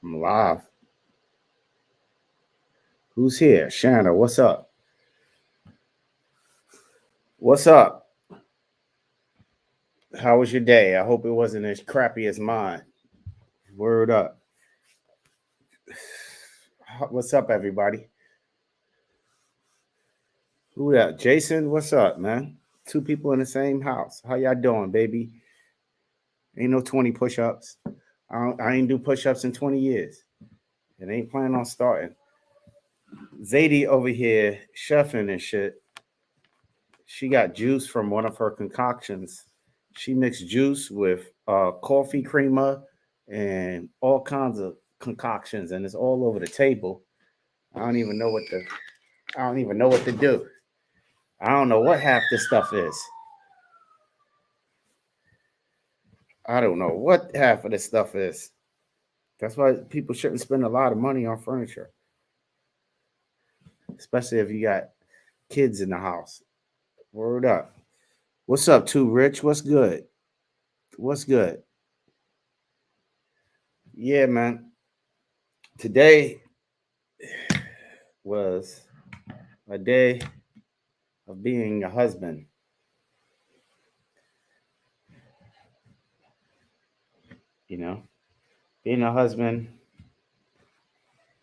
I'm live. Who's here? Shanna, what's up? What's up? How was your day? I hope it wasn't as crappy as mine. Word up. What's up, everybody? Who that? Jason, what's up, man? Two people in the same house. How y'all doing, baby? Ain't no 20 push-ups. I ain't do push-ups in 20 years. And ain't planning on starting. Zadie over here chefing and shit. She got juice from one of her concoctions. She mixed juice with coffee creamer and all kinds of concoctions, and it's all over the table. I don't even know what to. I don't even know what to do. I don't know what half this stuff is. I don't know what half of this stuff is. That's why people shouldn't spend a lot of money on furniture, especially if you got kids in the house. Word up. What's up, too rich? What's good? What's good? Yeah, man. Today was a day of being a husband. You know, being a husband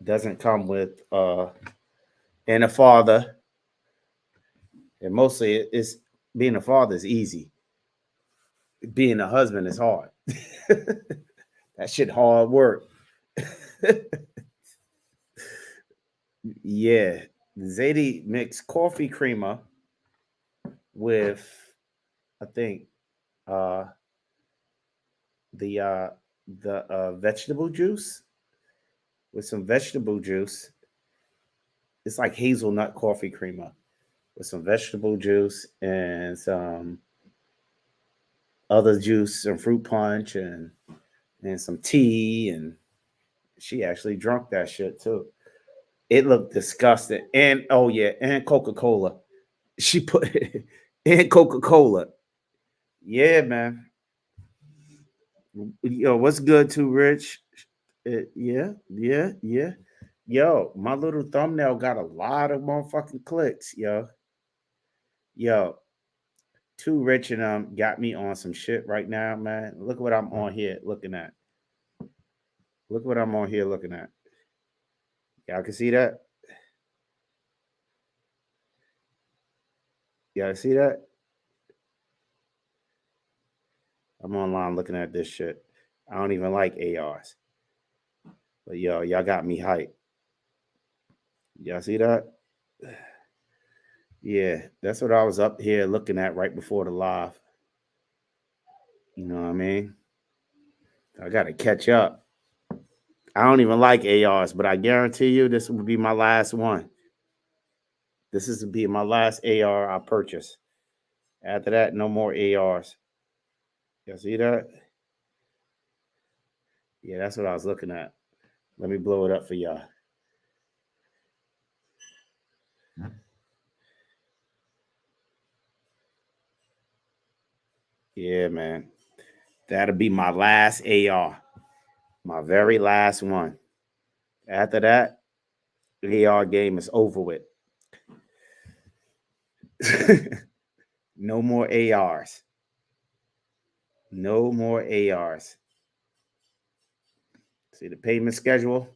doesn't come with and a father, and mostly it's being a father is easy. Being a husband is hard. That shit hard work. Yeah, Zadie mixed coffee creamer with I think uh the uh the vegetable juice with some vegetable juice. It's like hazelnut coffee creamer with some vegetable juice and some other juice, some fruit punch and some tea, and she actually drunk that shit too. It looked disgusting. And oh yeah, and Coca Cola. She put it and Coca Cola. Yeah, man. Yo, what's good too, Rich? Yeah, yeah, yeah. Yo, my little thumbnail got a lot of motherfucking clicks, yo. Yo, too rich and got me on some shit right now, man. Look what I'm on here looking at. Look what I'm on here looking at. Y'all can see that? Y'all see that? I'm online looking at this shit. I don't even like ARs. But yo, y'all got me hyped. Y'all see that? Yeah, that's what I was up here looking at right before the live. You know what I mean? I gotta catch up. I don't even like ARs, but I guarantee you this will be my last one. This is to be my last AR I purchase. After that, no more ARs. Y'all see that? Yeah, that's what I was looking at. Let me blow it up for y'all. Yeah, man. That'll be my last AR. My very last one. After that, the AR game is over with. No more ARs. No more ARs. See the payment schedule?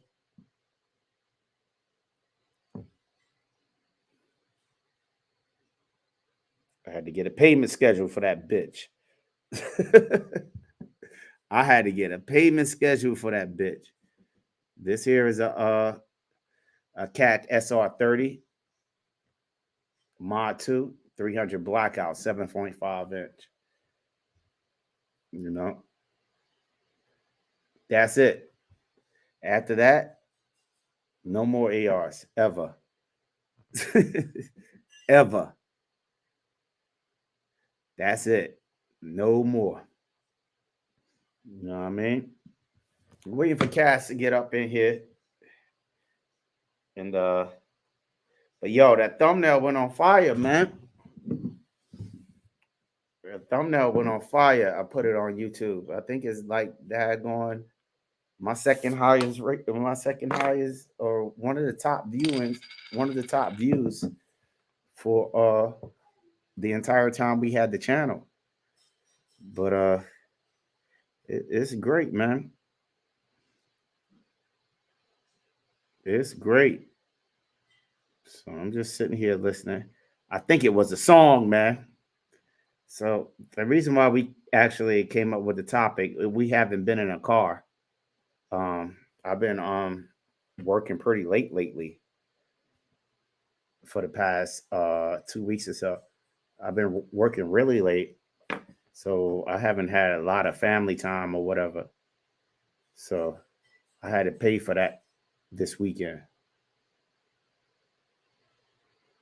I had to get a payment schedule for that bitch. I had to get a payment schedule for that bitch. This here is a Cat SR30 Mod 2 300 blackout 7.5 inch. You know, that's it. After that, no more ARs ever. Ever. That's it. No more. You know what I mean? Waiting for Cass to get up in here. And but yo, that thumbnail went on fire, man. The thumbnail went on fire. I put it on YouTube. I think it's like daggone my second highest, or one of the top viewings, one of the top views for the entire time we had the channel. But it's great, man. It's great. So I'm just sitting here listening. I think it was a song, man. So the reason why we actually came up with the topic, we haven't been in a car. I've been working pretty late lately for the past 2 weeks or so. I've been working really late, so I haven't had a lot of family time or whatever. So I had to pay for that this weekend,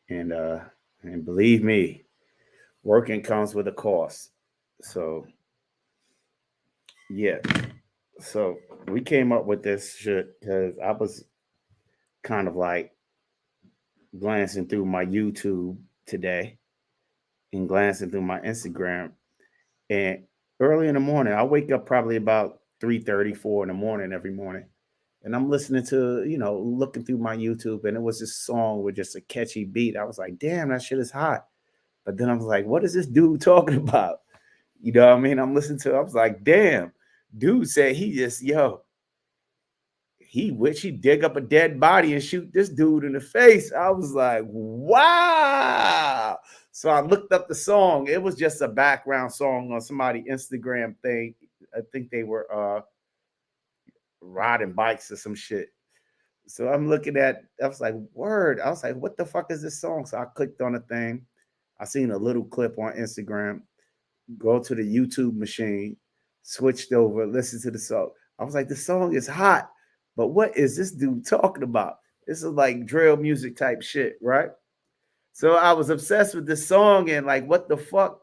and uh, and believe me, working comes with a cost. So yeah, so we came up with this shit because I was kind of like glancing through my YouTube today and glancing through my Instagram. And early in the morning, I wake up probably about 3:34 in the morning every morning. And I'm listening to, looking through my YouTube, and it was this song with just a catchy beat. I was like, damn, that shit is hot. But then I was like, what is this dude talking about? You know what I mean? I'm listening to it. I was like, damn, dude said he wish he dig up a dead body and shoot this dude in the face. I was like, wow. So I looked up the song. It was just a background song on somebody Instagram thing. I think they were riding bikes or some shit. So I'm looking at, I was like, word. I was like, what the fuck is this song? So I clicked on the thing. I seen a little clip on Instagram, go to the YouTube machine, switched over, listened to the song. I was like, the song is hot, but what is this dude talking about? This is like drill music type shit, right? So I was obsessed with this song and like, what the fuck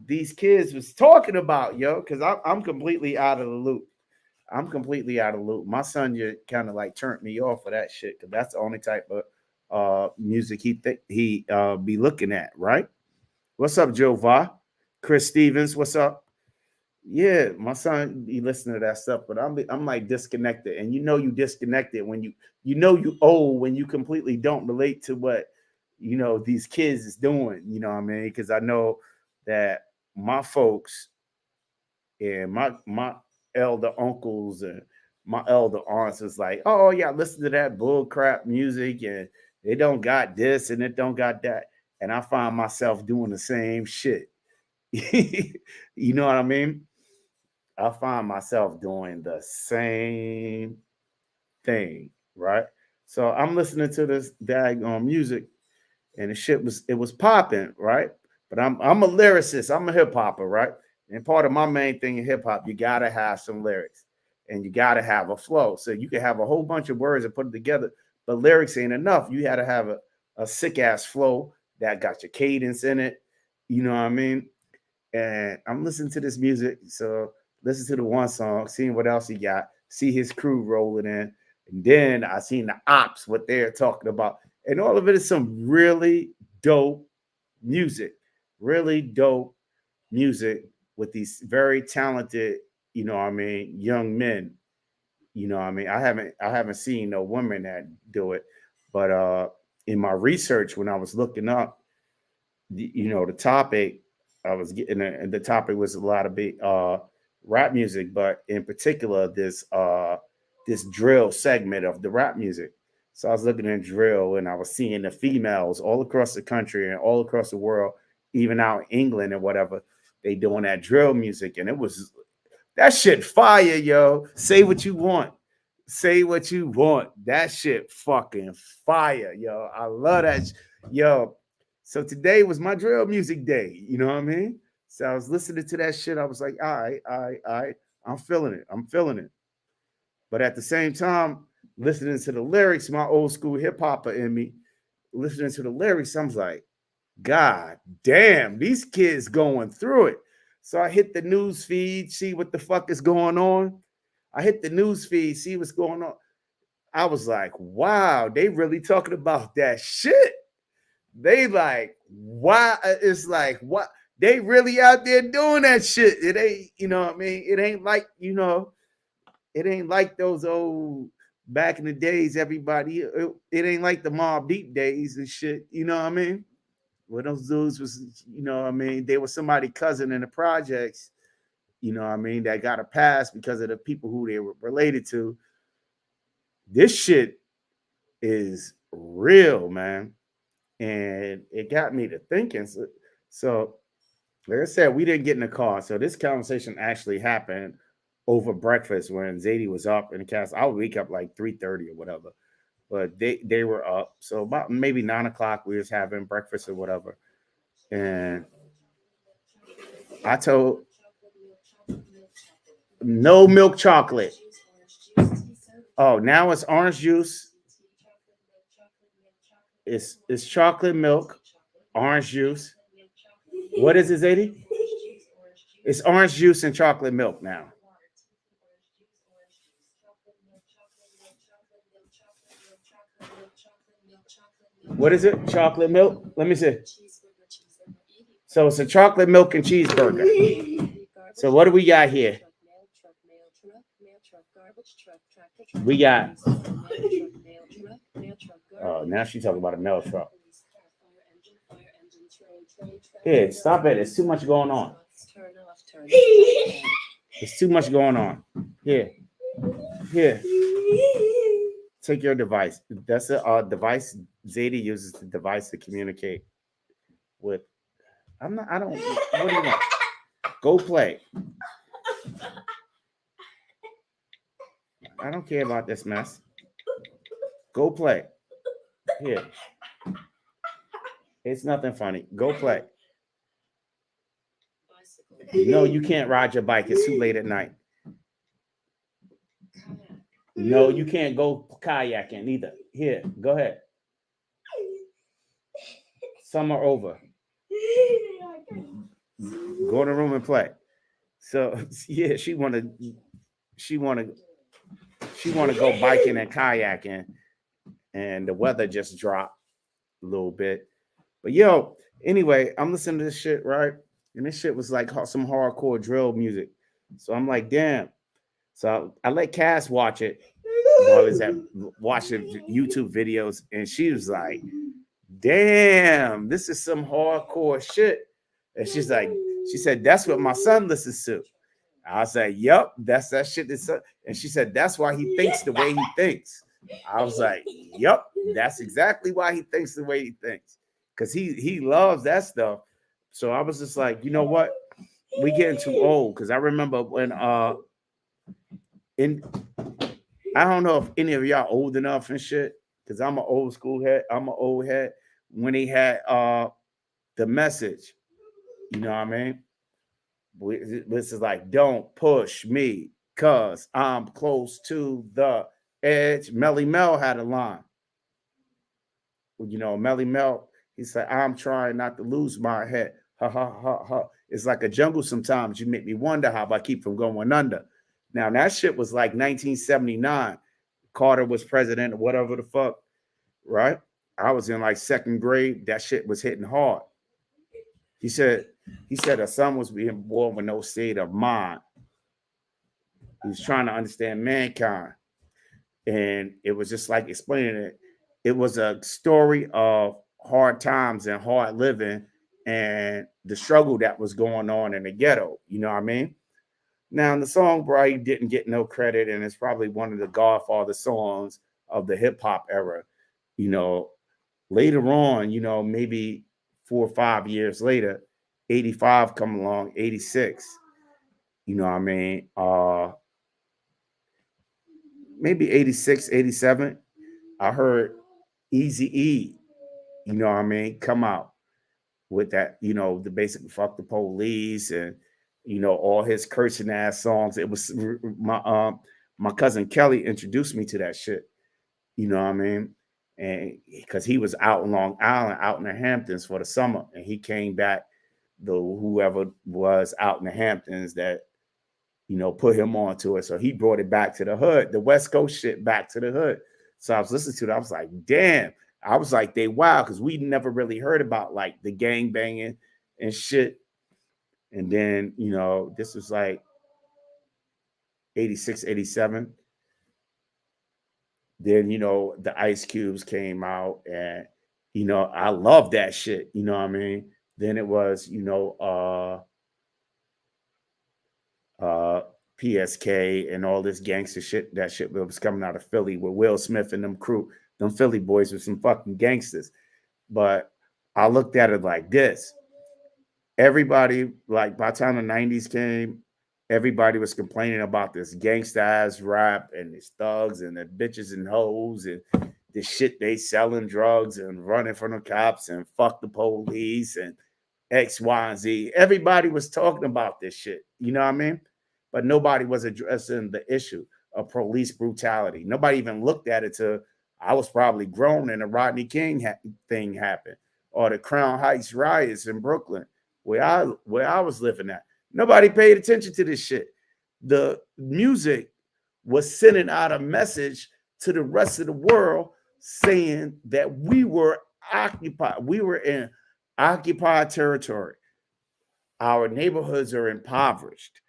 these kids was talking about, yo? Because I'm completely out of the loop. I'm completely out of the loop. My son just kind of like turned me off of that shit because that's the only type of music he be looking at, right? What's up, Joe Va? Chris Stevens, what's up? Yeah, my son he listen to that stuff, but I'm like disconnected, and you disconnected when you old when you completely don't relate to what these kids is doing. You know what I mean? Because I know that my folks and my elder uncles and my elder aunts was like, oh yeah, listen to that bull crap music, and they don't got this and it don't got that, and I find myself doing the same shit. You know what I mean? I find myself doing the same thing, right? So I'm listening to this daggone music, and the shit was popping, right? But I'm a lyricist, I'm a hip hopper, right? And part of my main thing in hip hop, you gotta have some lyrics, and you gotta have a flow. So you can have a whole bunch of words and put it together, but lyrics ain't enough. You gotta have a sick ass flow that got your cadence in it. You know what I mean? And I'm listening to this music. So listen to the one song, seeing what else he got, see his crew rolling in. And then I seen the ops, what they're talking about. And all of it is some really dope music, really dope music with these very talented, young men. You know what I mean? I haven't seen no women that do it. But in my research, when I was looking up, the topic I was getting, and the topic was a lot of big rap music, but in particular this drill segment of the rap music. So I was looking at drill, and I was seeing the females all across the country and all across the world, even out in England and whatever, they doing that drill music, and it was that shit fire, yo. Say what you want. Say what you want. That shit fucking fire, yo. I love that. Yo, so today was my drill music day. You know what I mean? So I was listening to that shit. I was like, all right, all right, all right. I'm feeling it. I'm feeling it. But at the same time, listening to the lyrics, my old school hip hopper in me, listening to the lyrics, I was like, God damn, these kids going through it. So I hit the news feed, see what the fuck is going on. I hit the news feed, see what's going on. I was like, wow, they really talking about that shit. They like, wow, it's like, what? They really out there doing that shit. It ain't, you know what I mean? It ain't like, It ain't like those old back in the days, everybody. It ain't like the Mob Deep days and shit. You know what I mean? Where those dudes was, you know what I mean? They were somebody cousin in the projects, you know what I mean, that got a pass because of the people who they were related to. This shit is real, man. And it got me to thinking. So like I said, we didn't get in the car. So this conversation actually happened over breakfast when Zadie was up in the cast. I would wake up like 3:30 or whatever. But they were up. So about maybe 9 o'clock, we was having breakfast or whatever. And I told no milk chocolate. Oh, now it's orange juice. It's chocolate milk, orange juice. What is it, Zadie? It's orange juice and chocolate milk now. What is it? Chocolate milk? Let me see. So it's a chocolate milk and cheeseburger. So what do we got here? We got. Oh, now she's talking about a mail truck. Here, stop it. There's too much going on. There's too much going on. Here. Here. Take your device. That's a device. Zadie uses the device to communicate with. I'm not. I don't. What do you want? Go play. I don't care about this mess. Go play. Here. It's nothing funny. Go play. No, you can't ride your bike. It's too late at night. No, you can't go kayaking either. Here, go ahead. Summer over. Go in the room and play. So yeah, she wanna go biking and kayaking, and the weather just dropped a little bit. But yo, anyway, I'm listening to this shit, right? And this shit was like some hardcore drill music. So I'm like, damn. So I let Cass watch it. I was watching YouTube videos, and she was like, damn, this is some hardcore shit. And she said, that's what my son listens to. I was like, yep, that's that shit. And she said, that's why he thinks the way he thinks. I was like, yep, that's exactly why he thinks the way he thinks. Because he loves that stuff. So I was just like, you know what? We getting too old. Because I remember when in I don't know if any of y'all old enough and shit. Because I'm an old school head. I'm an old head. When he had the message, you know what I mean? This is like, don't push me because I'm close to the edge. Melly Mel had a line. You know, Melly Mel, he said, I'm trying not to lose my head. Ha ha ha ha. It's like a jungle sometimes. You make me wonder how I keep from going under. Now, that shit was like 1979. Carter was president or whatever the fuck, right? I was in like second grade. That shit was hitting hard. He said a son was being born with no state of mind. He was trying to understand mankind. And it was just like explaining it. It was a story of hard times and hard living and the struggle that was going on in the ghetto. You know what I mean? Now, the song probably didn't get no credit, and it's probably one of the Godfather songs of the hip hop era. You know, later on, you know, maybe 4 or 5 years later, 85 come along, 86. You know what I mean? Maybe 86, 87. I heard Easy E, you know what I mean, come out with that, you know, the basic fuck the police and you know all his cursing ass songs. It was my cousin Kelly introduced me to that shit. You know what I mean? And because he was out in Long Island, out in the Hamptons for the summer, and he came back, the whoever was out in the Hamptons that you know put him onto it. So he brought it back to the hood, the West Coast shit back to the hood. So I was listening to it. I was like, damn. I was like, they wow, because we never really heard about like the gang banging and shit. And then, you know, this was like 86, 87. Then, the Ice Cubes came out, and, I love that shit. You know what I mean? Then it was, uh, PSK and all this gangster shit. That shit was coming out of Philly with Will Smith and them crew. Them Philly boys were some fucking gangsters. But I looked at it like this. Everybody, like by the time the 90s came, everybody was complaining about this gangsta ass rap and these thugs and the bitches and hoes and the shit they selling drugs and running from the cops and fuck the police and X, Y, and Z. Everybody was talking about this shit. You know what I mean? But nobody was addressing the issue of police brutality. Nobody even looked at it till I was probably grown and the Rodney King thing happened, or the Crown Heights riots in Brooklyn, where I was living at. Nobody paid attention to this shit. The music was sending out a message to the rest of the world saying that we were occupied. We were in occupied territory. Our neighborhoods are impoverished.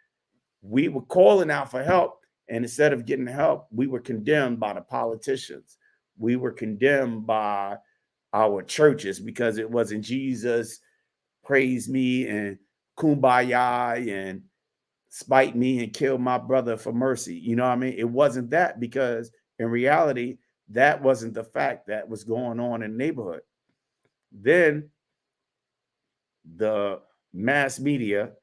We were calling out for help, and instead of getting help, we were condemned by the politicians. We were condemned by our churches because it wasn't Jesus, praise me, and kumbaya, and spite me and kill my brother for mercy. You know what I mean? It wasn't that, because in reality, that wasn't the fact that was going on in the neighborhood. Then the mass media,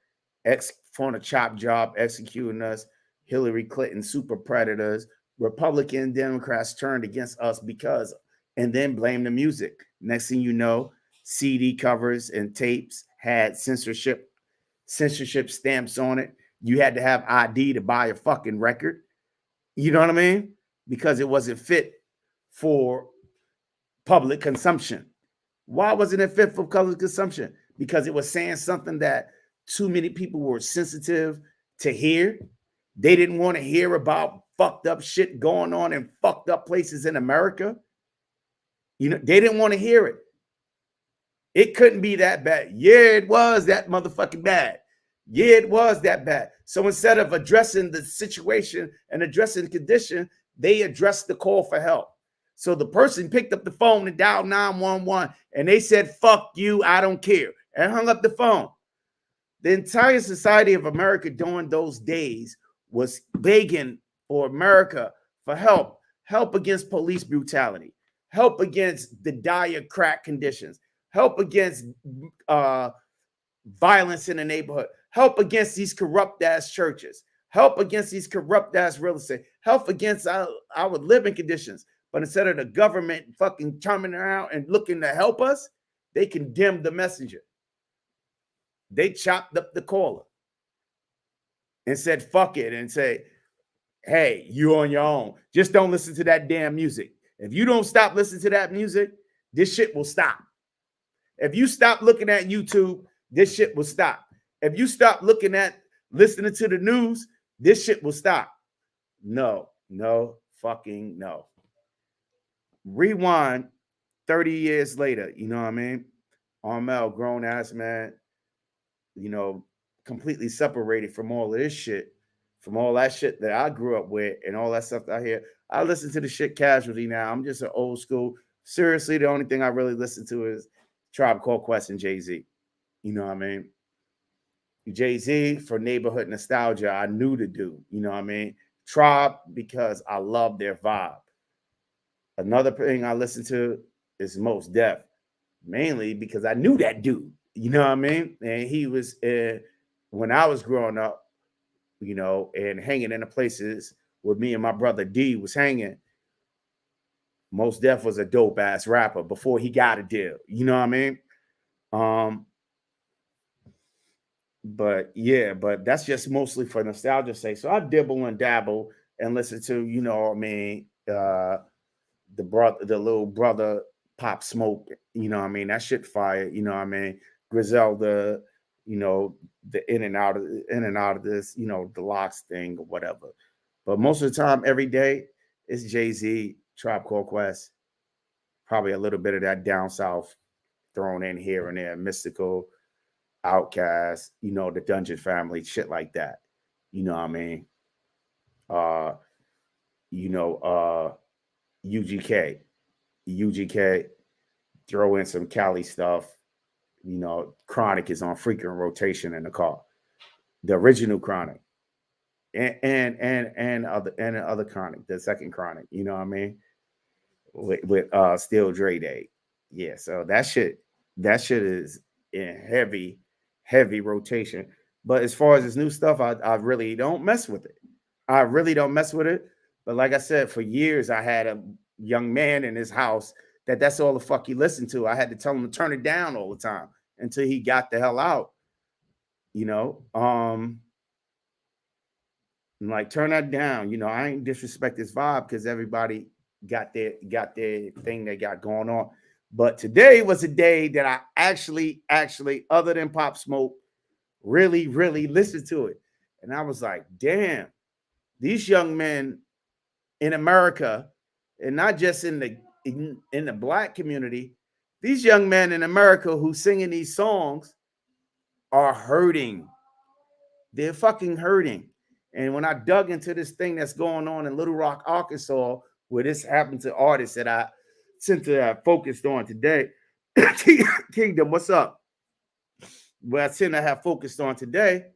on a chop job, executing us, Hillary Clinton, super predators, Republican Democrats turned against us because, and then blame the music. Next thing you know, CD covers and tapes had censorship stamps on it. You had to have ID to buy a fucking record. You know what I mean? Because it wasn't fit for public consumption. Why wasn't it fit for public consumption? Because it was saying something that too many people were sensitive to hear. They didn't want to hear about fucked up shit going on in fucked up places in America. They didn't want to hear it. It couldn't be that bad. Yeah, it was that motherfucking bad. Yeah, it was that bad. So instead of addressing the situation and addressing the condition, they addressed the call for help. So the person picked up the phone and dialed 911, and they said, fuck you, I don't care, and hung up the phone. The entire society of America during those days was begging for America for help against police brutality, help against the dire crack conditions, help against violence in the neighborhood, help against these corrupt ass churches, help against these corrupt ass real estate, help against our living conditions. But instead of the government fucking coming around and looking to help us, they condemned the messenger. They chopped up the caller and said, fuck it, and say, hey, you on your own. Just don't listen to that damn music. If you don't stop listening to that music, this shit will stop. If you stop looking at YouTube, this shit will stop. If you stop listening to the news, this shit will stop. No, fucking no. Rewind 30 years later, you know what I mean? Armel, grown ass man, completely separated from all of this shit, from all that shit that I grew up with and all that stuff I hear. I listen to the shit casually now. I'm just an old school. Seriously, the only thing I really listen to is Tribe Called Quest and Jay-Z. You know what I mean? Jay-Z for neighborhood nostalgia, I knew to do. You know what I mean? Tribe because I love their vibe. Another thing I listen to is Mos Def, mainly because I knew that dude. You know what I mean? And he was, when I was growing up, and hanging in the places where me and my brother D was hanging, Mos Def was a dope ass rapper before he got a deal. You know what I mean? But yeah, but that's just mostly for nostalgia's sake. So I dibble and dabble and listen to, the little brother Pop Smoke, that shit fire, Griselda, the in and out of this, the locks thing or whatever. But most of the time, every day, it's Jay-Z, Tribe Called Quest, probably a little bit of that down south thrown in here and there, Mystical, Outkast, the Dungeon Family, shit like that. You know what I mean? You know, UGK, UGK. Throw in some Cali stuff. You know, Chronic is on frequent rotation in the car. The original Chronic, and other Chronic, the second Chronic. You know what I mean? With Still Dre Day. Yeah, so that shit is in heavy rotation. But as far as this new stuff, I really don't mess with it. I really don't mess with it. But like I said, for years I had a young man in his house that's all the fuck he listened to. I had to tell him to turn it down all the time until he got the hell out. You know, like turn that down. You know, I ain't disrespect this vibe because everybody got their thing they got going on. But today was a day that I actually, other than Pop Smoke, really listened to it. And I was like, damn, these young men in America, and not just in the black community, these young men in America who singing these songs are hurting. They're fucking hurting. And when I dug into this thing that's going on in Little Rock, Arkansas, where this happened to artists that I tend to have focused on today, Kingdom, what's up? Where I tend to have focused on today,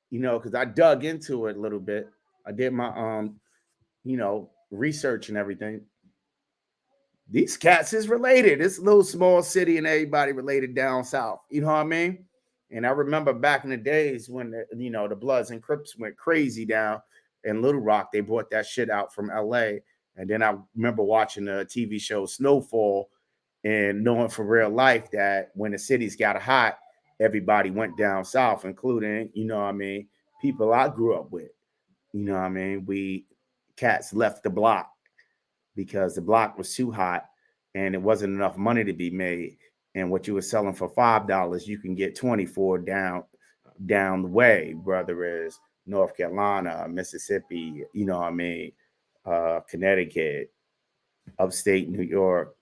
you know, because I dug into it a little bit. I did my you know, research and everything. These cats is related. It's a little small city and everybody related down south. You know what I mean? And I remember back in the days when the Bloods and Crips went crazy down in Little Rock. They brought that shit out from LA. And then I remember watching the TV show Snowfall and knowing for real life that when the cities got hot, everybody went down south, including, you know what I mean, people I grew up with. You know what I mean? We cats left the block because the block was too hot and it wasn't enough money to be made. And what you were selling for $5, you can get 24 down the way, whether it's North Carolina, Mississippi, you know what I mean, Connecticut, upstate New York,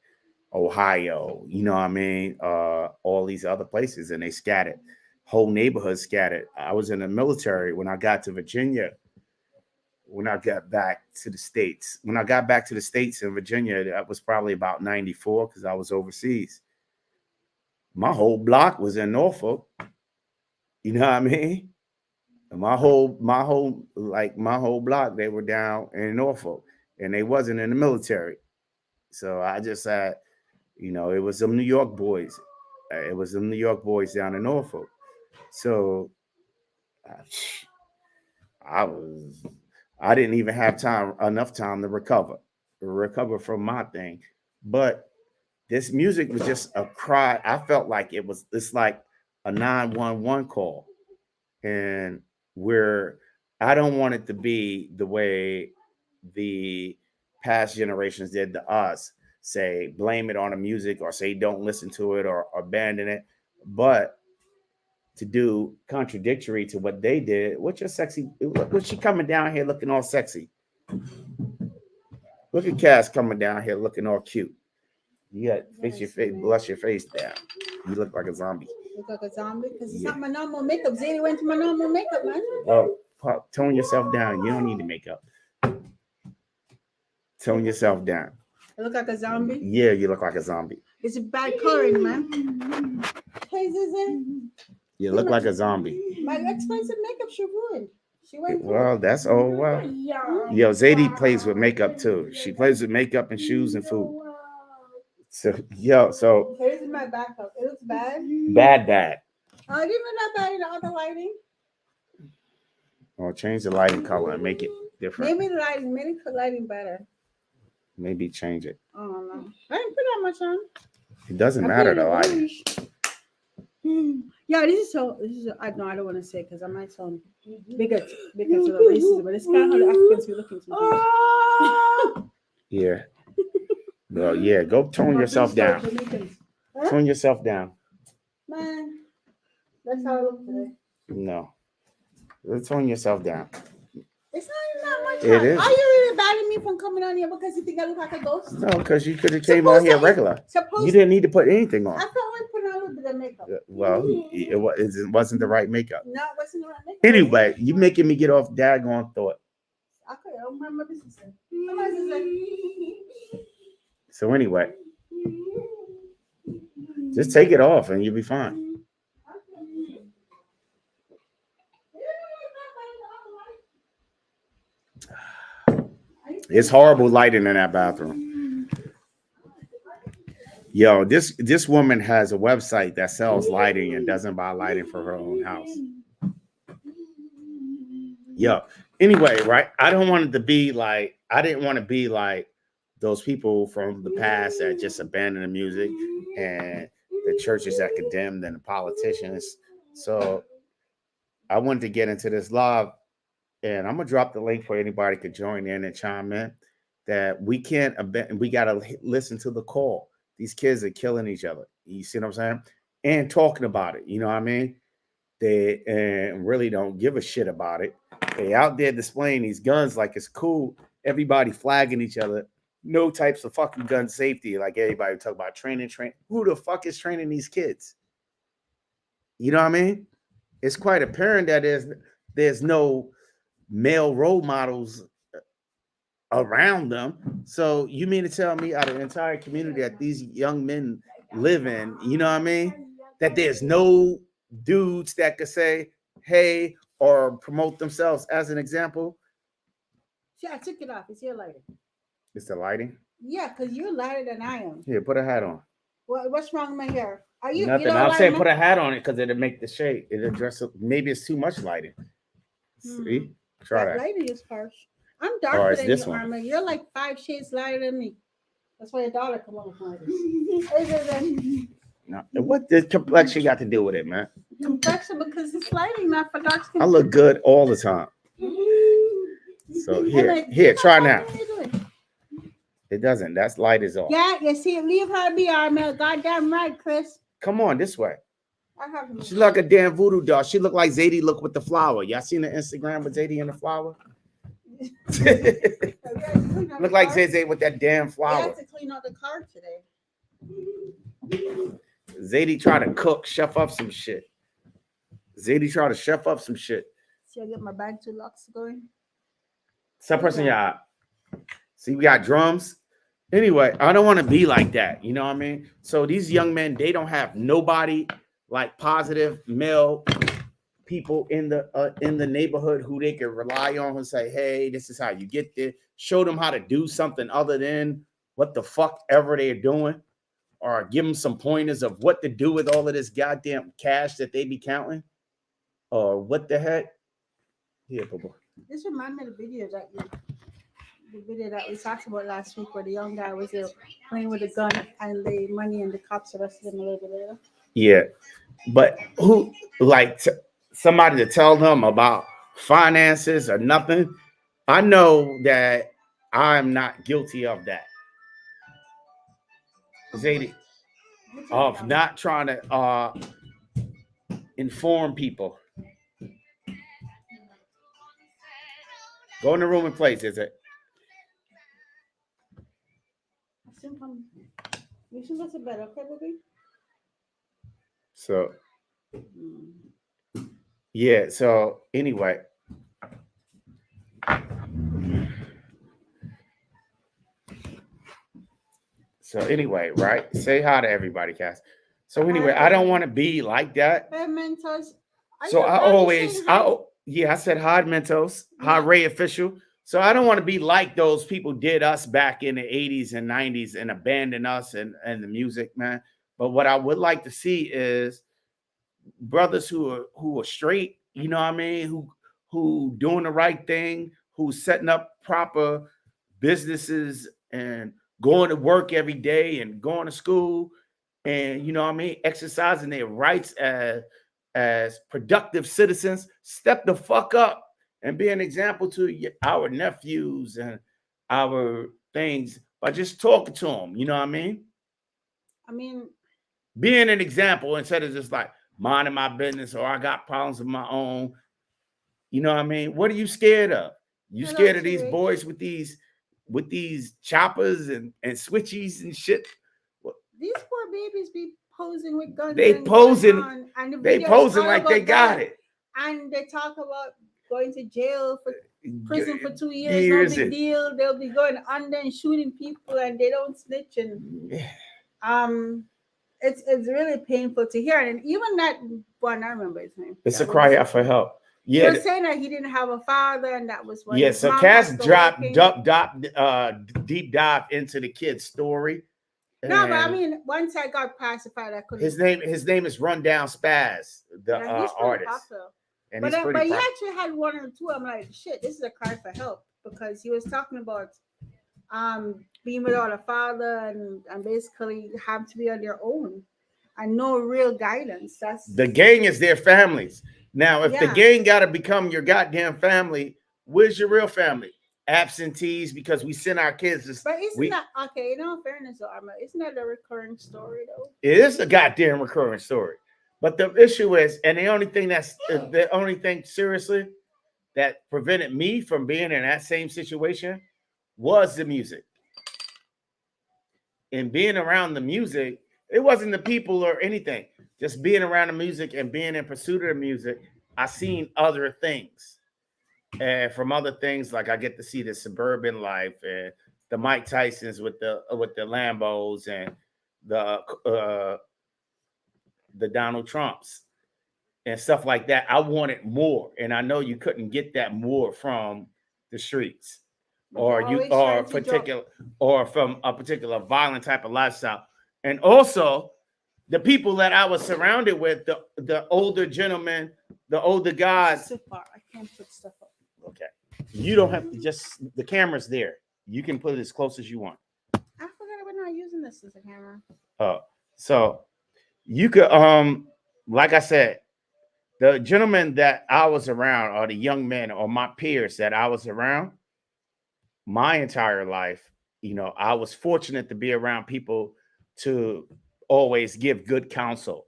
Ohio, you know what I mean, all these other places, and they scattered, whole neighborhoods scattered. I was in the military when I got to Virginia. When I got back to the States, in Virginia, that was probably about 94 because I was overseas. My whole block was in Norfolk. You know what I mean? My whole block, they were down in Norfolk and they wasn't in the military. So I just had, it was some New York boys. It was some New York boys down in Norfolk. So I didn't even have enough time to recover from my thing. But this music was just a cry. I felt like it's like a 911 call. And I don't want it to be the way the past generations did to us, say blame it on the music or say don't listen to it or abandon it. But to do contradictory to what they did, what's your sexy? What's she coming down here looking all sexy? Look at Cass coming down here looking all cute. You got fix your face, blush your face down. You look like a zombie. Look like a zombie because it's not my normal makeup. Zadie went to my normal makeup, man. Well, tone yourself down. You don't need the makeup. Tone yourself down. I look like a zombie? Yeah, you look like a zombie. It's a bad coloring, man. Hey, Zizi. You look like a zombie. My expensive makeup she ruined. That's all well. Yo, Zadie plays with makeup too. She plays with makeup and shoes and food. So here's my backup. It looks bad. Bad. Oh, even not bad in all the lighting. Or change the lighting color and make it different. Maybe the lighting better. Maybe change it. Oh no, I didn't put that much on. It doesn't matter the lighting. Yeah, this is I don't want to say because I might sound bigger because of the racism, but it's kind of how the Africans be looking sometimes. Yeah. Well, yeah, go tone yourself down. Tone yourself down. Man, that's how I look today. No. Tone yourself down. It's not that much. It is. Are you really banning me from coming on here because you think I look like a ghost? No, because you could have came on here regular. You didn't need to put anything on. I thought I put on a little bit of makeup. Well, it wasn't the right makeup. No, it wasn't the right makeup. Anyway, you making me get off daggone thought. I Oh, my mother's sister. My sister. So anyway, just take it off and you'll be fine. It's horrible lighting in that bathroom. Yo, this woman has a website that sells lighting and doesn't buy lighting for her own house. Yo, anyway, right? I didn't want to be like those people from the past that just abandon the music and the churches that condemned and the politicians. So I wanted to get into this live, and I'm gonna drop the link for anybody could join in and chime in. That we can't abandon. We gotta listen to the call. These kids are killing each other. You see what I'm saying? And talking about it. You know what I mean? They really don't give a shit about it. They out there displaying these guns like it's cool. Everybody flagging each other. No types of fucking gun safety. Like everybody talk about training. Who the fuck is training these kids? You know what I mean? It's quite apparent that there's no male role models around them. So you mean to tell me out of the entire community that these young men live in, you know what I mean? That there's no dudes that could say, hey, or promote themselves as an example? Yeah, I took it off. It's your lighting. It's the lighting? Yeah, because you're lighter than I am. Here, put a hat on. What's wrong with my hair? Are you nothing? You know I'm saying put a hat on it because it'll make the shade. It'll dress up. Maybe it's too much lighting. See? Try that. Lighting is harsh. I'm darker than this you, one. Arma. You're like 5 shades lighter than me. That's why your daughter come over like this. No, what does complexion got to do with it, man? Complexion because it's lighting, not for dark skin. I look good all the time. So here, try now. It doesn't. That's light is off. Yeah, you see, leave her be, Arma. Goddamn right, Chris. Come on, this way. I have She look like a damn voodoo doll. She look like Zadie look with the flower. Y'all seen the Instagram with Zadie and the flower? Look like Zay with that damn I flower. had to clean out the car today. Zadie try to cook, chef up some shit. Zadie try to chef up some shit. See, I get my bag 2 locks going. Some person, y'all. See, we got drums. Anyway, I don't want to be like that. You know what I mean? So these young men, they don't have nobody like positive male people in the neighborhood who they can rely on and say, hey, this is how you get there. Show them how to do something other than what the fuck ever they're doing, or give them some pointers of what to do with all of this goddamn cash that they be counting, or what the heck. Here, boo-boo. This reminds me of the video that we talked about last week where the young guy was there playing with a gun and the money and the cops arrested him a little bit later. Yeah, but who like somebody to tell them about finances or nothing? I know that I'm not guilty of that. Zadie, of not trying to inform people. Go in the room and play, is it? You should go to bed, okay, baby? So, yeah, so anyway. Right? Say hi to everybody, Cass. So anyway, I don't want to be like that. Hey, Mentos. So I said hi, Mentos. Hi, Ray Official. So I don't want to be like those people did us back in the 80s and 90s and abandon us and the music, man. But what I would like to see is brothers who are straight, you know what I mean, who doing the right thing, who's setting up proper businesses and going to work every day and going to school and, you know what I mean, exercising their rights as productive citizens. Step the fuck up and be an example to our nephews and our things by just talking to them. You know what I mean? I mean, being an example instead of just like minding my business or I got problems of my own. You know what I mean? What are you scared of? You scared of these boys with these choppers and switchies and shit? These poor babies be posing with guns. They posing like they got it. And they talk about going to jail for prison for 2 years, no big deal. They'll be going under and shooting people, and they don't snitch. And it's really painful to hear. And even that one, I remember his name. It's a cry out for help. Yeah, he was saying that he didn't have a father, and that was what. Yeah, so Cass deep dive into the kid's story. No, but I mean, once I got pacified, I couldn't. His name is Rundown Spaz, the artist. And but he actually had one or two. I'm like, shit, this is a cry for help, because he was talking about being without a father and basically have to be on their own and no real guidance. That's the gang is their families. Now, if the gang got to become your goddamn family, where's your real family? Absentees, because we send our kids to. But isn't that okay? In all fairness, Arma, isn't that a recurring story though? It is a goddamn recurring story. But the issue is, and the only thing seriously that prevented me from being in that same situation was the music. And being around the music, it wasn't the people or anything. Just being around the music and being in pursuit of the music, I seen other things. And from other things, like I get to see the suburban life and the Mike Tysons with the Lambos and the Donald Trumps and stuff like that. I wanted more, and I know you couldn't get that more from the streets, or from a particular violent type of lifestyle. And also, the people that I was surrounded with, the older gentlemen, the older guys. So far, I can't put stuff up. Okay, you don't have to. Just the camera's there. You can put it as close as you want. I forgot we're not using this as a camera. Oh, so you could like I said, the gentlemen that I was around, or the young men or my peers that I was around my entire life, you know, I was fortunate to be around people to always give good counsel.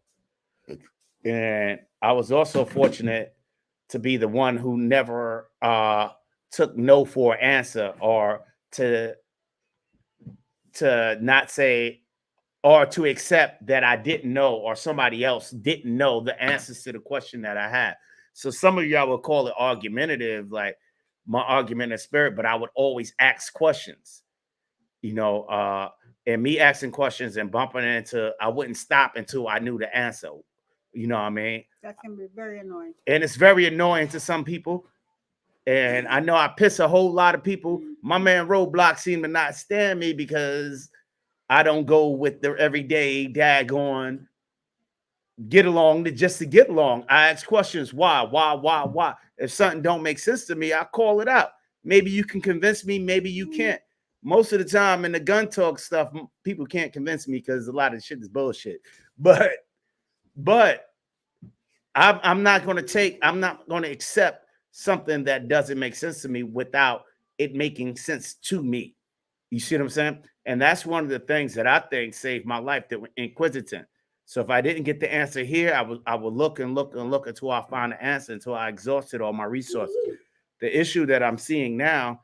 And I was also fortunate to be the one who never took no for an answer, or to not say, or to accept that I didn't know, or somebody else didn't know the answers to the question that I had. So some of y'all will call it argumentative, like my argumentative spirit, but I would always ask questions, you know, and me asking questions and bumping into, I wouldn't stop until I knew the answer. You know what I mean? That can be very annoying. And it's very annoying to some people. And I know I piss a whole lot of people. My man Roadblock seemed to not stand me because I don't go with the everyday daggone get along just to get along. I ask questions. Why? If something don't make sense to me, I call it out. Maybe you can convince me. Maybe you can't. Most of the time in the gun talk stuff, people can't convince me because a lot of shit is bullshit. But I'm not going to accept something that doesn't make sense to me without it making sense to me. You see what I'm saying? And that's one of the things that I think saved my life, that inquisitive. So if I didn't get the answer here, I would look until I find the answer, until I exhausted all my resources. The issue that I'm seeing now,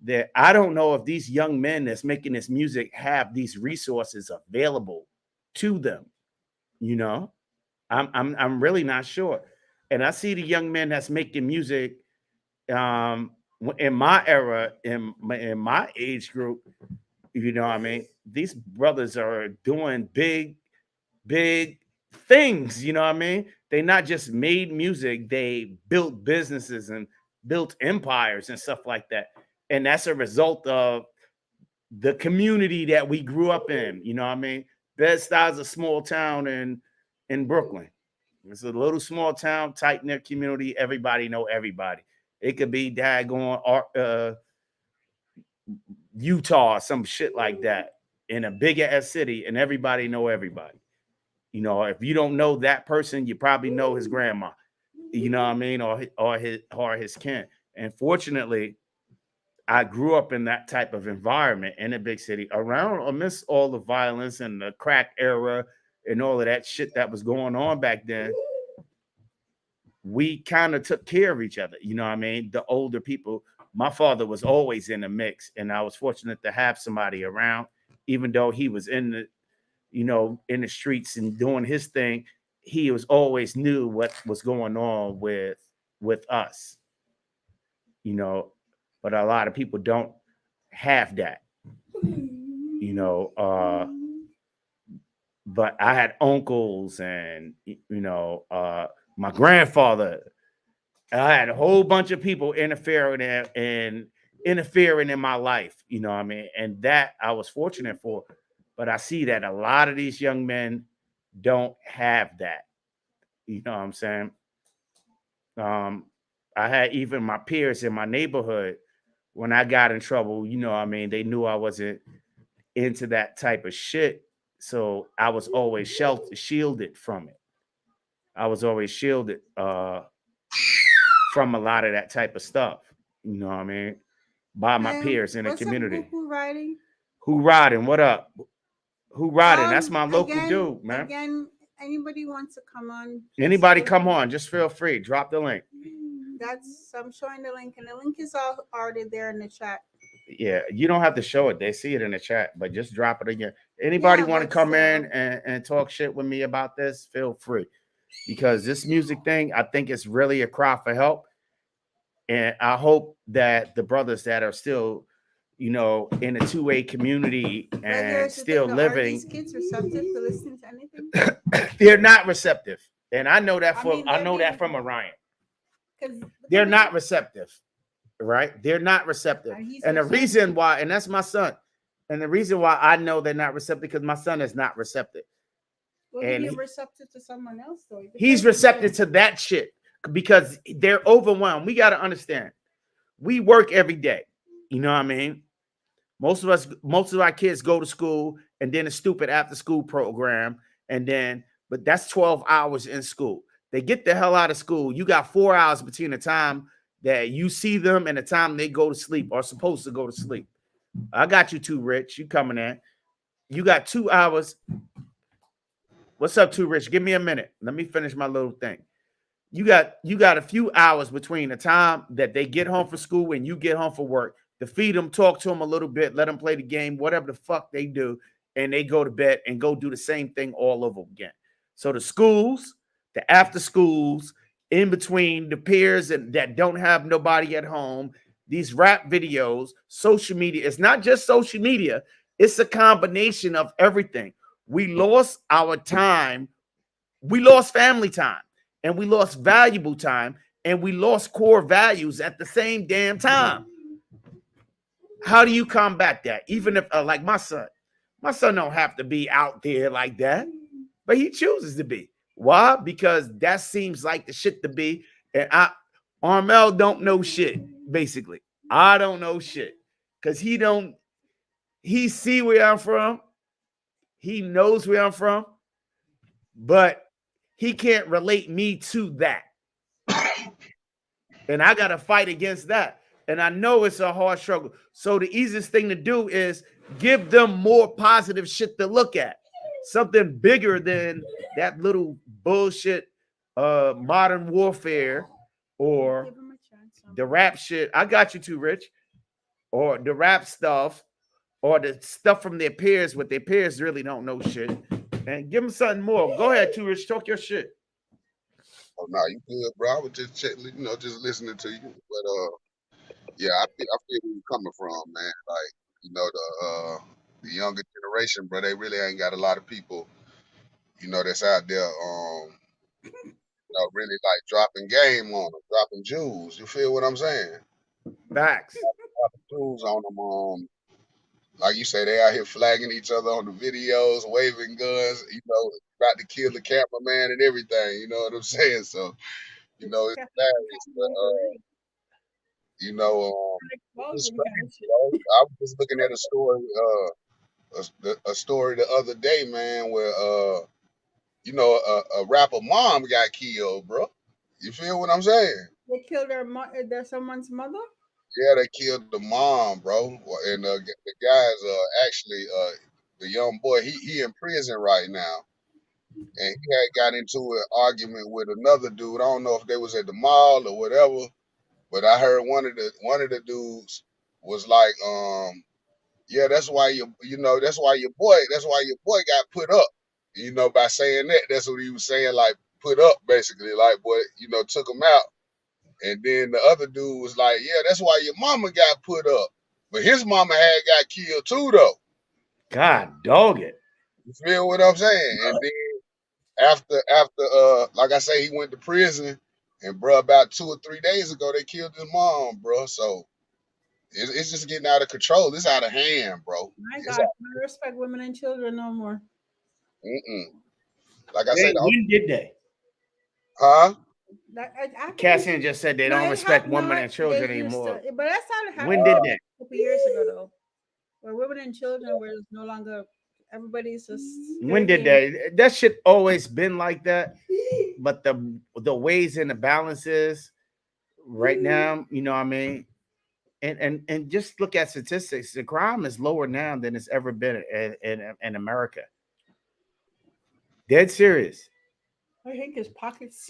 that I don't know if these young men that's making this music have these resources available to them. You know, I'm really not sure. And I see the young men that's making music in my era, in my age group, you know what I mean? These brothers are doing big things, you know what I mean? They not just made music, they built businesses and built empires and stuff like that. And that's a result of the community that we grew up in, you know what I mean? Bed-Stuy's a small town in Brooklyn. It's a little small town, tight-knit community. Everybody know everybody. It could be daggone Utah, some shit like that, in a big ass city, and everybody know everybody. You know, if you don't know that person, you probably know his grandma. You know what I mean, or his kin. And fortunately, I grew up in that type of environment in a big city, amidst all the violence and the crack era and all of that shit that was going on back then. We kind of took care of each other. You know what I mean? The older people, my father was always in the mix, and I was fortunate to have somebody around, even though he was in the streets and doing his thing. He was always knew what was going on with us. you know, but a lot of people don't have that, you know. But I had uncles and my grandfather. I had a whole bunch of people interfering in my life, you know what I mean? And that I was fortunate for. But I see that a lot of these young men don't have that. You know what I'm saying? Um, I had even my peers in my neighborhood when I got in trouble, you know what I mean, they knew I wasn't into that type of shit. So I was always shielded from it. I was always shielded from a lot of that type of stuff. You know what I mean? By my peers in the What's up, community. Who Riding? Who riding? What up? Who riding? That's my local again, dude, man. Again, anybody wants to come on? Anybody come on? Just feel free. Drop the link. I'm showing the link, and the link is already there in the chat. Yeah, you don't have to show it. They see it in the chat, but just drop it again. Anybody want to come in and talk shit with me about this? Feel free. Because this music thing, I think it's really a cry for help. And I hope that the brothers that are still, in the 2A community and still living. Are these kids receptive to listening to anything? They're not receptive. And I know that from Orion. They're not receptive. Right? They're not receptive. And the reason why, and that's my son. And the reason why I know they're not receptive because my son is not receptive. Well, and he's receptive to someone else, though. He's receptive to that shit because they're overwhelmed. We got to understand. We work every day. You know what I mean? Most of our kids go to school and then a stupid after school program. But that's 12 hours in school. They get the hell out of school. You got 4 hours between the time that you see them and the time they go to sleep or supposed to go to sleep. I got you too, Rich. You coming in. You got 2 hours. What's up, too, Rich? Give me a minute. Let me finish my little thing. You got a few hours between the time that they get home from school and you get home from work to feed them, talk to them a little bit, let them play the game, whatever the fuck they do, and they go to bed and go do the same thing all over again. So the schools, the after schools, in between the peers that don't have nobody at home, these rap videos, social media. It's not just social media. It's a combination of everything. We lost our time. We lost family time. And we lost valuable time. And we lost core values at the same damn time. How do you combat that? Even if, like my son don't have to be out there like that. But he chooses to be. Why? Because that seems like the shit to be. And Armel don't know shit, basically. I don't know shit. Because he see where I'm from. He knows where I'm from. But he can't relate me to that. And I got to fight against that. And I know it's a hard struggle. So the easiest thing to do is give them more positive shit to look at. Something bigger than that little bullshit modern warfare or the rap shit. I got you too, Rich. Or the rap stuff or the stuff from their peers, what their peers really don't know shit. And give them something more. Go ahead, too, Rich. Talk your shit. Oh, no, you good, bro. I was just just listening to you. But yeah, I feel where you're coming from, man. Like, the younger generation, bro, they really ain't got a lot of people, that's out there, really like dropping game on them, dropping jewels. You feel what I'm saying? Facts. Dropping jewels on them. Like you say, they out here flagging each other on the videos, waving guns, about to kill the cameraman and everything. You know what I'm saying? So, it's hilarious. But, it's crazy, I was just looking at a story the other day, man, where a rapper mom got killed, bro. You feel what I'm saying? They killed their someone's mother. Yeah, they killed the mom, bro. And the guy's actually the young boy. He in prison right now, and he had got into an argument with another dude. I don't know if they was at the mall or whatever, but I heard one of the dudes was like, yeah, that's why your boy got put up. By saying that, that's what he was saying, like put up basically, like boy, took him out. And then the other dude was like, yeah, that's why your mama got put up. But his mama had got killed too, though. God dog it. You feel what I'm saying? And then after like I say, he went to prison, and bro, about 2 or 3 days ago, they killed his mom, bro. So it's just getting out of control. It's out of hand, bro. My It's God, I respect women and children no more. like I said, When did they? huh? Cassian just said they don't respect women and children anymore. But that's not happening. When did that? A couple years ago, though, where women and children were no longer. Everybody's just. When did that? That shit always been like that. But the ways and the balances right now, you know what I mean? And just look at statistics. The crime is lower now than it's ever been in America. Dead serious. I think his pockets.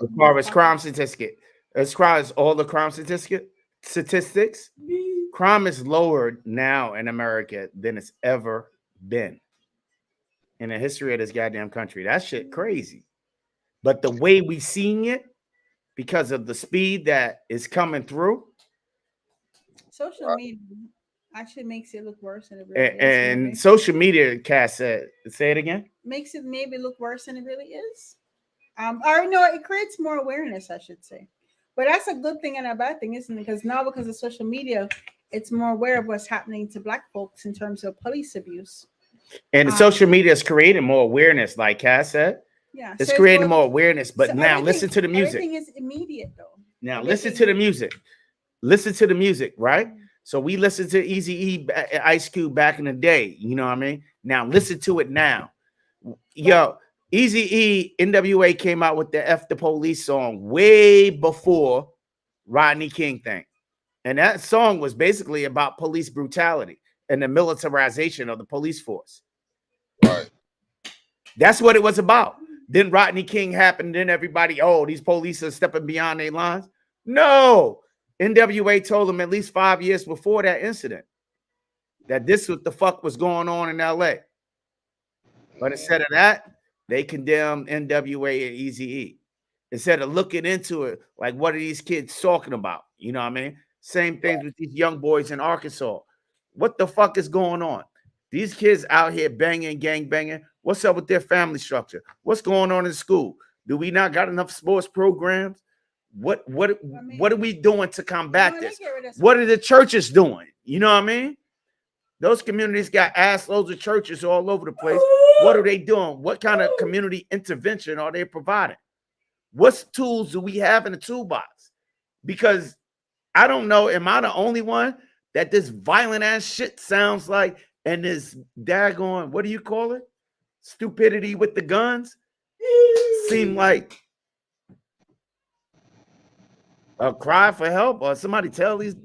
As far as crime statistic, as far as all the crime statistics, crime is lower now in America than it's ever been in the history of this goddamn country. That shit crazy. But the way we seeing it, because of the speed that is coming through, social media actually makes it look worse than it really is. And social media, Cass said, say it again. Makes it maybe look worse than it really is. Or no, it creates more awareness, I should say. But that's a good thing and a bad thing, isn't it? Because now, because of social media, it's more aware of what's happening to Black folks in terms of police abuse. And social media is creating more awareness, like Cass said. Yeah, it's creating more awareness. But now listen to the music. Everything is immediate, though. Now listen to the music. Listen to the music, right? So we listened to Eazy-E, Ice Cube back in the day. You know what I mean? Now listen to it now. Yo, Eazy-E, NWA came out with the F the Police song way before Rodney King thing. And that song was basically about police brutality and the militarization of the police force. Right. That's what it was about. Then Rodney King happened. Then everybody, oh, these police are stepping beyond their lines. No. NWA told them at least 5 years before that incident that this what the fuck was going on in LA. But instead of that, they condemned NWA and Eazy-E. Instead of looking into it, like, what are these kids talking about? You know what I mean? Same things with these young boys in Arkansas. What the fuck is going on? These kids out here banging, gang banging. What's up with their family structure? What's going on in school? Do we not got enough sports programs? What are we doing to combat this? What are the churches doing? You know what I mean? Those communities got ass loads of churches all over the place. What are they doing? What kind of community intervention are they providing? What tools do we have in the toolbox? Because I don't know, am I the only one that this violent ass shit sounds like, and this daggone, what do you call it? Stupidity with the guns seem like a cry for help, or somebody tell these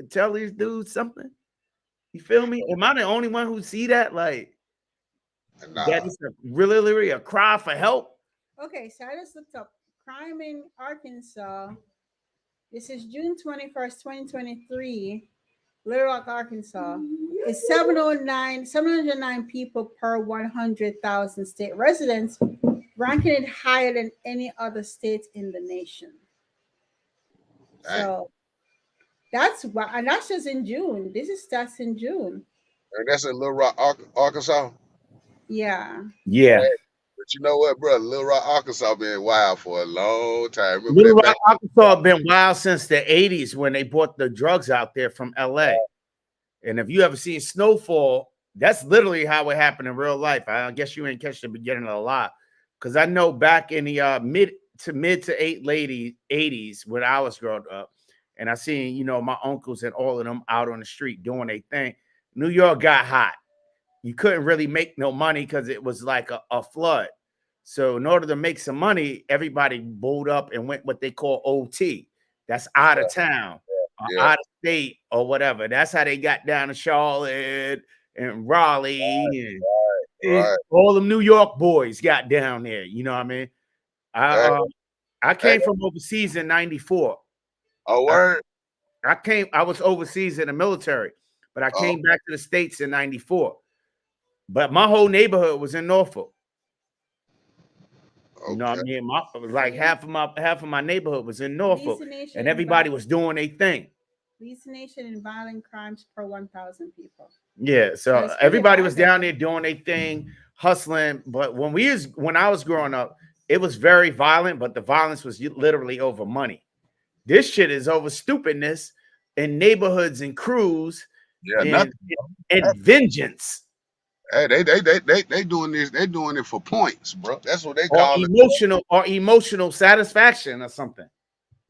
dudes something. You feel me? Am I the only one who see that? Like, that is really a cry for help. Okay, so I just looked up crime in Arkansas. This is June 21st, 2023. Little Rock, Arkansas. It's 709 people per 100,000 state residents, ranking it higher than any other state in the nation. So that's why, and that's just in June. This is stats in June. And that's in Little Rock, Arkansas. Yeah. But you know what, bro? Little Rock, Arkansas been wild for a long time. Little Rock, Arkansas been wild since the 80s when they brought the drugs out there from LA. And if you ever seen Snowfall, that's literally how it happened in real life. I guess you ain't catch the beginning a lot. Because I know back in the mid to late 80s when I was growing up, and I seen, you know, my uncles and all of them out on the street doing their thing. New York got hot. You couldn't really make no money because it was like a flood. So in order to make some money, everybody bowled up and went what they call OT. That's out of town, or out of state, or whatever. That's how they got down to Charlotte and Raleigh, and all the New York boys got down there. You know what I mean? I came from overseas in '94. Oh, word. I was overseas in the military, but I came back to the States in '94. But my whole neighborhood was in Norfolk. You know what I Okay. mean? Like half of my neighborhood was in Norfolk, Lisa Nation and and everybody was doing their thing. Lisa Nation and violent crimes per 1,000 people. Yeah, So so it's pretty everybody high was there. down there doing their thing, hustling. But when I was growing up, it was very violent, but the violence was literally over money. This shit is over stupidness and neighborhoods and crews Yeah, and nothing. vengeance Hey, they doing this. They doing it for points, bro. That's what they or call it. emotional satisfaction or something.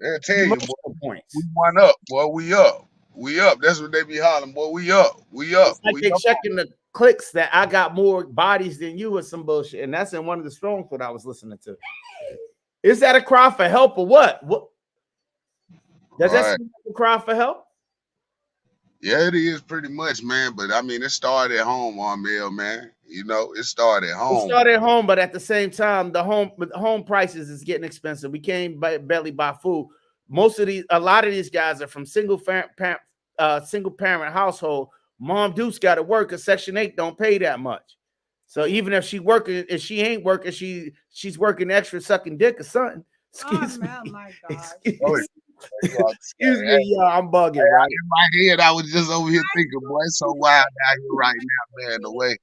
They'll tell you, boy, Emotional points. we one up, boy. We up. We up. That's what they be hollering, boy. We up. We up. It's like We they up. checking the clicks that I got more bodies than you or some bullshit. And that's in one of the songs that I was listening to. Is that a cry for help or what? What does that Right. seem like a cry for help? Yeah, it is pretty much, man. But I mean, it started at home, Armel, man. You know, it started at We home. started at home, but at the same time, the home prices is getting expensive. We can't barely buy food. A lot of these guys are from single parent household. Mom Deuce got to work, because Section 8 don't pay that much. So even if she working, if she ain't working, she's working extra, sucking dick or something. Excuse me. Oh my gosh. Excuse me, y'all. I'm bugging, right? In my head, I was just over here thinking, boy, it's so wild out here right now, man. The way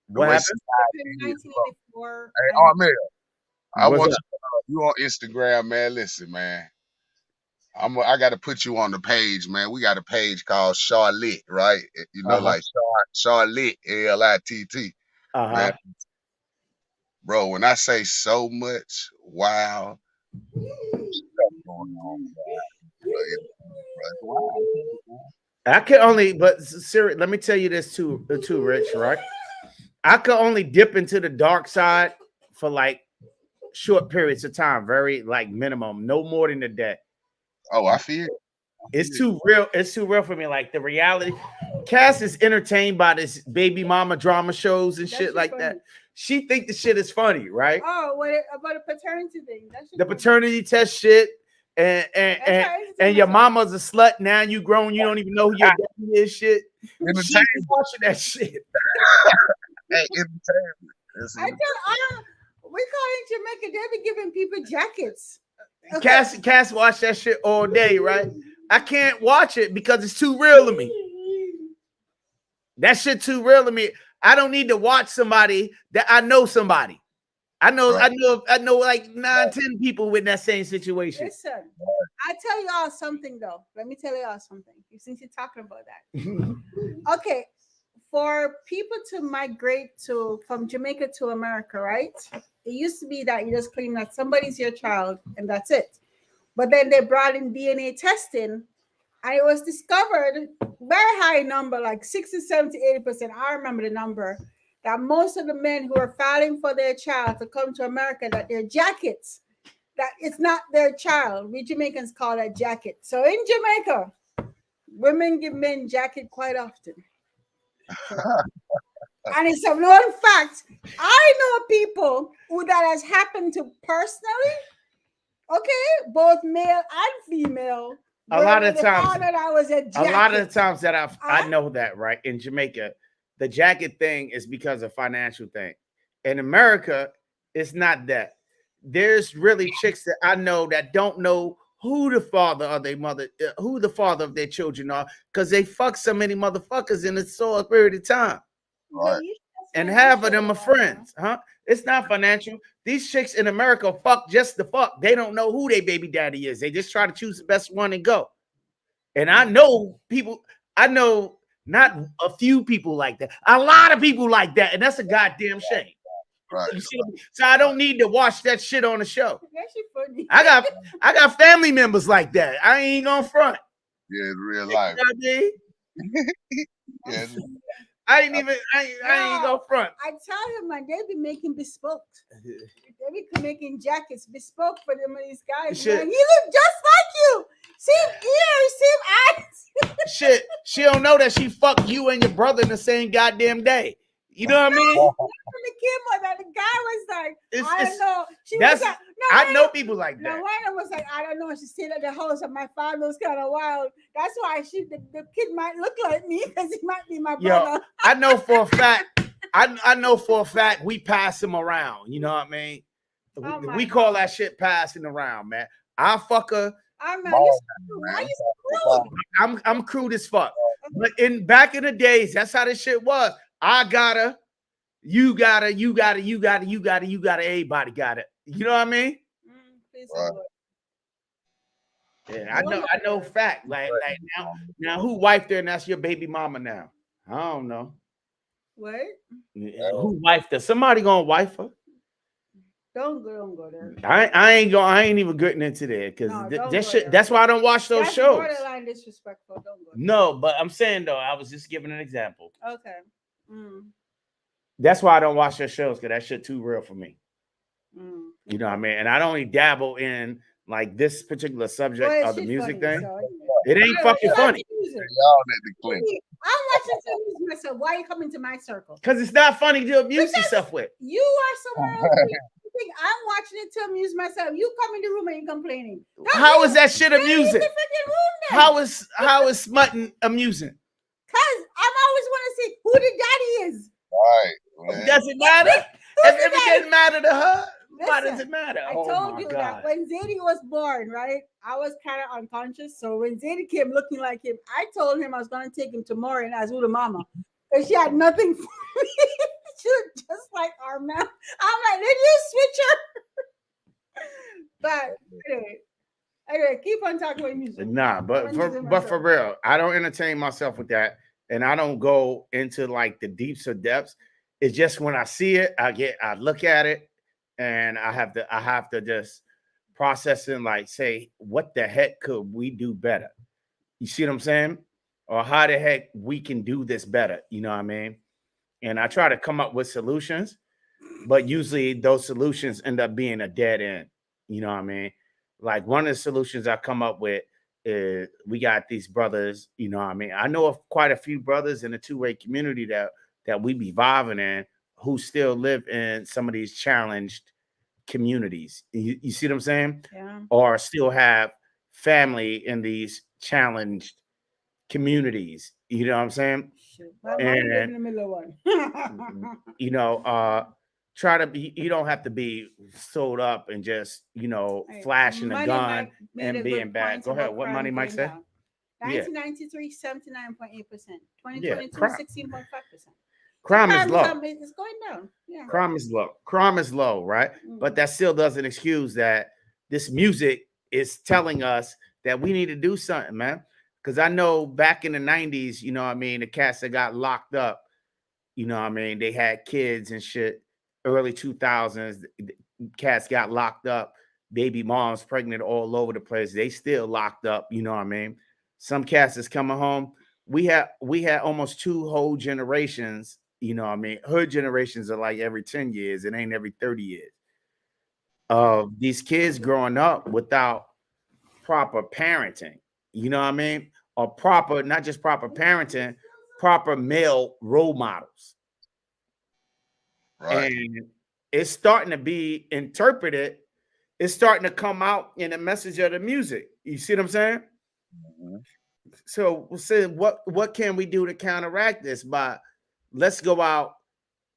What happened? society is, bro. 1984. Hey, Armel, I What's want up? you on Instagram, man. Listen, man. I got to put you on the page, man. We got a page called Charlotte, right? You know, like Charlotte, Litt, man. Bro, when I say so much, wow, stuff going on, bro. I can only, but seriously, let me tell you this too, Rich, right? I could only dip into the dark side for like short periods of time, very like minimum, no more than a day. Oh, I feel it. It's too real. It's too real for me. Like the reality, Cass is entertained by this baby mama drama shows and shit like that. She think the shit is funny, right? Oh, about a paternity thing? The paternity test shit, and your mama's a slut. Now you grown, you don't even know who your daddy is. Shit, she's watching that shit. Hey, entertainment. We call it Jamaica. They be giving people jackets. Cass watch that shit all day, right? I can't watch it because it's too real to me. That shit too real to me. I don't need to watch somebody that I know somebody. I know like 9, 10 people with that same situation. Listen, I tell y'all something though. Let me tell y'all something. Since you're talking about that. Okay. For people to migrate from Jamaica to America, right? It used to be that you just claim that somebody's your child and that's it. But then they brought in DNA testing, and it was discovered very high number, like 60, 70, 80%. I remember the number that most of the men who are filing for their child to come to America, that their jackets, that it's not their child. We Jamaicans call that jacket. So in Jamaica, women give men jacket quite often. And it's a known fact. I know people who that has happened to personally. Okay, both male and female. A lot of times that I know that, right? In Jamaica, the jacket thing is because of financial thing. In America, it's not that. There's really chicks that I know that don't know who the father of their mother, who the father of their children are, because they fuck so many motherfuckers in a short period of time. Right. And half of them are friends, huh? It's not financial. These chicks in America fuck just the fuck. They don't know who their baby daddy is. They just try to choose the best one and go. And I know people, I know not a few people like that, a lot of people like that, and that's a goddamn shame. Right. You see? So I don't need to watch that shit on the show. Funny. I got family members like that. I ain't gonna front. Yeah, it's real life. You know Yeah. I ain't gonna front. I tell him, man, they be making bespoke. They be making jackets bespoke for them and these guys. Man. He look just like you. Same ears, same eyes. Shit, she don't know that she fucked you and your brother in the same goddamn day. You know what I mean? The guy was like, I don't know. She was like, I know people like that. Now, Wayne was like, I don't know. She stayed at the house, and my father was kind of wild. That's why the kid might look like me, because he might be my brother. I know for a fact. I know for a fact we pass him around. You know what I mean? Oh my We call that shit passing around, man. I fuck her. I'm not. Ball, Why man. you so crude? I'm crude as fuck. But back in the days, that's how this shit was. I got her. You got her. You got her. You got her. You got her. You got her. Everybody got it. You know what I mean? Please Right. don't. Yeah, I know fact. Like now who wifed her and that's your baby mama now? I don't know. What? Who wifed her? Somebody gonna wife her. Don't go there. I ain't even getting into there because No, don't that go shit. there. That's why I don't watch those That's shows. borderline disrespectful. Don't go there. No, but I'm saying though, I was just giving an example. Okay. That's why I don't watch those shows because that shit too real for me. You know what I Okay. mean? And I don't only dabble in like this particular subject Well, of the shit music funny, thing. so, It ain't fucking funny Y'all need to clean. I'm watching to amuse myself. Why are you coming to my circle? because it's not funny to amuse Because yourself with. You are somewhere else. You think I'm watching it to amuse myself. You come in the room and you're complaining. How is that shit Get in the amusing? freaking room then. How is smutting amusing? Because I'm always want to see who the daddy is. Right, man. Does it matter? If it didn't matter to her, why does Listen, it matter? I Oh told my you God. that when Zadie was born, right? I was kind of unconscious. So when Zadie came looking like him, I told him I was going to take him to Maureen as Uda Mama. Because she had nothing for me. She was just like our man. I'm like, did you switch her? But anyway, keep on talking about music. Nah, but for real, I don't entertain myself with that, and I don't go into like the deeps or depths. It's just when I see it, I look at it, and I have to just process it and like say, what the heck could we do better? You see what I'm saying? Or how the heck we can do this better? You know what I mean? And I try to come up with solutions, but usually those solutions end up being a dead end. You know what I mean? Like one of the solutions I come up with is we got these brothers, you know what I mean? I know of quite a few brothers in the two-way community that we be vibing in who still live in some of these challenged communities. You see what I'm saying? Yeah. Or still have family in these challenged communities. You know what I'm saying? My mom live in the middle of one. You know, try to be, you don't have to be sold up and just, you know, flashing a gun and being bad. Go ahead. What Money Mike said? 1993, 79.8%. 2022, Yeah, 16.5%. Crime is low. It's going down. Yeah. Crime is low. Crime is low, right? But that still doesn't excuse that this music is telling us that we need to do something, man. Because I know back in the 90s, you know what I mean, the cats that got locked up, you know what I mean, they had kids and shit. Early 2000s, cats got locked up. Baby moms pregnant all over the place. They still locked up, you know what I mean? Some cats is coming home. We had almost two whole generations, you know what I mean? Her generations are like every 10 years. It ain't every 30 years. Of these kids growing up without proper parenting, you know what I mean? Or proper, not just proper parenting, proper male role models. Right. And it's starting to be interpreted. It's starting to come out in the message of the music. You see what I'm saying? Mm-hmm. So we'll say, what can we do to counteract this? By let's go out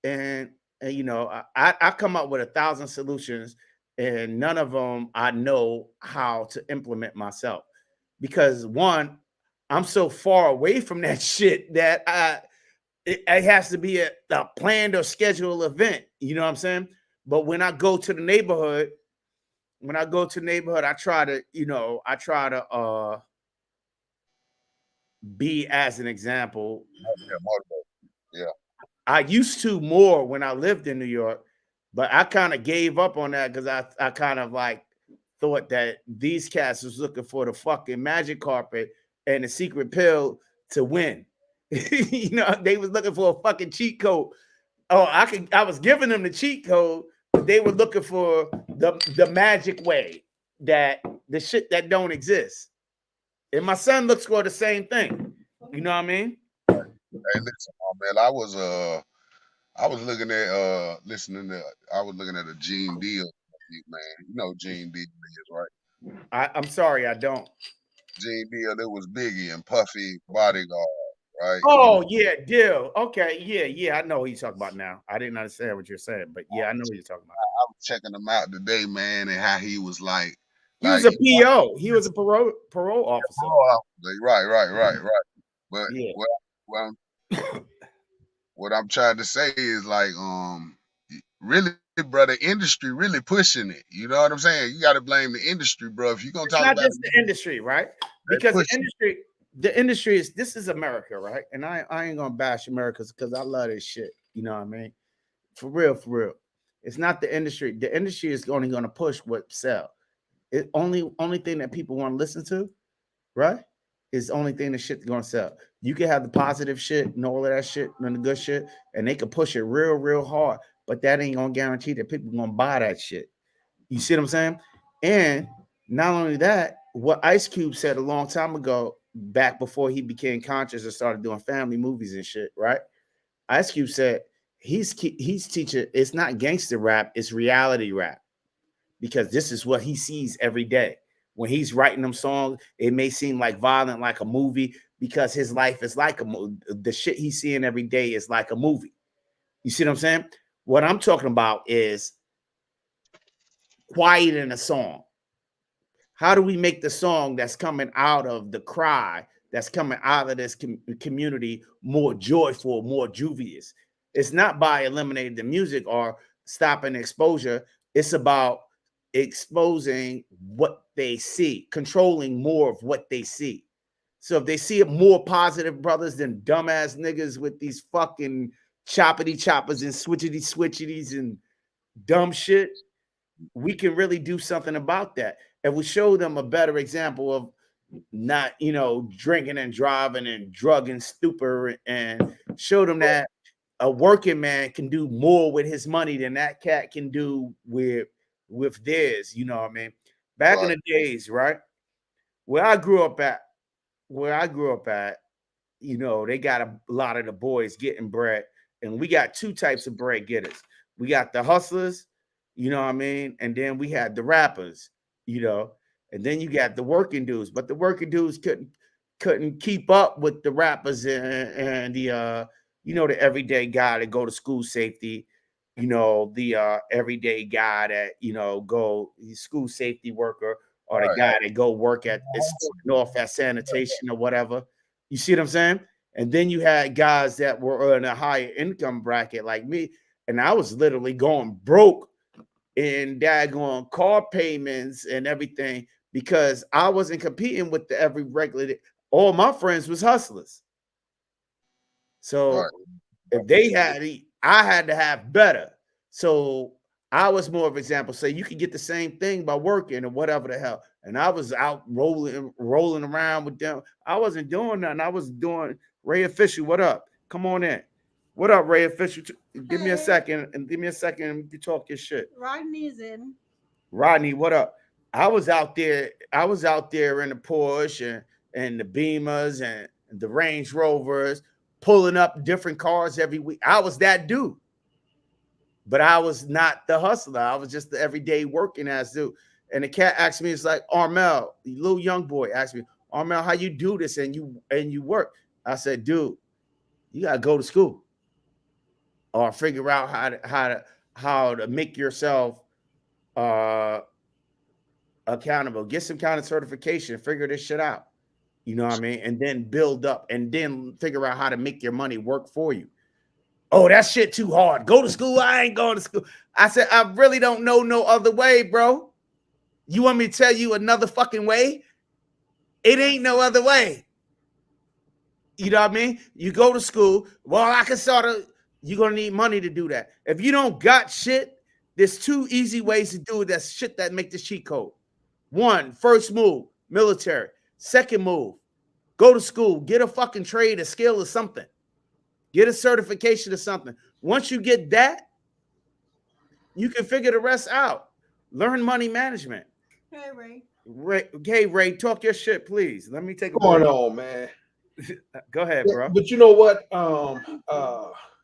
and you know, I come up with 1,000 solutions, and none of them I know how to implement myself. Because one, I'm so far away from that shit that it has to be a planned or scheduled event. You know what I'm saying? But when I go to the neighborhood, I try to be as an example. Yeah. I used to more when I lived in New York, but I kind of gave up on that because I kind of like thought that these cats was looking for the fucking magic carpet and the secret pill to win. You know, they was looking for a fucking cheat code. Oh, I was giving them the cheat code, but they were looking for the magic way, that the shit that don't exist. And my son looks for the same thing. You know what I mean? Hey, listen, man, I was looking at I was looking at a Gene Deal, man. You know Gene Deal is, right? I'm sorry, I don't. Gene Deal, it was Biggie and Puffy Bodyguard, right? Oh, yeah, Deal. Okay, yeah, I know what you're talking about now. I didn't understand what you're saying, but yeah, I know what you're talking about. checking him out today, man, and how he was like He was a PO. He was a parole officer. Right. But Yeah. well, what I'm trying to say is like, really, bro, the industry really pushing it. You know what I'm saying? You got to blame the industry, bro. If you're gonna talk Not about just the industry, right? Because the industry is, this is America, right? And I ain't gonna bash America because I love this shit. You know what I mean? For real. It's not the industry. The industry is only gonna push what sell. It only thing that people want to listen to, right? Is the only thing the shit's gonna sell. You can have the positive shit and all of that shit and the good shit, and they can push it real hard, but that ain't gonna guarantee that people gonna buy that shit. You see what I'm saying? And not only that, what Ice Cube said a long time ago, back before he became conscious and started doing family movies and shit, right? Ice Cube said he's teaching, it's not gangster rap, it's reality rap, because this is what he sees every day. When he's writing them songs, it may seem like violent, like a movie, because his life is like a movie. The shit he's seeing every day is like a movie. You see what I'm saying? What I'm talking about is quiet in a song. How do we make the song that's coming out of the cry, that's coming out of this community, more joyful, more juvious? It's not by eliminating the music or stopping exposure. It's about exposing what they see, controlling more of what they see. So if they see it more positive brothers than dumbass niggas with these fucking choppity choppers and switchity switchities and dumb shit, we can really do something about that. And we show them a better example of not, drinking and driving and drugging stupor, and show them that a working man can do more with his money than that cat can do with theirs. You know what I mean? Back in the days, right? Where I grew up at, they got a lot of the boys getting bread, and we got two types of bread getters. We got the hustlers, you know what I mean? And then we had the rappers, and then you got the working dudes, but the working dudes couldn't keep up with the rappers and the the everyday guy that go to school safety, the everyday guy that go school safety worker, or the guy that go work at North at sanitation or whatever. You see what I'm saying? And then you had guys that were in a higher income bracket like me, and I was literally going broke in daggone car payments and everything, because I wasn't competing with the every regular. All my friends was hustlers. So if they had it, I had to have better. So I was more of an example. Say you could get the same thing by working or whatever the hell. And I was out rolling around with them. I wasn't doing nothing. I was doing Ray Official. What up? Come on in. What up, Ray Official? Give me a second to talk your shit. Rodney's in. Rodney, what up? I was out there in the Porsche and the Beamers and the Range Rovers, pulling up different cars every week. I was that dude. But I was not the hustler. I was just the everyday working ass dude. And the cat asked me, it's like, Armel, the little young boy asked me, Armel, how you do this and you work? I said, dude, you gotta go to school or figure out how to make yourself accountable. Get some kind of certification, figure this shit out. You know what I mean? And then build up and then figure out how to make your money work for you. Oh, that shit too hard. Go to school. I ain't going to school. I said, I really don't know no other way, bro. You want me to tell you another fucking way? It ain't no other way. You know what I mean? You go to school. Well, I can you're going to need money to do that. If you don't got shit, there's two easy ways to do it. That's shit that make the cheat code. One, first move, military. Second move, go to school. Get a fucking trade, a skill or something. Get a certification or something. Once you get that, you can figure the rest out. Learn money management. Hey, Ray. Ray, talk your shit, please. Let me take a What's going on, man? Go ahead, bro. But you know what?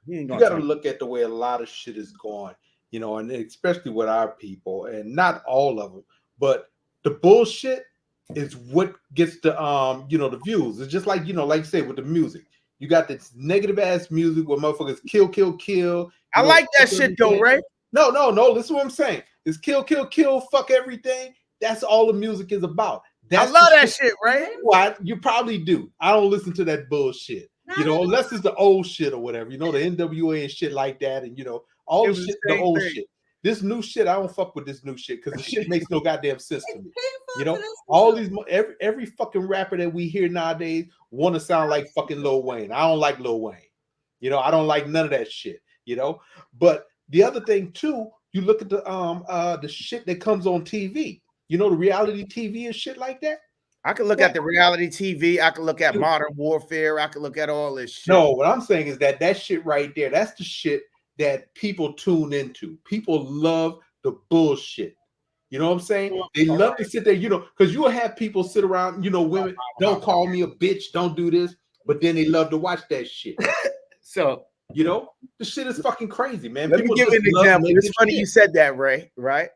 You got to look at the way a lot of shit is going, and especially with our people, and not all of them, but the bullshit is what gets the the views. It's just like like you say with the music. You got this negative ass music where motherfuckers kill. I like that shit though, Ray. No. Listen to what I'm saying. It's kill, fuck everything. That's all the music is about. That's I love that shit, right? Why you probably do. I don't listen to that bullshit. You know, unless it's the old shit or whatever. You know, the NWA and shit like that, and you know, all the shit, the old shit. This new shit, I don't fuck with this new shit because the shit makes no goddamn sense to me. You know, all these every fucking rapper that we hear nowadays want to sound like fucking Lil Wayne. I don't like Lil Wayne. You know, I don't like none of that shit. You know, but the other thing too, you look at the shit that comes on TV. You know, the reality TV and shit like that. I could look at the reality TV. I could look at Modern Warfare. I could look at all this shit. No, what I'm saying is that shit right there, that's the shit that people tune into. People love the bullshit. You know what I'm saying? They love to sit there, you know, because you will have people sit around, you know, women, don't call me a bitch, don't do this, but then they love to watch that shit. So, you know, the shit is fucking crazy, man. Let me give you an example. It's funny you said that, Ray, right?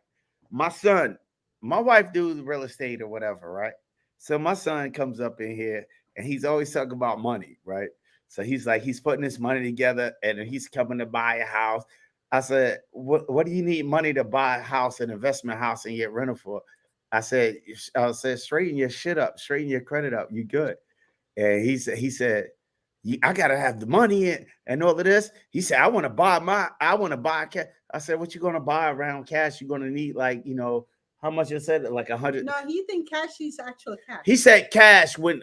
My son, my wife do real estate or whatever, right? So my son comes up in here and he's always talking about money, right? So he's like, he's putting his money together and he's coming to buy a house. I said, what do you need money to buy a house, an investment house, and get rental for? I said, straighten your shit up, straighten your credit up. You good. And he said, I gotta have the money and all of this. He said, I want to buy cash. I said, what you gonna buy around cash? You're gonna need like, you know, how much you said? Like 100. No, he think cash is actual cash. He said cash when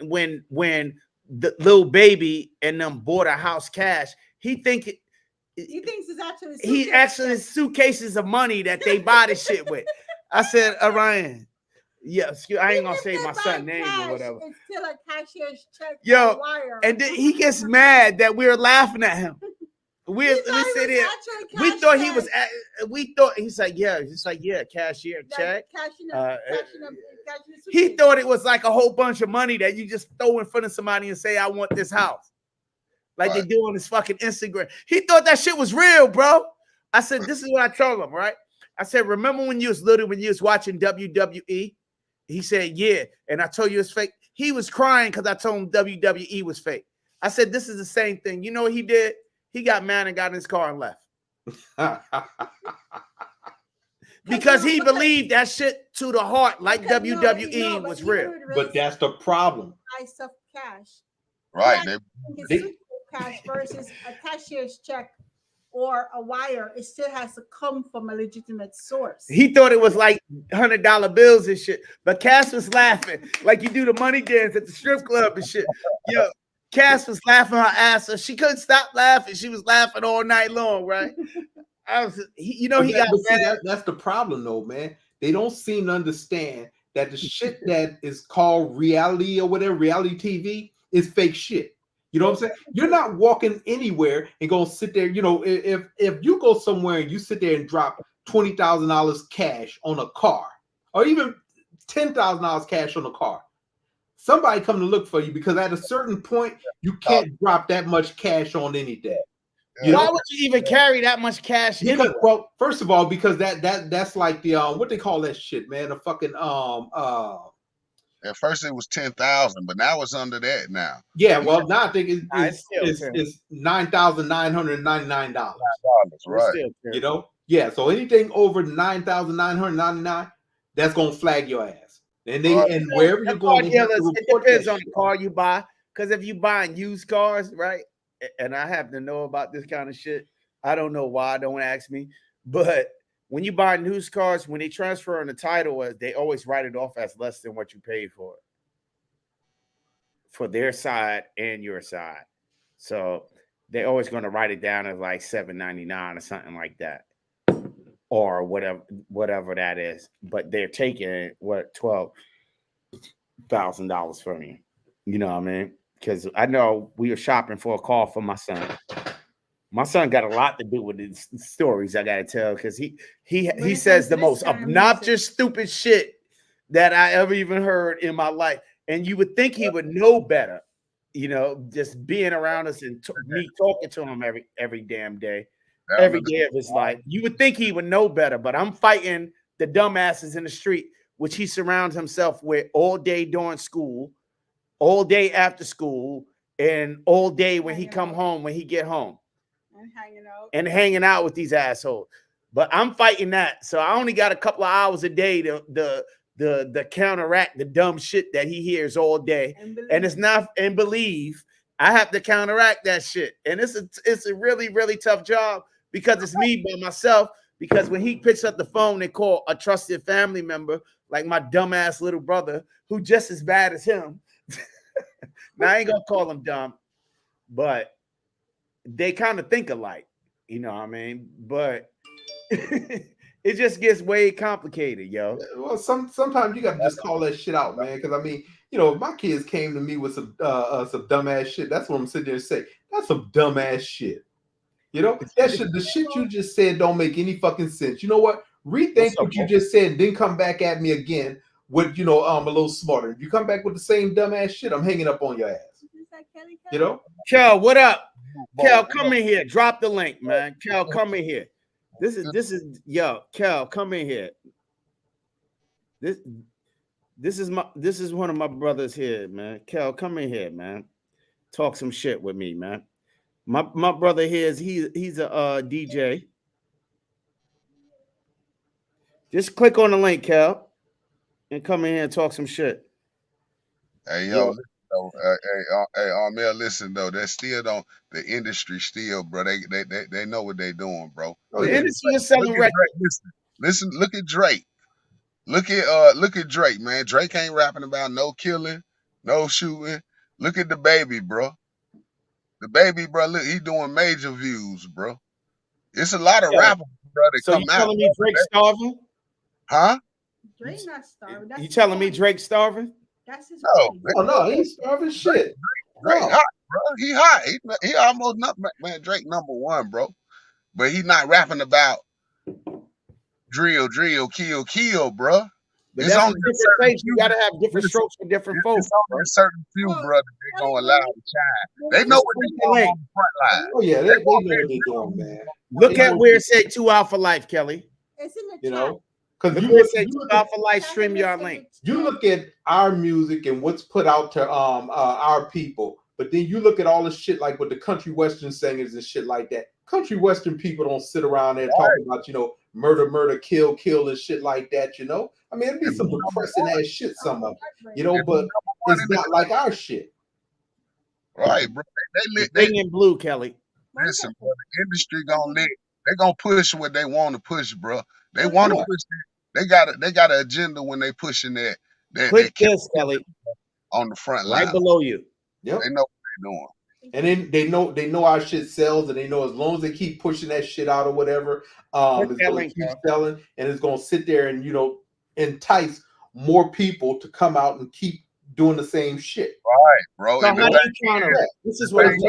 the little baby and them bought a house cash. He thinks it's actually he actually suitcases of money that they buy the shit with. I said, Orion, yeah, I ain't gonna say my son's name or whatever. It's still a cashier's check. Yo, and then he gets mad that we're laughing at him. We sit here. We thought he was. We thought he's like, yeah. He's like, yeah, cashier check. He thought it was like a whole bunch of money that you just throw in front of somebody and say, I want this house. Like they do on his fucking Instagram. He thought that shit was real, bro. I said, this is what I told him, right? I said, remember when you was little, when you was watching WWE? He said, yeah. And I told you it's fake. He was crying because I told him WWE was fake. I said, this is the same thing. You know what he did? He got mad and got in his car and left. Because he believed that shit to the heart, like WWE was real. But that's the problem. Price of cash. Right. Cash versus a cashier's check or a wire, it still has to come from a legitimate source. He thought it was like $100 bills and shit, but Cass was laughing like you do the money dance at the strip club and shit. Yo, Cass was laughing her ass off. She couldn't stop laughing. She was laughing all night long, right? He got mad. That's the problem, though, man. They don't seem to understand that the shit that is called reality or whatever, reality TV, is fake shit. You know what I'm saying? You're not walking anywhere and gonna sit there. You know, if you go somewhere and you sit there and drop $20,000 cash on a car, or even $10,000 cash on a car, somebody come to look for you because at a certain point you can't drop that much cash on anything. Why would you even carry that much cash? Because, well, first of all, because that's like the what they call that shit, man. The fucking At first it was 10,000, but now it's under that now. Yeah, well, now I think it's $9,999. Right. You know, yeah. So anything over $9,999, that's gonna flag your ass. And and wherever you're going, it depends on the car you buy. Because if you buying used cars, right? And I have to know about this kind of shit. I don't know why. Don't ask me. But when you buy used cars, when they transfer on the title, they always write it off as less than what you paid for it, for their side and your side. So they're always going to write it down as like $799 or something like that, or whatever that is. But they're taking $12,000 from you. You know what I mean? Because I know we were shopping for a car for my son. My son got a lot to do with these stories I gotta tell, because he says the most obnoxious, stupid shit that I ever even heard in my life. And you would think he would know better, you know, just being around us and me talking to him every damn day, every day of his life. You would think he would know better, but I'm fighting the dumbasses in the street, which he surrounds himself with all day during school, all day after school, and all day when he come home, when he get home. And hanging out with these assholes. But I'm fighting that. So I only got a couple of hours a day to counteract the dumb shit that he hears all day. And it's not and believe I have to counteract that shit. And it's a really, really tough job because it's me by myself. Because when he picks up the phone and call a trusted family member, like my dumbass little brother, who just as bad as him. Now I ain't gonna call him dumb, but they kind of think alike, you know what I mean? But it just gets way complicated, yo. Well, sometimes you gotta just call that shit out, man. Because I mean, you know, if my kids came to me with some dumbass shit, that's what I'm sitting there and say. That's some dumbass shit. You know, that shit, the shit you just said don't make any fucking sense. You know what? Rethink what you just said, and then come back at me again with, you know, a little smarter. If you come back with the same dumbass shit, I'm hanging up on your ass. You know? Kel, what up? Kel, come in here. Drop the link, man. Kel, come in here. This is yo, Kel, come in here. This is one of my brothers here, man. Kel, come in here, man. Talk some shit with me, man. My brother here is he's a DJ. Just click on the link, Kel, and come in here and talk some shit. Hey, yo, Armel, listen though, that still don't the industry still, bro. They know what they doing, bro. Oh, the industry is selling records. Listen, look at Drake. Look at Drake, man. Drake ain't rapping about no killing, no shooting. Look at the baby, bro. The baby, bro, look, he doing major views, bro. It's a lot of rappers, bro, that so come you out. telling me Drake starving? Huh? Drake not starving. You telling me Drake starving? That's his no, he ain't starving shit. Drake hot, bro. He hot. He almost not, man. Drake #1, bro. But he not rapping about drill, kill, bro. But it's on different place. You gotta have different strokes for different folks. It's only a certain few, brother, they gonna allow to shine. They know what they doing on the front line. Oh yeah, they know what they're doing, man. Look at where it said 2 Hour for Life, Kelly. It's in the You chat. know, because you say 2 Hour for Life StreamYard link. You look at our music and what's put out to our people, but then you look at all the shit like with the country western singers and shit like that. Country western people don't sit around there talking about, you know, murder, kill, and shit like that, you know? I mean, it'd be some depressing ass shit, some of it, you know, but it's not like our shit. Right, bro. They in blue, Kelly. Listen, bro, the industry they gonna push what they want to push, bro. They want to push it. They got an agenda when they pushing that. Click this, Kelly. On the front line. Right below you. Yep. They know what they're doing. And then they know our shit sells, and they know as long as they keep pushing that shit out or whatever, it's going to keep selling, and it's going to sit there and, you know, entice more people to come out and keep doing the same shit. Right, bro. So how do you counter it? This is what I hate to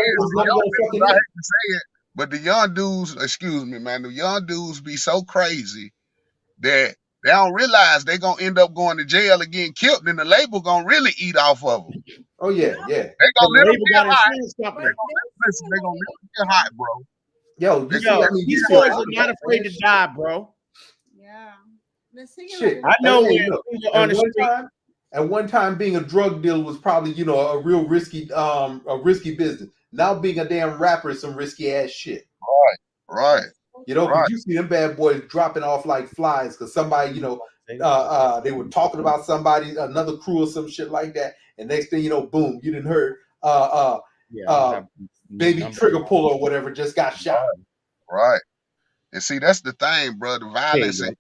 say it, but the young dudes, excuse me, man, the young dudes be so crazy that they don't realize they're going to end up going to jail and getting killed, then the label going to really eat off of them. Oh, yeah. They going to let them get hot. They're going to let them get hot, bro. Yo, these boys are not afraid to die, bro. Yeah. Shit. I know at one time being a drug dealer was probably, you know, a real risky business. Now being a damn rapper is some risky ass shit. Right. You know, because you see them bad boys dropping off like flies because somebody, you know, they were talking about somebody, another crew or some shit like that, and next thing you know, boom, you didn't heard Baby Trigger Puller or whatever just got shot. Right. And see, that's the thing, bro. The violence and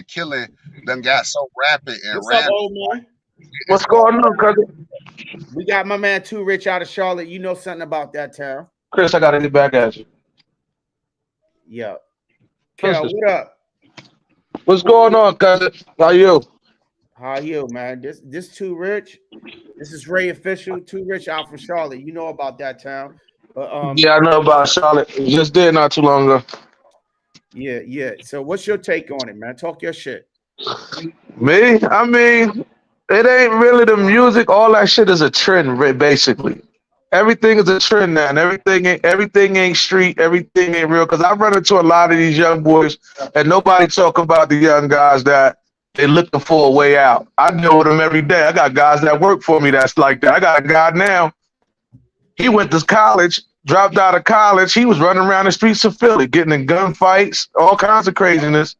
killing done got so rapid and What's up, old man? What's going on, cousin? We got my man Too Rich out of Charlotte. You know something about that town. Chris, I got any back at you. Yeah. Kel, what up? What's going on, cousin? How you? How you, man? This Too Rich. This is Ray Official. Too Rich out from Charlotte. You know about that town. But, yeah, I know about Charlotte. Just did not too long ago. Yeah. So what's your take on it, man? Talk your shit. Me? I mean, it ain't really the music. All that shit is a trend, basically. Everything is a trend now, and everything ain't street. Everything ain't real. Because I run into a lot of these young boys, and nobody talk about the young guys that they looking for a way out. I deal with them every day. I got guys that work for me that's like that. I got a guy now. He went to college, dropped out of college. He was running around the streets of Philly, getting in gunfights, all kinds of craziness.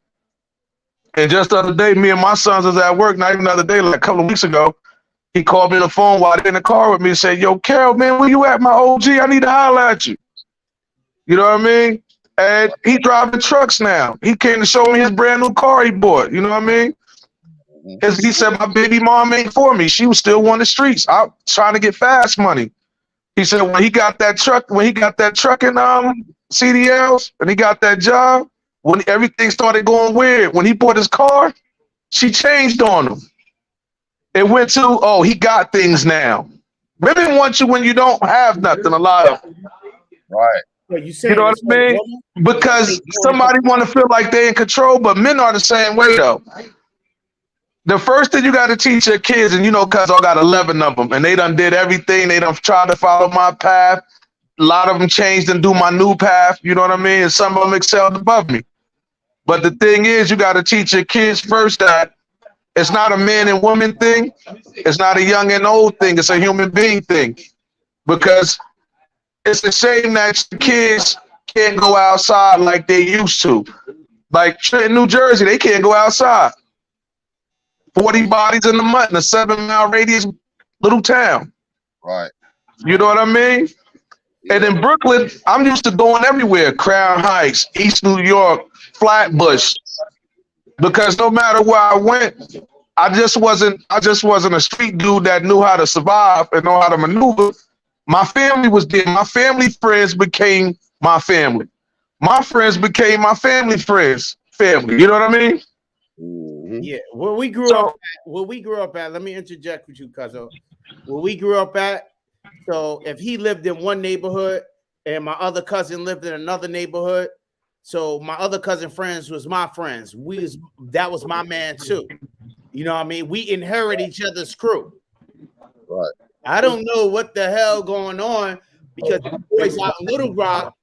And just the other day, me and my sons was at work, not even the other day, like a couple of weeks ago. He called me on the phone while they're in the car with me and said, "Yo, Carol, man, where you at, my OG? I need to holler at you." You know what I mean? And he driving trucks now. He came to show me his brand new car he bought. You know what I mean? He said, "My baby mom ain't for me. She was still on the streets. I'm trying to get fast money." He said when he got that truck in CDLs and he got that job, when everything started going weird, when he bought his car, she changed on him. It went to, oh, he got things now. Women want you when you don't have nothing, a lot of them. Right. You know what I mean? Because somebody want to feel like they're in control, but men are the same way though. The first thing you got to teach your kids, and you know, cuz I got 11 of them, and they done did everything. They done tried to follow my path. A lot of them changed and do my new path. You know what I mean? And some of them excelled above me. But the thing is, you got to teach your kids first that it's not a man and woman thing. It's not a young and old thing. It's a human being thing. Because it's a shame that the kids can't go outside like they used to. Like in New Jersey, they can't go outside. 40 bodies in the mud in a 7-mile radius little town. Right. You know what I mean? And in Brooklyn, I'm used to going everywhere. Crown Heights, East New York, Flatbush. Because no matter where I went, I just wasn't a street dude that knew how to survive and know how to maneuver. My family was there. My family friends became my family. My friends became my family friends. Family. You know what I mean? Yeah, where we grew up at, let me interject with you, Cuzzo. Where we grew up at, so if he lived in one neighborhood and my other cousin lived in another neighborhood, so my other cousin friends was my friends. That was my man too. You know what I mean? We inherit each other's crew. Right. I don't know what the hell going on because the boys out in Little Rock,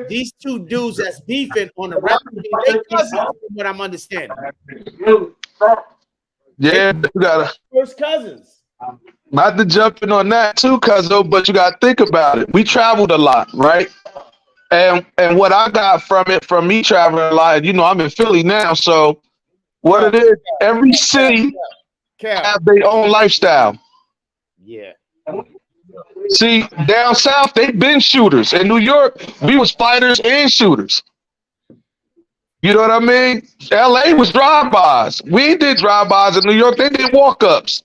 these two dudes that's beefing on the rap team, they cousins from what I'm understanding. Yeah, you gotta First cousins. not to jump in on that too, Cuzzo, but you gotta think about it. We traveled a lot, right? And what I got from me traveling a lot, you know, I'm in Philly now, so what it is, every city have their own lifestyle. Yeah. See, down south, they've been shooters. In New York, we was fighters and shooters. You know what I mean? LA was drive-bys. We did drive-bys in New York. They did walk-ups.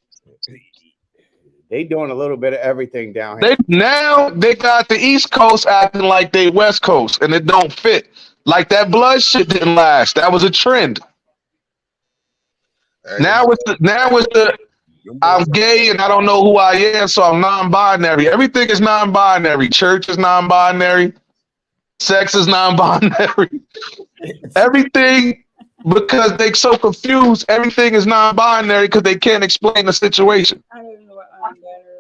They doing a little bit of everything down here. Now they got the East Coast acting like they West Coast, and it don't fit. Like that blood shit didn't last. That was a trend. Now it's the I'm gay and I don't know who I am, so I'm non-binary. Everything is non-binary. Church is non-binary. Sex is non-binary. Everything, because they're so confused, everything is non-binary because they can't explain the situation. I don't know what non-binary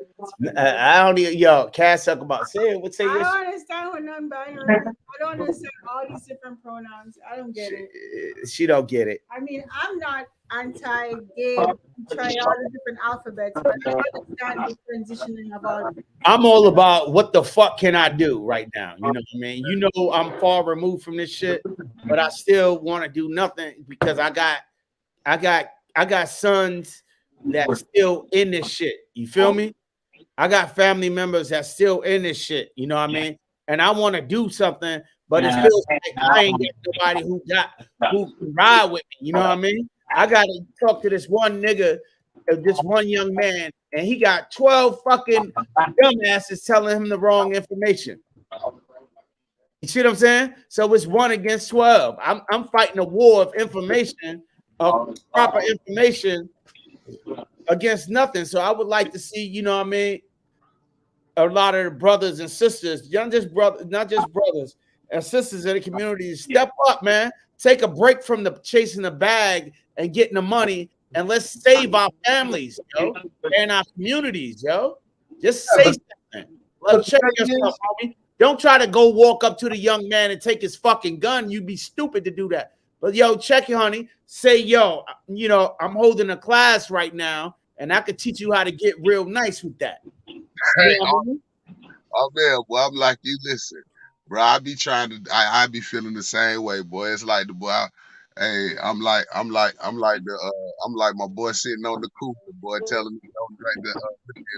is. I don't even, yo, Cass talk about say it. What say I this? don't understand what non-binary is. I don't understand all these different pronouns. I don't get it. She don't get it. I mean, I'm not anti-gay, try all the different alphabets, but I understand the transitioning of all. I'm all about what the fuck can I do right now. You know what I mean? You know I'm far removed from this shit, but I still want to do nothing because I got sons that's still in this shit. You feel me? I got family members that's still in this shit. You know what I mean? And I want to do something, but it feels like I ain't got nobody who can ride with me. You know what I mean? I got to talk to this one nigga, this one young man, and he got 12 fucking dumbasses telling him the wrong information. You see what I'm saying? So it's 1 against 12. I'm fighting a war of information, of proper information against nothing. So I would like to see, you know what I mean, a lot of the brothers and sisters, not just brothers and sisters in the community, step up, man. Take a break from the chasing the bag and getting the money, and let's save our families, yo, and our communities, yo. Just say something. Let's check yourself, homie. Don't try to go walk up to the young man and take his fucking gun. You'd be stupid to do that. But yo, check it, honey. Say, yo, you know, I'm holding a class right now, and I could teach you how to get real nice with that. You know what I mean? I'm there, boy. I'm like, you listen, bro. I be trying to. I be feeling the same way, boy. It's like the boy. Hey, I'm like my boy sitting on the cooler, boy, telling me don't drink the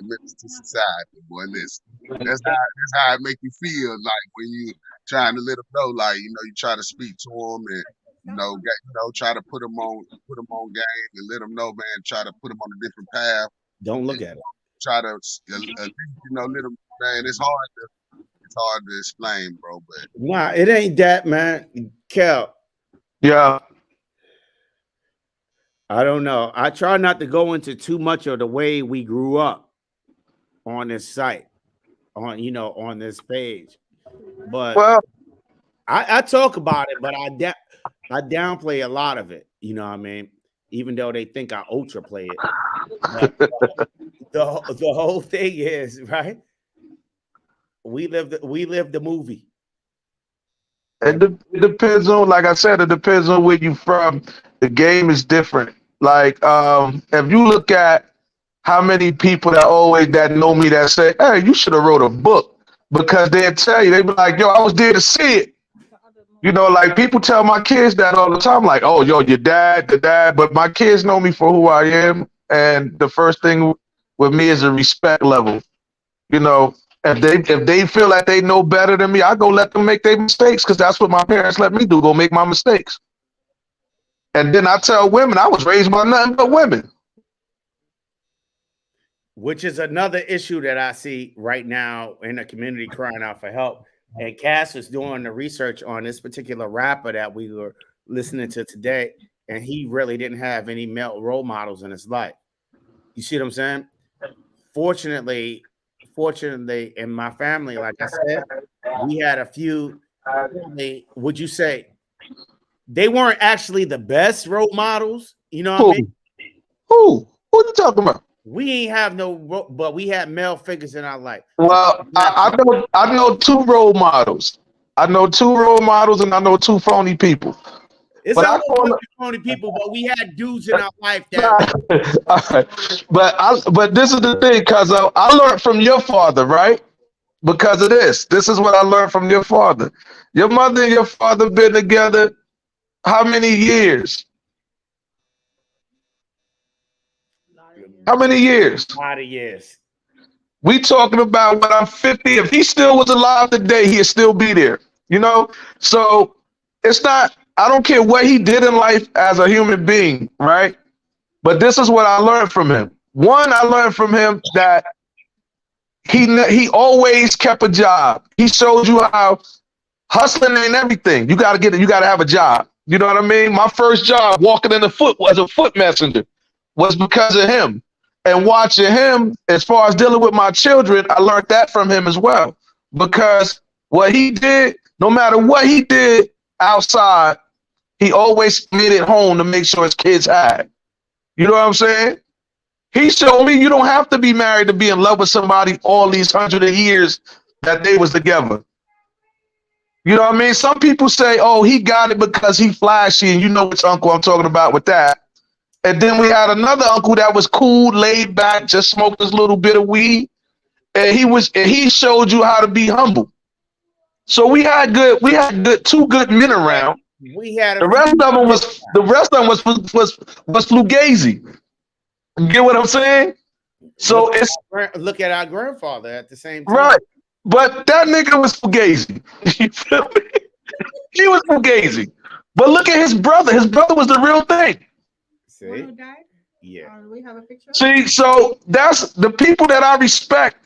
Menace to Society, boy. Listen, that's how it make you feel, like when you trying to let them know, like you try to speak to them and try to put them on game and let them know, man. Try to put them on a different path. Don't look at it. Try to at least, let them, man. It's hard to explain, bro. But Nah, it ain't that, man. Kel, Yeah. I don't know. I try not to go into too much of the way we grew up on this site, on this page. But Well, I talk about it, but I downplay a lot of it. You know what I mean? Even though they think I ultra play it. But, the whole thing is, right? We live the movie. it depends on, like I said, it depends on where you from. The game is different. Like, if you look at how many people that know me that say, "Hey, you should have wrote a book," because they'll tell you, they be like, "Yo, I was there to see it." Like people tell my kids that all the time, like, "Oh, yo, the dad," but my kids know me for who I am, and the first thing with me is a respect level. If they feel like they know better than me, I go let them make their mistakes, because that's what my parents let me do, go make my mistakes. And then I tell women, I was raised by nothing but women. Which is another issue that I see right now in the community crying out for help. And Cass was doing the research on this particular rapper that we were listening to today, and he really didn't have any male role models in his life. You see what I'm saying? Fortunately, in my family, like I said, we had a few. Would you say they weren't actually the best role models? You know what I mean? Who are you talking about? We ain't have but we had male figures in our life. Well, I know two role models. I know two role models, and I know two phony people. It's But not phony people, but we had dudes in our life that. All right. But this is the thing, because I learned from your father, right? Because of this. This is what I learned from your father. Your mother and your father been together how many years? How many years? A lot of years. We talking about when I'm 50. If he still was alive today, he'd still be there. So it's not, I don't care what he did in life as a human being, right? But this is what I learned from him. One, I learned from him that he always kept a job. He showed you how hustling ain't everything. You gotta have a job. You know what I mean? My first job walking in the foot as a foot messenger was because of him. And watching him, as far as dealing with my children, I learned that from him as well. Because what he did, no matter what he did outside, he always made it home to make sure his kids had. You know what I'm saying? He showed me you don't have to be married to be in love with somebody all these hundreds of years that they was together. You know what I mean? Some people say, oh, he got it because he flashy, and you know which uncle I'm talking about with that. And then we had another uncle that was cool, laid back, just smoked his little bit of weed. And he showed you how to be humble. So we had two good men around. We had the rest of them was fugazi. You get what I'm saying? So look at our grandfather at the same time. Right. But that nigga was fugazi. You feel me? He was fugazi. But look at his brother. His brother was the real thing. See? Yeah. We have a picture. See, so that's the people that I respect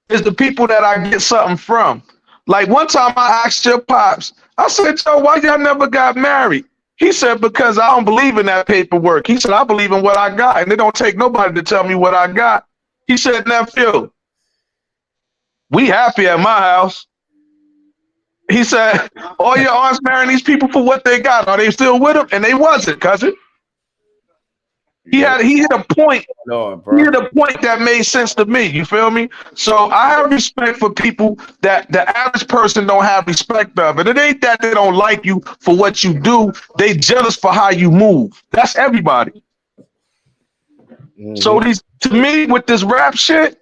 is the people that I get something from. Like one time I asked your pops, I said, yo, why y'all never got married? He said, because I don't believe in that paperwork. He said, I believe in what I got, and it don't take nobody to tell me what I got. He said, nephew, we happy at my house. He said, all your aunts marrying these people for what they got. Are they still with him? And they wasn't, cousin. He hit a point. He hit a point that made sense to me. You feel me? So I have respect for people that the average person don't have respect of. And it ain't that they don't like you for what you do. They jealous for how you move. That's everybody. Mm-hmm. So to me, with this rap shit,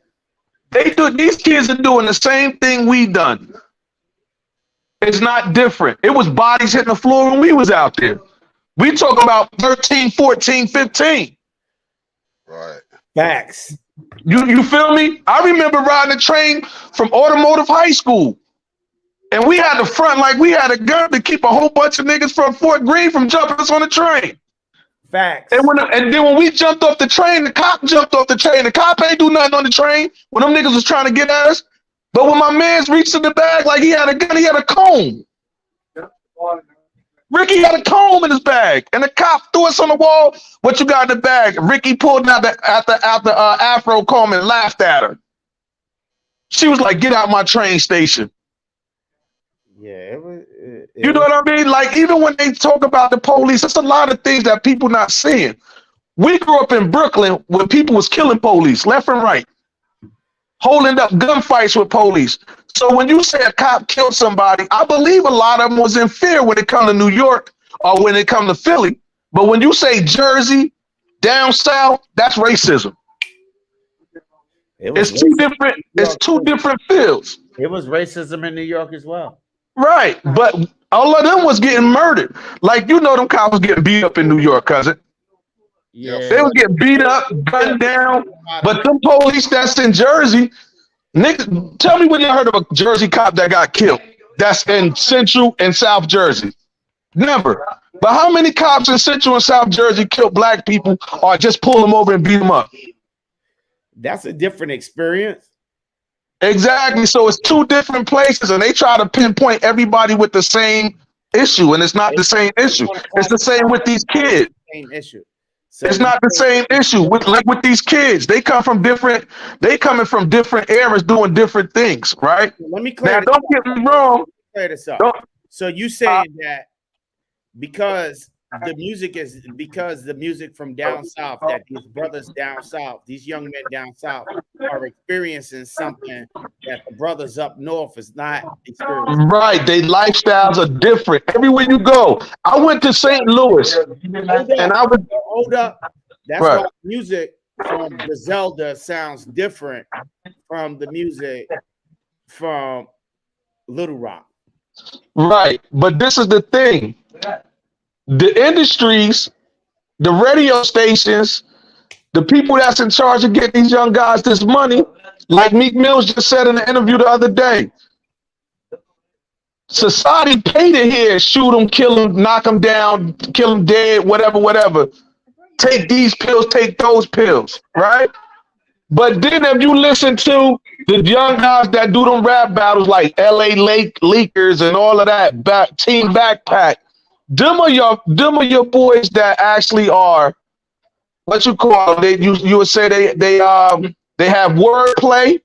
These kids are doing the same thing we done. It's not different. It was bodies hitting the floor when we was out there. We talking about 13, 14, 15. Right. Facts. You feel me? I remember riding a train from Automotive High School. And we had the front like we had a gun to keep a whole bunch of niggas from Fort Greene from jumping us on the train. Facts. And then when we jumped off the train, the cop jumped off the train. The cop ain't do nothing on the train when them niggas was trying to get at us. But when my man's reached in the bag like he had a gun, he had a comb. Ricky had a comb in his bag, and the cop threw us on the wall. What you got in the bag? Ricky pulled out the afro comb and laughed at her. She was like, "Get out my train station." Yeah, it was. You know what I mean? Like, even when they talk about the police, it's a lot of things that people not seeing. We grew up in Brooklyn where people was killing police left and right, holding up gunfights with police. So when you say a cop killed somebody, I believe a lot of them was in fear when it come to New York or when it come to Philly. But when you say Jersey, down south, that's racism. It's two different. It's two different fields. It was racism in New York as well. Right, but all of them was getting murdered. Like, you know, them cops was getting beat up in New York, cousin. Yeah, They was getting beat up, gunned down. But them police that's in Jersey, nigga, tell me when you heard of a Jersey cop that got killed. That's in Central and South Jersey. Never. But how many cops in Central and South Jersey killed black people or just pull them over and beat them up? That's a different experience. Exactly. So it's two different places, and they try to pinpoint everybody with the same issue, and it's not the same issue. It's the same with these kids. Same issue. So It's not the same issue with these kids. They come from different. They coming from different eras, doing different things, right? let me clear Now, this don't get me wrong. clear this up. Don't, So you saying that because the music from down south, that these brothers down south, these young men down south are experiencing something that the brothers up north is not experiencing. right? They lifestyles are different everywhere you go. I went to St. Louis, and I was Hold up. That's Right. why music from Griselda sounds different from the music from Little Rock. right. But this is the thing: the industries, the radio stations, the people that's in charge of getting these young guys this money, like Meek Mills just said in the interview the other day. Society pay to hear shoot them, kill them, knock them down, kill them dead, whatever. Take these pills, take those pills, right? But then if you listen to the young guys that do them rap battles like LA Leakers and all of that, Team Backpack, them are your boys that actually are what you call them. You would say they have wordplay.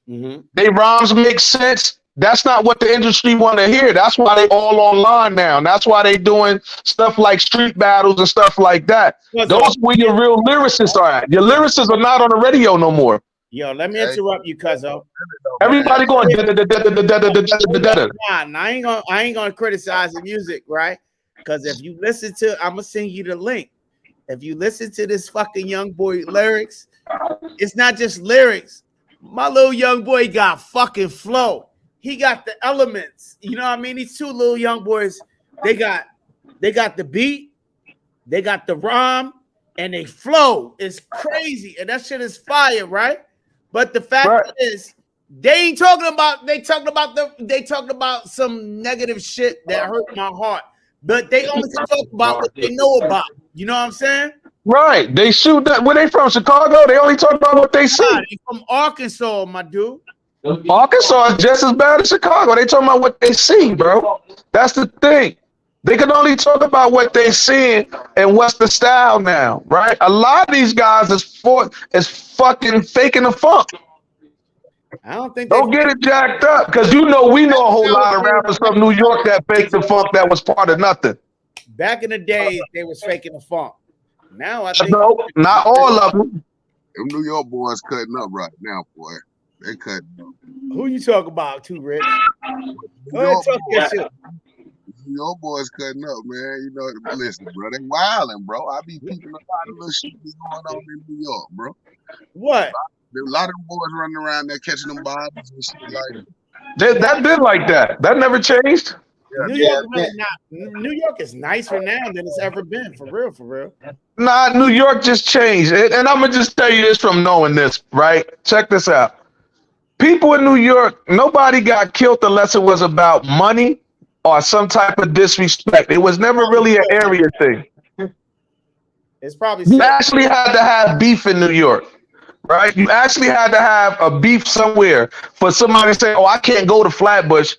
Mm-hmm. They rhymes make sense. That's not what the industry want to hear. That's why they all online now. And that's why they doing stuff like street battles and stuff like that. Those where your real lyricists are at. Your lyricists are not on the radio no more. Yo, let me interrupt you, cuzzo. Everybody going. Nah, I ain't gonna criticize the music, right? Because if you listen to, I'm gonna send you the link. If you listen to this fucking young boy lyrics, it's not just lyrics. My little young boy got fucking flow. He got the elements. You know what I mean? These two little young boys, they got the beat, they got the rhyme, and they flow. It's crazy. And that shit is fire, right? But the fact is, they talking about some negative shit that hurt my heart. But they only can talk about what they know about. You know what I'm saying? Right. They shoot that. Where they from? Chicago? They only talk about what they see. They from Arkansas, my dude. Arkansas is just as bad as Chicago. They talking about what they see, bro. That's the thing. They can only talk about what they seeing and what's the style now, right? A lot of these guys is fucking faking the funk. I don't think Don't get it jacked up, because we know a whole lot of rappers from New York that faked the funk that was part of nothing. Back in the day, they was faking the funk. Now I think No, not all of them. Them New York boys cutting up right now, boy. They cutting up. Who you talk about too, Rich? Go ahead, New talk your shit. York boys cutting up, man. You know, listen, bro. They wilding, bro. I be peeping a lot of little shit that's going on in New York, bro. What? There a lot of boys running around there catching them bottles and shit like That been like that. That never changed. New York, New York is nicer now than it's ever been. For real, for real. Nah, New York just changed. And I'm gonna just tell you this from knowing this, right? Check this out. People in New York, nobody got killed unless it was about money or some type of disrespect. It was never really an area thing. It's probably You actually had to have beef in New York, right? You actually had to have a beef somewhere for somebody to say, "Oh, I can't go to Flatbush."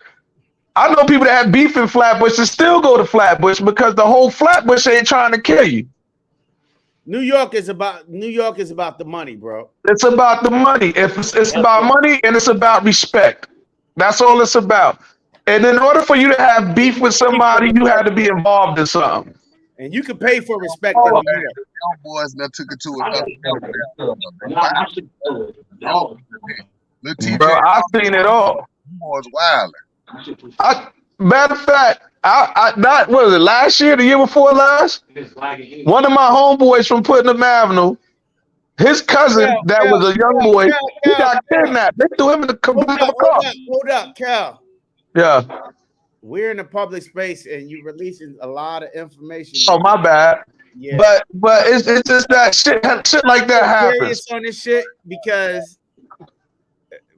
I know people that have beef in Flatbush and still go to Flatbush because the whole Flatbush ain't trying to kill you. New York is about the money, bro. It's about the money. If it's about money and it's about respect. That's all it's about. And in order for you to have beef with somebody, you had to be involved in something. And you can pay for respect in New York. young boys that took it to another level. Bro, I've seen it all. Boys wilding. Matter of fact, I not what was it last year, the year before last? One of my homeboys from Putnam Avenue, his cousin that was a young boy, he got kidnapped. They threw him in the car. Hold up, Cal. Yeah. We're in a public space and you're releasing a lot of information. Oh, my bad. Yeah. But it's just that shit like that happens. Periods on this shit because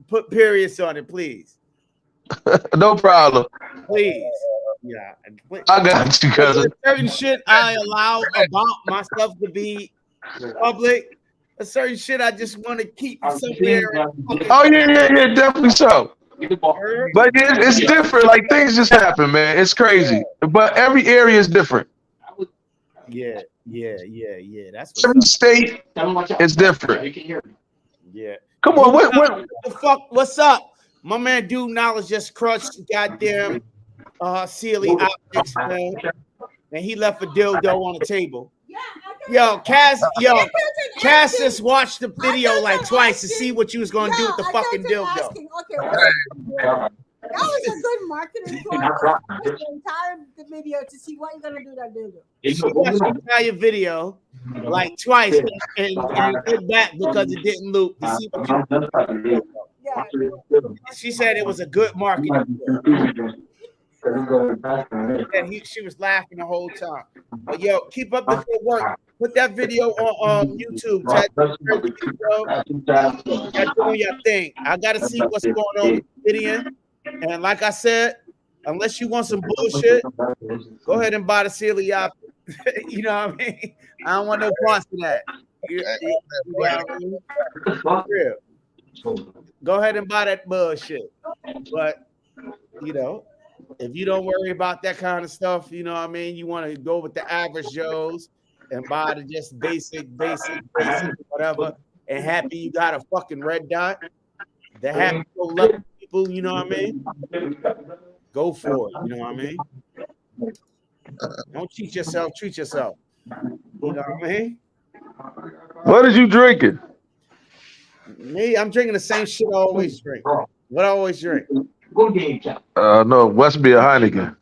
put periods on it, please. No problem. Please. Yeah. I got you, cousin. Certain shit I allow about myself to be public. A certain shit I just want to keep somewhere. Oh yeah, definitely so. But it's different. Like things just happen, man. It's crazy. But every area is different. Yeah. That's every state is different. Yeah. Come on, what the fuck? What's up? My man Dude Knowledge just crushed goddamn Sealy Optics, man. And he left a dildo on the table. Yo, Cass just watched the video like twice to see what you was gonna do with the fucking dildo. Okay, that was a good marketing for the entire video to see what you're gonna do with that dildo. She watched the entire video like twice and went back because it didn't loop to see what you. Yeah. She said it was a good marketing. And she was laughing the whole time. But yo, keep up the good work. Put that video on YouTube. You're doing your thing. I gotta see what's going on with Gideon. And like I said, unless you want some bullshit, go ahead and buy the Sealy Optic. You know what I mean? I don't want no parts of that. You know what I mean? For real. Go ahead and buy that bullshit. But you know, if you don't worry about that kind of stuff, you know what I mean? You want to go with the average Joes and buy the just basic, whatever, and happy you got a fucking red dot. The happy go lucky people, you know what I mean? Go for it, you know what I mean? Don't cheat yourself, treat yourself. You know what I mean? What is you drinking? Me, I'm drinking the same shit I always drink. What I always drink. No, Westby or Heineken.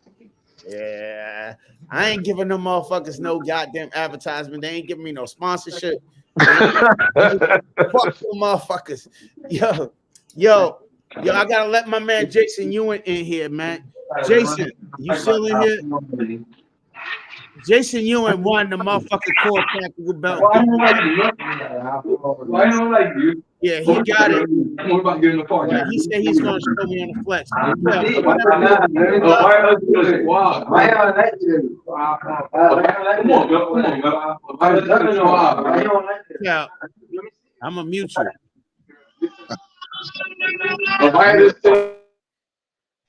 Yeah, I ain't giving them motherfuckers no goddamn advertisement. They ain't giving me no sponsorship. Fuck them motherfuckers. Yo, I gotta let my man Jason Ewing in here, man. Jason, you still in here? Jason Ewing won the motherfucking core tactical belt. Why don't like you? Yeah, he got it. What about getting the part? Yeah, he said he's gonna show me on the flex. Why don't like you? Come on, Yeah, I'm a mutual.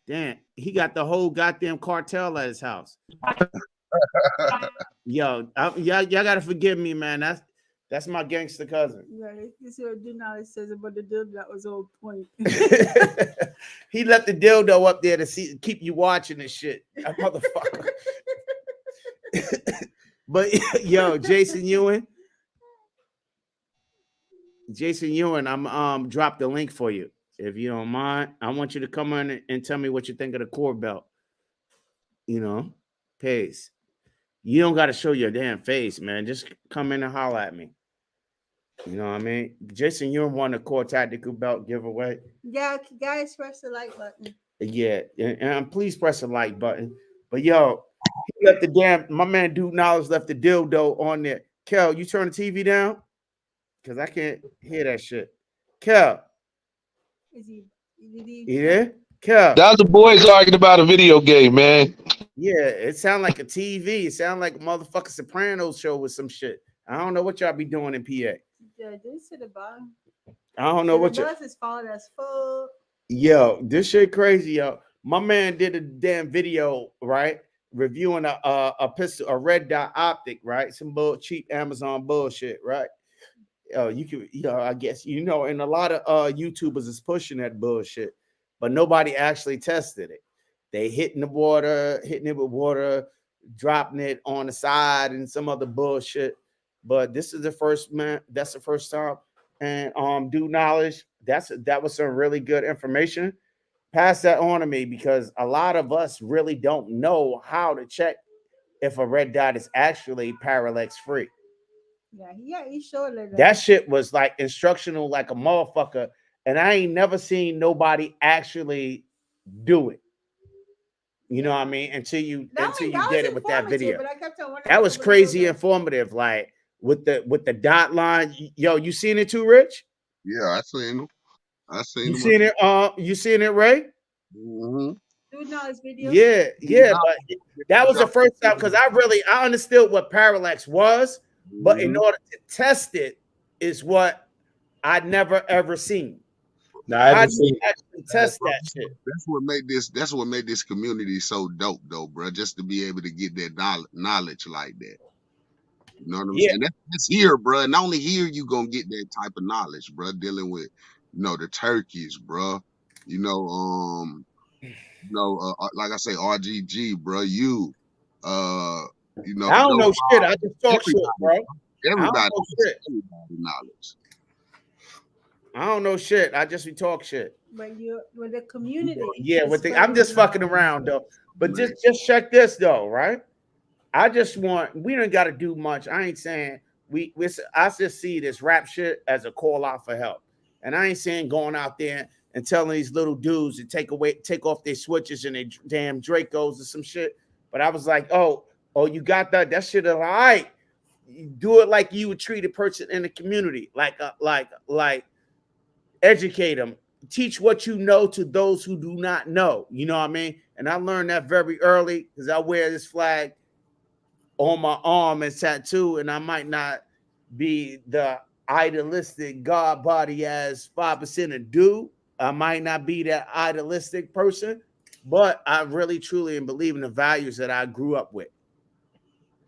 Damn, he got the whole goddamn cartel at his house. Yo, y'all gotta forgive me, man. That's my gangster cousin. Right. You see what Denali says about the dildo? That was on point. He left the dildo up there to keep you watching this shit. That motherfucker. But yo, Jason Ewing, I'm drop the link for you if you don't mind. I want you to come on and tell me what you think of the core belt. You know, pays. You don't got to show your damn face, man. Just come in and holler at me. You know what I mean? Jason, you won the core tactical belt giveaway. Yeah, guys, press the like button. Yeah, and please press the like button. But yo, he left the my man Dude Knowledge left the dildo on there. Kel, you turn the TV down? Because I can't hear that shit. Kel, Is he? Did he? you there? Kel. That was the boys arguing about a video game, man. Yeah, it sound like a TV. It sound like a motherfucking Sopranos show with some shit. I don't know what y'all be doing in PA. Yeah, this to the bottom. I don't know what the you. bus is falling as full. Yo, this shit crazy, yo. My man did a damn video, right? Reviewing a pistol, a red dot optic, right? Some cheap Amazon bullshit, right? You can, I guess, and a lot of YouTubers is pushing that bullshit, but nobody actually tested it. They hitting it with water, dropping it on the side and some other bullshit. But this is the first, man. That's the first time. And Dude Knowledge, that was some really good information. Pass that on to me, because a lot of us really don't know how to check if a red dot is actually parallax free. Yeah, he showed it. That shit was like instructional like a motherfucker, and I ain't never seen nobody actually do it. You know what I mean? Until you did it with that video. But I kept on that was crazy informative. Like with the dot line. Yo, you seen it too, Rich? Yeah, I seen him. You seen it? You seen it, Ray? Mm-hmm. Dude Knowledge video. Yeah, but that was the first time, because I understood what parallax was, but in order to test it is what I'd never ever seen. No, I haven't seen actually test that shit. That's what made this community so dope, though, bro. Just to be able to get that knowledge like that. You know what I'm saying? That's here, bro. Not only here you gonna get that type of knowledge, bro. Dealing with, the turkeys, bro. Like I say, RGG, bro. I don't know shit. I just talk shit, bro. Everybody knowledge. I don't know shit. I just talk shit. But you with the community. Yeah, I'm just fucking around though. But just check this though, right? We don't got to do much. I ain't saying I just see this rap shit as a call out for help. And I ain't saying going out there and telling these little dudes to take off their switches and their damn Dracos or some shit. But I was like, oh, you got that? That shit all right. You do it like you would treat a person in the community, like educate them, teach what you know to those who do not know. You know what I mean? And I learned that very early, because I wear this flag on my arm and tattoo, and I might not be the idealistic God body as 5% of do. I might not be that idealistic person, but I really, truly, and believe in the values that I grew up with.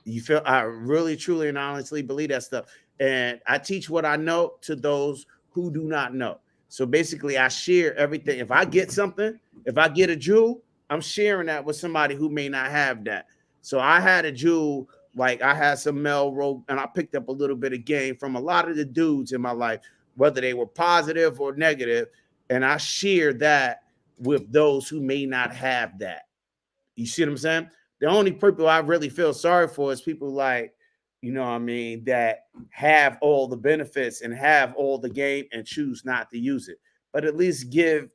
You feel? I really, truly, and honestly believe that stuff. And I teach what I know to those who do not know. So basically, I share everything. If I get something, if I get a jewel, I'm sharing that with somebody who may not have that. So I had a jewel, like I had some Melrose, and I picked up a little bit of game from a lot of the dudes in my life, whether they were positive or negative. And I share that with those who may not have that. You see what I'm saying? The only people I really feel sorry for is people like, that have all the benefits and have all the game and choose not to use it. But at least give,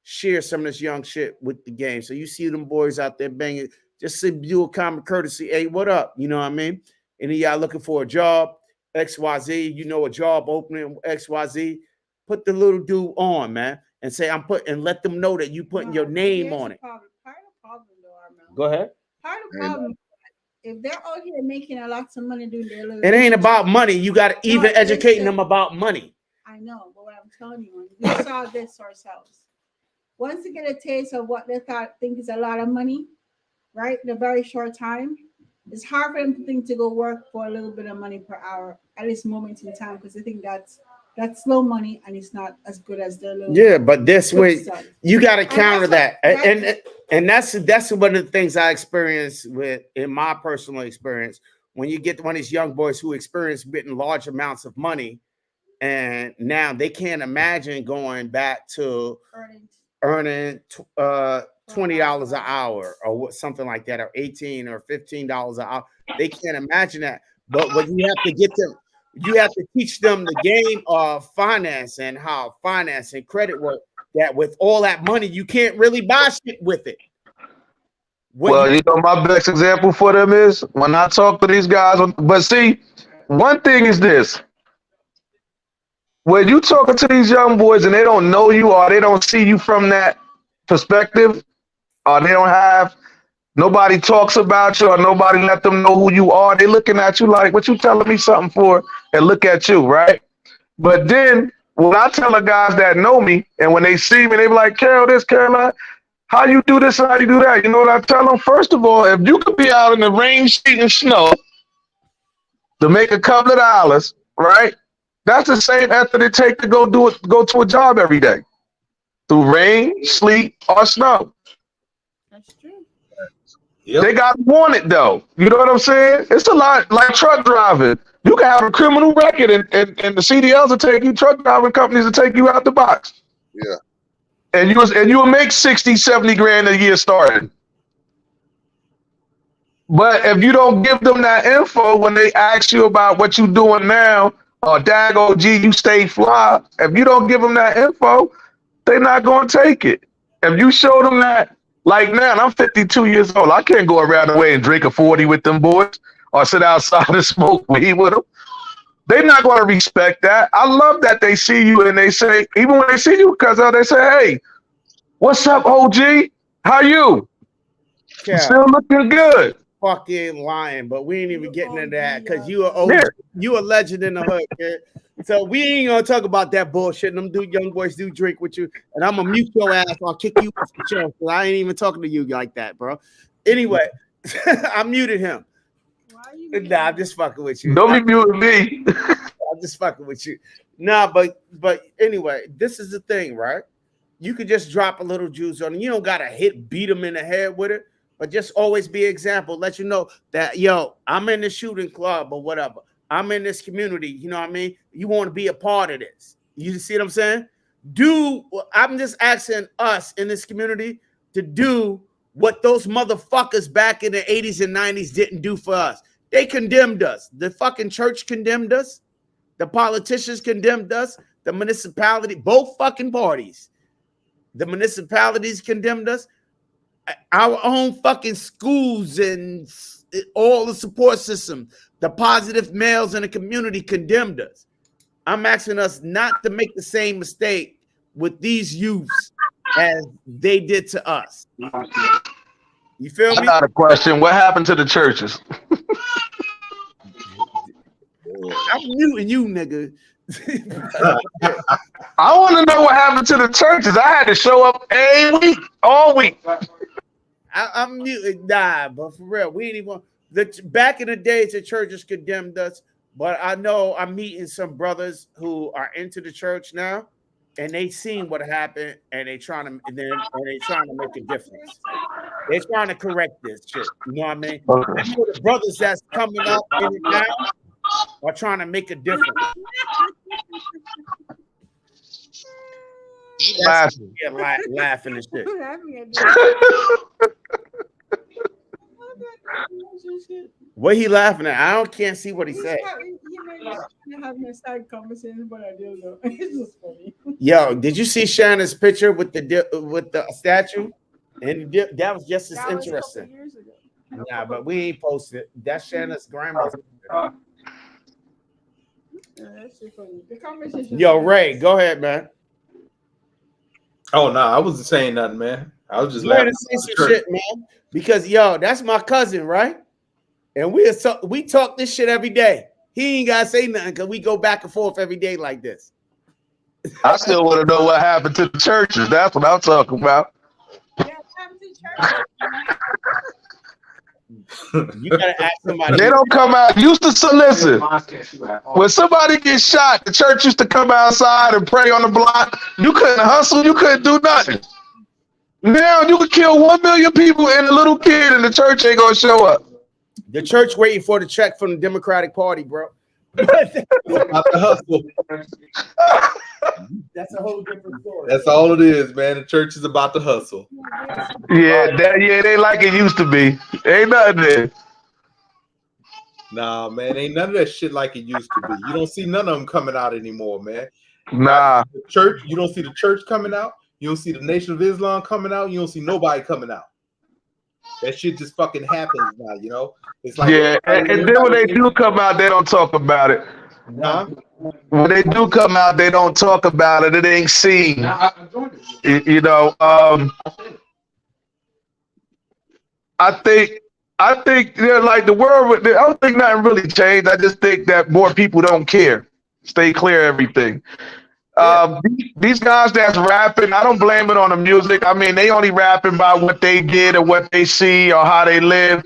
share some of this young shit with the game. So you see them boys out there banging, just do a common courtesy. Hey, what up? You know what I mean? Any of y'all looking for a job, XYZ, a job opening, XYZ, put the little dude on, man, and say, and let them know that you putting your name on it. Part of the problem, though, Armel. Go ahead. Part of the problem, if they're out here making a lot of money doing their little, it ain't about money. You got to even educating them about money. I know, but what I'm telling you, we saw this ourselves. Once they get a taste of what they think is a lot of money, right, in a very short time, it's hard for them to think to go work for a little bit of money per hour at this moment in time, because they think that's slow money and it's not as good as their little. But this way you got to counter that, and that's one of the things I experienced in my personal experience. When you get one of these young boys who experience getting large amounts of money, and now they can't imagine going back to earning $20 an hour or something like that, or $18 or $15 an hour. They can't imagine that. But what you have to get them, You have to teach them the game of finance and how finance and credit work. That with all that money, you can't really buy shit with it. Well, you know, my best example for them is when I talk to these guys. But see, one thing is this. When you talking to these young boys and they don't know you or they don't see you from that perspective, or they don't have, nobody talks about you or nobody let them know who you are, they looking at you like, what you telling me something for? And look at you, right? But then when I tell the guys that know me and when they see me, they be like, Carol this, Caroline, how you do this and how you do that? You know what I tell them? First of all, if you could be out in the rain, sheet, and snow to make a couple of dollars, right? That's the same effort it takes to go to a job every day. Through rain, sleet, or snow. That's true. Yep. They got to want it though. You know what I'm saying? It's a lot like truck driving. You can have a criminal record and the CDLs will take you, truck driving companies will take you out the box. Yeah. And you will make 60, 70 grand a year starting. But if you don't give them that info when they ask you about what you doing now, or dag OG, you stay fly, if you don't give them that info, they're not going to take it. If you show them that, like now, I'm 52 years old. I can't go around the way and drink a 40 with them boys or sit outside and smoke weed with them. They're not going to respect that. I love that they see you and they say, even when they see you, because they say, hey, what's up, OG? How you? Yeah. Still looking good. Fucking lying, but we ain't even getting into that because you are you a legend in the hood, kid. So we ain't gonna talk about that bullshit. Them young boys do drink with you, and I'm gonna mute your ass. I'll kick you off the show because I ain't even talking to you like that, bro. Anyway, I muted him. Why are you Nah, I'm just fucking with you. Don't be muting me. I'm just fucking with you. Nah, but anyway, this is the thing, right? You could just drop a little juice on him. You don't gotta beat him in the head with it, but just always be an example. Let you know that I'm in the shooting club or whatever. I'm in this community. You know what I mean? You want to be a part of this. You see what I'm saying? I'm just asking us in this community to do what those motherfuckers back in the 80s and 90s didn't do for us. They condemned us. The fucking church condemned us. The politicians condemned us. The municipality, both fucking parties. The municipalities condemned us. Our own fucking schools and all the support system, the positive males in the community condemned us. I'm asking us not to make the same mistake with these youths as they did to us. You feel me? I got a question. What happened to the churches? I'm muting you, nigga. I want to know what happened to the churches. I had to show up all week. I'm muting. Nah, but for real, we ain't even. Back in the days, the churches condemned us, but I know I'm meeting some brothers who are into the church now, and they seen what happened, and they trying to make a difference. They're trying to correct this shit. You know what I mean? Okay. I know the brothers that's coming up in it now are trying to make a difference. Laughing. Yeah, laughing and shit. What he laughing at? I can't see what he said. Having a side conversation, but I don't know. It's just funny. Yo, did you see Shannon's picture with the statue? And that was just as interesting. Years ago. Nah, but we ain't posted. That's Shannon's grandma's picture. Yeah, that's so funny. The conversation. Yo, Ray, go ahead, man. Oh no, I wasn't saying nothing, man. I was just You had laughing. to say some shit, man. Because that's my cousin, right? And we talk this shit every day. He ain't gotta say nothing because we go back and forth every day like this. I still want to know what happened to the churches. That's what I'm talking about. Yeah, I'm to church. You gotta ask somebody. They don't come out. Used to listen. When somebody gets shot, the church used to come outside and pray on the block. You couldn't hustle. You couldn't do nothing. Now you could kill 1 million people and a little kid, and the church ain't gonna show up. The church waiting for the check from the Democratic Party, bro. About the hustle. That's a whole different story. That's all it is, man. The church is about to hustle. Yeah, they like it used to be. Ain't nothing there. Nah, man, ain't none of that shit like it used to be. You don't see none of them coming out anymore, man. Nah. The church, you don't see the church coming out. You don't see the Nation of Islam coming out. You don't see nobody coming out. That shit just fucking happens now, you know. It's like and then when they do come out, they don't talk about it. huh? When they do come out, they don't talk about it. It ain't seen. You know. I think they're like the world. I don't think nothing really changed. I just think that more people don't care. Stay clear of everything. These guys that's rapping, I don't blame it on the music. I mean, they only rapping about what they did or what they see or how they live.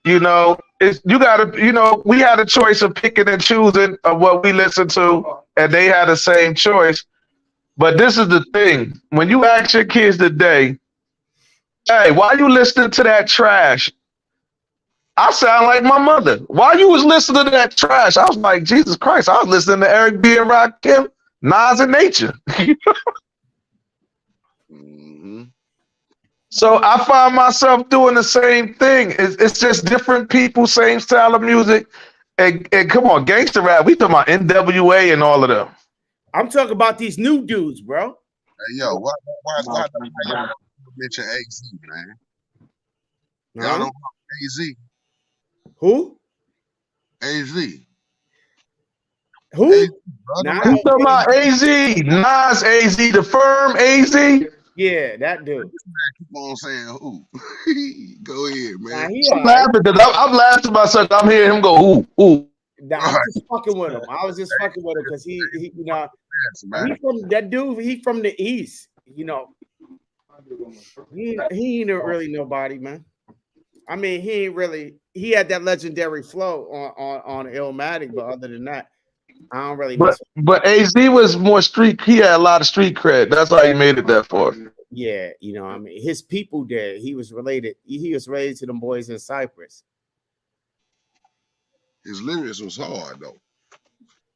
You know, you gotta, you know, we had a choice of picking and choosing of what we listen to, and they had the same choice. But this is the thing: when you ask your kids today, "Hey, why you listening to that trash?" I sound like my mother. Why you was listening to that trash? I was like, Jesus Christ! I was listening to Eric B. and Rakim, Nas and Nature. Mm-hmm. So I find myself doing the same thing. It's just different people, same style of music. And come on, gangster rap. We talking about NWA and all of them. I'm talking about these new dudes, bro. Hey, yo, why y'all mention AZ, man? Y'all Huh? don't know AZ. Who? AZ. Who? AZ, brother. Nah, We talking about AZ, Nas, AZ, the firm, AZ. yeah, that dude. Keep on saying who. Go ahead, Nah, man. he I'm all right. laughing because I'm laughing to myself. I'm hearing him go, ooh. Nah, I was just fucking with him. I was just fucking with him because he you know, Yes, man. he from that dude. He from the east. You know, he ain't really nobody, man. I mean, he ain't really. He had that legendary flow on Illmatic, but other than that, I don't really mess with. But AZ was more street. He had a lot of street cred. That's how he made it that far. Yeah, you know, I mean, his people there. He was related. He was related to them boys in Cyprus. His lyrics was hard though.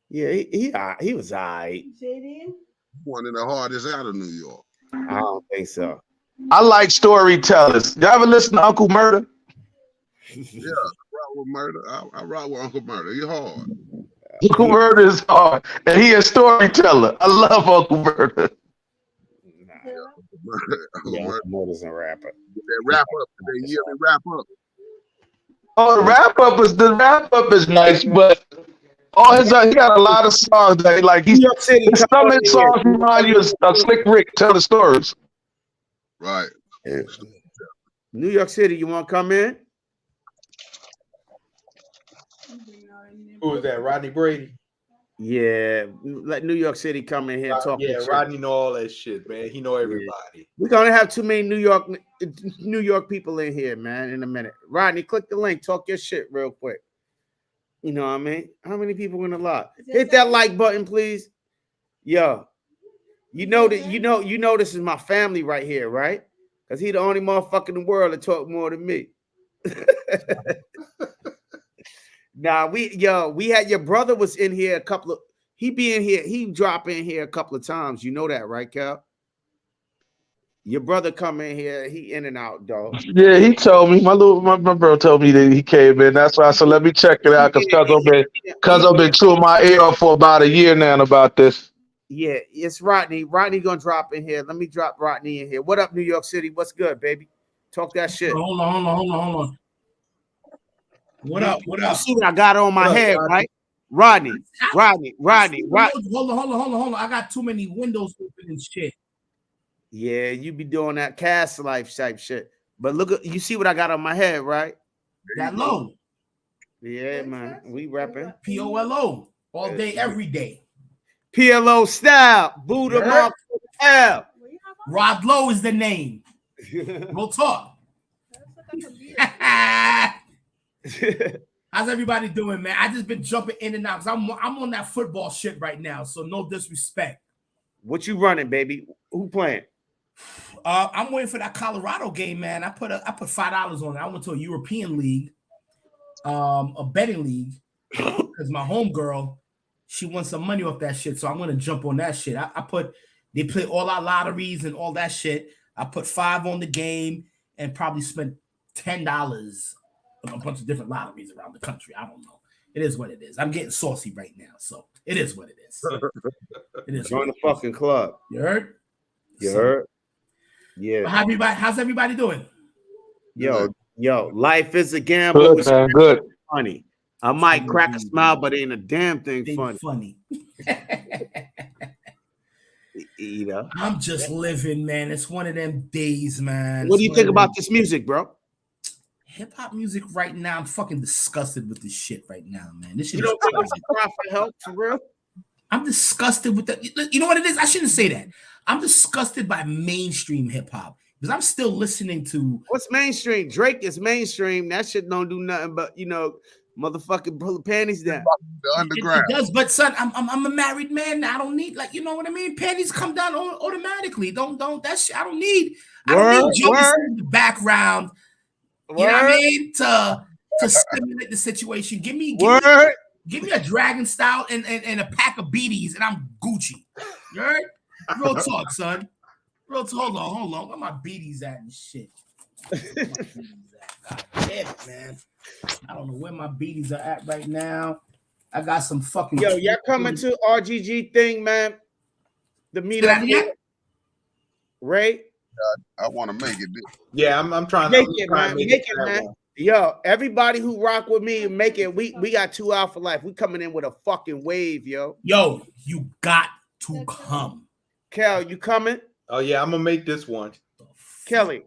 Yeah, he was alright. One of the hardest out of New York. I don't think so. I like storytellers. You ever listen to Uncle Murder? Yeah, I rock with Murder. I rock with Uncle Murder. He hard. Uncle Murder is hard, and he a storyteller. I love Uncle Murder. Uncle Yeah, Murder. Murder's a rapper. That wrap up. They yearly wrap up. Oh, the wrap up is nice, but all his he got a lot of songs that like New York City. some come of on his in here. songs remind you of Slick Rick telling stories. Right. New York City, you want to come in? Who was that? Rodney Brady? Yeah, let New York City come in here and talk. Yeah, shit. Rodney know all that shit, man. He know everybody. We're gonna have too many New York people in here, man. In a minute, Rodney, click the link. Talk your shit real quick. You know what I mean? How many people in the lot? Hit that like button, please. Yo, you know that you know this is my family right here, right? Because he the only motherfucker in the world that talk more than me. Nah, we had your brother was in here he drop in here a couple of times. You know that, right, Cal? Your brother come in here, he in and out, dog. Yeah, he told me. My bro told me that he came in. That's why I said let me check it out because Cuzzo been chewing my ear off for about a year now about this. Yeah, it's Rodney. Rodney gonna drop in here. Let me drop Rodney in here. What up, New York City? What's good, baby? Talk that shit. Hold on. What up? You see what I got on my head, right? Rodney. Hold on. I got too many windows open and shit. Yeah, you be doing that cast life type shit. But look at you see what I got on my head, right? That low. Yeah, man. We repping. POLO. All day, every day. PLO style. Buddha Mark L. Rod Low is the name. We'll talk. How's everybody doing, man? I just been jumping in and out because I'm on that football shit right now, so no disrespect. What you running, baby? Who playing? I'm waiting for that Colorado game, man. I put $5 on it. I went to a European league, a betting league, because my homegirl, she won some money off that shit, so I'm gonna jump on that shit. They play all our lotteries and all that shit. I put $5 on the game and probably spent $10 a bunch of different lotteries around the country. I don't know. It is what it is. I'm getting saucy right now, so it is what it is. It is. Join the fucking club. You heard? You So, heard? Yeah. how's everybody doing? Yo, life is a gamble. Good, man. Good. Funny. I might crack a smile, but ain't a damn thing funny. You know. I'm just living, man. It's one of them days, man. What do you think about this music, bro? Hip hop music right now? I'm fucking disgusted with this shit right now, man. This shit. You don't think it's a cry for help for real? I'm disgusted with that. You know what it is? I shouldn't say that. I'm disgusted by mainstream hip hop because I'm still listening to. What's mainstream? Drake is mainstream. That shit don't do nothing but motherfucking pull the panties down. The underground. It does, but son, I'm a married man. I don't need you know what I mean. Panties come down automatically. Don't that shit. I don't need jokes in the background. You know what I mean? To stimulate the situation. Give me a dragon style and a pack of BDs and I'm Gucci. You heard? Real talk, son. Real talk. Hold on. Where my BDs at and shit? God damn it, man. I don't know where my BDs are at right now. I got some fucking. Yo, y'all coming to RGG thing, man? The meetup. Ray? I want to make it. Yeah, I'm trying to make it, man. Yo, everybody who rock with me and make it, we got 2 out for life. We coming in with a fucking wave, yo. Yo, you got to come. Kel, you coming? Oh yeah, I'm gonna make this one. Kelly.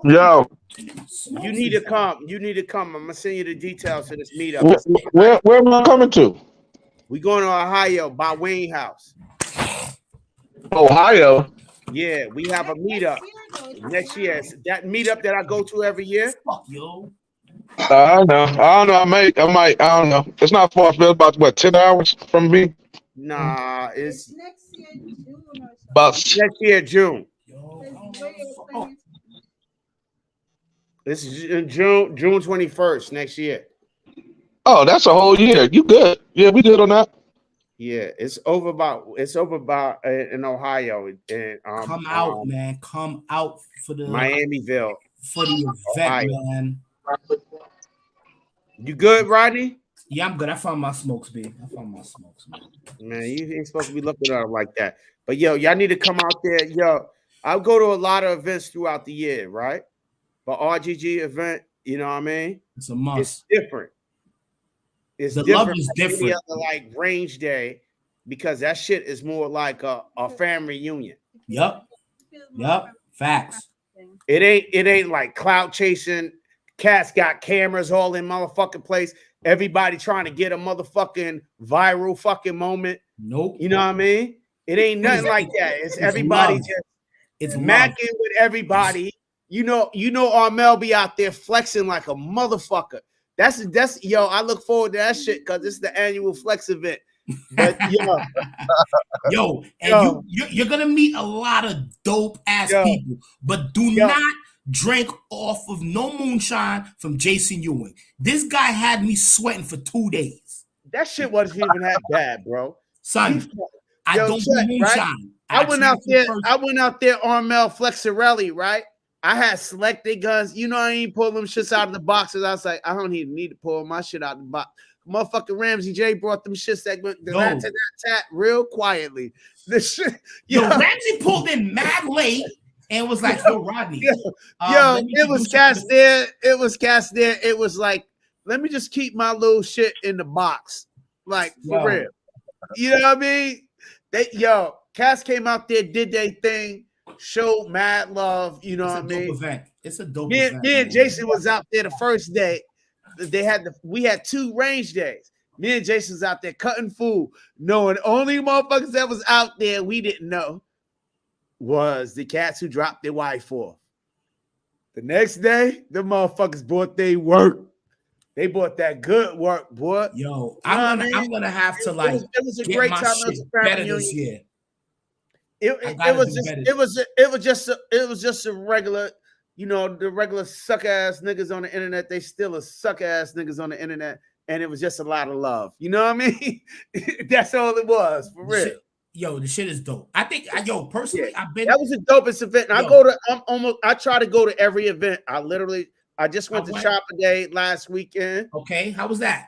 Yo. You need to come. I'm gonna send you the details for this meetup. Where am I coming to? We going to Ohio by Wayne House. Ohio. Yeah, we have a meetup next year. It's that meetup that I go to every year. Fuck yo. I don't know. I don't know. It's not far. It's about what, 10 hours from me? Nah, it's next year, June or something. About next year, June. Yo, This is in June 21st next year. oh, that's a whole year. You good? Yeah, we good on that. Yeah, it's over about in Ohio and come out, man. Come out for the Miamiville for the event, Ohio. man. You good, Rodney? Yeah, I'm good. I found my smokes, man. Man, you ain't supposed to be looking at it like that. But yo, y'all need to come out there. Yo, I'll go to a lot of events throughout the year, right? But RGG event, you know what I mean? It's a must. It's different. It's the different love is from any different. other, like range day, because that shit is more like a family reunion. Yep. Facts. It ain't like clout chasing. Cats got cameras all in motherfucking place. Everybody trying to get a motherfucking viral fucking moment. Nope. You know what I mean? It ain't nothing like that. It's everybody love. just It's macking with everybody. You know, Armel be out there flexing like a motherfucker. That's yo. I look forward to that shit because it's the annual flex event. But you're gonna meet a lot of dope ass people, but do not drink off of no moonshine from Jason Ewing. This guy had me sweating for 2 days. That shit wasn't even that bad, bro. Son, I don't do moonshine. Right? I went out there, Armel Flexarelli, right? I had selected guns. You know, I ain't pull them shits out of the boxes. I was like, I don't even need to pull my shit out of the box. Motherfucking Ramsey J brought them shits that went that real quietly. This shit, Ramsey pulled in mad late and was like, "Yo, Rodney, it was cast there. It was cast there. It was like, let me just keep my little shit in the box, like for real. You know what I mean? Cass came out there, did their thing. Showed mad love, you know what I mean? Event. It's a dope event. Me and Jason was out there the first day. We had 2 range days. Me and Jason was out there cutting food, knowing only motherfuckers that was out there we didn't know was the cats who dropped their wife off. The next day, the motherfuckers bought their work. They bought that good work, boy. Yo, I'm gonna have to it was a great time. It was a better this year. It was just a regular, the regular suck ass niggas on the internet. They still a suck ass niggas on the internet, and it was just a lot of love. You know what I mean? That's all it was for real. The shit is dope. I think, personally, I've been. That was the dopest event. And I try to go to every event. I literally I just went I to went. Chopper Day last weekend. Okay, how was that?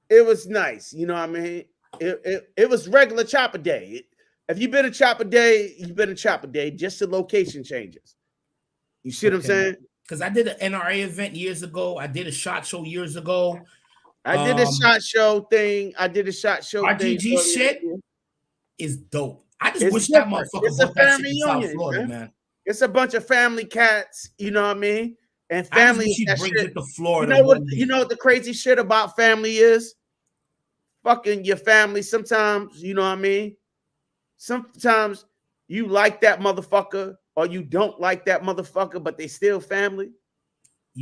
It was nice. You know what I mean? It was regular Chopper Day. If you've been to Chopper Day, you've been to Chopper Day. Just the location changes. You see what I'm saying? Because I did an NRA event years ago. I did a shot show years ago. I did a shot show thing. RGG shit is dope. I just It's wish different. that motherfucker It's a brought that shit family to South union, Florida, man. It's a bunch of family cats, you know what I mean? And I just family wish he that brings shit. it to Florida. You know what the crazy shit about family is? Fucking your family sometimes, you know what I mean? Sometimes you like that motherfucker or you don't like that motherfucker, but they still family.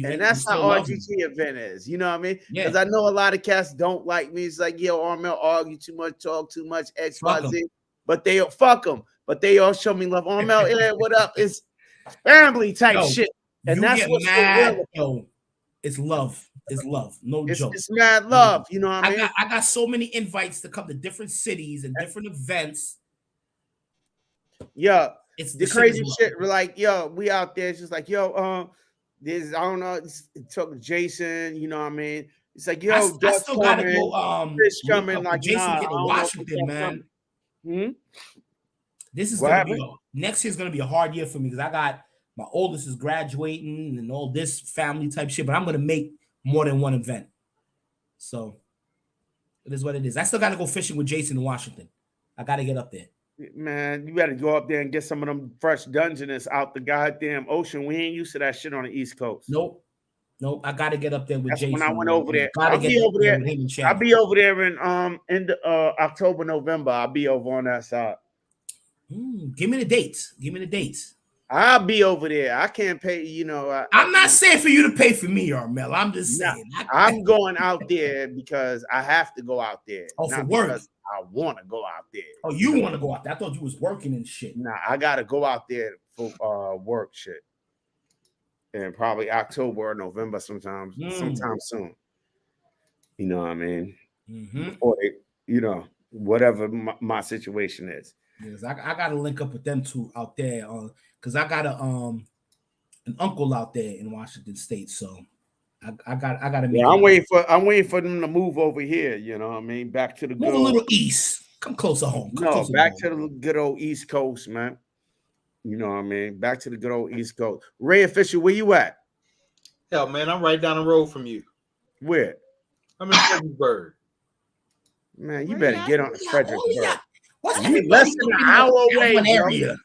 And that's how RGG event is, you know what I mean? Because I know a lot of cats don't like me. It's like, yo, Armel argue too much, talk too much, XYZ. But they fuck them. But they all show me love. Armel, yeah, what up? It's family type shit. And that's what's mad. so yo, it's love. It's love. No joke. It's mad love. You know what I mean? I got so many invites to come to different cities and different events. Yeah. It's the crazy shit. We're like, yo, we out there. It's just like, yo, this, I don't know. Talk to Jason, you know what I mean? It's like, yo, I still gotta go. Chris coming, like, Jason get to Washington, man. This is gonna be next year's gonna be a hard year for me because I got my oldest is graduating and all this family type shit, but I'm gonna make more than one event. So it is what it is. I still gotta go fishing with Jason in Washington. I gotta get up there. Man, you better go up there and get some of them fresh Dungeness out the goddamn ocean. We ain't used to that shit on the East Coast. Nope. I gotta get up there with Jason. When I went over there, I'll be over there in October, November. I'll be over on that side. Give me the dates. I'll be over there. I can't pay, you know. I'm not saying for you to pay for me, Armel. I'm just saying. I'm going out there because I have to go out there. Oh, for work. I want to go out there. Oh, you want to go out there? I thought you was working and shit. Nah, I got to go out there for work shit. And probably October or November sometime soon. You know what I mean? Or, you know, whatever my situation is. Yes, I got to link up with them two out there because I got an uncle out there in Washington State, so I got to. Yeah, I'm waiting for them to move over here. You know what I mean? Back to the move a little east. Come closer home. Back to the good old East Coast, man. You know what I mean? Back to the good old East Coast. Ray Official, where you at? Hell, man, I'm right down the road from you. Where? I'm in Fredericksburg. Man, you better get on Fredericksburg. What's less than an hour away, area?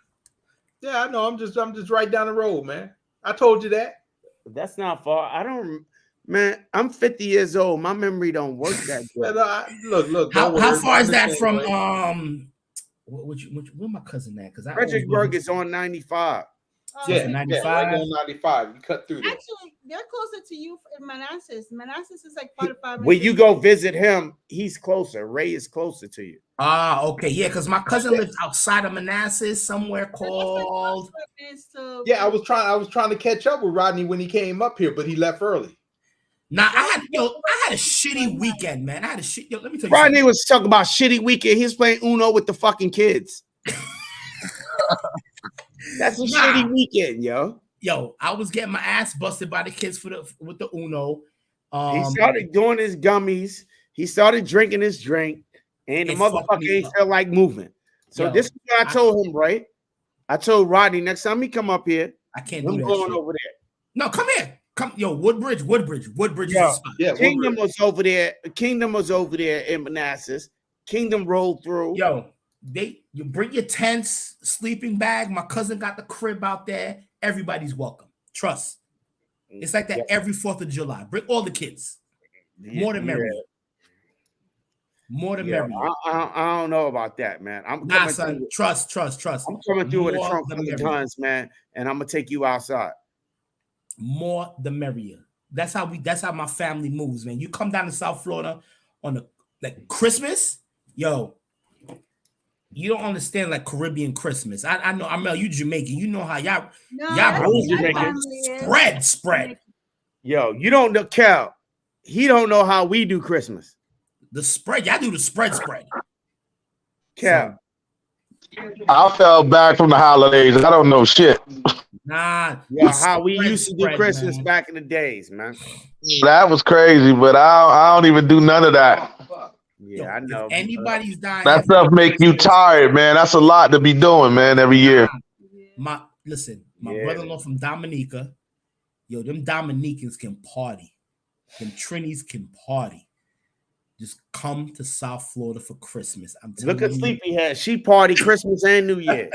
Yeah, I know. I'm just right down the road, man. I told you that. That's not far. Man, I'm 50 years old. My memory don't work that good. Look. How far is that from where my cousin at? Because Fredericksburg is on 95. Yeah, 95. Right on 95. You cut through there. Actually, they're closer to you in Manassas. Manassas is like 45 minutes. When you go visit him, he's closer. Ray is closer to you. Okay, yeah, because my cousin lives outside of Manassas, somewhere called. Yeah, I was trying to catch up with Rodney when he came up here, but he left early. Nah, I had a shitty weekend, man. Let me tell you. Rodney was talking about shitty weekend. He's playing Uno with the fucking kids. That's a shitty weekend, yo. Yo, I was getting my ass busted by the kids with the Uno. He started doing his gummies. He started drinking his drink, and the motherfucker ain't feel like moving. So this is what I told him, right? I told Rodney next time he come up here, I can't do that. Going over there. No, come here. Come, yo, Woodbridge. Yeah, Kingdom was over there. Kingdom was over there in Manassas. Kingdom rolled through. Yo, you bring your tents, sleeping bag. My cousin got the crib out there. Everybody's welcome. Trust. It's like that every 4th of July. Bring all the kids. More than merrier. More than merrier. I don't know about that, man. Son. Trust. I'm coming through with a trunk full of guns, man, and I'm gonna take you outside. More the merrier. That's how my family moves, man. You come down to South Florida on Christmas, yo. You don't understand like Caribbean Christmas. I know. Armel, you Jamaican. You know how y'all spread. Yo, you don't know, Cal. He don't know how we do Christmas. The spread. Y'all do the spread. Cal. I fell back from the holidays. I don't know shit. Nah, Yeah, it's how we spread, used to do spread, Christmas man. back in the days, man. That was crazy, but I don't even do none of that. Yeah, Yo, I know. If anybody's dying, That stuff make you tired, man. That's a lot to be doing, man, every year. My Yeah. brother-in-law from Dominica, yo, them Dominicans can party. Them Trinis can party. Just come to South Florida for Christmas. I'm telling Look at you. Sleepyhead. She party Christmas and New Year.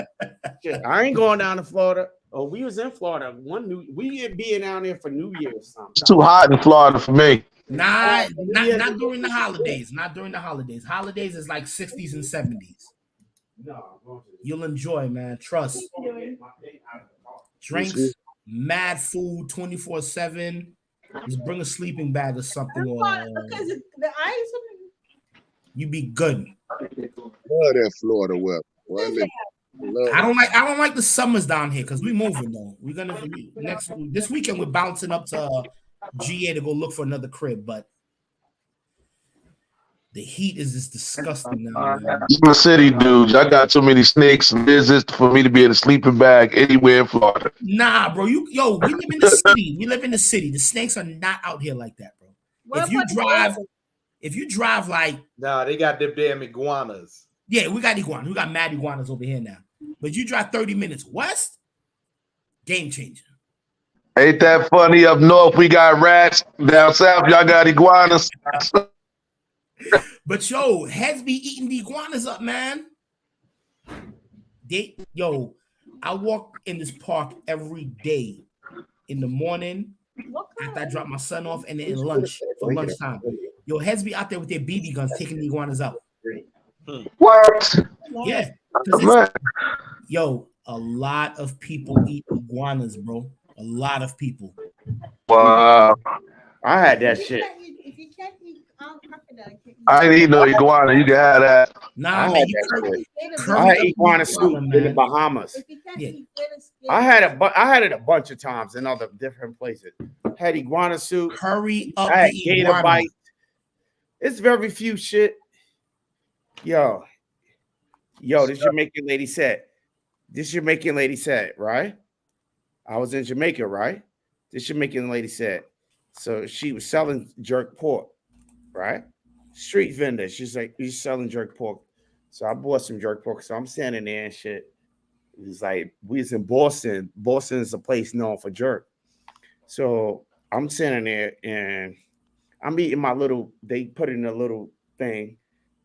Shit, I ain't going down to Florida. Oh, we was in Florida. We being down there for New Year or something. It's too hot in Florida for me. Not Yeah. during the holidays. Not during the holidays. Holidays is like 60s and 70s. No, You'll enjoy, man. Trust. Drinks, mad food, 24/7. Just bring a sleeping bag or something. Because the ice. You be good. Love that Florida weather. Well, I don't like the summers down here because we moving though. We're gonna this weekend we're bouncing up to GA to go look for another crib, but the heat is just disgusting now. Man. I'm a city dude. I got too many snakes and lizards for me to be in a sleeping bag anywhere in Florida. Nah, bro. We live in the city. We live in the city. The snakes are not out here like that, bro. If you drive like Nah, they got them damn iguanas. yeah, we got iguanas. We got mad iguanas over here now. But you drive 30 minutes west, game changer. Ain't that funny? Up north, we got rats. Down south, y'all got iguanas. But yo, heads be eating the iguanas up, man. I walk in this park every day in the morning after I drop my son off and then in lunch for lunchtime. Yo, heads be out there with their BB guns taking the iguanas out. What? Yeah. 'Cause yo, a lot of people eat iguanas, bro. A lot of people. Wow. I had that shit. If you can't eat crocodile, I ain't eat no iguana. You can have that. Nah, I man, had you that could. shit. Curry I had up iguana the soup iguana, in the man. Bahamas. If you can't Yeah. eat feathers, I had it a bunch of times in other different places. Had iguana soup. Curry up I had the gator iguana. bite. It's very few shit. Yo, this Jamaican lady said. This Jamaican lady said, right? I was in Jamaica, right? This Jamaican lady said. So she was selling jerk pork, right? Street vendor. She's like, he's selling jerk pork. So I bought some jerk pork. So I'm standing there and shit. It was like, we was in Boston. Boston is a place known for jerk. So I'm standing there and I'm eating my little, they put it in a little thing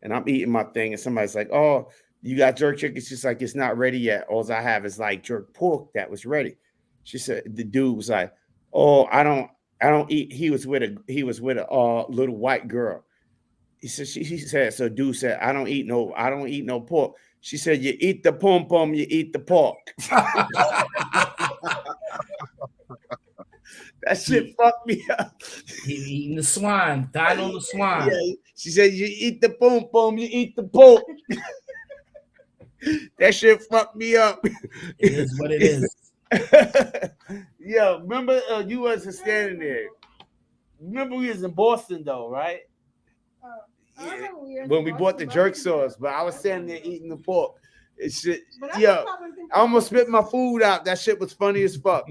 and I'm eating my thing. And somebody's like, oh, you got jerk chicken? She's like, it's not ready yet. All I have is like jerk pork that was ready. She said, the dude was like, oh, I don't eat. He was with a little white girl. He said, so dude said, I don't eat no pork. She said, you eat the pom, you eat the pork. That shit fucked me up. He eating the swine, died on the swine. Yeah, she said, you eat the pom, you eat the pork. That shit fucked me up. It is what it is. Yo, remember you wasn't standing there. Remember we was in Boston though, right? Yeah. When we bought the jerk sauce, but I was standing there eating the pork. It shit, yo, I almost spit my food out. That shit was funny as fuck.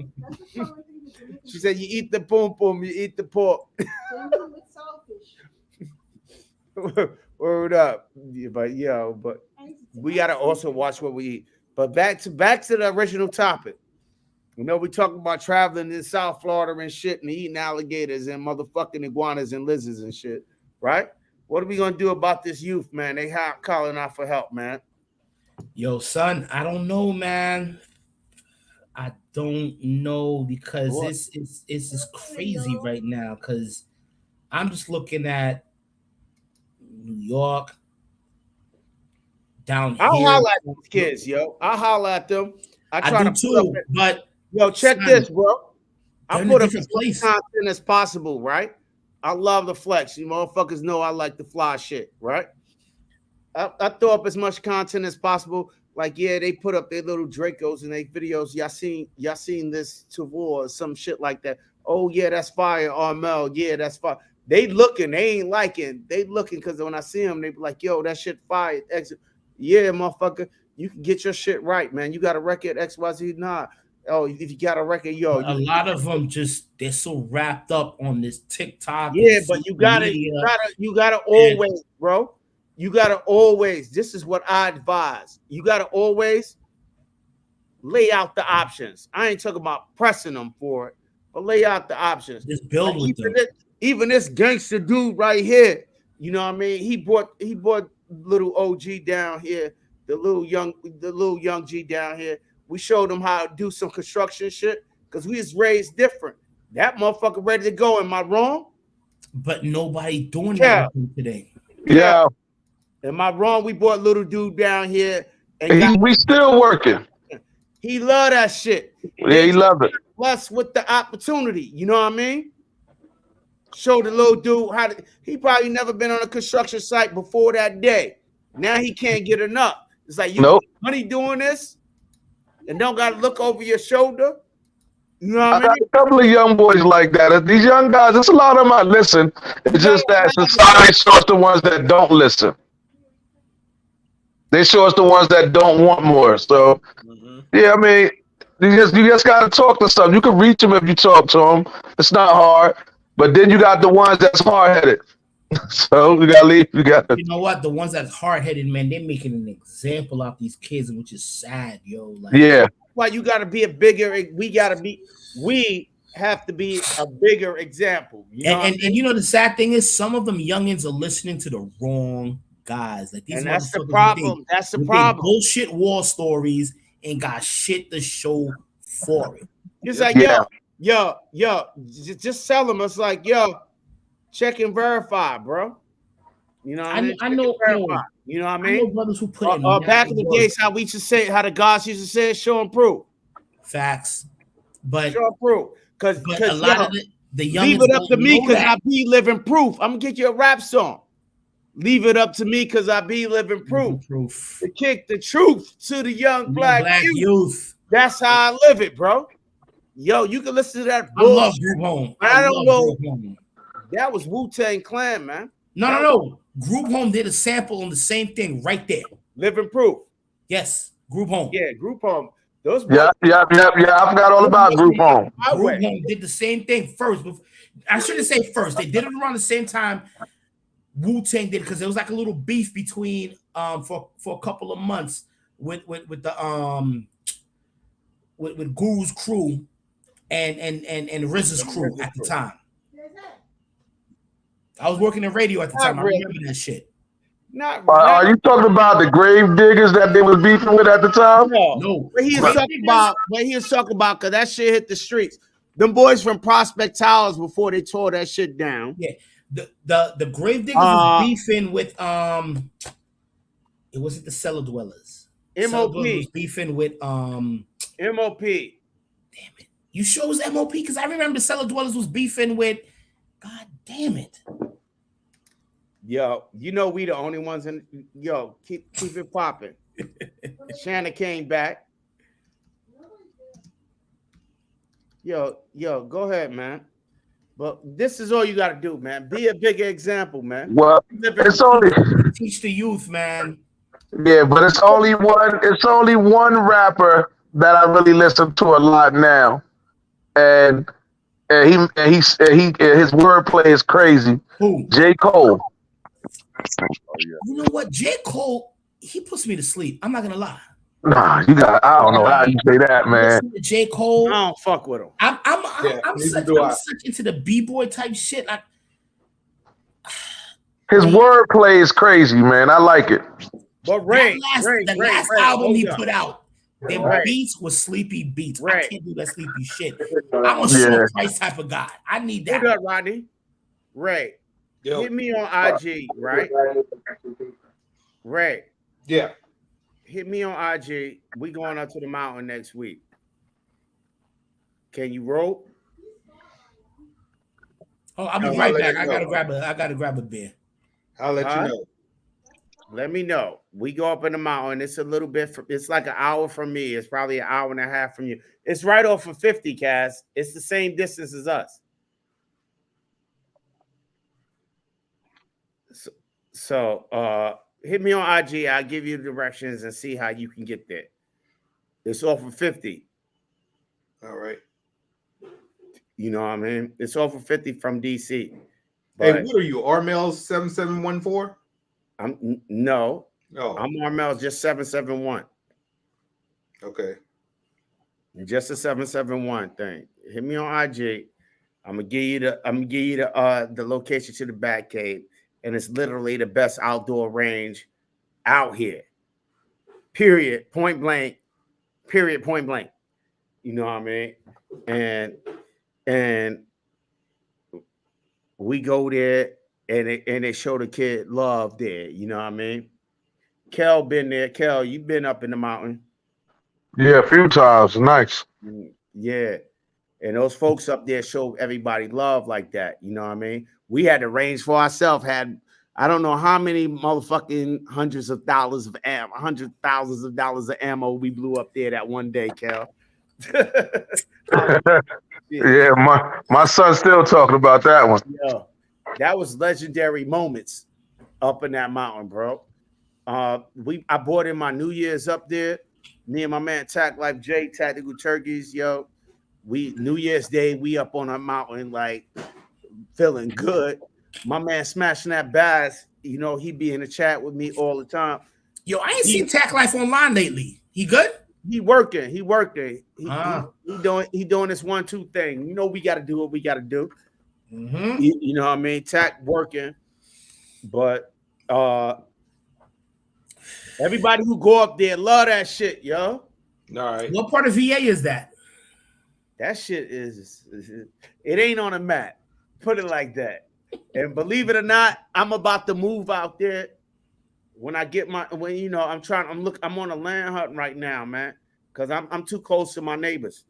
She said, "You eat the pom, you eat the pork." Word up, but we gotta also watch what we eat. But back to the original topic. You know, we talking about traveling in South Florida and shit and eating alligators and motherfucking iguanas and lizards and shit, right? What are we gonna do about this youth, man? They calling out for help, man. Yo, son, I don't know, man. I don't know because it's just crazy right now. Because I'm just looking at New York down here. I'll holler at these kids, yo. I'll holler at them. I try to too, but yo, check this, bro. I put up as much content as possible, right? I love the flex. You motherfuckers know I like the fly shit, right? I throw up as much content as possible. Like, yeah, they put up their little Dracos in their videos. Y'all seen this Tavor or some shit like that. Oh, yeah, that's fire. Armel, yeah, that's fire. They looking, they ain't liking. They looking because when I see them, they be like, yo, that shit fire. Exit. Yeah, motherfucker. You can get your shit right, man. You got a record XYZ? Nah. Oh, if you got a record, yo, A lot of them they're so wrapped up on this TikTok. yeah, and but social media. you gotta always, bro. You gotta always. This is what I advise. You gotta always lay out the options. I ain't talking about pressing them for it, but lay out the options. Just build with them. Even this gangster dude right here, you know what I mean? He brought little OG down here, the little young G down here. We showed him how to do some construction shit because we was raised different. That motherfucker ready to go. Am I wrong? But nobody doing that today. Yeah. Am I wrong? We brought little dude down here and we still working. He love that shit. Yeah, he love it. Plus with the opportunity, you know what I mean? Show the little dude how to. He probably never been on a construction site before that day. Now he can't get enough. It's like you Nope. money doing this and don't got to look over your shoulder. You know what I mean? got a couple of young boys like that. These young guys, there's a lot of them I listen. It's just that society shows the ones that don't listen. They show us the ones that don't want more. So, yeah, I mean, you just got to talk to some. You can reach them if you talk to them. It's not hard. But then you got the ones that's hard-headed. So we got to leave. You know what? The ones that's hard-headed, man, they're making an example of these kids, which is sad, yo. Like, yeah. Why you got to be a bigger? We have to be a bigger example. You know and you know the sad thing is, some of them youngins are listening to the wrong guys. Like these, and that's the problem. That's the problem. Bullshit war stories and got shit to show for it. It's like yo, just tell them. It's like check and verify, bro. You know what I mean? I know. You know what I I mean? know brothers who put in back in the days, how we used to say, how the gods used to say, show and prove. Facts, but show and prove. Because a lot of the young leave it up to me because I be living proof. I'm gonna get you a rap song. Leave it up to me because I be living proof. To kick the truth to the young black youth. That's how I live it, bro. Yo, you can listen to that. I love Group Home. I don't know. That was Wu-Tang Clan, man. No. Group Home did a sample on the same thing right there. Living proof. Yes, Group Home. Yeah, Group Home. Those yeah. I forgot all about Group Home. Group Home did the same thing first. I shouldn't say first. They did it around the same time Wu-Tang did, because there was like a little beef between for a couple of months with the with Guru's crew and RZA's crew at the time. I was working in radio at the time. I remember that shit. Are you talking about the grave diggers that they was beefing with at the time? No. What he was talking about, because that shit hit the streets. Them boys from Prospect Towers before they tore that shit down. Yeah. The grave diggers was beefing with it wasn't the cellar dwellers. MOP was beefing with MOP. Damn it. You sure it was MOP? Because I remember cellar dwellers was beefing with. God damn it. Yo, you know we the only ones in. Yo, keep it popping. Shanna came back. Yo, go ahead, man. But this is all you got to do, man. Be a bigger example, man. Well, it's only teach the youth, man. Yeah, but it's only one rapper that I really listen to a lot now, and his wordplay is crazy. Who? J. Cole. You know what? J. Cole, he puts me to sleep. I'm not gonna lie. Nah, I don't know how you say that, man. J. Cole, I don't fuck with him. I'm such into the b-boy type shit. Like his wordplay is crazy, man. I like it. But the last album he put out, the beats was sleepy beats. I can't do that sleepy shit. I'm a short price type of guy. I need that. Hold up, Rodney. Ray, hit me on IG, right? Ray. Yeah. Hit me on IG. We going up to the mountain next week. Can you roll? Oh, I'll be right back. I gotta grab a beer. I'll let you know. Let me know. We go up in the mountain. It's a little bit. It's like an hour from me. It's probably an hour and a half from you. It's right off of 50, Cass. It's the same distance as us. So hit me on IG. I'll give you the directions and see how you can get there. It's off of 50. All right. You know what I mean? It's off of 50 from DC. Hey, But what are you? Armel 7714? no, Oh, I'm Armel, just 771. okay. Just a 771 thing. Hit me on IG. I'm gonna give you the location to the Bat Cave, and it's literally the best outdoor range out here. Period. Point blank. Period. Point blank. You know what I mean? And we go there, and they show the kid love there. You know what I mean? Kel been there. Kel, you been up in the mountain. Yeah, a few times. Nice. Yeah. And those folks up there show everybody love like that. You know what I mean? We had the range for ourselves, had I don't know how many motherfucking hundreds of thousands of ammo we blew up there that one day, Cal. Yeah, my son's still talking about that one. Yeah, that was legendary moments up in that mountain, bro. I bought in my New Year's up there. Me and my man Tack Life J, Tactical Turkeys, yo. We New Year's Day, we up on a mountain, like feeling good. My man smashing that bass, you know, he be in the chat with me all the time. Yo, I ain't seen Tack Life online lately. He good? He working. He doing this 1-2 thing. You know, we got to do what we got to do. Mm-hmm. You know what I mean? Tack working, but everybody who go up there love that shit, yo. All right. What part of VA is that? That shit it ain't on a map. Put it like that. And believe it or not, I'm about to move out there. I'm on a land hunt right now, man, because I'm too close to my neighbors.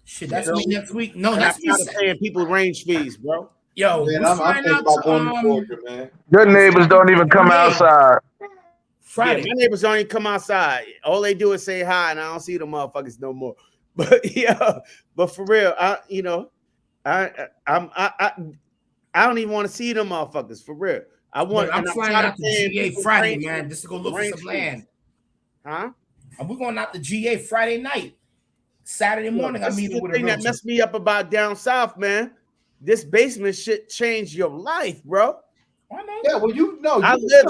Shit, that's me next week. No, And that's I'm me. tired of paying people range fees, bro. Yo, Man, we're I'm flying thinking out about going to to Georgia, man. Your neighbors don't even come outside. Friday. Yeah, my neighbors don't even come outside. All they do is say hi, and I don't see the motherfuckers no more. But yeah, but for real, I don't even want to see them motherfuckers for real. I'm flying out to GA Friday, man, just to go look for some land. Huh? And we're going out to GA Friday night. Saturday morning, I'm meeting with a thing that messed me up about down south, man. This basement shit changed your life, bro. Yeah, well, I live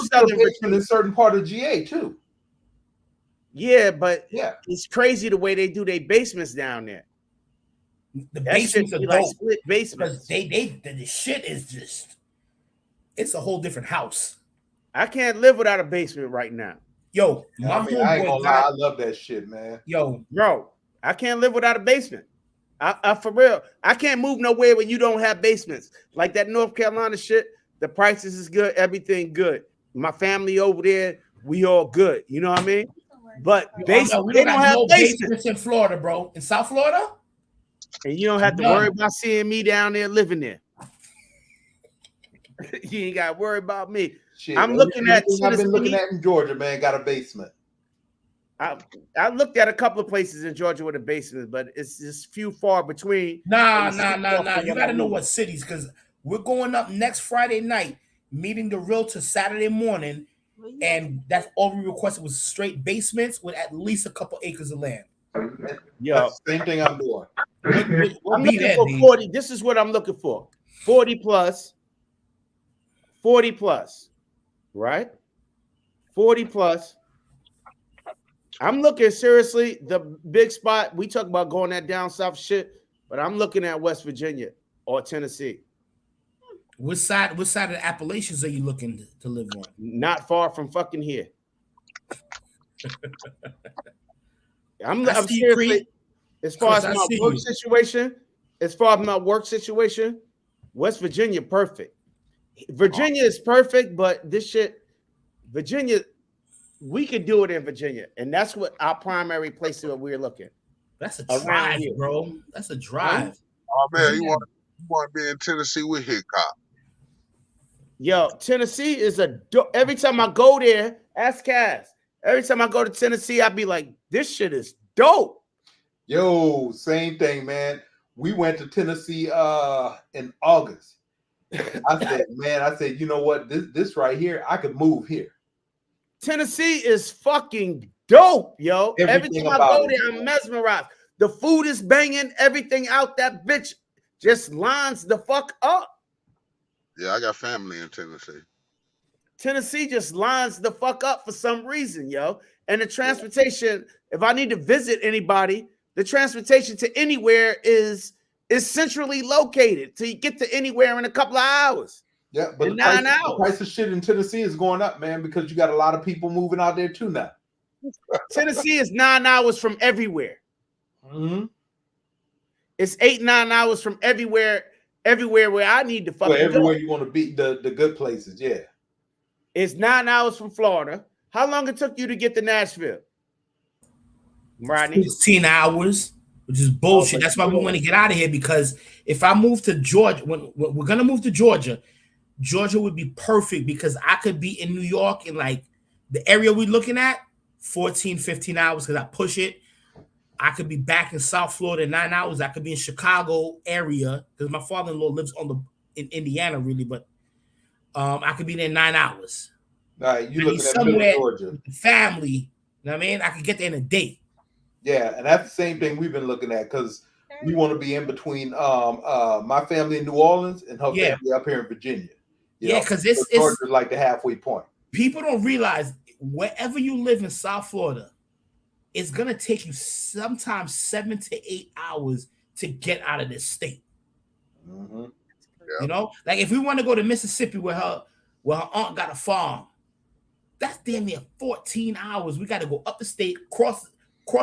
in a certain part of GA too. Yeah, but yeah, it's crazy the way they do their basements down there. The basements are like dope. split basements. The shit is just, it's a whole different house. I can't live without a basement right now. Yo, I ain't gonna lie, I love that shit, man. Yo, bro, I can't live without a basement. I for real, I can't move nowhere when you don't have basements. Like that North Carolina shit, the prices is good, everything good. My family over there, we all good. You know what I mean? But they don't have basements in Florida, bro. In South Florida, and you don't have to worry about seeing me down there living there. You ain't got to worry about me. Shit, I'm looking at. I've been looking at in Georgia, man. Got a basement. I looked at a couple of places in Georgia with a basement, but it's just few far between. Nah. You got to know what cities, because we're going up next Friday night, meeting the realtor Saturday morning. And that's all we requested was straight basements with at least a couple acres of land. Yeah, same thing I'm doing. I'm looking for 40. This is what I'm looking for: 40 plus, right? 40 plus. I'm looking seriously. The big spot we talk about going that down south shit, but I'm looking at West Virginia or Tennessee. What side of the Appalachians are you looking to live on? Not far from fucking here. I'm seriously, as far as my work situation, West Virginia perfect. Virginia is perfect, but this shit, Virginia, we could do it in Virginia, and that's what our primary place where we're looking. That's a drive, bro. That's a drive. Oh man, you want to be in Tennessee with Hickok? Yo, Tennessee is every time I go there, ask Cass. Every time I go to Tennessee, I be like, this shit is dope. Yo, same thing, man. We went to Tennessee in August, I said, you know what? This right here, I could move here. Tennessee is fucking dope, yo. Every Everything time I about go it, there, I'm mesmerized. The food is banging. Everything out that bitch just lines the fuck up. Yeah, I got family in Tennessee. Tennessee just lines the fuck up for some reason, yo. And the transportation, if I need to visit anybody, the transportation to anywhere is centrally located to get to anywhere in a couple of hours. Yeah, but in the 9 price, hours. the price of shit in Tennessee is going up, man, because you got a lot of people moving out there too now. Tennessee is 9 hours from everywhere. Mm-hmm. It's 8-9 hours from everywhere where I need to fucking Everywhere go. you want to be, the good places, yeah. It's 9 hours from Florida. How long it took you to get to Nashville, Rodney? 16 hours, which is bullshit. That's why we want to get out of here, because if I move to Georgia, when we're gonna move to Georgia would be perfect, because I could be in New York in like the area we're looking at 14-15 hours because I push it. I could be back in South Florida in 9 hours. I could be in Chicago area because my father-in-law lives in Indiana, really, but I could be there in 9 hours. All right, you I looking need at somewhere Georgia. with the family. You know what I mean? I could get there in a day. Yeah, and that's the same thing we've been looking at, because we want to be in between my family in New Orleans and her family up here in Virginia. Yeah, because it's Georgia's like the halfway point. People don't realize wherever you live in South Florida, it's gonna take you sometimes 7 to 8 hours to get out of this state. Mm-hmm. Yeah. You know, like if we want to go to Mississippi where her aunt got a farm, that's damn near 14 hours. We got to go up the state, cross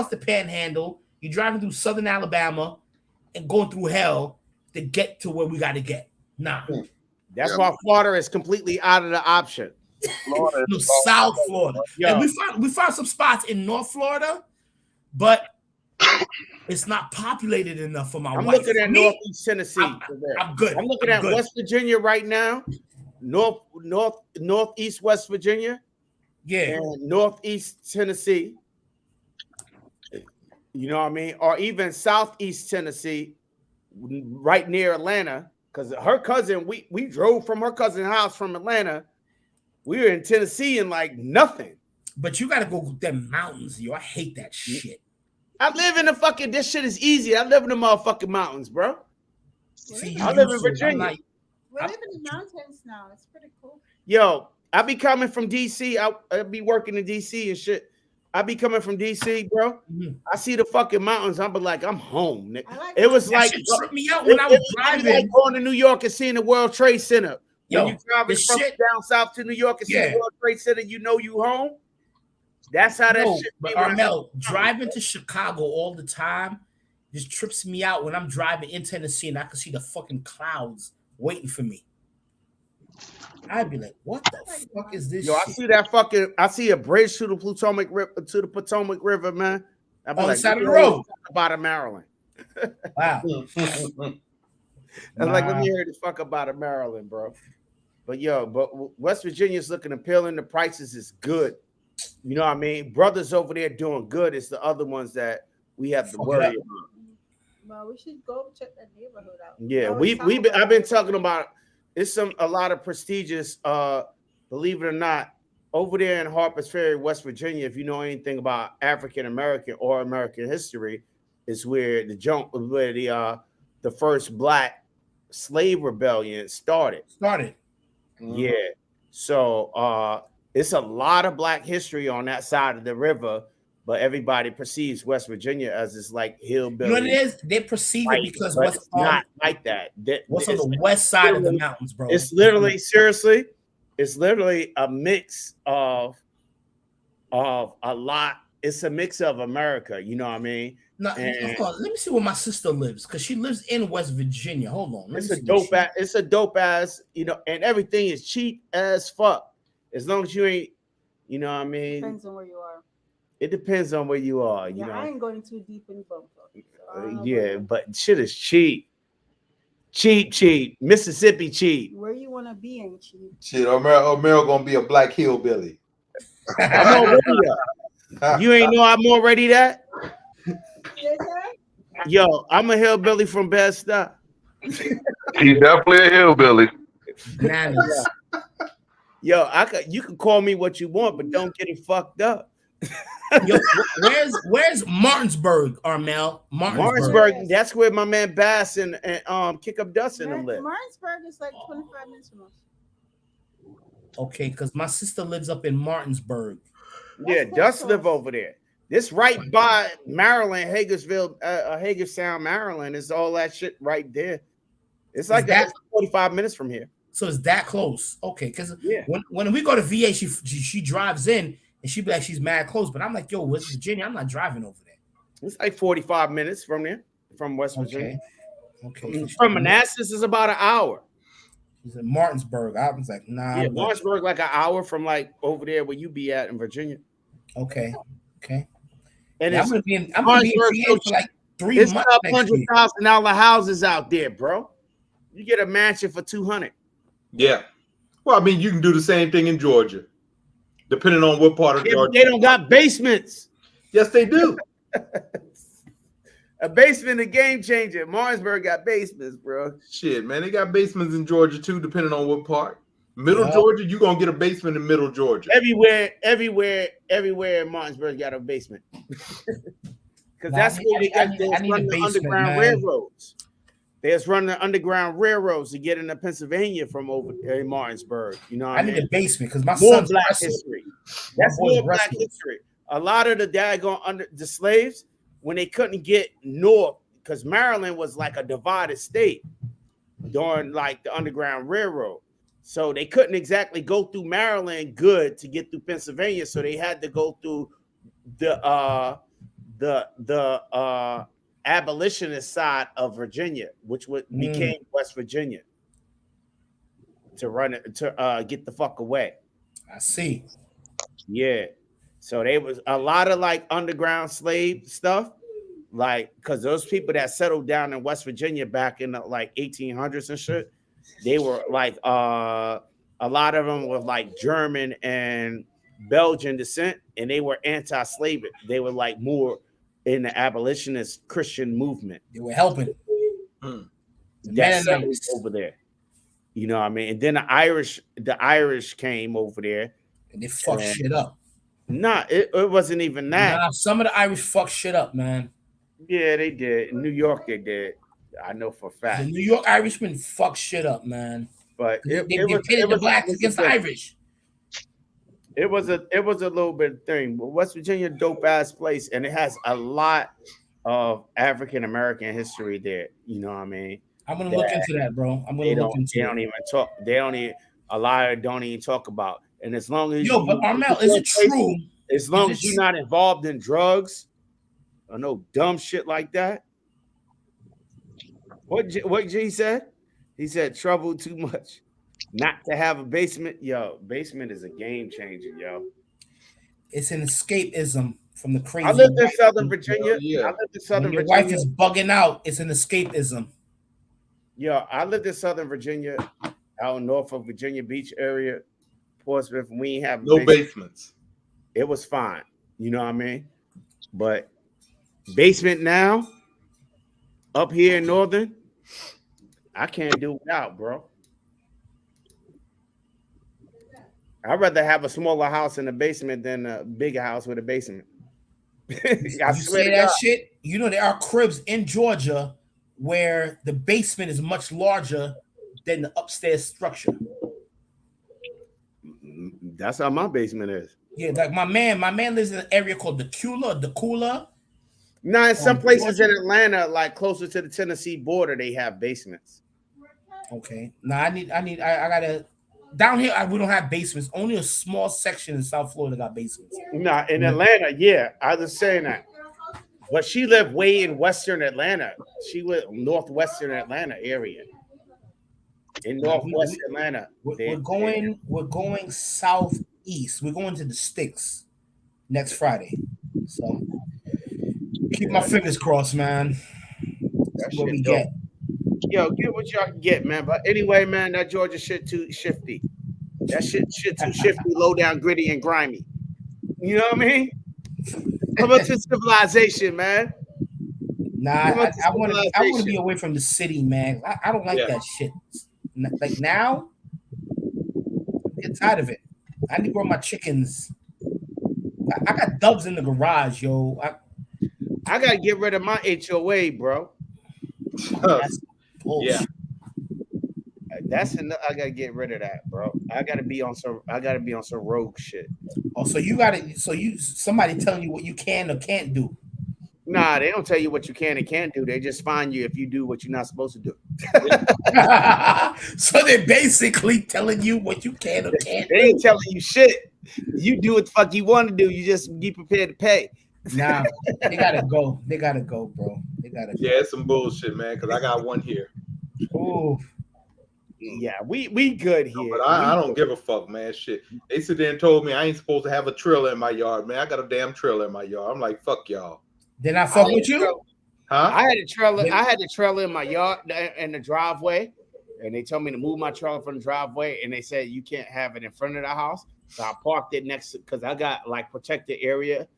the panhandle. You're driving through southern Alabama and going through hell to get to where we got to get. Nah. That's why Florida is completely out of the option. Florida, No, South Florida. And we found some spots in North Florida, but it's not populated enough for my wife. I'm looking at Northeast Tennessee. I'm good. I'm looking at West Virginia right now. Northeast West Virginia. Yeah. And Northeast Tennessee. You know what I mean? Or even Southeast Tennessee, right near Atlanta. Because her cousin, we drove from her cousin's house from Atlanta. We were in Tennessee and like nothing. But you got to go them mountains, yo. I hate that shit. I live in the fucking, this shit is easy. I live in the motherfucking mountains, bro. See, I live in Virginia. We live in the mountains now. It's pretty cool. Yo, I be coming from DC. I be working in DC and shit. I be coming from DC, bro. Mm-hmm. I see the fucking mountains. I'm like, I'm home. Like it was that like shit tripped me out when I was driving. Like going to New York and seeing the World Trade Center. Yo, when you driving from down south to New York and see the World Trade Center, you know you home. That's how that shit. But Armel, driving to Chicago all the time just trips me out when I'm driving in Tennessee and I can see the fucking clouds waiting for me. I'd be like, what the fuck is this? Yo, shit? I see a bridge to the Potomac River, man. On the side of the road. About a Maryland. Wow. I'm like, let me hear the fuck about a Maryland, bro. But West Virginia's looking appealing. The prices is good. You know what I mean? Brothers over there doing good. It's the other ones that we have to worry about. Well, we should go check that neighborhood out. Yeah, I've been talking about it's a lot of prestigious, believe it or not, over there in Harpers Ferry, West Virginia. If you know anything about African American or American history, is where the first Black slave rebellion started. Yeah. So it's a lot of Black history on that side of the river, but everybody perceives West Virginia as this like hillbilly. You know what it is? They perceive it because what's not like that. What's on the west side of the mountains, bro? It's literally, seriously, it's literally a mix of a lot. It's a mix of America. You know what I mean? No, let me see where my sister lives, because she lives in West Virginia. Hold on. It's a dope ass, you know, and everything is cheap as fuck. As long as you ain't, you know what I mean? Depends on where you are. It depends on where you are. You know, I ain't going too deep in Buffalo. Yeah, but shit is cheap. Cheap. Mississippi cheap. Where you want to be ain't cheap. Shit, Omero gonna be a Black hillbilly. I'm already that. You ain't know I'm already that? Yo, I'm a hillbilly from Bed-Stuy. He's definitely a hillbilly. Bananas. Yo, you can call me what you want, but don't get it fucked up. Yo, where's Martinsburg, Armel? Martinsburg, that's where my man Bass and Kick Up Dust in them live. Martinsburg is like 25 minutes from us. Okay, because my sister lives up in Martinsburg. Yeah, Dust live over there. This right by Maryland, Hagersville, Hagerstown, Maryland, is all that shit right there. It's like 45 minutes from here. So it's that close. Okay, because when we go to VA, she drives in and she be like, she's mad close. But I'm like, yo, West Virginia, I'm not driving over there. It's like 45 minutes from there, from West Virginia. Okay. From Manassas is about an hour. She's in Martinsburg. I was like, nah. Yeah, Martinsburg like an hour from like over there where you be at in Virginia. Okay. And I'm gonna be in VA for like 3 months. It's up $100,000 houses out there, bro. You get a mansion for $200,000. Yeah. Well, I mean, you can do the same thing in Georgia, depending on what part of Georgia. They don't got basements. Yes, they do. A basement, a game changer. Martinsburg got basements, bro. Shit, man, they got basements in Georgia too, depending on what part. Middle Georgia, you gonna get a basement in Middle Georgia. Everywhere in Martinsburg got a basement. Because that's where they got the underground railroads. They just run the underground railroads to get into Pennsylvania from over in Martinsburg. You know what I mean? I need a basement because my more son's black wrestling. history. That's more black history. A lot of the daggone under the slaves, when they couldn't get north, because Maryland was like a divided state during like the Underground Railroad. So they couldn't exactly go through Maryland good to get through Pennsylvania. So they had to go through the abolitionist side of Virginia, which became West Virginia, to run it to get the fuck away. I see. Yeah. So they was a lot of like underground slave stuff, like because those people that settled down in West Virginia back in the like 1800s and shit, they were like a lot of them were like German and Belgian descent, and they were anti-slavery. They were like more in the abolitionist Christian movement. They were helping. That's over there. You know what I mean? And then the Irish came over there. And they fucked shit up. Nah, it wasn't even that. Nah, some of the Irish fucked shit up, man. Yeah, they did. In New York, they did. I know for a fact. The New York Irishmen fucked shit up, man. But they pitted the blacks against the Irish. It was a little bit of thing, but West Virginia, dope ass place, and it has a lot of African American history there. You know what I mean? I'm gonna look into that, bro. I'm gonna look into it. They don't even talk. A lot don't even talk about. And as long as but Armel, is it true? As long as you're not involved in drugs or no dumb shit like that. What G said? He said trouble too much. Not to have a basement. Yo, basement is a game changer, yo. It's an escapism from the crazy. I lived in Southern Virginia. Yeah. Your wife is bugging out. It's an escapism. Yo, I lived in Southern Virginia, out north of Virginia Beach area, Portsmouth. We ain't have no basements. It was fine. You know what I mean? But basement now, up here in Northern, I can't do without, bro. I'd rather have a smaller house in the basement than a bigger house with a basement. I swear that shit. You know, there are cribs in Georgia where the basement is much larger than the upstairs structure. That's how my basement is. Yeah, like my man lives in an area called Decula. No, in some places in Atlanta, like closer to the Tennessee border, they have basements. Okay. No, I gotta. Down here, we don't have basements. Only a small section in South Florida got basements. Nah, in Atlanta, yeah, I was saying that. But she lived way in Western Atlanta. She lived northwestern Atlanta area. In northwest Atlanta. We're going southeast. We're going to the sticks next Friday. So keep my fingers crossed, man. That's what we get. Yo, get what y'all can get, man. But anyway, man, that Georgia shit too shifty. That shit too shifty, low down, gritty, and grimy. You know what I mean? Come up to civilization, man. Nah, I want to be away from the city, man. I don't like that shit. Like now, Get tired of it. I need to grow my chickens. I got doves in the garage, yo. I gotta get rid of my HOA, bro. That's bullshit. That's enough. I gotta get rid of that, bro. I gotta be on some rogue shit. Oh, so you got it. So somebody telling you what you can or can't do. Nah, they don't tell you what you can and can't do. They just find you if you do what you're not supposed to do. So they're basically telling you what you can or can't They ain't telling you shit. You do what the fuck you want to do. You just be prepared to pay. Nah, they gotta go. They gotta go, bro. They gotta go. Yeah, it's some bullshit, man. Because I got one here. Ooh. Yeah, we good here. But I don't give a fuck, man. Shit. They sit there and told me I ain't supposed to have a trailer in my yard, man. I got a damn trailer in my yard. I'm like, fuck y'all. Then I fuck with you? Huh? I had a trailer in my yard in the driveway, and they told me to move my trailer from the driveway, and they said you can't have it in front of the house. So I parked it next to, because I got like protected area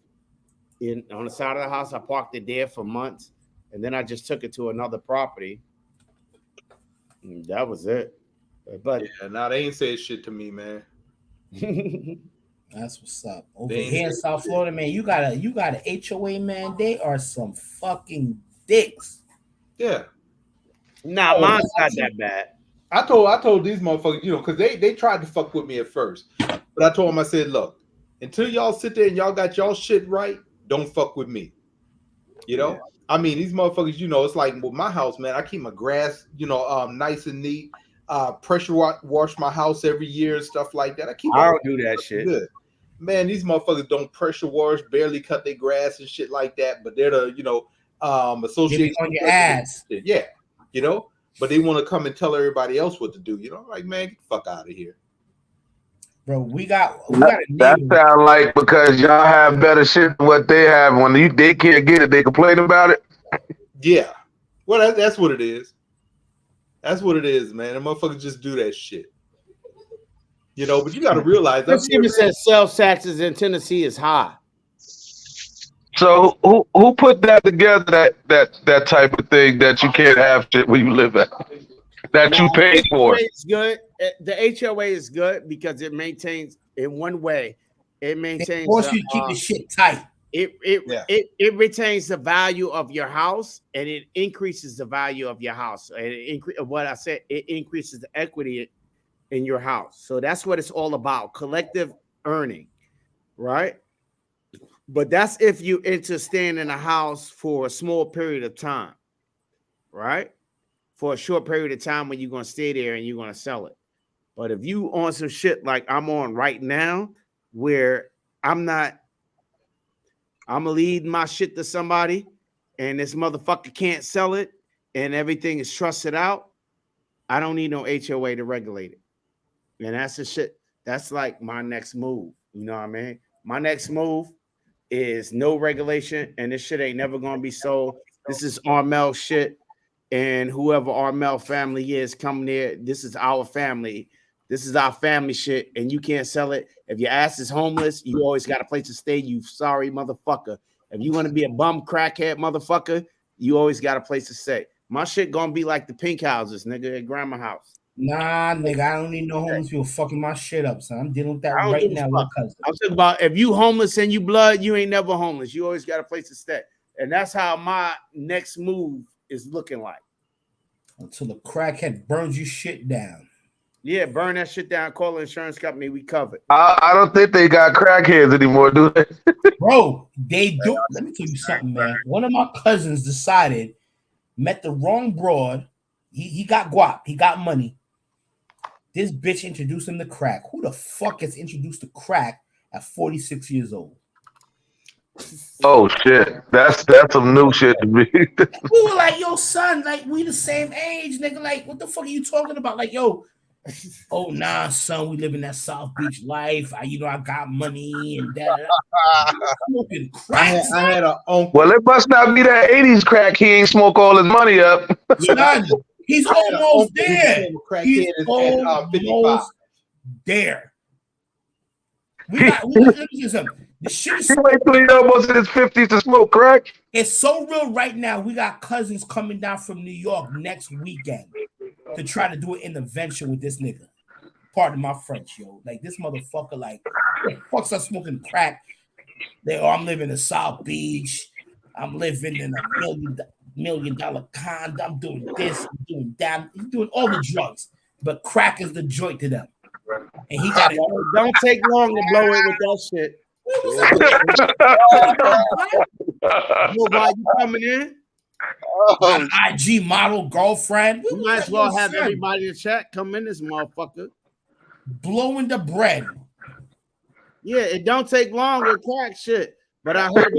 on the side of the house. I parked it there for months, and then I just took it to another property. And that was it. But yeah, nah, they ain't said shit to me, man. That's what's up. Over here in South Florida, man, you got a HOA, man. They are some fucking dicks. Yeah. Nah, mine's not that bad. I told these motherfuckers, you know, because they tried to fuck with me at first. But I told them, I said, look, until y'all sit there and y'all got y'all shit right, don't fuck with me. You know? Yeah. I mean, these motherfuckers, you know, it's like with my house, man, I keep my grass, you know, nice and neat. Pressure wash my house every year and stuff like that. I don't do that shit. Good. Man, these motherfuckers don't pressure wash, barely cut their grass and shit like that. But they're the, you know, association on your ass. Yeah, you know, but they want to come and tell everybody else what to do. You know, like, man, get the fuck out of here. Bro, we got that sound like because y'all have better shit than what they have. When they can't get it, they complain about it. Yeah, well, that's what it is. That's what it is, man. The motherfuckers just do that shit. You know, but you got to realize that even says sales taxes in Tennessee is high. So who put that together? That type of thing that you can't have shit where you live at, that you pay for. It's good. The HOA is good because it maintains in one way. It maintains. Of course, you keep the shit tight. It retains the value of your house and it increases the value of your house. And it increases the equity in your house. So that's what it's all about, collective earning, right? But that's if you enter staying in a house for a small period of time, right? For a short period of time when you're going to stay there and you're going to sell it. But if you on some shit like I'm on right now, where I'm going to lead my shit to somebody and this motherfucker can't sell it and everything is trusted out, I don't need no HOA to regulate it. And that's the shit. That's like my next move. You know what I mean? My next move is no regulation, and this shit ain't never gonna be sold. This is Armel shit, and whoever Armel family is coming there, this is our family. This is our family shit, and you can't sell it. If your ass is homeless, you always got a place to stay, you sorry motherfucker. If you want to be a bum crackhead motherfucker, you always got a place to stay. My shit gonna be like the pink houses, nigga, at grandma house. Nah, nigga, I don't need no homeless people fucking my shit up, son. I'm dealing with that right now. I'm talking about if you homeless and you blood, you ain't never homeless. You always got a place to stay. And that's how my next move is looking like. Until the crackhead burns you shit down. Yeah, burn that shit down. Call the insurance company. We covered. I don't think they got crackheads anymore, do they? Bro, they do. Let me tell you something, man. One of my cousins met the wrong broad. He got guap. He got money. This bitch introduced him to crack. Who the fuck gets introduced to crack at 46 years old? Oh shit, that's some new shit to me. We were like, yo, son, like we the same age, nigga. Like, what the fuck are you talking about? Like, yo, oh nah, son, we live in that South Beach life. I got money and that. Smoking crack. I had an uncle. Well, it must not be that 80s crack. He ain't smoke all his money up. Son, he's almost there. He's almost there. Let me tell you something. The shit is wait till he's almost in his 50s to smoke crack. It's so real right now. We got cousins coming down from New York next weekend to try to do an intervention with this nigga. pardon my French, yo. Like this motherfucker, like, fucks us smoking crack. I'm living in South Beach. I'm living in a $1 million condo. I'm doing this, I'm doing that. He's doing all the drugs, but crack is the joint to them. And he got it. Don't take long to blow it with that shit. Why you coming in? An IG model girlfriend. You might as well have everybody in chat come in this motherfucker. Blowing the bread. Yeah, it don't take long to crack shit. But I heard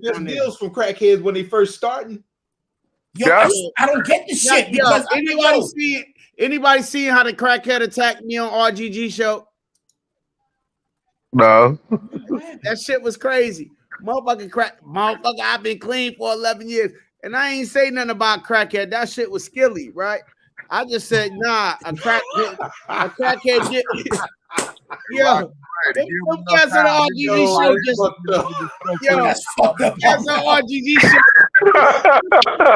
there's deals from crackheads when they first starting. Yo, I don't get this shit because anybody see how the crackhead attacked me on RGG show? No. That shit was crazy. Motherfucker, I've been clean for 11 years. And I ain't say nothing about crackhead. That shit was skilly, right? I just said, nah, a crackhead get yo. Them guys on the RGG show just yo, that's fucked up. That's on RGG show.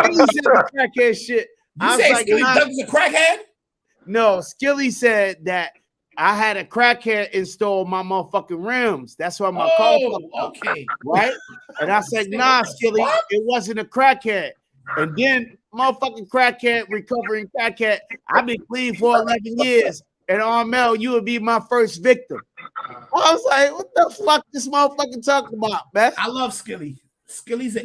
He said the crackhead shit. You say like, Skilly Doug is a crackhead? No, Skilly said that I had a crackhead install my motherfucking rims. That's why my car okay. Right? And I said, nah, Skilly, it wasn't a crackhead. And then motherfucking crackhead, recovering crackhead. I've been clean for 11 years. And Armel, you would be my first victim. I was like, what the fuck this motherfucker talking about, man? I love Skilly. Skilly's a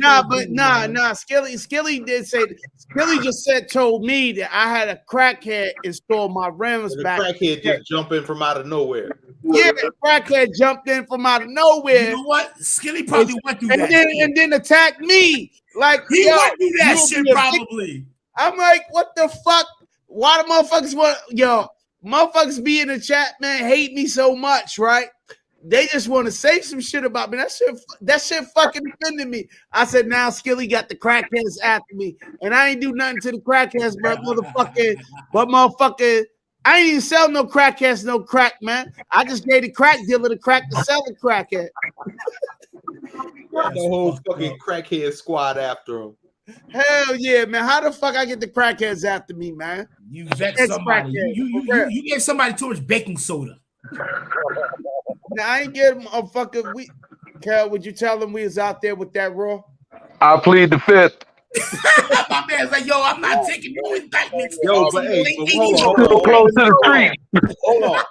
Skilly did say Skilly just told me that I had a crackhead install my rims back. Crackhead just jump in from out of nowhere. Yeah, the crackhead jumped in from out of nowhere. You know what? Skilly probably went through that. And then attacked me. Like he went through that shit probably. I'm like, what the fuck? Why the motherfuckers want motherfuckers be in the chat, man, hate me so much, right? They just want to say some shit about me. That shit fucking offended me. I said, now Skilly got the crackheads after me. And I ain't do nothing to the crackheads, but motherfucker, I ain't even sell no crackheads, no crack, man. I just gave the crack dealer the crack to sell the crackhead. The whole fucking crackhead squad after him. Hell yeah, man. How the fuck I get the crackheads after me, man? You vexed somebody. You gave somebody too much baking soda. Now, I ain't get him a fucking Cal, would you tell him we was out there with that raw? I plead the fifth. My man's like, yo, I'm not taking no indictments. Yo, but hey, close to the street. Hold on.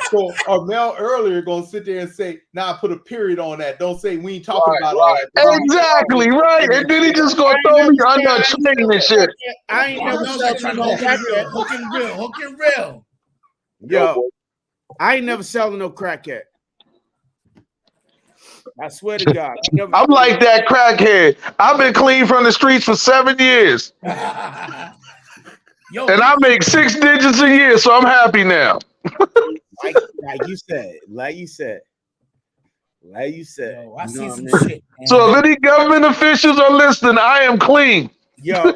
So Armel earlier gonna sit there and say, nah, put a period on that. Don't say we ain't talking about all that. Exactly, right. And then he just gonna throw me under a train and shit. I ain't never selling no crackhead. Hook and real. Yo, I ain't never selling no crackhead. I swear to God. I'm like that crackhead. I've been clean from the streets for 7 years. Yo, and I make 6 digits a year, so I'm happy now. like you said. Yo, I see some shit. Man. So if any government officials are listening, I am clean. Yo,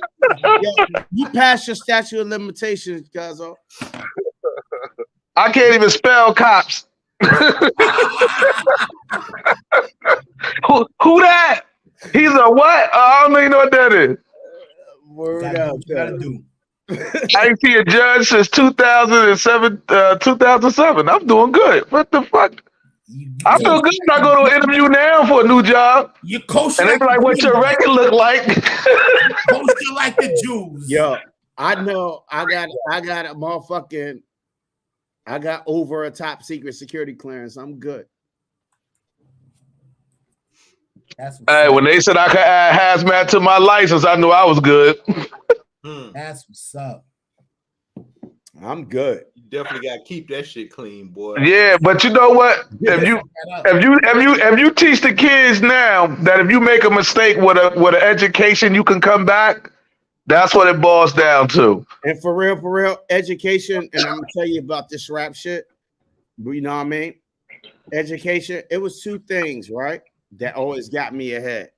you passed your statute of limitations, Gazo. I can't even spell cops. Who that? He's a what? I don't even know what that is. Word up, gotta do. I ain't see a judge since 2007. 2007. I'm doing good. What the fuck? I feel good when I go to an interview now for a new job. You coach and they be like, "What's your record look like?" Coach you like the Jews. Yo, I know. I got a motherfucking. I got over a top secret security clearance. I'm good. Hey, when they said I could add hazmat to my license, I knew I was good. That's what's up. I'm good. You definitely gotta keep that shit clean, boy. Yeah, but you know what? If you teach the kids now that if you make a mistake with an education, you can come back. That's what it boils down to. And for real, education. And I'm gonna tell you about this rap shit. You know what I mean? Education. It was 2 things, right? That always got me ahead.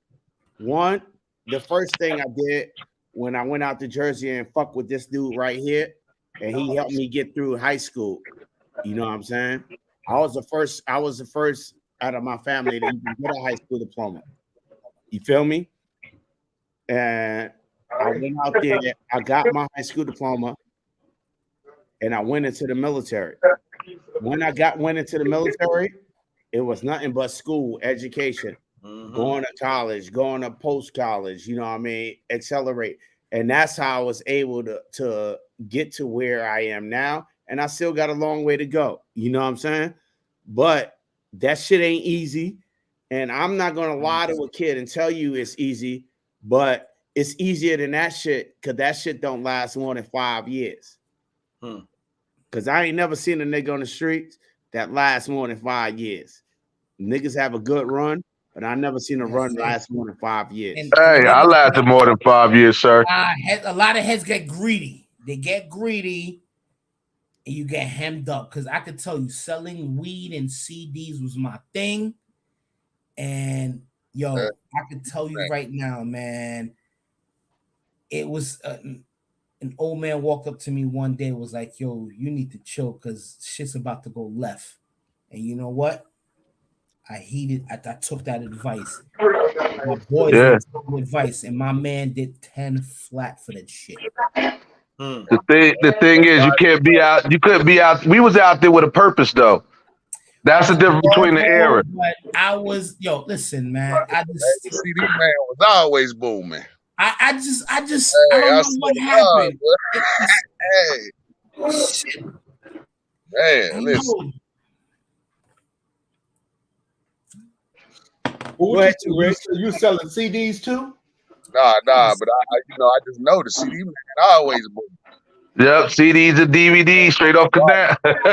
One, the first thing I did when I went out to Jersey and fuck with this dude right here, and he helped me get through high school. You know what I'm saying? I was the first out of my family to even get a high school diploma. You feel me? And I went out there, I got my high school diploma, and I went into the military. When I went into the military, it was nothing but school, education, going to college, going to post college, you know what I mean, accelerate. And that's how I was able to get to where I am now. And I still got a long way to go. You know what I'm saying? But that shit ain't easy. And I'm not going to lie to a kid and tell you it's easy, but it's easier than that shit because that shit don't last more than 5 years. Because I ain't never seen a nigga on the streets that lasts more than 5 years. Niggas have a good run, but I never seen a run last more than 5 years. Hey, I lasted more than 5 years, sir. A lot of heads get greedy. They get greedy, and you get hemmed up. Because I could tell you, selling weed and CDs was my thing. And yo, I can tell you right now, man, it was an old man walked up to me one day, was like, yo, you need to chill because shit's about to go left. And you know what? I heeded, I took that advice. My boys took advice, and my man did 10 flat for that shit. The thing is, you couldn't be out. We was out there with a purpose, though. That's the difference between the era. But I was, listen, man. CD man was always booming. I don't know what happened. Hey, listen. You selling CDs too? Nah, but I just know the CD man always booming. Yep, CDs and DVDs straight off the net. Green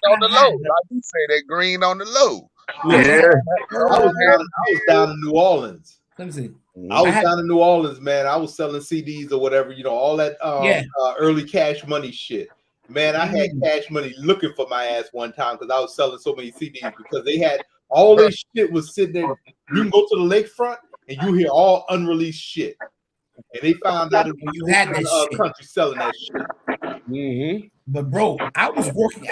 on the low. I do say that green on the low. Yeah. I was down in New Orleans. Let me see. I was down in New Orleans, man. I was selling CDs or whatever, all that early Cash Money shit. Man, I had Cash Money looking for my ass one time because I was selling so many CDs because they had all this shit was sitting there. You can go to the lakefront and you hear all unreleased shit. And they found out when you had that shit. Country selling that shit. But bro, I was working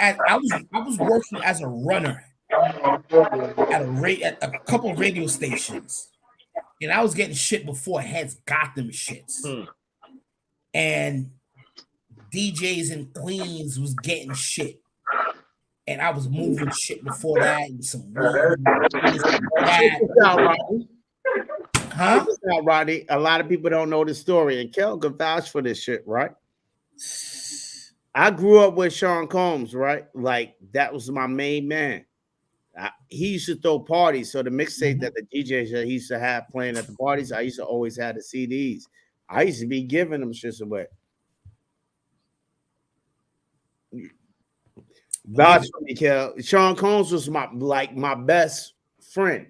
as a runner at a couple of radio stations, and I was getting shit before heads got them shits. And DJs in Queens was getting shit, and I was moving shit before that and some wood. Huh? Rodney, a lot of people don't know the story, and Kel can vouch for this shit, right? I grew up with Sean Combs, right? Like, that was my main man. He used to throw parties, so the mixtape that the DJs that he used to have playing at the parties, I used to always have the CDs. I used to be giving them shits away. Vouch for me, Kel. Sean Combs was my best friend.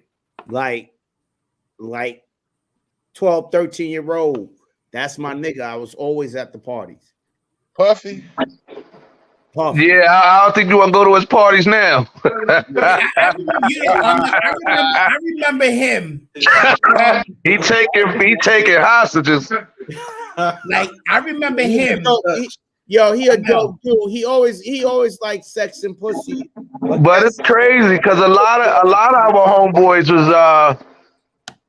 Like 12, 13-year-old. That's my nigga. I was always at the parties. Puffy? Yeah, I don't think you want to go to his parties now. I remember him. He taking hostages. Like, I remember him. He a dope dude. He always liked sex and pussy. But it's crazy because a lot of our homeboys was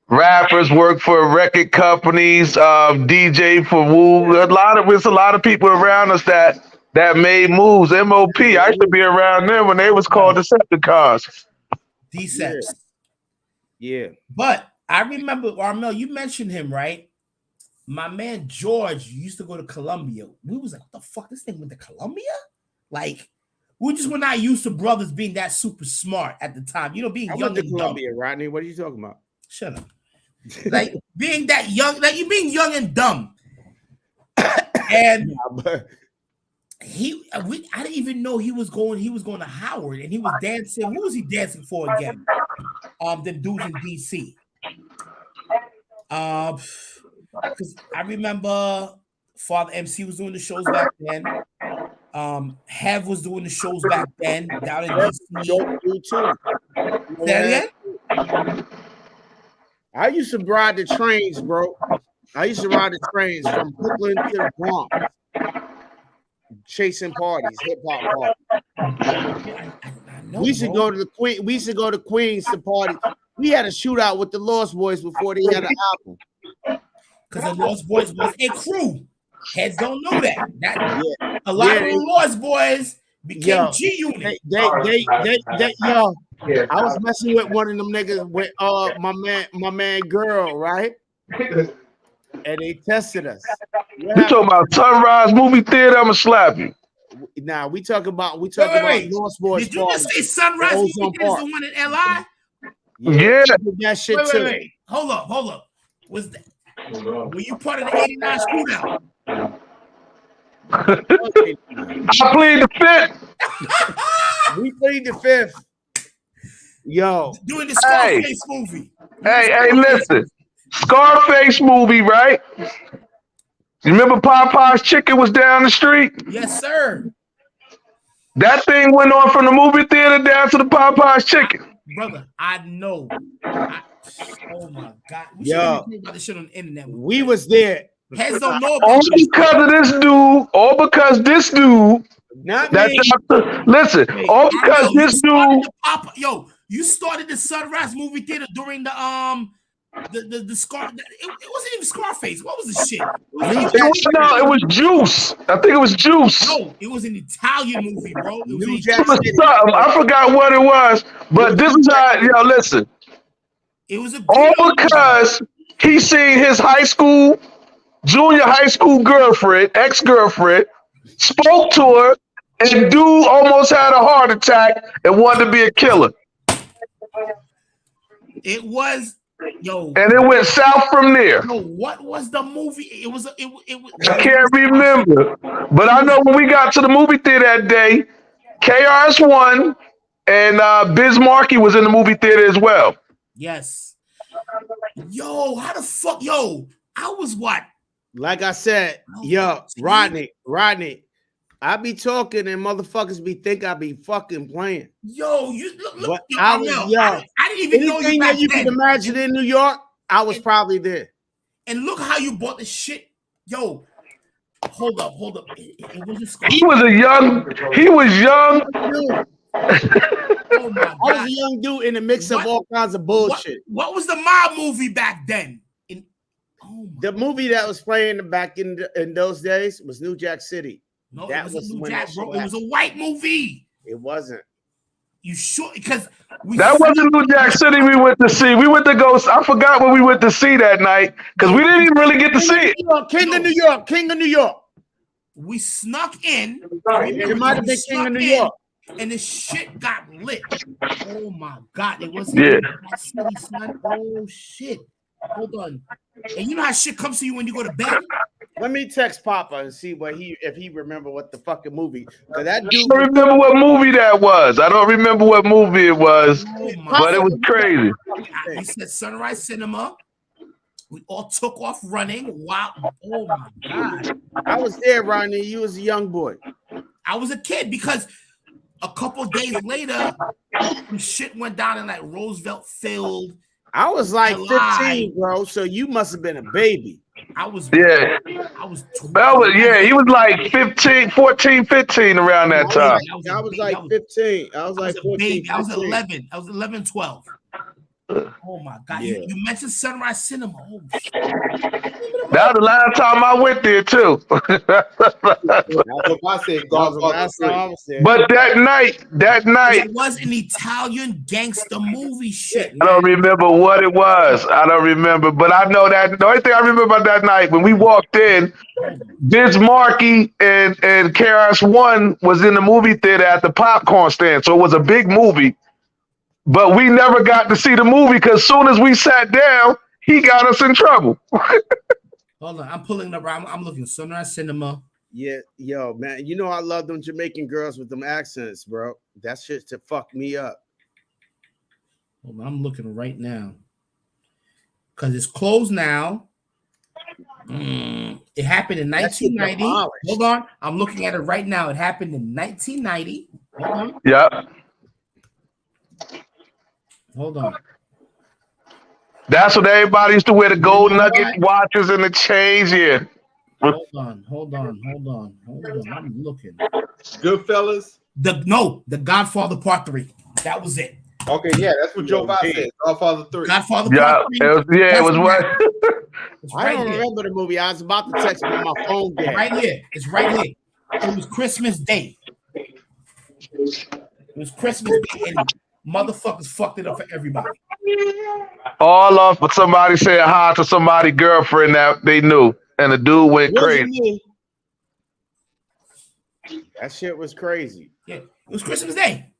rappers, work for record companies, DJ for Woo. A lot of people around us that made moves. MOP. I used to be around them when they was called Decepticons. Deceps. Yeah. But I remember, Armel, you mentioned him, right? My man George used to go to Columbia. We was like, what the fuck? This thing went to Columbia? Like, we just were not used to brothers being that super smart at the time. Being young and Columbia, dumb. Rodney. What are you talking about? Shut up. Like, being that young, like you being young and dumb. And I didn't even know he was going to Howard, and he was dancing. What was he dancing for again? The dudes in DC. Because I remember Father MC was doing the shows back then. Hev was doing the shows back then down in DC. Say that again? I used to ride the trains, bro. I used to ride the trains from Brooklyn to the Bronx, chasing parties, hip hop parties. We used to go to the Queen. We used to go to Queens to party. We had a shootout with the Lost Boys before they had an album. Because the Lost Boys was a crew. Heads don't know that. That Yeah. a lot Yeah. of the Lost Boys became Yo, G Unit. yo, I was messing with one of them niggas with my man girl, right? And they tested us. You talking about Sunrise movie theater? I'ma slap you. Now we talking about Wait. Lost Boys. Did you just say Sunrise Ozone Movie Theater is Park. the one in LI? Yeah. I did that shit too. Wait. Hold up. Was that? Were you part of the '89 shootout? I plead the fifth. We plead the fifth. Yo, Doing the Scarface movie. Hey, listen. Scarface movie, right? You remember Popeye's Chicken was down the street? Yes, sir. That thing went on from the movie theater down to the Popeye's Chicken. Brother, I know. Oh my God. We should Yo. be about this shit on the internet. we was there. Heads don't know about All this. because of this dude, all because this dude, Not that me. listen, all because Yo, this dude, you started the Sunrise Movie Theater during the Scar. It wasn't even Scarface. What was the shit? it was Juice. I think it was Juice. No, it was an Italian movie, bro. It was New an Jack It was City. something. I forgot what it was, but this is how, listen. It was a All because he seen his junior high school girlfriend, ex-girlfriend, spoke to her, and dude almost had a heart attack and wanted to be a killer. It was And it went south from there. what was the movie? It was I can't remember. But I know when we got to the movie theater that day, KRS-One and Biz Markie was in the movie theater as well. Yes. Yo, how the fuck? Yo, I was what? Like I said, yo, Rodney, I be talking and motherfuckers be think I be fucking playing. Yo, you look. But Yo, I didn't even know you anything back that you then. can imagine in New York, I was probably there. And look how you bought the shit. Yo, hold up. It wasn't Scar. He was young. Oh my I was God. a young dude in the mix What? of all kinds of bullshit. What was the mob movie back then? The movie that was playing back in those days was New Jack City. No, that it was was New when Jack, that bro. shit It was a white movie. It wasn't. You sure? Because That wasn't New Jack City we went to see. We went to go. I forgot what we went to see that night because we didn't even really get to see it. King of New York. We snuck in. It might have been King of New York. And the shit got lit. Oh my God. It was Yeah. City, son. Oh shit. Hold on. And you know how shit comes to you when you go to bed? Let me text Papa and see if he remember what the fucking movie. Cause that I dude don't remember what movie that was. I don't remember what movie it was, but it was crazy. We said Sunrise Cinema. We all took off running. Wow. Oh my God. I was there, Ronnie. You was a young boy. I was a kid because a couple days later, shit went down in like Roosevelt Field. I was like July. 15, bro. So you must have been a baby. I was Yeah. I was 12. He was like 14, 15 around that time. I was like 15. I was like 14. Baby. I was 15. 11. I was 11, 12. Oh my God. Yeah. You mentioned Sunrise Cinema. Oh, shit. That was the last time I went there too. I said Godfather That's 3. how I was there. But that night, It was an Italian gangster movie shit. I don't remember what it was. I don't remember, but I know that the only thing I remember about that night when we walked in, Biz Markie and KRS-One was in the movie theater at the popcorn stand, so it was a big movie. But we never got to see the movie because as soon as we sat down, he got us in trouble. Hold on, I'm pulling up. I'm looking Sunrise Cinema. Yeah, yo, man. You know I love them Jamaican girls with them accents, bro. That shit to fuck me up. Hold on, I'm looking right now because it's closed now. It happened in That shit 1990. demolished. Hold on, I'm looking at it right now. It happened in 1990. Hold on. That's when everybody used to wear the gold nugget watches and the chains. Yeah. Hold on. I'm looking. Goodfellas. The Godfather Part 3. That was it. Okay, yeah, that's what Joe Bob said. Godfather 3. Godfather Yeah, Part 3. it was what? It's I right don't here. remember the movie. I was about to text on my phone. Game. Right here. It's right here. It was Christmas Day. It was Christmas Day, and motherfuckers fucked it up for everybody. All off of somebody saying hi to somebody's girlfriend that they knew, and the dude went Wasn't crazy. me. That shit was crazy. Yeah, it was Christmas Day.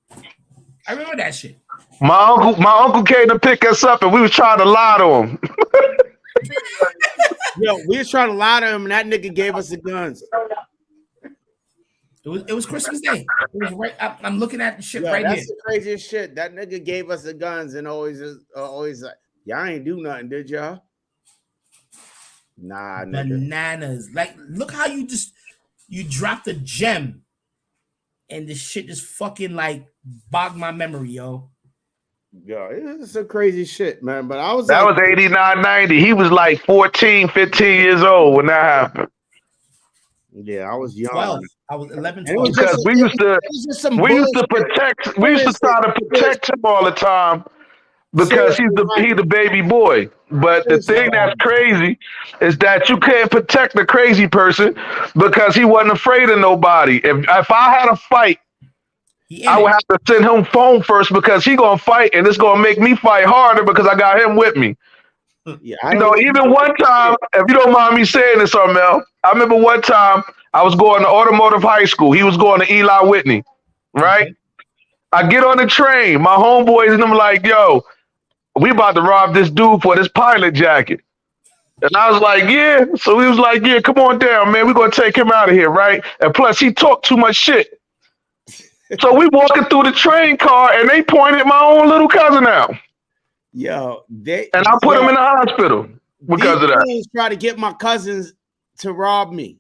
I remember that shit. My uncle came to pick us up, and we was trying to lie to him. Yo, we was trying to lie to him, and that nigga gave us the guns. It was Christmas Day. It was right. I'm looking at the shit Yo, right that's here. the craziest shit. That nigga gave us the guns and always like, y'all ain't do nothing, did y'all? Nah, nigga. Bananas. Like, look how you dropped a gem, and this shit just fucking like bogged my memory, yo. Yo, it's some crazy shit, man. But I was That like, was 89, 90. He was like 14, 15 years old when that happened. yeah, I was young. 12. I was 11, And it 12. was just- Because we used to it was just some we used to bullshit. protect we used to try to protect him all the time because he's the baby boy. But the thing that's crazy is that you can't protect the crazy person because he wasn't afraid of nobody. If I had a fight, I would have to send him phone first because he gonna fight, and it's gonna make me fight harder because I got him with me. Yeah, You know, even one time, if you don't mind me saying this, Armel, I remember one time I was going to automotive high school. He was going to Eli Whitney, right? I get on the train. My homeboys and them like, yo, we about to rob this dude for this pilot jacket. And I was like, yeah. So he was like, yeah, come on down, man. We're going to take him out of here, right? And plus, he talked too much shit. So we walking through the train car, and they pointed my own little cousin out. Yo, And I put him in the hospital because of that. These fools try to get my cousins to rob me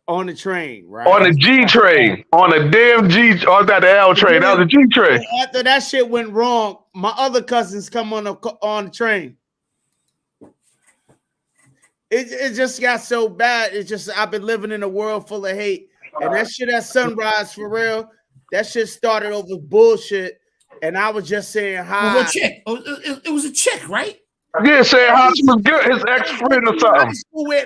on the train, right? On the G train, on the damn G, on that L train. That was a G train. And after that shit went wrong, my other cousins come on the train. It just got so bad. It's just I've been living in a world full of hate, and that shit at Sunrise for real. That shit started over bullshit, and I was just saying hi. Well, chick. It was a chick, right? Yeah, saying how she was good, his ex-friend or something.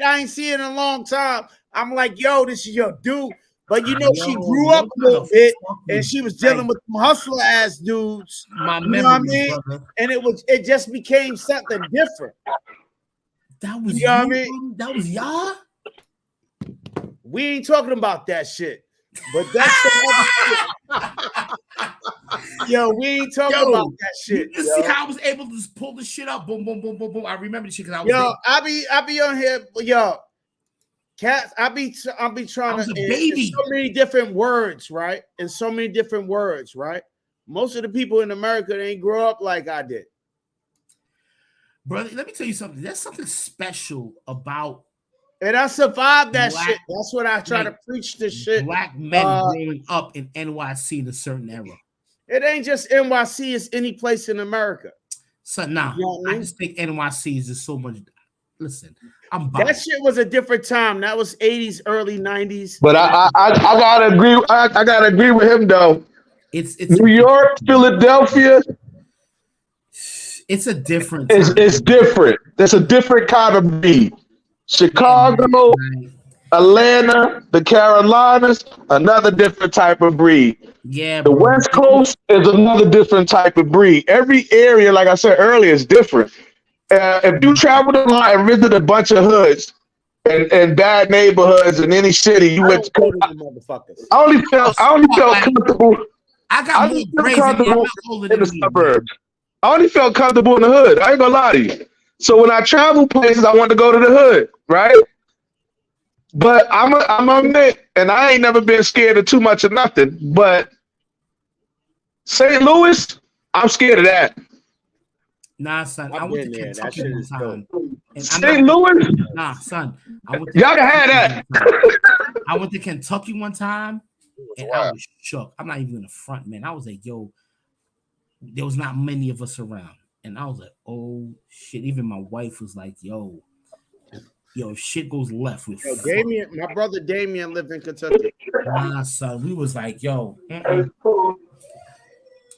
I ain't seen in a long time. I'm like, yo, this is your dude. But you know, she grew up a little bit and she was dealing with some hustler ass dudes. My you know what I mean? brother. And it just became something different. That was you know what I mean? That was y'all. We ain't talking about that shit. But that's some other shit. Yo, we ain't talking about that shit. You see how I was able to just pull the shit up. Boom, boom, boom, boom, boom. I remember the shit because I was I be on here, yo. Cats, I be trying to in so many different words, right? In so many different words, right? Most of the people in America, they ain't grow up like I did. Brother, let me tell you something. There's something special about, and I survived that shit. That's what I try to preach this shit. Black men growing up in NYC in a certain era. It ain't just NYC, it's any place in America. So nah, you know what I mean? I just think NYC is just so much. Listen, that shit was a different time. That was 80s, early 90s. But I gotta agree. I gotta agree with him though. It's New York, Philadelphia. It's a different. It's different. It's a different kind of breed. Chicago, Atlanta, the Carolinas, another different type of breed. Yeah, the West Coast is another different type of breed. Every area, like I said earlier, is different. If you traveled a lot and visited a bunch of hoods and bad neighborhoods in any city, you went to motherfuckers. I only felt comfortable. I got more braids in the suburbs. I only felt comfortable in the hood. I ain't gonna lie to you. So when I travel places, I want to go to the hood, right? But I'm admit, and I ain't never been scared of too much of nothing. But St. Louis, I'm scared of that. Nah, son. I went to Kentucky one time. St. Louis? Nah, son. Y'all can have that. I went to Kentucky one time, and I was shook. I'm not even in the front, man. I was like, yo, there was not many of us around. And I was like, oh, shit. Even my wife was like, yo, shit goes left with Damien. My brother Damien lived in Kentucky. Nah, son. We was like, yo,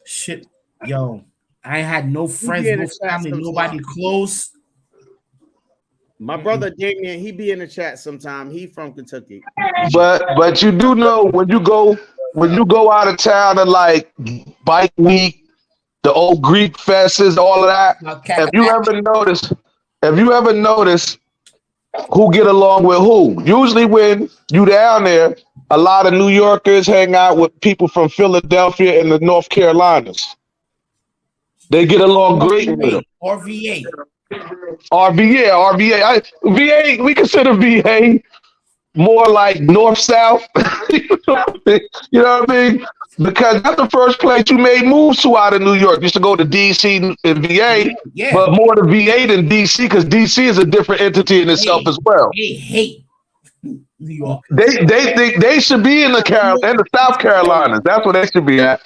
shit, yo. I had no friends, no family, nobody close. My brother Damien, he be in the chat sometime. He from Kentucky. But you do know when you go out of town to like Bike Week, the old Greek fests, all of that. Have you ever noticed who get along with who? Usually when you down there, a lot of New Yorkers hang out with people from Philadelphia and the North Carolinas. They get along great with them. Or VA. RVA. VA, we consider VA more like north-south. You know what I mean? Because that's the first place you made moves to out of New York. You used to go to DC and VA, but more to VA than DC because DC is a different entity in itself as well. They hate New York. They think they should be in the South Carolinas. That's where they should be at.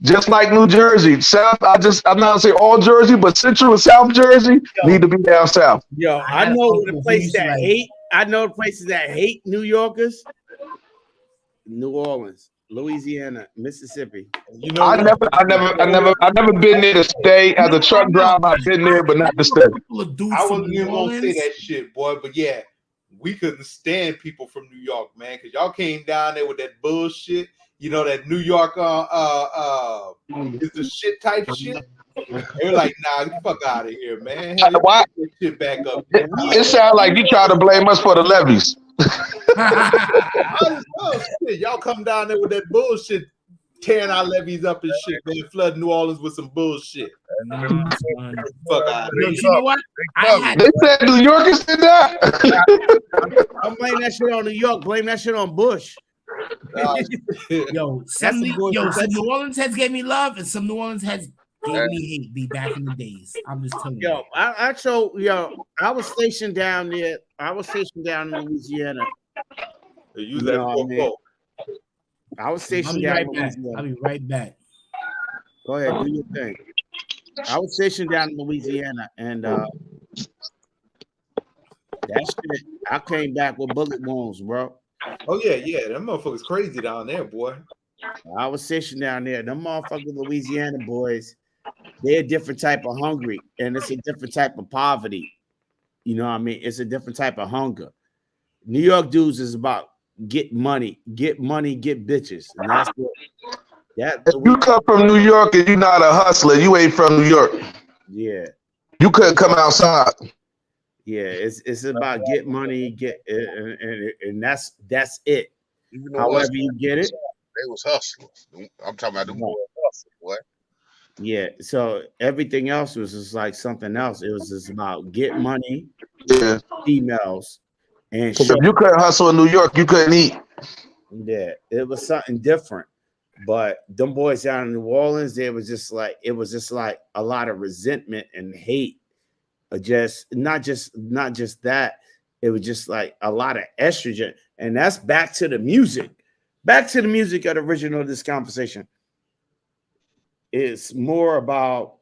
Just like New Jersey, South. I'm not gonna say all Jersey, but Central and South Jersey need to be down south. Yo, I know the places that hate. I know the places that hate New Yorkers. New Orleans, Louisiana, Mississippi. You know, I never been there to stay as a truck driver. I've been there, but not to stay. I wasn't even gonna say that shit, boy. But yeah, we couldn't stand people from New York, man, because y'all came down there with that bullshit. You know, that New York is the shit type shit. They were like, nah, get the fuck out of here, man. Why? Get shit back up. It sounds like you try to blame us for the levees. Shit. Y'all come down there with that bullshit, tearing our levees up and shit, man, flooding New Orleans with some bullshit. Fuck out of here. You know what? They said New Yorkers did that. I'm blaming that shit on New York. Blame that shit on Bush. Some New Orleans heads gave me love, and some New Orleans heads gave me hate. Back in the days, I'm just telling you. I was stationed down there. I was stationed down in Louisiana. I was stationed down in Louisiana. I'll be right back. Go ahead, do your thing. I was stationed down in Louisiana, and that shit, I came back with bullet wounds, bro. Oh yeah, them motherfuckers crazy down there, boy. I was stationed down there. Them motherfucking Louisiana boys, they're a different type of hungry, and it's a different type of poverty. You know what I mean? It's a different type of hunger. New York dudes is about get money, get bitches. And that's what if you come from New York and you're not a hustler, you ain't from New York. Yeah. You couldn't come outside. Yeah, it's about get money, and that's it. However you get it. They was hustlers. I'm talking about the boy hustle, boy. Yeah, so everything else was just like something else. It was just about get money, females, and if you couldn't hustle in New York, you couldn't eat. Yeah, it was something different. But them boys down in New Orleans, it was just like a lot of resentment and hate. Just not just that, it was just like a lot of estrogen, and that's back to the music of the original of this conversation. It's more about,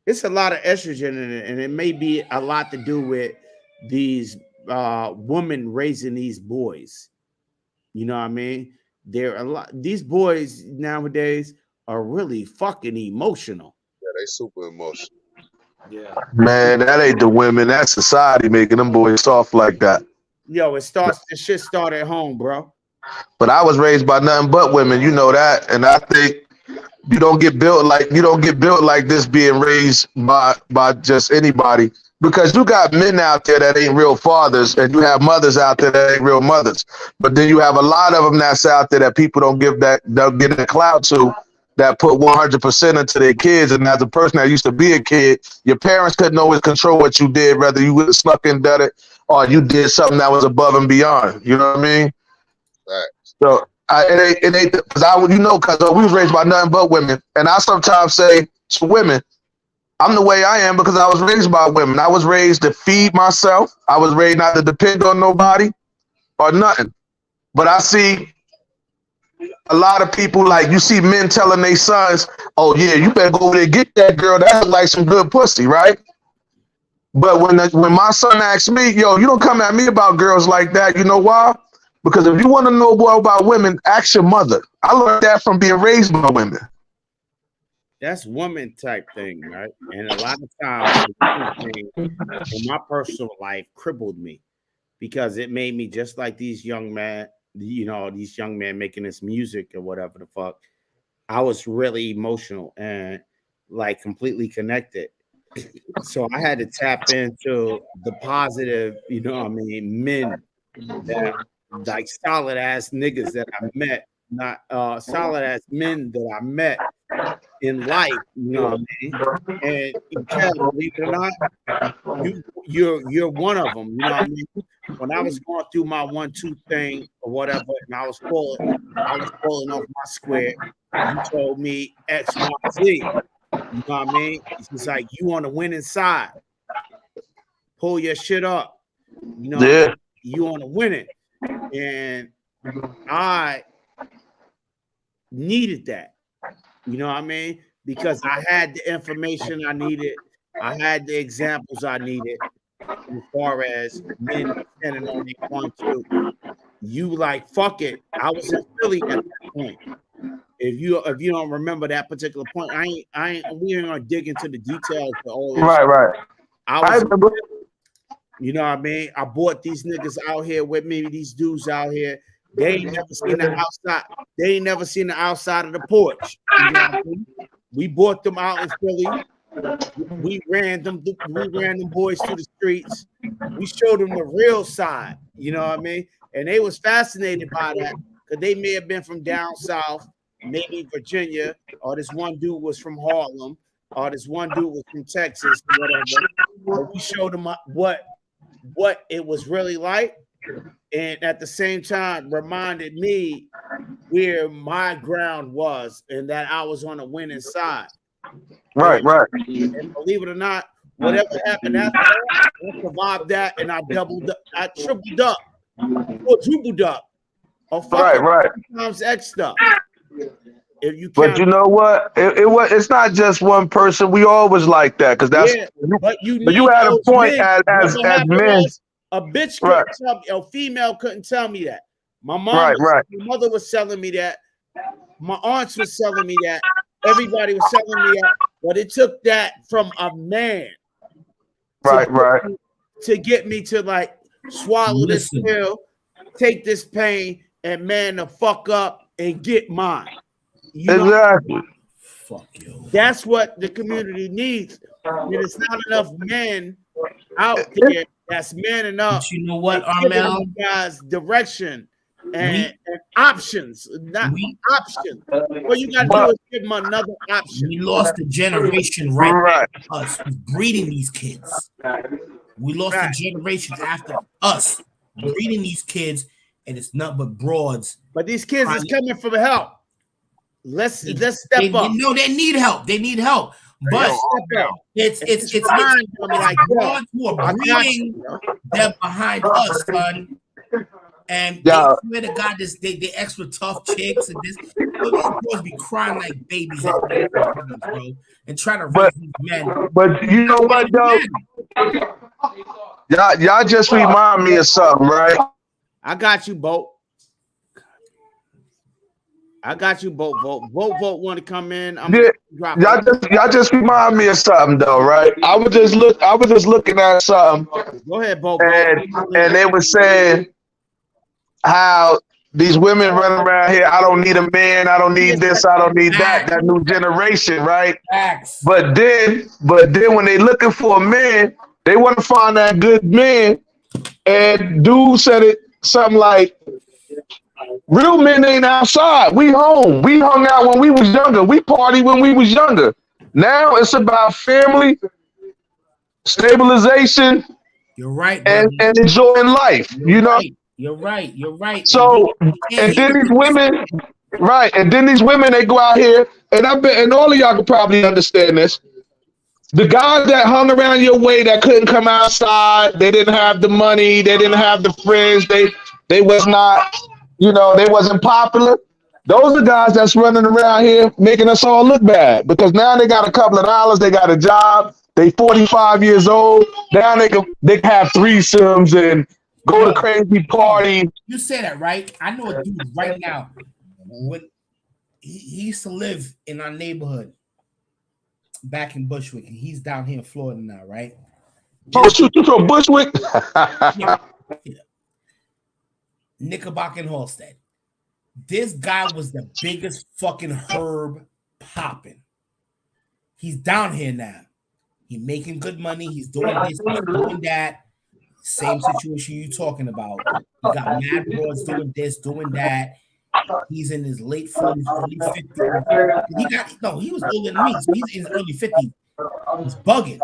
it's a lot of estrogen in it, and it may be a lot to do with these women raising these boys. You know what I mean? These boys nowadays are really fucking emotional. Yeah, they super emotional. Yeah, man, that ain't the women. That's society making them boys soft like that. Yo, the shit started at home, bro. But I was raised by nothing but women, you know that, and I think you don't get built like this being raised by just anybody, because you got men out there that ain't real fathers, and you have mothers out there that ain't real mothers. But then you have a lot of them that's out there that people don't get that clout to, that put 100% into their kids. And as a person that used to be a kid, your parents couldn't always control what you did, whether you would have snuck and done it or you did something that was above and beyond. You know what I mean? Right. So it ain't because we was raised by nothing but women. And I sometimes say to women, I'm the way I am because I was raised by women. I was raised to feed myself. I was raised not to depend on nobody or nothing. But I see a lot of people, like you see men telling their sons, oh yeah, you better go over there and get that girl. That looks like some good pussy, right? But when my son asks me, yo, you don't come at me about girls like that. You know why? Because if you want to know more about women, ask your mother. I learned that from being raised by women. that's woman type thing, right? And a lot of times, the woman thing in my personal life crippled me because it made me just like these young men, these young men making this music or whatever the fuck. I was really emotional and like completely connected. So I had to tap into the positive, men that like solid ass niggas that I met, not solid ass men that I met in life, you know what I mean? And Kev, believe it or not, you're one of them, you know what I mean? When I was going through my 1-2 thing or whatever, and I was falling off my square, you told me X, Y, Z. You know what I mean? It's like you on the winning side. Pull your shit up. You know, yeah. You on the winning. And I needed that. You know what I mean? Because I had the information I needed. I had the examples I needed as far as men standing on their 1-2. You like, fuck it. I was in Philly at that point. If you don't remember that particular point, we ain't gonna dig into the details of all this. Right. I remember. You know what I mean? I brought these niggas out here with me, these dudes out here. They ain't never seen the outside. They ain't never seen the outside of the porch. You know what I mean? We brought them out in Philly. We ran them boys through the streets. We showed them the real side. You know what I mean? And they was fascinated by that because they may have been from down south, maybe Virginia, or this one dude was from Harlem, or this one dude was from Texas, or whatever. But we showed them what it was really like, and at the same time reminded me where my ground was and that I was on the winning side. Right. And believe it or not, whatever happened after that, I survived that, and I tripled up, or tripled up, or right. times X'd up. If you but you know what? It's not just one person. We always like that because that's. Yeah, but you had a point as men. A bitch couldn't tell me, a female couldn't tell me that. My mom, my mother was telling me that. My aunts was telling me that. Everybody was telling me that. But it took that from a man. To get me to like swallow this pill, take this pain, and man the fuck up and get mine. Exactly. Fuck you. That's what the community needs. There's not enough men out there that's man enough. But you know what, Armel? Guys, direction and options, not options. What you got to do is give them another option. We lost a generation right after us breeding these kids. We lost a generation after us breeding these kids, and it's nothing but broads. But these kids is coming for help. Let's step up. No, they need help. But it's time for like broads who are breeding them behind us, son. And they swear to God, they extra tough chicks and this. These girls be crying like babies, bro, and trying to raise these men. But you know what, though? Y'all just remind me of something, right? I got you, Boat. Vote want to come in. Y'all just remind me of something though, right? I was just looking at something. Go ahead, Boat. And they were saying how these women run around here. I don't need a man. I don't need this. I don't need that. That new generation, right? But then when they looking for a man, they want to find that good man. And dude said it something like, real men ain't outside. We home. We hung out when we was younger. We partied when we was younger. Now it's about family, stabilization. You're right, and enjoying life. You're right. So and then these women, and then these women, they go out here, and I bet, and all of y'all could probably understand this. The guys that hung around your way that couldn't come outside, they didn't have the money, they didn't have the friends, they was not. They wasn't popular. Those are guys that's running around here making us all look bad because now they got a couple of dollars, they got a job, they 45 years old. Now they can have threesomes and go to crazy parties. You say that, right? I know a dude right now. When he used to live in our neighborhood, back in Bushwick, and he's down here in Florida now, right? Oh, shoot, you from Bushwick? Yeah. Knickerbocker and Halstead. This guy was the biggest fucking herb popping. He's down here now. He's making good money. He's doing this, he's doing that. Same situation you talking about. You got mad broads doing this, doing that. He's in his late 40s, early 50s. He was older than me, so he's in his early 50s. He's bugging.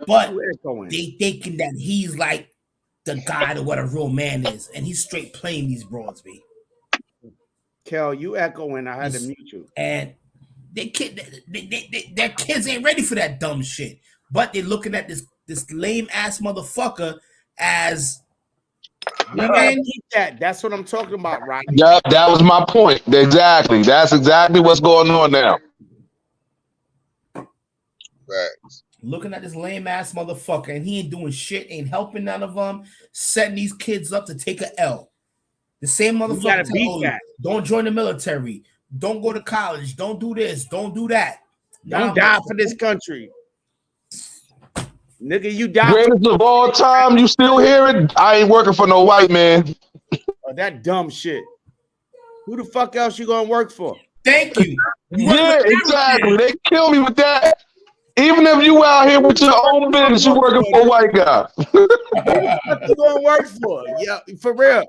But they thinking that he's like the guy to what a real man is, and he's straight playing these broads, B. Kel, you echoing. I had to mute you. And their kids ain't ready for that dumb shit. But they're looking at this lame ass motherfucker as that. That's what I'm talking about, right? Yeah, that was my point. Exactly. That's exactly what's going on now. Facts. Looking at this lame ass motherfucker, and he ain't doing shit, ain't helping none of them, setting these kids up to take a L. The same motherfucker told you, don't join the military, don't go to college, don't do this, don't do that. Don't die for this country. Nigga, you die. Greatest of all time, you still hear it? I ain't working for no white man. Oh, that dumb shit. Who the fuck else you gonna work for? Thank you. Yeah, exactly. They kill me with that. Even if you out here with your own business, you working for a white guy. What you gonna work for? Yo, for real.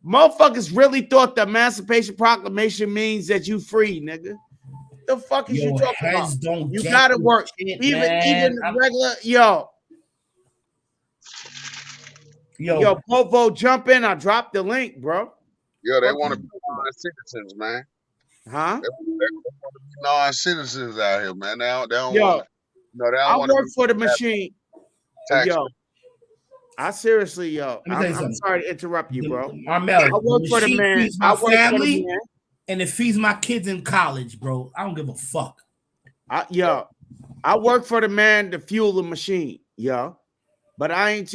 Motherfuckers really thought the Emancipation Proclamation means that you free, nigga. The fuck is you talking about? You gotta work. Shit, even regular, yo, Povo, jump in. I dropped the link, bro. Yeah, they want to be non-citizens, man. Huh? They want to be non-citizens out here, man. They don't Yo, want. No, they don't I want work for the machine. tax. Yo, I seriously, I'm sorry to interrupt you, bro. Armel, I work for the man. My I work family, for the man. and it feeds my kids in college, bro. I don't give a fuck. I work for the man to fuel the machine, but I ain't,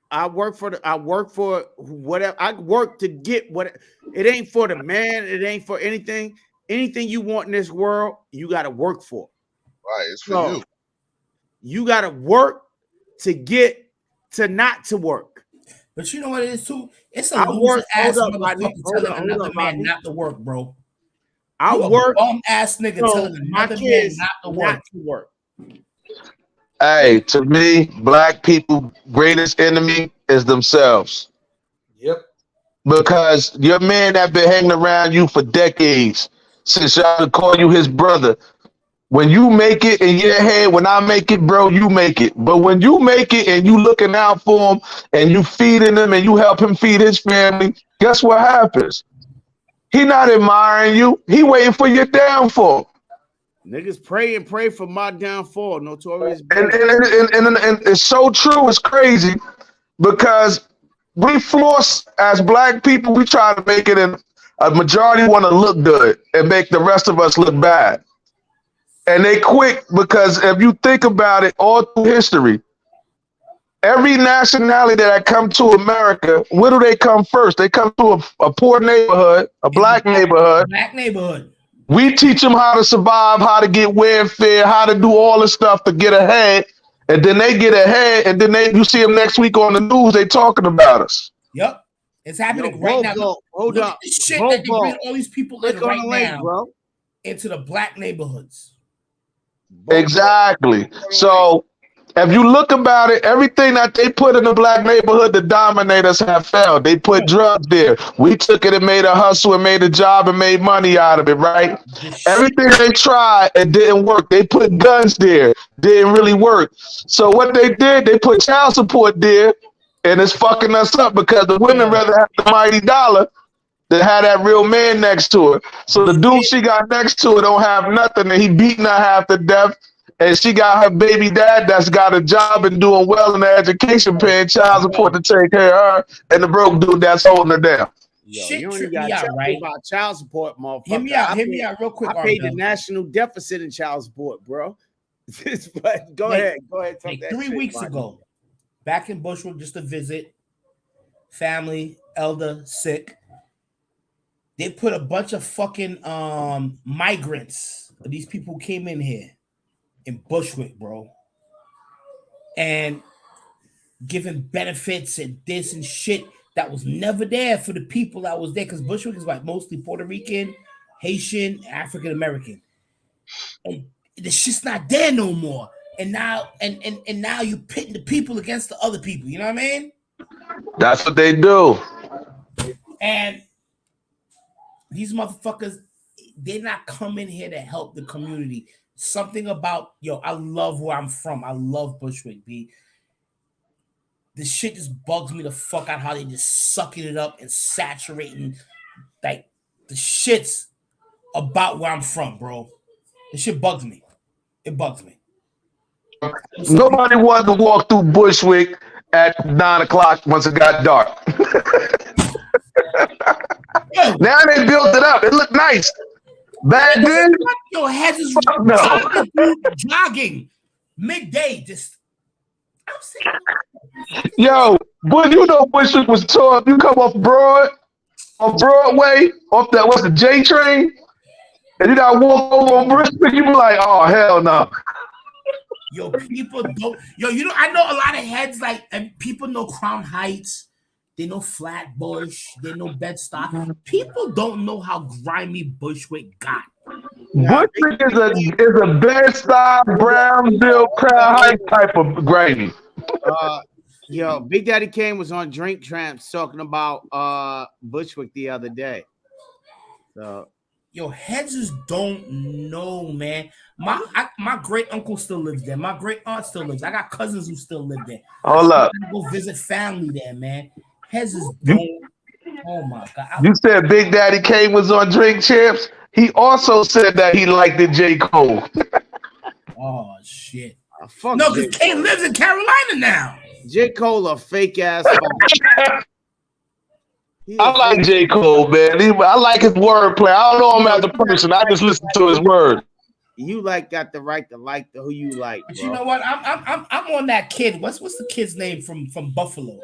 I work for whatever. I work to get what it ain't for the man. It ain't for anything. Anything you want in this world, you got to work for. Right, it's for you. You got to work to get to not to work. But you know what it is too? It's a loser ass motherfucker telling another man not to work, bro. I work bum ass nigga telling another man not to work. Hey, to me, black people' greatest enemy is themselves. Yep. Because your man that been hanging around you for decades, since y'all call you his brother. When you make it in your head, when I make it, bro, you make it. But when you make it and you looking out for him and you feeding him and you help him feed his family, guess what happens? He not admiring you. He waiting for your downfall. Niggas pray for my downfall. Notorious. And it's so true. It's crazy because we floss as black people. We try to make it, and a majority want to look good and make the rest of us look bad. And they quick because if you think about it, all through history, every nationality that come to America, where do they come first? They come to a poor neighborhood, a black neighborhood. Black neighborhood. We teach them how to survive, how to get welfare, how to do all the stuff to get ahead. And then they get ahead, and then you see them next week on the news, they talking about us. Yep. It's happening right now. Hold up. This shit that they bring all these people in right now, bro, into the black neighborhoods. Exactly. So if you look about it, everything that they put in the black neighborhood to dominate us have failed. They put drugs there. We took it and made a hustle and made a job and made money out of it, right? Everything they tried, it didn't work. They put guns there, didn't really work. So what they did, they put child support there, and it's fucking us up because the women rather have the mighty dollar than have that real man next to her. So the dude she got next to her don't have nothing, and he beating her half to death. And she got her baby dad that's got a job and doing well in the education, paying child support to take care of her, and the broke dude that's holding her down. Shit, you tripped me out, right? About child support, motherfucker. Hear me out real quick. I paid the national deficit in child support, bro. But go ahead. Like 3 weeks ago, back in Bushwick, just to visit family, elder, sick. They put a bunch of fucking migrants of these people who came in here in Bushwick, bro, and giving benefits and this and shit that was never there for the people that was there, because Bushwick is like mostly Puerto Rican, Haitian, African American, and the shit's not there no more. And now, and now you pitting the people against the other people. You know what I mean? That's what they do. And these motherfuckers, they're not coming here to help the community. Something about, yo, I love where I'm from. I love Bushwick, B. This shit just bugs me the fuck out how they just sucking it up and saturating like the shits about where I'm from, bro. This shit bugs me. It bugs me. Nobody wanted to walk through Bushwick at 9 o'clock once it got dark. Now they built it up. It looked nice. Back then, your head is jogging midday. Just I'm saying, yo, boy, you know Bushwick was tore up. You come off Broadway, off that what's the J train, and you gotta walk over on Bushwick. You be like, oh hell no. Yo, people don't. Yo, you know, I know a lot of heads like, and people know Crown Heights. They know Flatbush. They know Bed-Stuy. People don't know how grimy Bushwick got. Bushwick is a Bed-Stuy, Brownville, Crown Heights type of grimy. Yo, Big Daddy Kane was on Drink Tramps talking about Bushwick the other day. So, yo, heads just don't know, man. My great uncle still lives there. My great aunt still lives. I got cousins who still live there. Hold up. I go visit family there, man. Heads just don't. Oh my god. You said Big Daddy Kane was on Drink Champs. He also said that he liked the J. Cole. Oh shit. Fuck no, because Kane lives in Carolina now. J. Cole a fake ass. I like J. Cole, man. I like his wordplay. I don't know him as a person. I just listen to his word. You got the right to like who you like. But bro. you know what? I'm on that kid. What's the kid's name from Buffalo?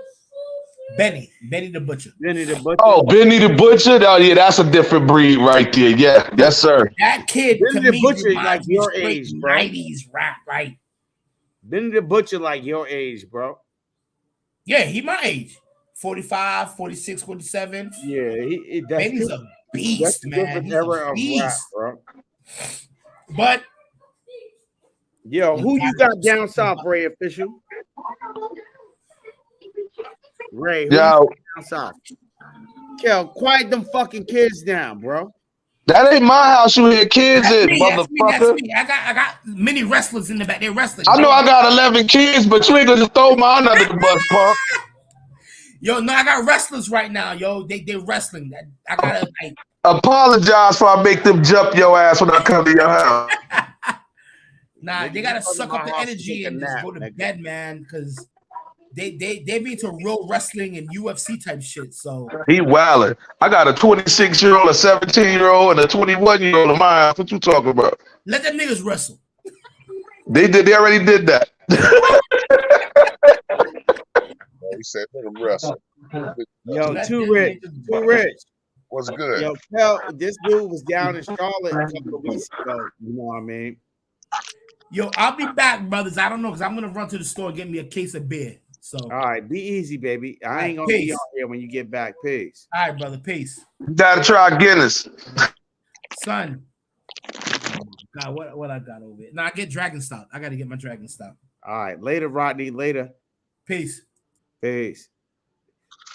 Benny the Butcher. Benny the Butcher. Oh, Benny the Butcher. Oh yeah, that's a different breed right there. Yeah, yes sir. That kid, Benny the Butcher is like your age, bro. 90s rap, right? Benny the Butcher like your age, bro. Yeah, he my age. 45, 46, 47. Yeah, Benny's a beast, man. He's era a beast. Of rap, bro. But yo, who you got down south, Ray Official? Ray, who yo, down south? Kel, quiet them fucking kids down, bro. That ain't my house. You hear kids in, motherfucker. That's me. I got many wrestlers in the back. They're wrestling. I know I got 11 kids, but you ain't gonna just throw mine under the bus, punk. Yo, no, I got wrestlers right now, yo. They're wrestling. I gotta like apologize for I make them jump your ass when I come to your house. Nah, they gotta suck up the energy and just go to bed, man, because they be into real wrestling and UFC type shit. So he wildin'. I got a 26-year-old, a 17-year-old, and a 21-year-old in my house. What you talking about? Let them niggas wrestle. They already did that. He said let him wrestle. Yo, too rich. What's good? Yo, Kel, this dude was down in Charlotte a couple of weeks ago. You know what I mean? Yo, I'll be back, brothers. I don't know, because I'm gonna run to the store and get me a case of beer. So all right, be easy, baby. I ain't gonna be on here when you get back. Peace. All right, brother. Peace. You gotta try Guinness. Son. God, what I got over here? No, I get Dragon Stout. I gotta get my Dragon Stout. All right, later, Rodney. Later. Peace.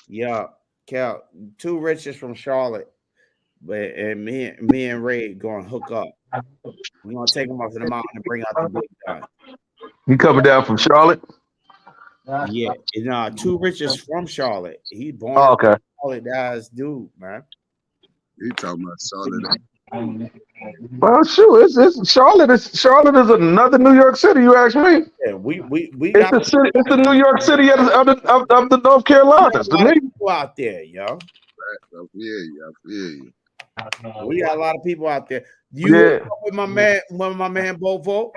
Yeah, Cal, two riches from Charlotte, and me and Ray going to hook up. We're gonna take them off to the mountain and bring out the big guy. You coming down from Charlotte? Yeah, two riches from Charlotte. He born okay. Charlotte, that's dude, man. He talking about Charlotte. Well, shoot, it's Charlotte. Charlotte is another New York City. You ask me. Yeah, we it's the city. It's the New York City of the North Carolinas. The people out there, yo. I feel you. We got a lot of people out there. You with my man Bovo?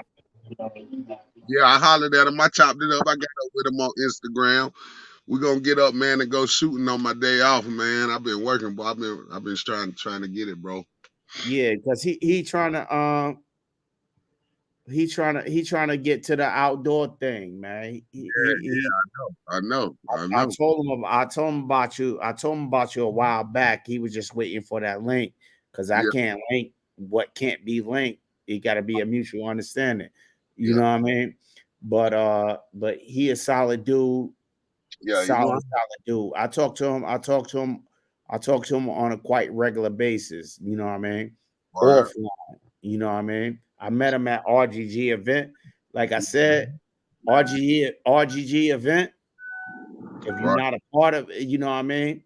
Yeah, I hollered at him. I chopped it up. I got up with him on Instagram. We're gonna get up, man, and go shooting on my day off, man. I've been working, but I've been trying to get it, bro. Yeah, because he trying to he trying to get to the outdoor thing, man. I know. I told him about you. I told him about you a while back. He was just waiting for that link because I can't link what can't be linked. It got to be a mutual understanding. You know what I mean? But he a solid dude. Yeah, solid dude. I talk to him on a quite regular basis. You know what I mean? Right. Offline. You know what I mean? I met him at RGG event. Like I said, RGG event. If you're not a part of it, you know what I mean?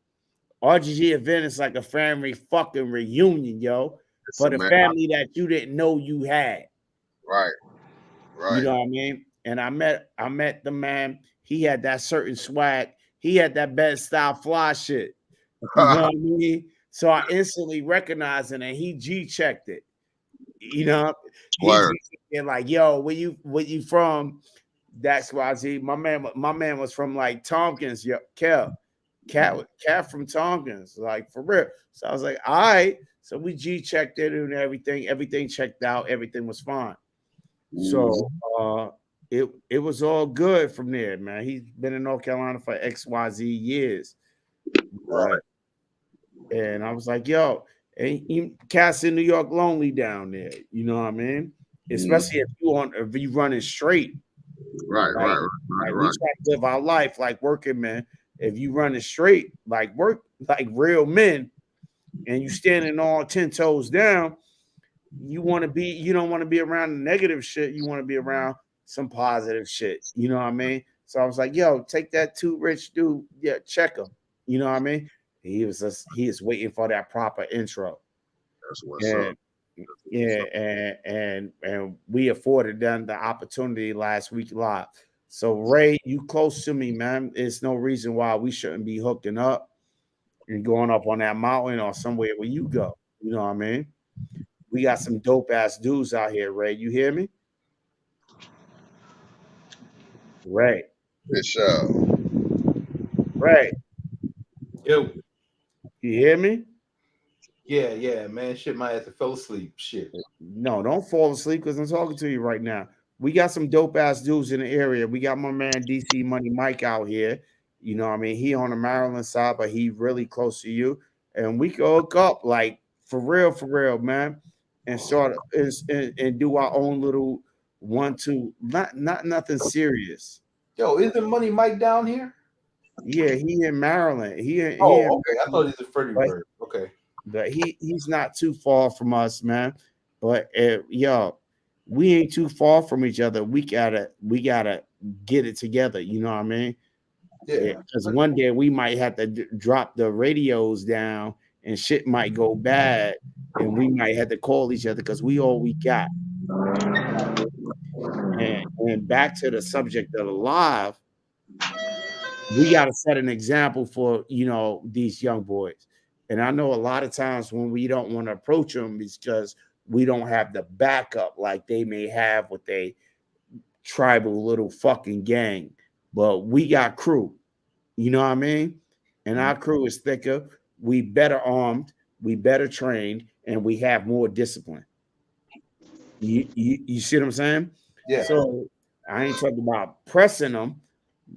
RGG event is like a family fucking reunion, yo. For the family that you didn't know you had. Right. You know what I mean? And I met the man. He had that certain swag. He had that best style fly shit. You know what I mean? So I instantly recognized it, and he G-checked it. You know, he's like, yo, where you from? That's why my man was from like Tompkins, yo, Cat from Tompkins, like for real. So I was like, all right. So we G-checked it and everything checked out, everything was fine. So it was all good from there, man. He's been in North Carolina for XYZ years. Right. And I was like, yo, cats in New York lonely down there. You know what I mean? Especially if you running straight. Right. We try to live our life like working men. If you running straight, like work like real men, and you standing all 10 toes down, you don't want to be around the negative shit. You want to be around some positive shit. You know what I mean? So I was like, yo, take that too rich dude. Yeah, check him. You know what I mean? He is waiting for that proper intro. That's what's up. Yeah, and we afforded them the opportunity last week live. So Ray, you close to me, man. There's no reason why we shouldn't be hooking up and going up on that mountain or somewhere where you go. You know what I mean? We got some dope ass dudes out here, Ray. You hear me? Ray. Ray. Yo. You hear me? Yeah, man. Shit, my ass fell asleep. Shit. No, don't fall asleep because I'm talking to you right now. We got some dope ass dudes in the area. We got my man DC Money Mike out here. You know what I mean? He on the Maryland side, but he really close to you. And we can hook up like for real, man. And sort of and do our own little 1-2. Not nothing serious. Yo, isn't Money Mike down here? Yeah, he in Maryland. Okay. I thought he's a Freddie Bird. Okay. But he's not too far from us, man. But yo, we ain't too far from each other. We gotta get it together. You know what I mean? Yeah. Because one day we might have to drop the radios down, and shit might go bad, and we might have to call each other because we all we got. And back to the subject of the live, we got to set an example for these young boys. And I know a lot of times when we don't want to approach them because we don't have the backup like they may have with a tribal little fucking gang. But we got crew. You know what I mean? And our crew is thicker. We better armed. We better trained. And we have more discipline. You see what I'm saying? Yeah. So I ain't talking about pressing them,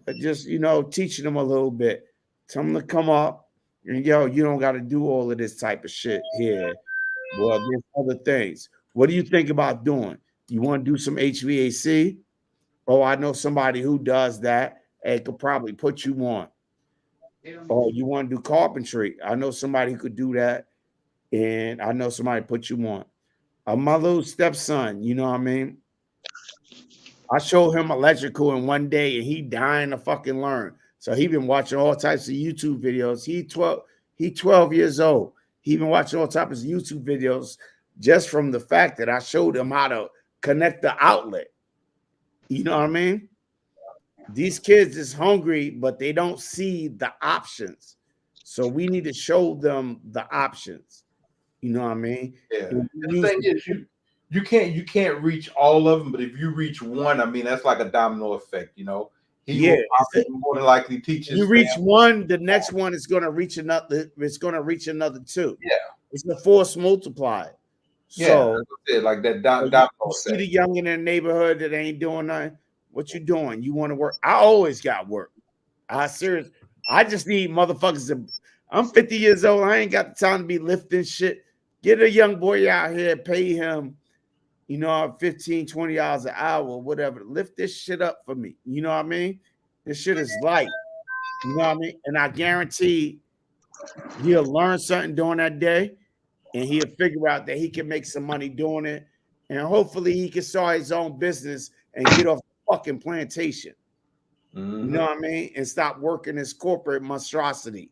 but just, teaching them a little bit. Tell them to come up. And you don't got to do all of this type of shit here. Well, there's other things. What do you think about doing? You want to do some HVAC? Oh, I know somebody who does that and could probably put you on. Or you want to do carpentry? I know somebody who could do that, and I know somebody put you on. My little stepson, you know what I mean? I showed him electrical in one day, and he dying to fucking learn. So he been watching all types of YouTube videos. He 12 years old. He been watching all types of YouTube videos just from the fact that I showed him how to connect the outlet. You know what I mean? These kids is hungry, but they don't see the options. So we need to show them the options. You know what I mean? Yeah. The thing is, you can't reach all of them, but if you reach one, I mean, that's like a domino effect, He will more than likely teach his you reach one, the next one is going to reach another. It's going to reach another two. Yeah, it's the force multiplier. So like that. You see the young in the neighborhood that ain't doing nothing. What you doing? You want to work? I always got work. I just need motherfuckers. I'm 50 years old. I ain't got the time to be lifting shit. Get a young boy out here, pay him, $15, $20 an hour, whatever. Lift this shit up for me. You know what I mean? This shit is light. You know what I mean? And I guarantee he'll learn something during that day, and he'll figure out that he can make some money doing it. And hopefully he can start his own business and get off the fucking plantation. Mm-hmm. You know what I mean? And stop working this corporate monstrosity.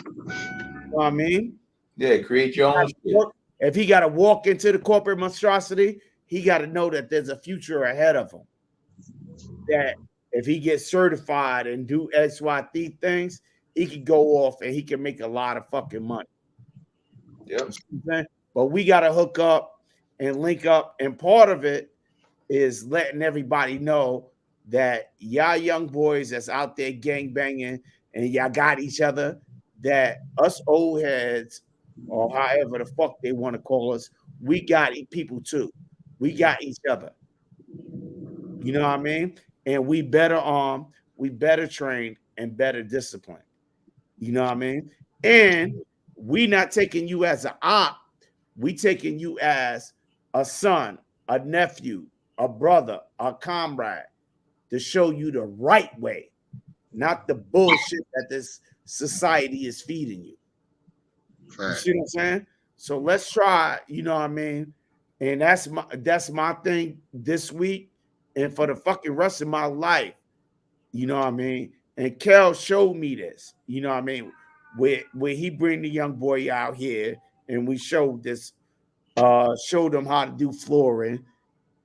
You know what I mean? Yeah, create your own shit. If he got to walk into the corporate monstrosity, he got to know that there's a future ahead of him. That if he gets certified and do XYZ things, he could go off and he can make a lot of fucking money. Yep. But we got to hook up and link up. And part of it is letting everybody know that y'all young boys that's out there gang banging and y'all got each other, that us old heads, or however the fuck they want to call us, we got people too. We got each other. You know what I mean? And we better armed, we better trained, and better disciplined. You know what I mean? And we not taking you as an op. We taking you as a son, a nephew, a brother, a comrade, to show you the right way, not the bullshit that this society is feeding you. You see what I'm saying? So let's try, you know what I mean? And that's my thing this week and for the fucking rest of my life. You know what I mean? And Kel showed me this, you know what I mean? Where he bring the young boy out here and we showed this, showed him how to do flooring.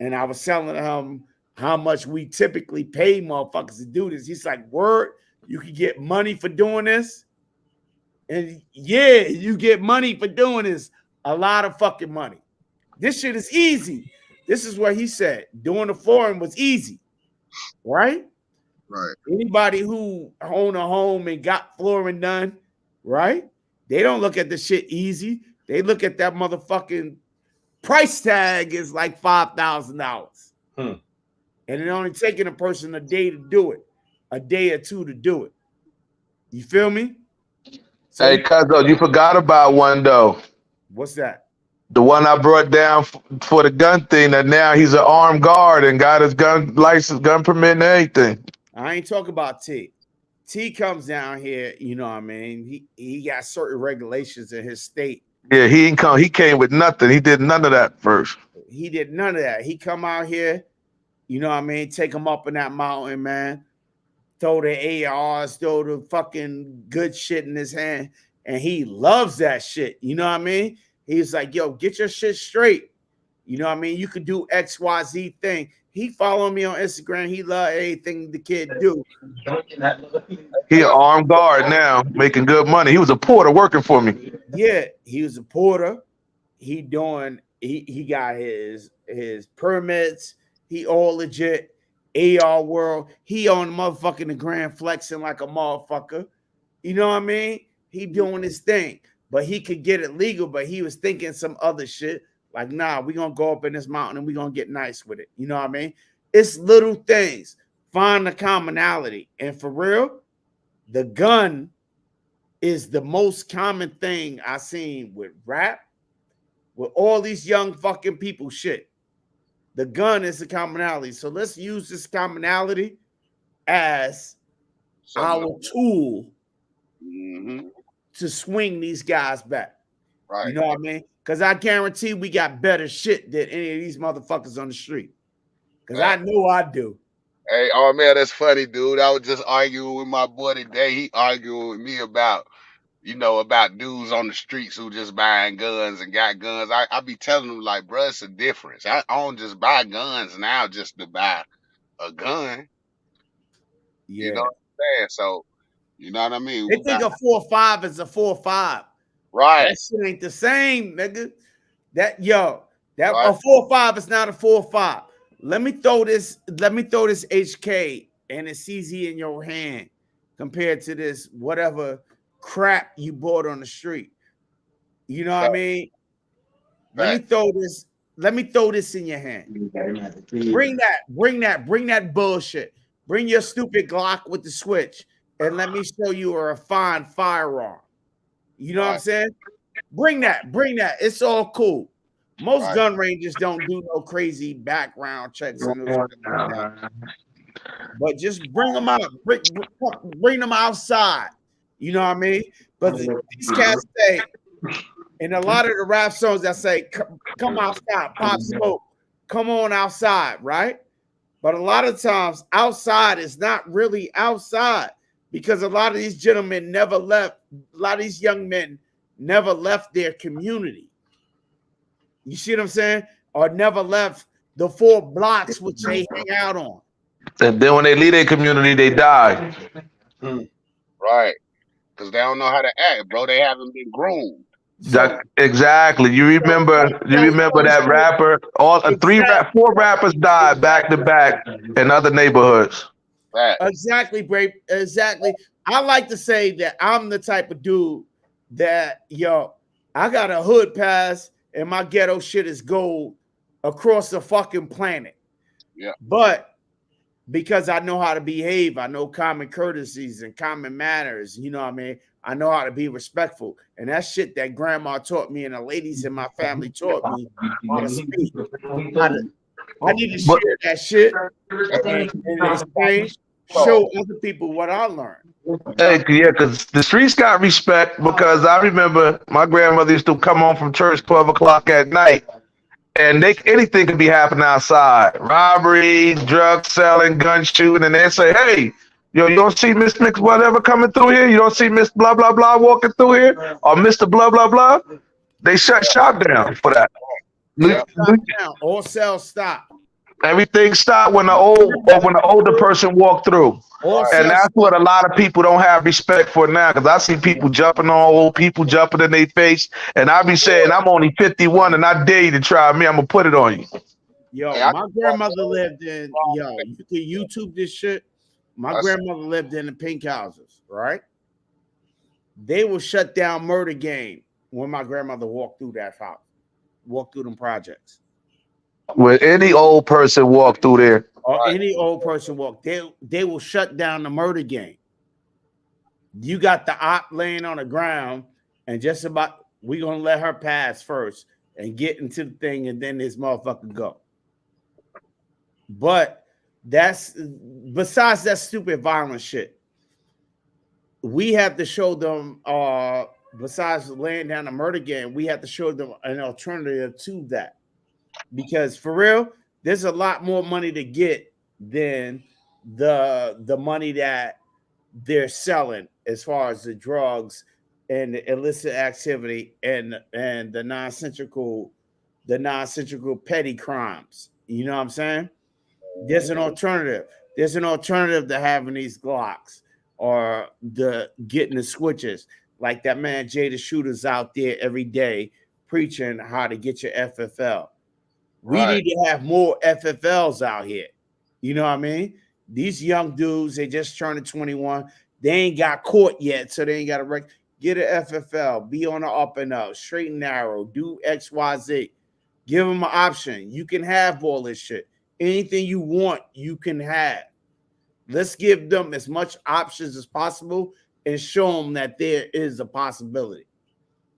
And I was telling him how much we typically pay motherfuckers to do this. He's like, word, you can get money for doing this? And yeah, you get money for doing this. A lot of fucking money. This shit is easy. This is what he said. Doing the flooring was easy. Right? Right. Anybody who own a home and got flooring done, right? They don't look at the shit easy. They look at that motherfucking price tag is like $5,000. And it only taking a person a day to do it, a day or two to do it. You feel me? So hey, Cuzzo, you forgot about one though. What's that? The one I brought down for the gun thing, that now he's an armed guard and got his gun license, gun permit and everything. I ain't talking about T. T comes down here, you know what I mean? He got certain regulations in his state. Yeah, he ain't come. He came with nothing. He did none of that first. He did none of that. He come out here, you know what I mean? Take him up in that mountain, man. Throw the ARs, throw the fucking good shit in his hand. And he loves that shit. You know what I mean? He's like, yo, get your shit straight. You know what I mean? You could do XYZ thing. He follow me on Instagram. He love anything the kid do. He an armed guard now, making good money. He was a porter working for me. Yeah, he was a porter. He got his permits. He all legit. AR world. He on motherfucking the grand flexing like a motherfucker. You know what I mean? He doing his thing. But he could get it legal, but he was thinking some other shit. Like, nah, we're going to go up in this mountain and we're going to get nice with it. You know what I mean? It's little things. Find the commonality. And for real, the gun is the most common thing I seen with rap, with all these young fucking people shit. The gun is the commonality. So let's use this commonality as our tool to swing these guys back. Right. You know what I mean? Because I guarantee we got better shit than any of these motherfuckers on the street. Because I know I do. Hey, oh man, that's funny, dude. I was just arguing with my boy today. He arguing with me about, about dudes on the streets who just buying guns and got guns. I be telling him, like, bro, it's a difference. I don't just buy guns now just to buy a gun. Yeah. You know what I'm saying? So, you know what I mean? They think a 4.5 is a 4.5. Right. That shit ain't the same, nigga. A 4.5 is not a 4.5. Let me throw this HK and it's easy in your hand compared to this whatever crap you bought on the street. You know what I mean? Let me throw this. Let me throw this in your hand. Bring that bullshit. Bring your stupid Glock with the switch, and let me show you a fine firearm. You know what I'm saying? Bring that. It's all cool. Most gun ranges don't do no crazy background checks and no shit like that. But just bring them out. Bring them outside. You know what I mean? But these cats say, in a lot of the rap songs that say, come outside, pop smoke, come on outside, right? But a lot of times outside is not really outside because a lot of these gentlemen never left, a lot of these young men never left their community. You see what I'm saying? Or never left the 4 blocks which they hang out on. And then when they leave their community, they die. Right. Because they don't know how to act, bro. They haven't been groomed. Exactly. You remember that rapper? All 4 rappers died back to back in other neighborhoods. Right. Exactly, Brave. Exactly. I like to say that I'm the type of dude that, I got a hood pass and my ghetto shit is gold across the fucking planet. Yeah. But because I know how to behave, I know common courtesies and common manners, you know what I mean? I know how to be respectful. And that shit that grandma taught me and the ladies in my family taught me how to speak. I need to share that shit and explain, show other people what I learned. Hey, yeah, because the streets got respect because I remember my grandmother used to come home from church 12 o'clock at night and anything could be happening outside. Robbery, drug selling, gun shooting, and they say, hey, you don't see Miss Mix whatever coming through here? You don't see Miss blah, blah, blah walking through here? Or Mr. blah, blah, blah? They shut shop down for that. All sales stop. Everything stopped when the older person walked through. And that's what a lot of people don't have respect for now. Because I see people jumping on old people, jumping in their face. And I be saying, I'm only 51 and I dare you to try me. I'm going to put it on you. My grandmother lived in, you can YouTube this shit. My grandmother lived in the pink houses, right? They will shut down Murder Game when my grandmother walked through that house, walked through them projects. When any old person walk through there. Or any old person walk, they will shut down the Murder Game. You got the op laying on the ground and just about, we're going to let her pass first and get into the thing and then this motherfucker go. But besides that stupid violent shit, we have to show them, besides laying down the Murder Game, we have to show them an alternative to that. Because for real, there's a lot more money to get than the money that they're selling as far as the drugs and the illicit activity and the nonsensical petty crimes. You know what I'm saying? There's an alternative. There's an alternative to having these Glocks or getting the switches. Like that man Jay the Shooter's out there every day preaching how to get your FFL. We need to have more FFLs out here. You know what I mean? These young dudes, they just turned 21. They ain't got caught yet, so they ain't got a get an FFL, be on the up and up, straight and narrow, do X, Y, Z. Give them an option. You can have all this shit. Anything you want, you can have. Let's give them as much options as possible and show them that there is a possibility.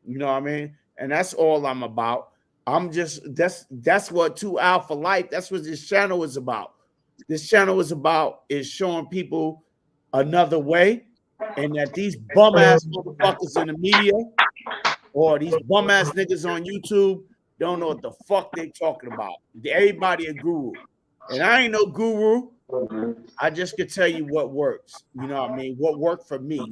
You know what I mean? And that's all I'm about. That's what 2 Alpha Life, that's what this channel is about. This channel is showing people another way, and that these bum ass motherfuckers in the media or these bum ass niggas on YouTube don't know what the fuck they talking about. Everybody a guru. And I ain't no guru. I just could tell you what works. You know what I mean? What worked for me.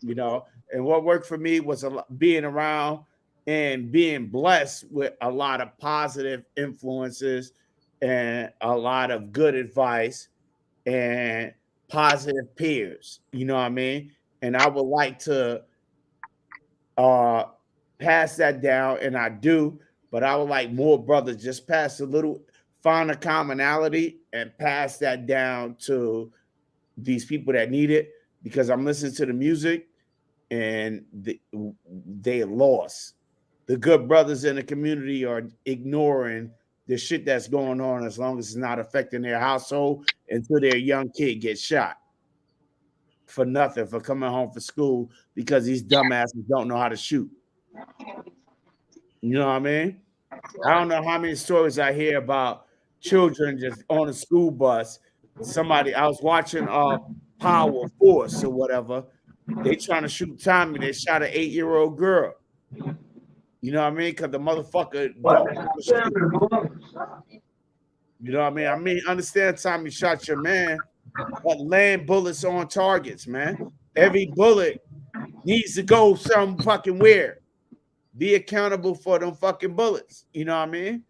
You know, and what worked for me was being around and being blessed with a lot of positive influences and a lot of good advice and positive peers. You know what I mean? And I would like to pass that down, and I do, but I would like more brothers just find a commonality and pass that down to these people that need it, because I'm listening to the music and they lost. the good brothers in the community are ignoring the shit that's going on as long as it's not affecting their household until their young kid gets shot for nothing, for coming home from school because these dumbasses don't know how to shoot. You know what I mean? I don't know how many stories I hear about children just on a school bus. I was watching Power Force or whatever. They trying to shoot Tommy. They shot an 8-year-old girl. You know what I mean? Because the motherfucker don't know how to shoot. You know what I mean? Understand Tommy shot your man, but land bullets on targets, man. Every bullet needs to go some fucking where. Be accountable for them fucking bullets. You know what I mean?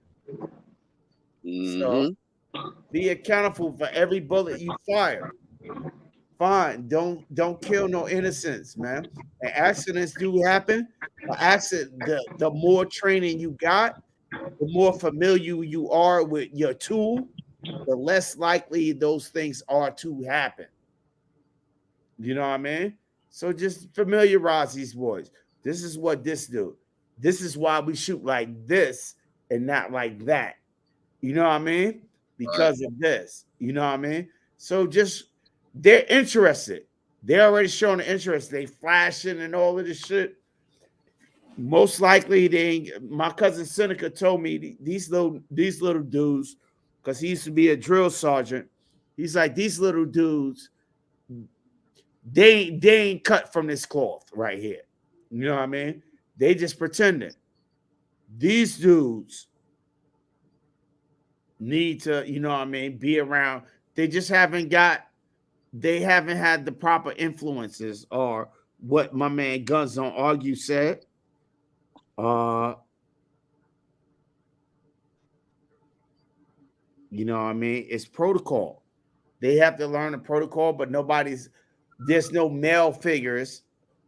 So be accountable for every bullet you fire. Fine. Don't kill no innocents, man. And accidents do happen. The more training you got, the more familiar you are with your tool, the less likely those things are to happen. You know what I mean? So just familiarize these boys. This is what this do. This is why we shoot like this and not like that. You know what I mean? Because of this. You know what I mean? So just they're interested. They're already showing the interest. They flashing and all of this shit. Most likely, my cousin Seneca told me these little dudes, because he used to be a drill sergeant. He's like, these little dudes, they ain't cut from this cloth right here. You know what I mean? They just pretending. These dudes need to, you know what I mean, be around. They just haven't had the proper influences, or what my man Guns Don't Argue said. You know what I mean? It's protocol. They have to learn the protocol, but there's no male figures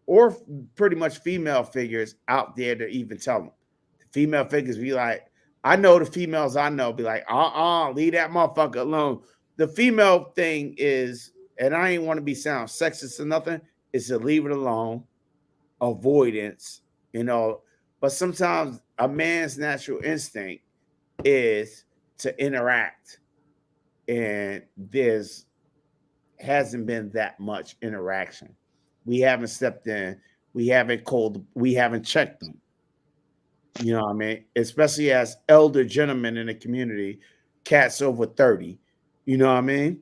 or pretty much female figures out there to even tell them. The female figures be like, I know the females I know be like, leave that motherfucker alone. The female thing is, and I ain't want to be sound sexist or nothing, is to leave it alone, avoidance, you know. But sometimes a man's natural instinct is to interact, and hasn't been that much interaction. We haven't stepped in. We haven't checked them. You know what I mean? Especially as elder gentlemen in the community, cats over 30. You know what I mean?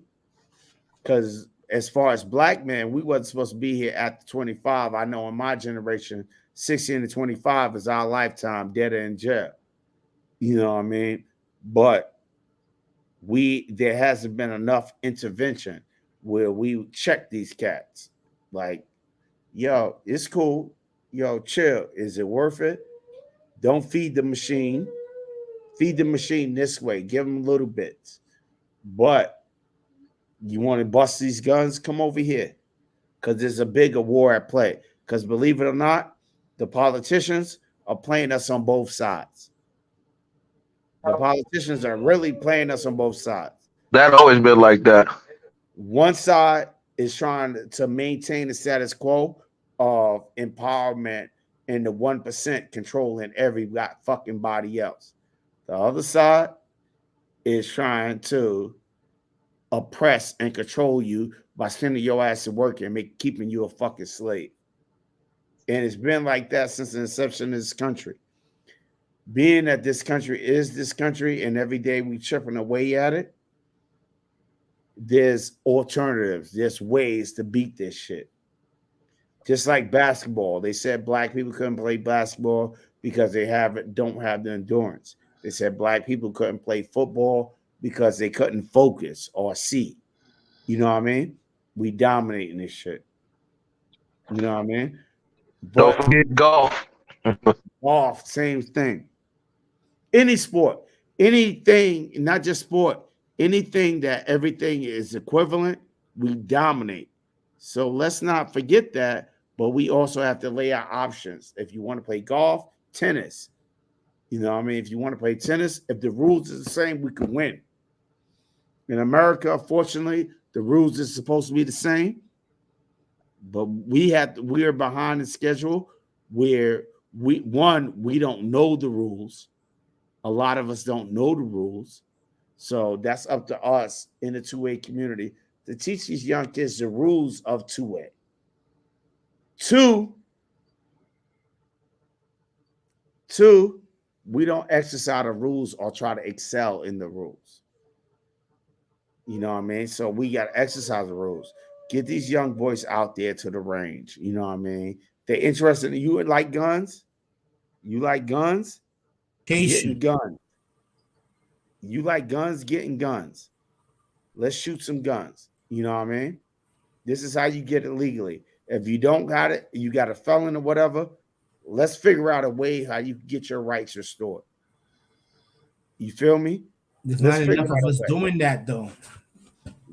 Because as far as black men, we wasn't supposed to be here after 25. I know in my generation, 16 to 25 is our lifetime, dead or in jail. You know what I mean? But there hasn't been enough intervention where we check these cats. Like, yo, it's cool. Yo, chill. Is it worth it? Don't feed the machine. Feed the machine this way. Give them little bits. But you want to bust these guns? Come over here. Because there's a bigger war at play. Because believe it or not, the politicians are playing us on both sides. The politicians are really playing us on both sides. That always been like that. One side is trying to maintain the status quo of empowerment and the 1% controlling every fucking body else. The other side is trying to oppress and control you by sending your ass to work and keeping you a fucking slave. And it's been like that since the inception of this country. Being that this country is this country and every day we chipping away at it, there's alternatives. There's ways to beat this shit. Just like basketball. They said black people couldn't play basketball because they don't have the endurance. They said black people couldn't play football because they couldn't focus or see. You know what I mean? We dominating this shit. You know what I mean? Don't forget golf. Golf, same thing. Any sport, anything, not just sport, anything that everything is equivalent, we dominate. So let's not forget that, but we also have to lay out options. If you want to play golf, tennis. You know what I mean? If you want to play tennis, if the rules are the same, we can win. In America, unfortunately, the rules are supposed to be the same, but we are behind the schedule where we don't know the rules. A lot of us don't know the rules. So that's up to us in the two-way community to teach these young kids the rules of two-way. Two, we don't exercise the rules or try to excel in the rules. You know what I mean? So we got to exercise the rules. Get these young boys out there to the range. You know what I mean? They're interested in you. Like guns? You like guns? Getting guns. You like guns? Getting guns. Let's shoot some guns. You know what I mean? This is how you get it legally. If you don't got it, you got a felon or whatever, let's figure out a way how you can get your rights restored. You feel me? There's not enough of us doing that, though.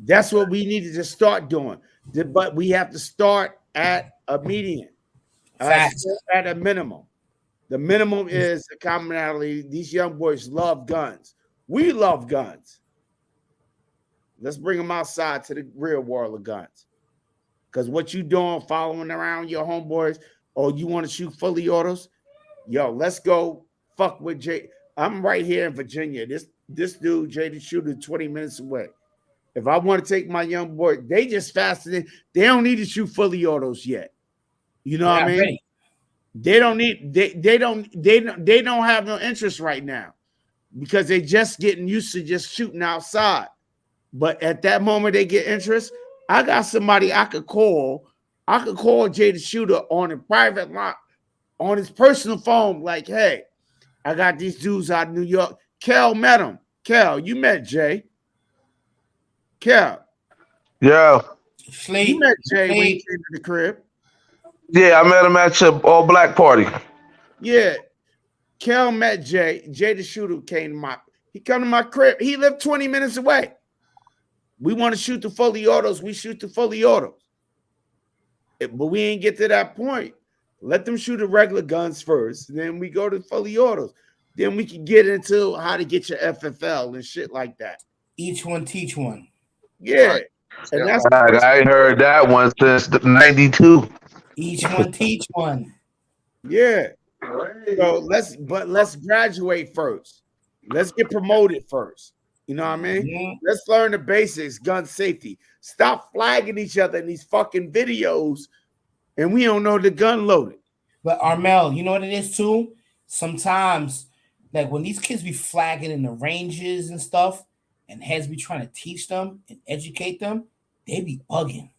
That's what we needed to start doing. But we have to start at a median, at a minimum. The minimum is the commonality. These young boys love guns. We love guns. Let's bring them outside to the real world of guns. Because what you doing following around your homeboys, or you want to shoot fully autos, yo, let's go fuck with Jay. I'm right here in Virginia. This dude, Jay the Shooter, 20 minutes away. If I want to take my young boy, they just faster. They don't need to shoot fully autos yet. You know what I mean? Ready. They don't need. They don't have no interest right now because they just getting used to just shooting outside. But at that moment they get interest, I got somebody I could call. I could call Jay the Shooter on a private line, on his personal phone. Like, hey, I got these dudes out of New York. Kel met him. Kel, you met Jay. Kel. Yeah. You met Jay when he came to the crib. Yeah, I met him at your all black party. Yeah. Kel met Jay. Jay the Shooter came to my crib. He lived 20 minutes away. We want to shoot the fully autos. We shoot the fully autos. But we ain't get to that point. Let them shoot the regular guns first. Then we go to fully autos. Then we can get into how to get your FFL and shit like that. Each one teach one. Yeah. Right. And that's I ain't heard that one since '92. Each one teach one. Yeah. So let's graduate first. Let's get promoted first. You know what I mean? Yeah. Let's learn the basics, gun safety. Stop flagging each other in these fucking videos, and we don't know the gun loaded. But Armel, you know what it is too? Sometimes, like when these kids be flagging in the ranges and stuff, and heads be trying to teach them and educate them, they be bugging.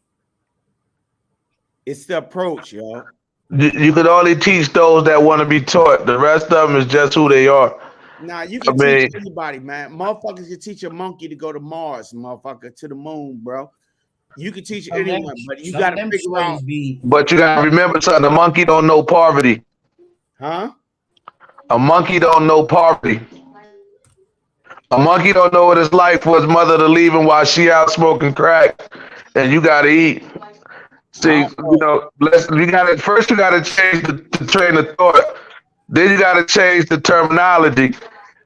It's the approach, yo. You could only teach those that want to be taught. The rest of them is just who they are. Nah, you can teach anybody, man. Motherfuckers can teach a monkey to go to Mars, motherfucker, to the moon, bro. You can teach anyone, but you got to figure out. But you got to remember something. A monkey don't know poverty. Huh? A monkey don't know poverty. A monkey don't know what it's like for his mother to leave him while she out smoking crack, and you got to eat. See, you know, you got to change the train of thought. Then you got to change the terminology.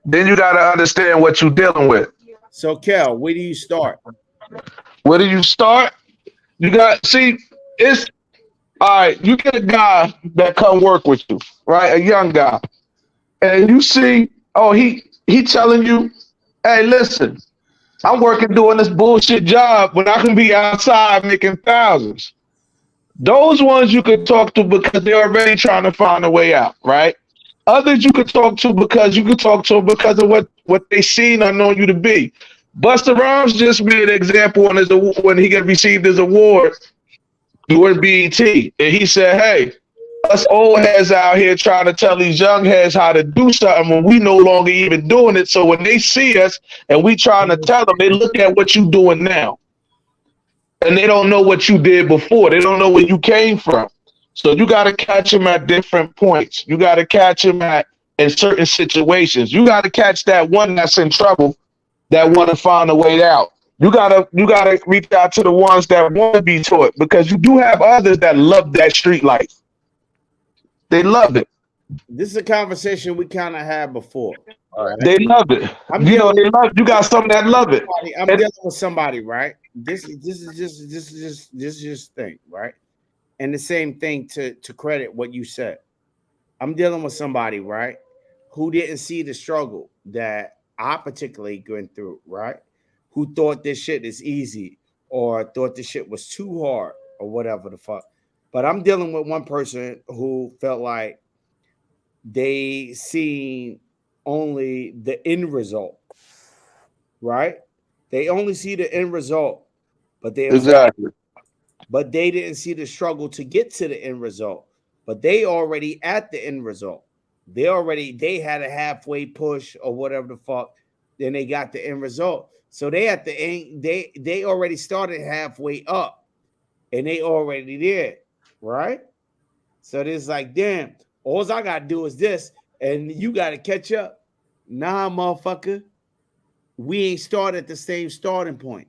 Then you got to understand what you're dealing with. So, Kel, where do you start? Where do you start? It's all right. You get a guy that come work with you, right? A young guy, and you see, he telling you, hey, listen, I'm working doing this bullshit job when I can be outside making thousands. Those ones you could talk to because they're already trying to find a way out, right? Others you could talk to because of what they seen or know you to be. Busta Rhymes just made an example when he received his award during BET, and he said, "Hey, us old heads out here trying to tell these young heads how to do something when we no longer even doing it. So when they see us and we trying to tell them, they look at what you doing now, and they don't know what you did before. They don't know where you came from. So you got to catch them at different points. You got to catch them in certain situations. You got to catch that one that's in trouble, that want to find a way out. You gotta reach out to the ones that want to be taught, because you do have others that love that street life. They love it. This is a conversation we kind of had before. Right? They love it. You got some that love it. I'm dealing with somebody, right? This is just thing, right? And the same thing to credit what you said. I'm dealing with somebody, right, who didn't see the struggle that I particularly went through, right? Who thought this shit is easy or thought this shit was too hard or whatever the fuck. But I'm dealing with one person who felt like they seen only the end result, right? They only see the end result, but they didn't see the struggle to get to the end result. But they already at the end result. They had a halfway push or whatever the fuck. Then they got the end result. So they at the end, they already started halfway up, and they already there, right? So it's like, damn, all I gotta do is this, and you gotta catch up. Nah, motherfucker. We ain't start at the same starting point.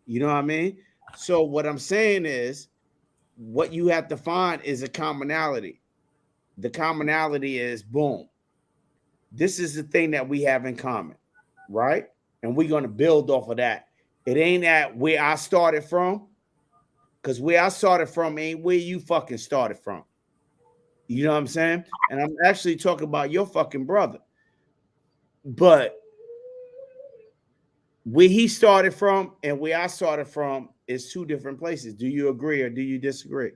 You know what I mean? So what I'm saying is, what you have to find is a commonality. The commonality is, boom, this is the thing that we have in common, right? And we're going to build off of that. It ain't at where I started from, because where I started from ain't where you fucking started from. You know what I'm saying? And I'm actually talking about your fucking brother. But where he started from and where I started from is two different places. Do you agree or do you disagree?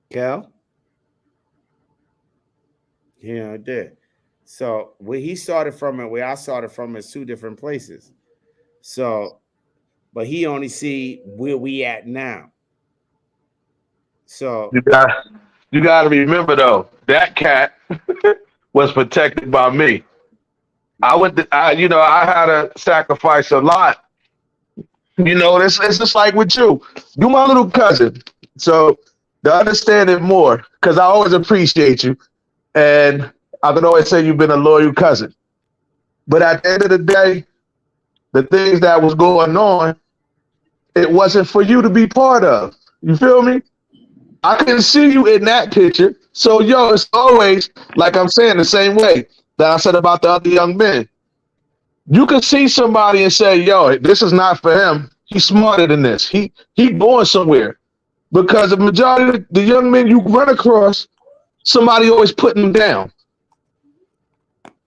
Cal? Yeah, I did. So where he started from and where I started from is two different places. So, but he only see where we at now. So you got to remember though, that cat was protected by me. I had to sacrifice a lot. You know, it's just like with you. You my little cousin. So to understand it more, because I always appreciate you. And I can always say you've been a loyal cousin. But at the end of the day, the things that was going on, it wasn't for you to be part of. You feel me? I can see you in that picture. So, it's always, like I'm saying, the same way that I said about the other young men. You can see somebody and say, this is not for him. He's smarter than this. He born somewhere. Because the majority of the young men you run across, somebody always putting them down.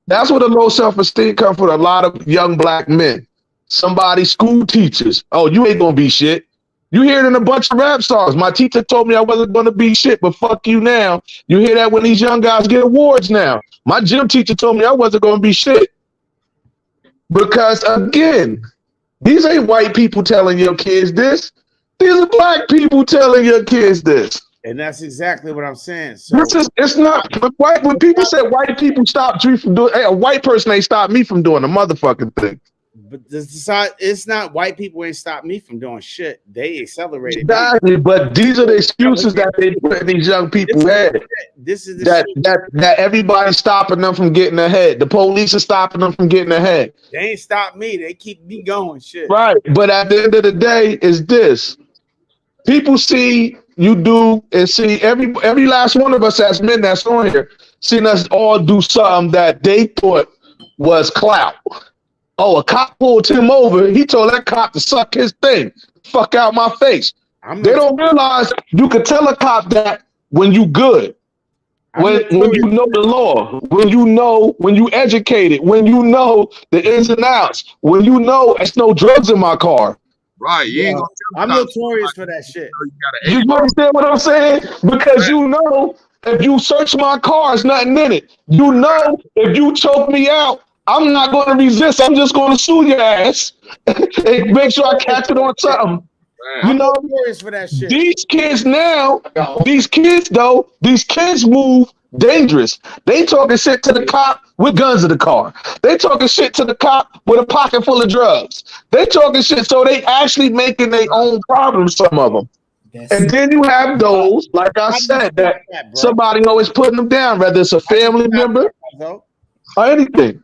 That's where the low self-esteem comes from a lot of young black men. Somebody, school teachers. Oh, you ain't going to be shit. You hear it in a bunch of rap songs. My teacher told me I wasn't going to be shit, but fuck you now. You hear that when these young guys get awards now. My gym teacher told me I wasn't going to be shit. Because, again, these ain't white people telling your kids this. These are black people telling your kids this. And that's exactly what I'm saying. So it's not when people say white people stop you from doing, a white person ain't stop me from doing the motherfucking thing. But it's not white people ain't stopped me from doing shit. They accelerated. Exactly, but these are the excuses that they put in these young people's head. This is that everybody's stopping them from getting ahead. The police are stopping them from getting ahead. They ain't stopped me. They keep me going. Shit. Right, but at the end of the day, is this. People see you do and see every last one of us as men that's on here, seen us all do something that they thought was clout. Oh, a cop pulled him over. He told that cop to suck his thing. Fuck out my face. They don't realize you could tell a cop that when you good. When you know the law, when you educated, when you know the ins and outs, when you know there's no drugs in my car. Right, you ain't I'm notorious for that shit. You understand what I'm saying? Because you know, if you search my car, there's nothing in it. You know, if you choke me out, I'm not going to resist. I'm just going to sue your ass and make sure I catch it on something. I'm notorious for that shit. These kids move dangerous. They talking shit to the cop with guns in the car. They talking shit to the cop with a pocket full of drugs. They talking shit, so they actually making their own problems, some of them. And then you have those, like I said, that somebody always putting them down, whether it's a family member or anything.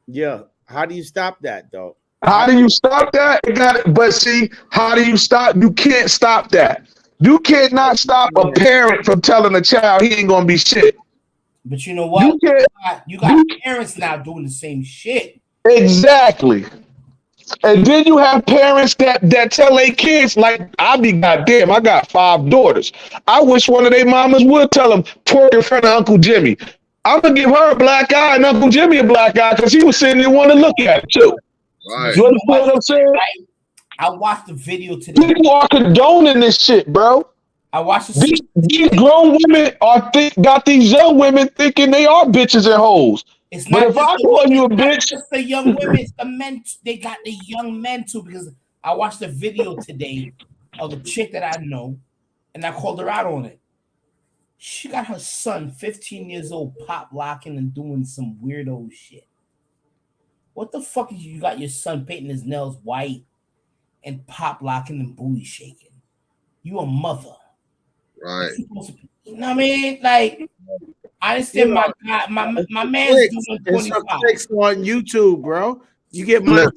Yeah. How do you stop that, though? How do you stop that? But see, how do you stop? You can't stop that. You cannot stop a parent from telling a child he ain't gonna be shit. But you know what? You got parents now doing the same shit. Exactly. And then you have parents that tell their kids, like, I be goddamn, I got 5 daughters. I wish one of their mamas would tell them, twerk in front of Uncle Jimmy. I'm gonna give her a black eye and Uncle Jimmy a black eye because he was sitting there wanting to look at it too. Right. You understand what I'm saying? I watched the video today. People are condoning this shit, bro. I watched the these grown women got these young women thinking they are bitches and hoes. It's but not if I call you a bitch, just the young women, it's the men. They got the young men too. Because I watched a video today of a chick that I know, and I called her out on it. She got her son, 15 years old, pop locking and doing some weirdo shit. What the fuck is you got your son painting his nails white and pop locking and booty shaking? You a mother, right? You know what I mean? Like, I understand my man's doing 25 on YouTube, bro. You get money.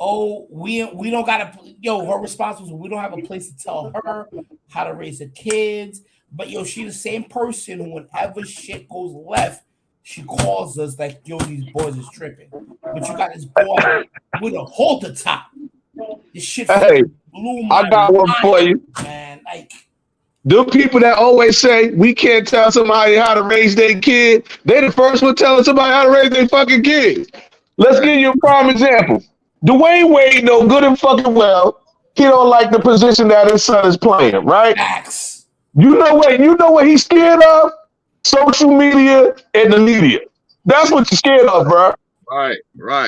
Oh, we don't gotta. Yo, her response was, we don't have a place to tell her how to raise her kids. But yo, she's the same person who, whenever shit goes left, she calls us like, yo, these boys is tripping. But you got this boy with a halter top. This shit blew my I got one for you, man. Like, the people that always say we can't tell somebody how to raise their kid, they the first one telling somebody how to raise their fucking kids. Let's give you a prime example. Dwayne Wade know good and fucking well he don't like the position that his son is playing, right? Facts. You know what he's scared of? Social media and the media. That's what you're scared of, bro. Right.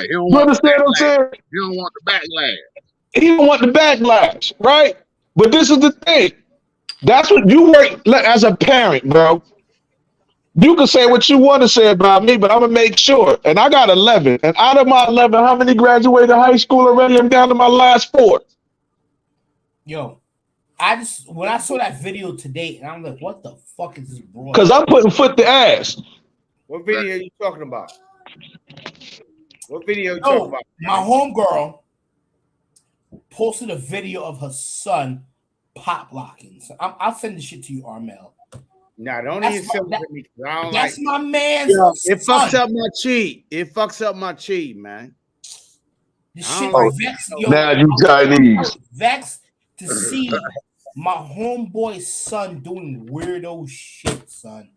You understand what I'm saying? He don't want the backlash. He don't want the backlash, right? But this is the thing. That's what you work as a parent, bro. You can say what you want to say about me, but I'm gonna make sure. And I got 11. And out of my 11, how many graduated high school already? I'm down to my last 4. Yo, when I saw that video today, and I'm like, what the fuck is this, bro? Because I'm putting foot to ass. What video are you talking about? What video are you talking about? My homegirl posted a video of her son pop locking. So I'll send this shit to you, Armel. Nah, don't even send it to me. That's my man's son. It fucks up my chi, man. This shit vexed. Now you Chinese. Vexed to see my homeboy's son doing weirdo shit, son.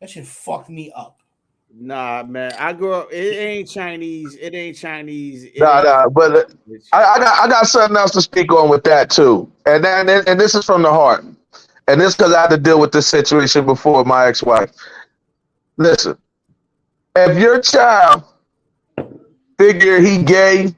That shit fucked me up. Nah, man. I grew up. It ain't Chinese. Nah. But I got something else to speak on with that too. And this is from the heart. And this because I had to deal with this situation before with my ex-wife. Listen, if your child figure he gay,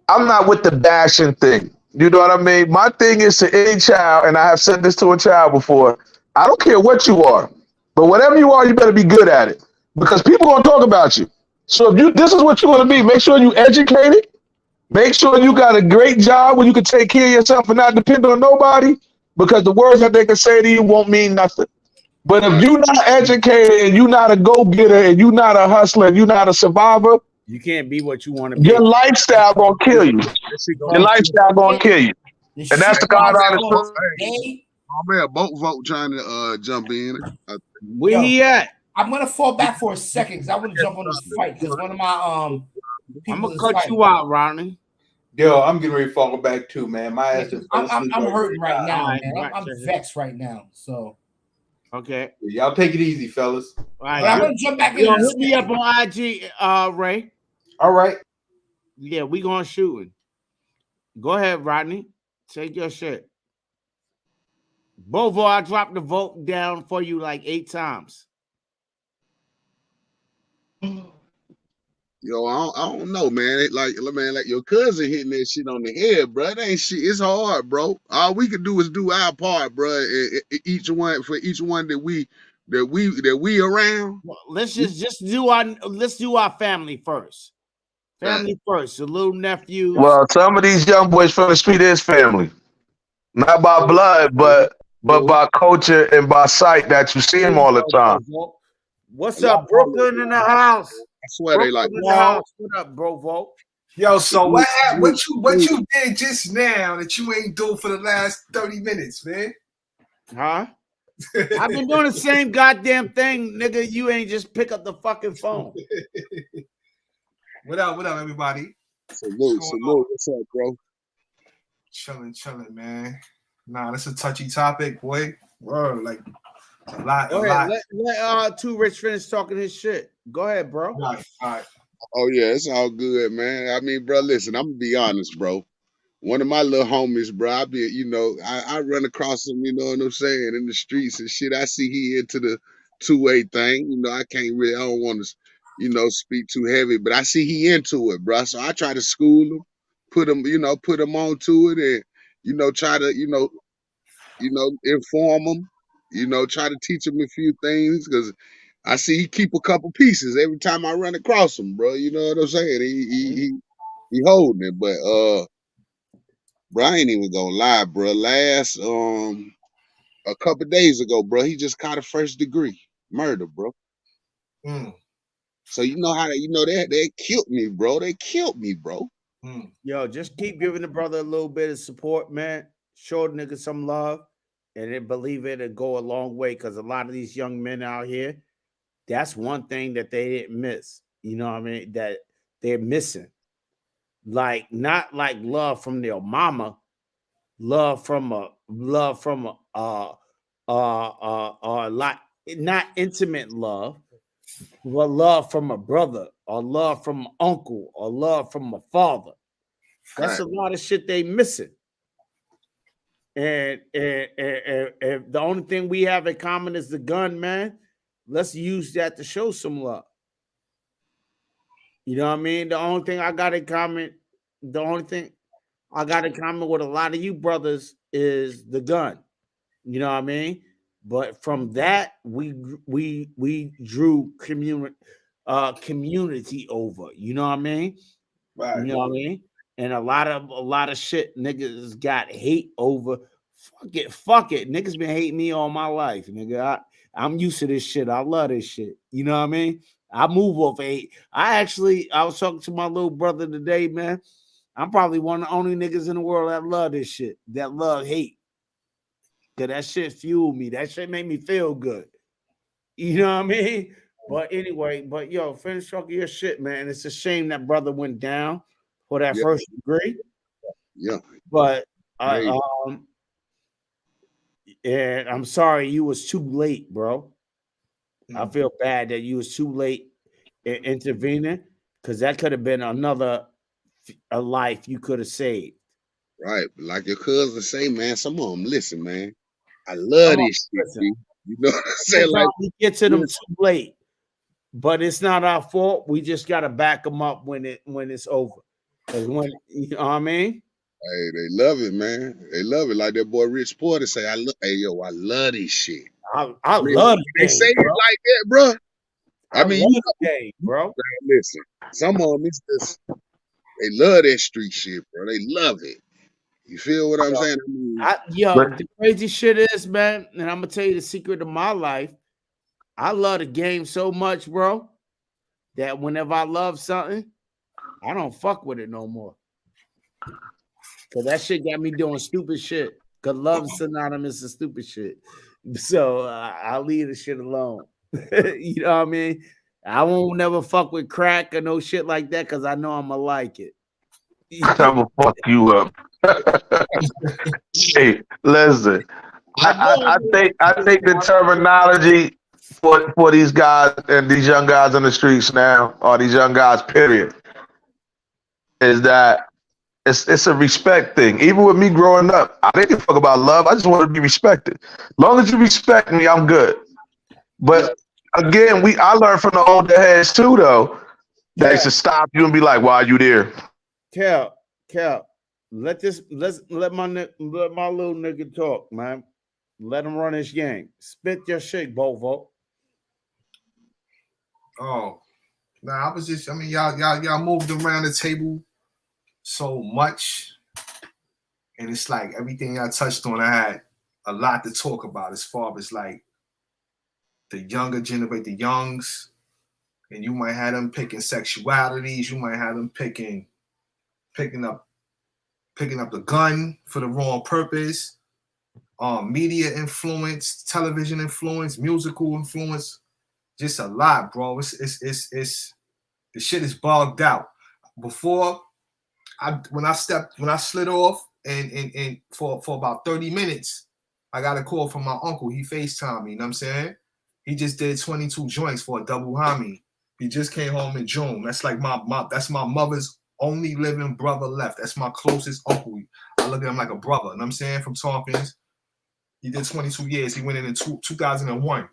I'm not with the bashing thing. You know what I mean? My thing is to any child, and I have said this to a child before, I don't care what you are, but whatever you are, you better be good at it. Because people are gonna talk about you. So if this is what you want to be, make sure you educated, make sure you got a great job where you can take care of yourself and not depend on nobody, because the words that they can say to you won't mean nothing. But if you're not educated and you're not a go-getter and you're not a hustler and you're not a survivor, you can't be what you want to be. Your lifestyle gonna kill you. Your lifestyle gonna kill you. And that's the God honest truth. My man, Boat Vote trying to jump in. Where he at? I'm gonna fall back for a second because I want to jump on this fight because one of my I'm gonna cut you out, Ronnie. Yo, I'm getting ready to fall back too, man. My ass is. I'm hurting right now, man. I'm vexed right now. So. Okay. Y'all take it easy, fellas. All right. I'm gonna jump back in. Hit me up on IG, Ray. All right. Yeah, we going shooting. Go ahead, Rodney. Take your shit. Bovo, I dropped the vote down for you like 8 times. Yo, I don't know, man. Like your cousin hitting that shit on the head, bro. It ain't shit. It's hard, bro. All we can do is do our part, bro. Each one that we around. Well, let's do our family first. Family first. The little nephews. Well, some of these young boys from the street is family, not by blood, but by culture and by sight that you see them all the time. What's up, Brooklyn in the house? I swear they like. What up, bro? Vote. Yo, so what you did just now that you ain't doing for the last 30 minutes, man? Huh? I've been doing the same goddamn thing, nigga. You ain't just pick up the fucking phone. What up, everybody? Salute. What's up, bro? Chilling, man. Nah, that's a touchy topic, boy. Word, like a lot. Go ahead. Let Too Rich finish talking his shit. Go ahead, bro. All right. Oh yeah, it's all good, man. I mean, bro, listen, I'm gonna be honest, bro. One of my little homies, bro, I run across him, you know what I'm saying, in the streets and shit. I see he into the two-way thing. You know, I don't want to, speak too heavy, but I see he into it, bro. So I try to school him, put him onto it, and try to, inform him, try to teach him a few things, because I see he keep a couple pieces every time I run across him, bro. You know what I'm saying? He holding it, but bro, I ain't even gonna lie, bro. Last a couple days ago, bro, he just caught a first degree murder, bro. So you know how they killed me, bro. They killed me, bro. Yo, just keep giving the brother a little bit of support, man. Show the nigga some love, and then believe it and go a long way. Because a lot of these young men out here, that's one thing that they didn't miss. You know what I mean? That they're missing. Like, not like love from their mama, love from a lot, not intimate love, but love from a brother, or love from an uncle, or love from a father. That's a lot of shit they missing. And the only thing we have in common is the gun, man. Let's use that to show some love. You know what I mean? The only thing I got in common with a lot of you brothers is the gun. You know what I mean? But from that, we drew community over. You know what I mean? Right. You know what I mean? And a lot of shit niggas got hate over. Fuck it. Niggas been hating me all my life, nigga. I'm used to this shit. I love this shit. You know what I mean? I move off hate. I was talking to my little brother today, man. I'm probably one of the only niggas in the world that love this shit, that love hate. Cause that shit fueled me. That shit made me feel good. You know what I mean? But anyway, yo, finish talking your shit, man. It's a shame that brother went down for that first degree. Yeah. But and I'm sorry you was too late, bro. I feel bad that you was too late in intervening, because that could have been a life you could have saved. Right. Like your cousin say, man, some of them listen, man. I love this shit, dude. You know what I'm saying? Like, we get to them too late. But it's not our fault. We just gotta back them up when it's over. Because when, you know what I mean? Hey, they love it, man. They love it. Like that boy Rich Porter say, I love this shit. I love it. They say it like that, bro. I mean, love the game, bro. Listen, some of them, it's just, they love that street shit, bro. They love it. You feel what I'm saying? The crazy shit is, man, and I'm gonna tell you the secret of my life. I love the game so much, bro, that whenever I love something, I don't fuck with it no more. Cause that shit got me doing stupid shit. Cause love's synonymous to stupid shit. So I'll leave the shit alone. You know what I mean? I won't never fuck with crack or no shit like that, cause I know I'ma like it. I'm gonna fuck you up. Hey, listen. I think the terminology for these guys and these young guys on the streets now, or these young guys, period, is that it's a respect thing. Even with me growing up, I didn't fuck about love. I just want to be respected. As long as you respect me, I'm good. But again, I learned from the older heads too, though. They should stop you and be like, "Why are you there?" Cal, let my little nigga talk, man. Let him run his game. Spit your shit, Bovo. Oh, nah, y'all moved around the table so much, and it's like everything I touched on, I had a lot to talk about as far as like the younger generation, the youngs, and you might have them picking sexualities, you might have them picking up the gun for the wrong purpose, media influence, television influence, musical influence, just a lot, bro. It's The shit is bogged out. Before when I slid off and for about 30 minutes, I got a call from my uncle. He FaceTimed me, you know what I'm saying? He just did 22 joints for a double homie. He just came home in June. That's like that's my mother's only living brother left. That's my closest uncle. I look at him like a brother, you know what I'm saying? From Tompkins. He did 22 years. He went in 2001.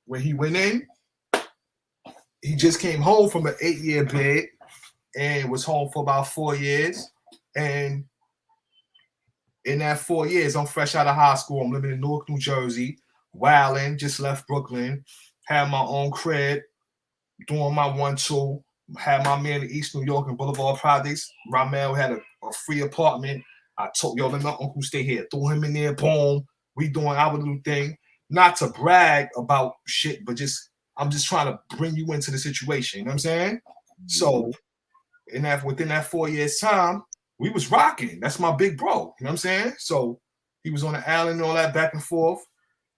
When he went in, he just came home from an 8-year bid and was home for about 4 years. And in that 4 years, I'm fresh out of high school. I'm living in Newark, New Jersey, wilding, just left Brooklyn, had my own crib, doing my 1-2, had my man in East New York and Boulevard Projects. Ramel had a free apartment. I told, let my uncle stay here. Threw him in there, boom. We doing our little thing. Not to brag about shit, but I'm just trying to bring you into the situation. You know what I'm saying? So within that 4 years time, we was rocking. That's my big bro. You know what I'm saying? So he was on the island and all that back and forth.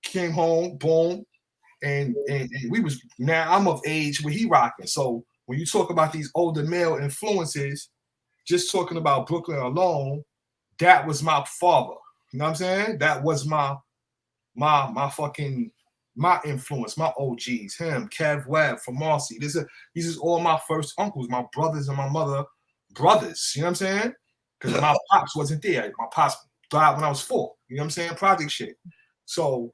Came home, boom. And we was, now I'm of age where he rocking. So when you talk about these older male influences, just talking about Brooklyn alone, that was my father. You know what I'm saying? That was my influence, my OGs, him, Kev Webb from Marcy. These is all my first uncles, my brothers and my mother brothers. You know what I'm saying? Because my pops wasn't there. My pops died when I was 4. You know what I'm saying? Project shit. So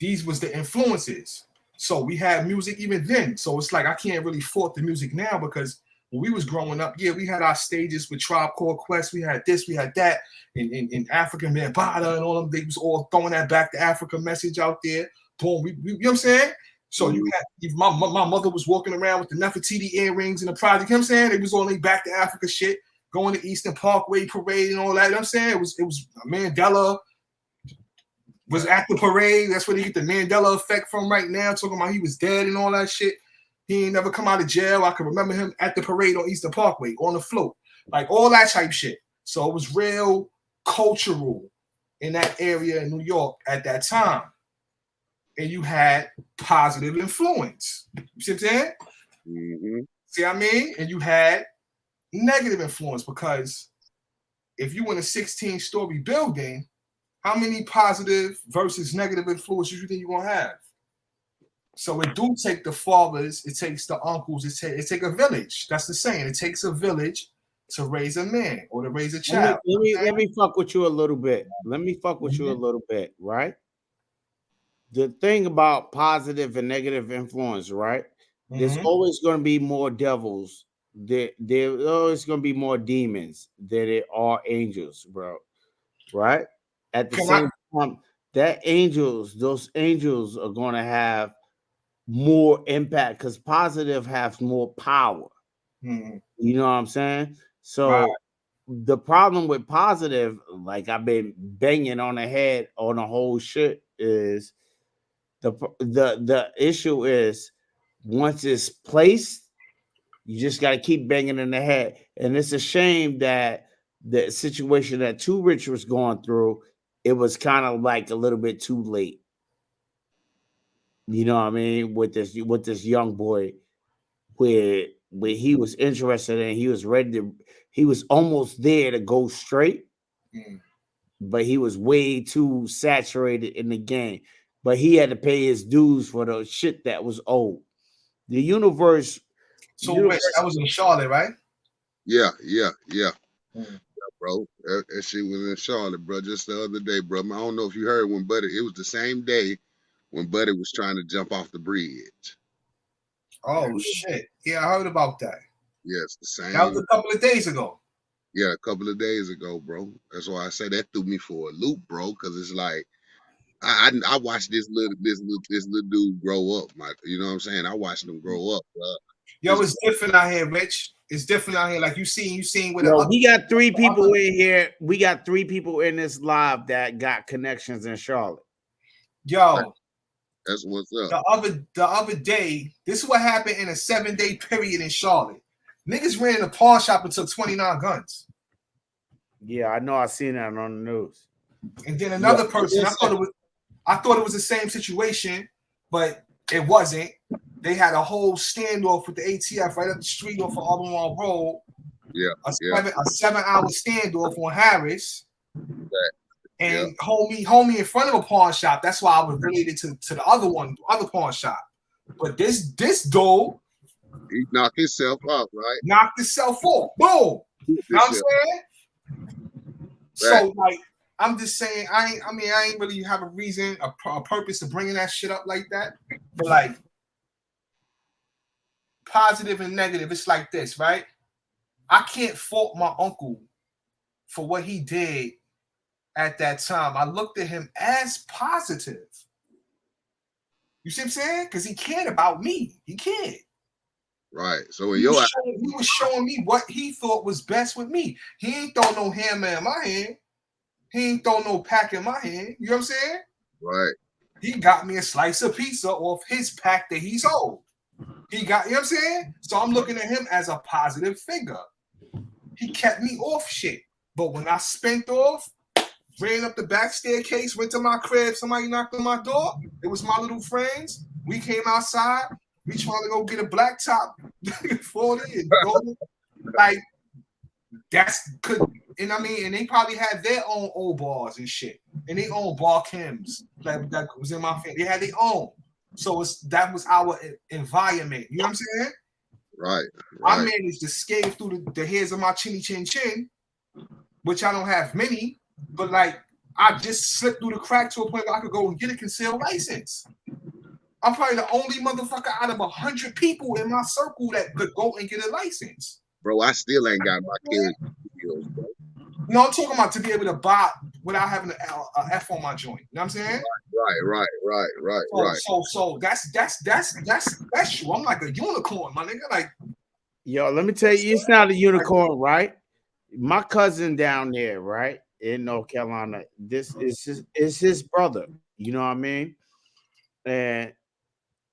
these was the influences. So we had music even then. So it's like I can't really fault the music now because when we was growing up, yeah, we had our stages with Tribe Called Quest. We had this, we had that, in African Bambaataa and all them. They was all throwing that back to Africa message out there. Boom, you know what I'm saying? So you had my mother was walking around with the Nefertiti earrings in the project. You know what I'm saying? It was only back to Africa shit, going to Eastern Parkway Parade and all that. You know what I'm saying? It was Mandela was at the parade. That's where they get the Mandela effect from right now, talking about he was dead and all that shit. He ain't never come out of jail. I can remember him at the parade on Eastern Parkway, on the float, like all that type shit. So it was real cultural in that area in New York at that time. And you had positive influence. You see what I'm saying? Mm-hmm. See what I mean? And you had negative influence because if you in a 16-story building, how many positive versus negative influences you think you're going to have? So it do take the fathers, it takes the uncles, it take a village. That's the saying. It takes a village to raise a man or to raise a child. Let me fuck with you a little bit. Right? The thing about positive and negative influence, right? There's always going to be more devils. There's always going to be more demons than there are angels, bro. Right? At the same time, those angels are going to have more impact because positive has more power. You know what I'm saying? So the problem with positive, like I've been banging on the head on the whole shit, is the issue is once it's placed, you just got to keep banging in the head. And it's a shame that the situation that Too Rich was going through, it was kind of like a little bit too late. You know what I mean? With this young boy, where he was interested in, he was ready to, he was almost there to go straight, but he was way too saturated in the game. But he had to pay his dues for the shit that was old. The universe. So Rich, that was in Charlotte, right? Yeah. Bro, that shit was in Charlotte, bro, just the other day, bro. I don't know if you heard when Buddy, it was the same day when Buddy was trying to jump off the bridge. Oh, shit. Yeah, I heard about that. Yes, the same. That was a couple of days ago. Yeah, a couple of days ago, bro. That's why I say that threw me for a loop, bro, because it's like, I watched this little dude grow up. You know what I'm saying? I watched him grow up, bro. Yo, it's different out here, Rich. It's different out here. Like you seen with we got 3 people in here. We got 3 people in this live that got connections in Charlotte. Yo, that's what's up. The other day, this is what happened in a 7-day period in Charlotte. Niggas ran in a pawn shop and took 29 guns. Yeah, I know. I seen that on the news. And then another person, I thought it was the same situation, but it wasn't. They had a whole standoff with the ATF right up the street off of Albemarle Road. Yeah. A 7-hour standoff on Harris. And homie in front of a pawn shop. That's why I was related to the other pawn shop. But this dude, he knocked himself out, right? Knocked himself off. Boom. You know what I'm saying? So like, I'm just saying, I ain't really have a reason, a purpose to bringing that shit up like that. But like, positive and negative, it's like this, right? I can't fault my uncle for what he did at that time. I looked at him as positive. You see what I'm saying? Because he cared about me. He cared. Right. So he was showing me what he thought was best with me. He ain't throw no hammer in my hand. He ain't throw no pack in my hand. You know what I'm saying? Right. He got me a slice of pizza off his pack that he sold. He got, you know what I'm saying? So I'm looking at him as a positive figure. He kept me off shit. But when I spent off, ran up the back staircase, went to my crib, somebody knocked on my door. It was my little friends. We came outside. We trying to go get a blacktop. Like, that's good. And I mean, and they probably had their own old bars and shit. And they own bar chems that was in my family. They had their own. So that was our environment. You know what I'm saying? Right. I managed to scale through the hairs of my chinny chin chin, which I don't have many, but like I just slipped through the crack to a point where I could go and get a concealed license. I'm probably the only motherfucker out of 100 people in my circle that could go and get a license. Bro, I still ain't got my kids. Bro. No, I'm talking about to be able to buy without having an F on my joint. You know what I'm saying? Right. So that's true. I'm like a unicorn, my nigga. Like, yo, let me tell you, it's not a unicorn, right? My cousin down there, right, in North Carolina, this is his brother. You know what I mean? And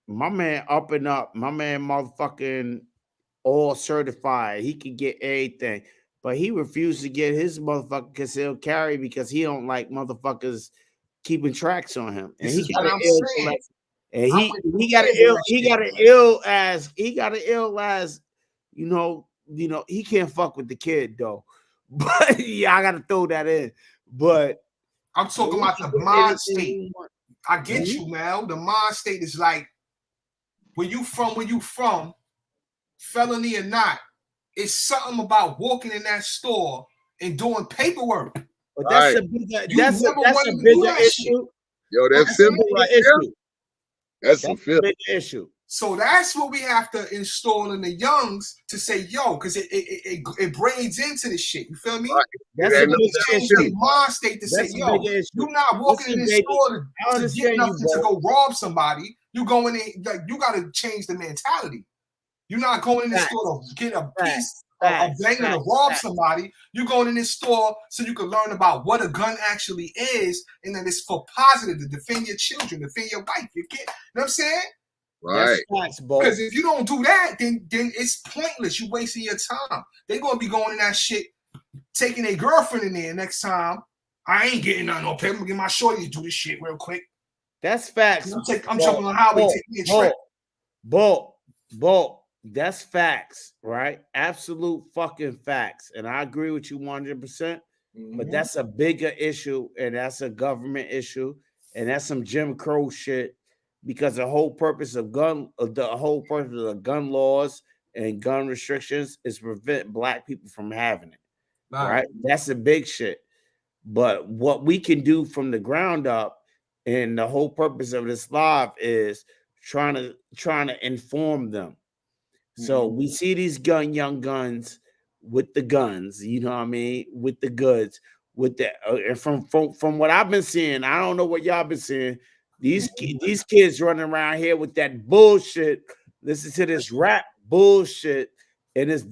my man up and up, my man motherfucking all certified. He could get everything. But he refused to get his motherfucking concealed carry because he don't like motherfuckers keeping tracks on him. And he got an ill as you know, he can't fuck with the kid though. But yeah, I gotta throw that in. But I'm talking about the mind state. I get you, man. The mind state is like where you from, felony or not. It's something about walking in that store and doing paperwork. But that's a bigger issue. Yo, that's simple right issue. That's a big issue. So that's what we have to install in the youngs to say, yo, because it brings into the shit. You feel me? Right. That's a big issue. Mind state to say, yo, you're not walking in the store to get nothing to go rob somebody. You going in, like, you got to change the mentality. You're not going in the store to get a piece of banging to rob somebody. You're going in this store so you can learn about what a gun actually is, and then it's for positive to defend your children, defend your wife, your kid. You know what I'm saying? Right. Because if you don't do that, then it's pointless. You're wasting your time. They're going to be going in that shit, taking a girlfriend in there next time. I ain't getting nothing on paper. I'm going to get my shorty to do this shit real quick. That's facts. I'm jumping on highway, taking a trip. Bull. That's facts, right? Absolute fucking facts. And I agree with you 100%. But that's a bigger issue, and that's a government issue, and that's some Jim Crow shit. Because the whole purpose of gun laws and gun restrictions is prevent black people from having it. Right? That's a big shit. But what we can do from the ground up, and the whole purpose of this live is trying to inform them. So we see these young guns with the guns, you know what I mean, with the goods, with the and from what I've been seeing, I don't know what y'all been seeing. These kids running around here with that bullshit. Listen to this rap bullshit, and it's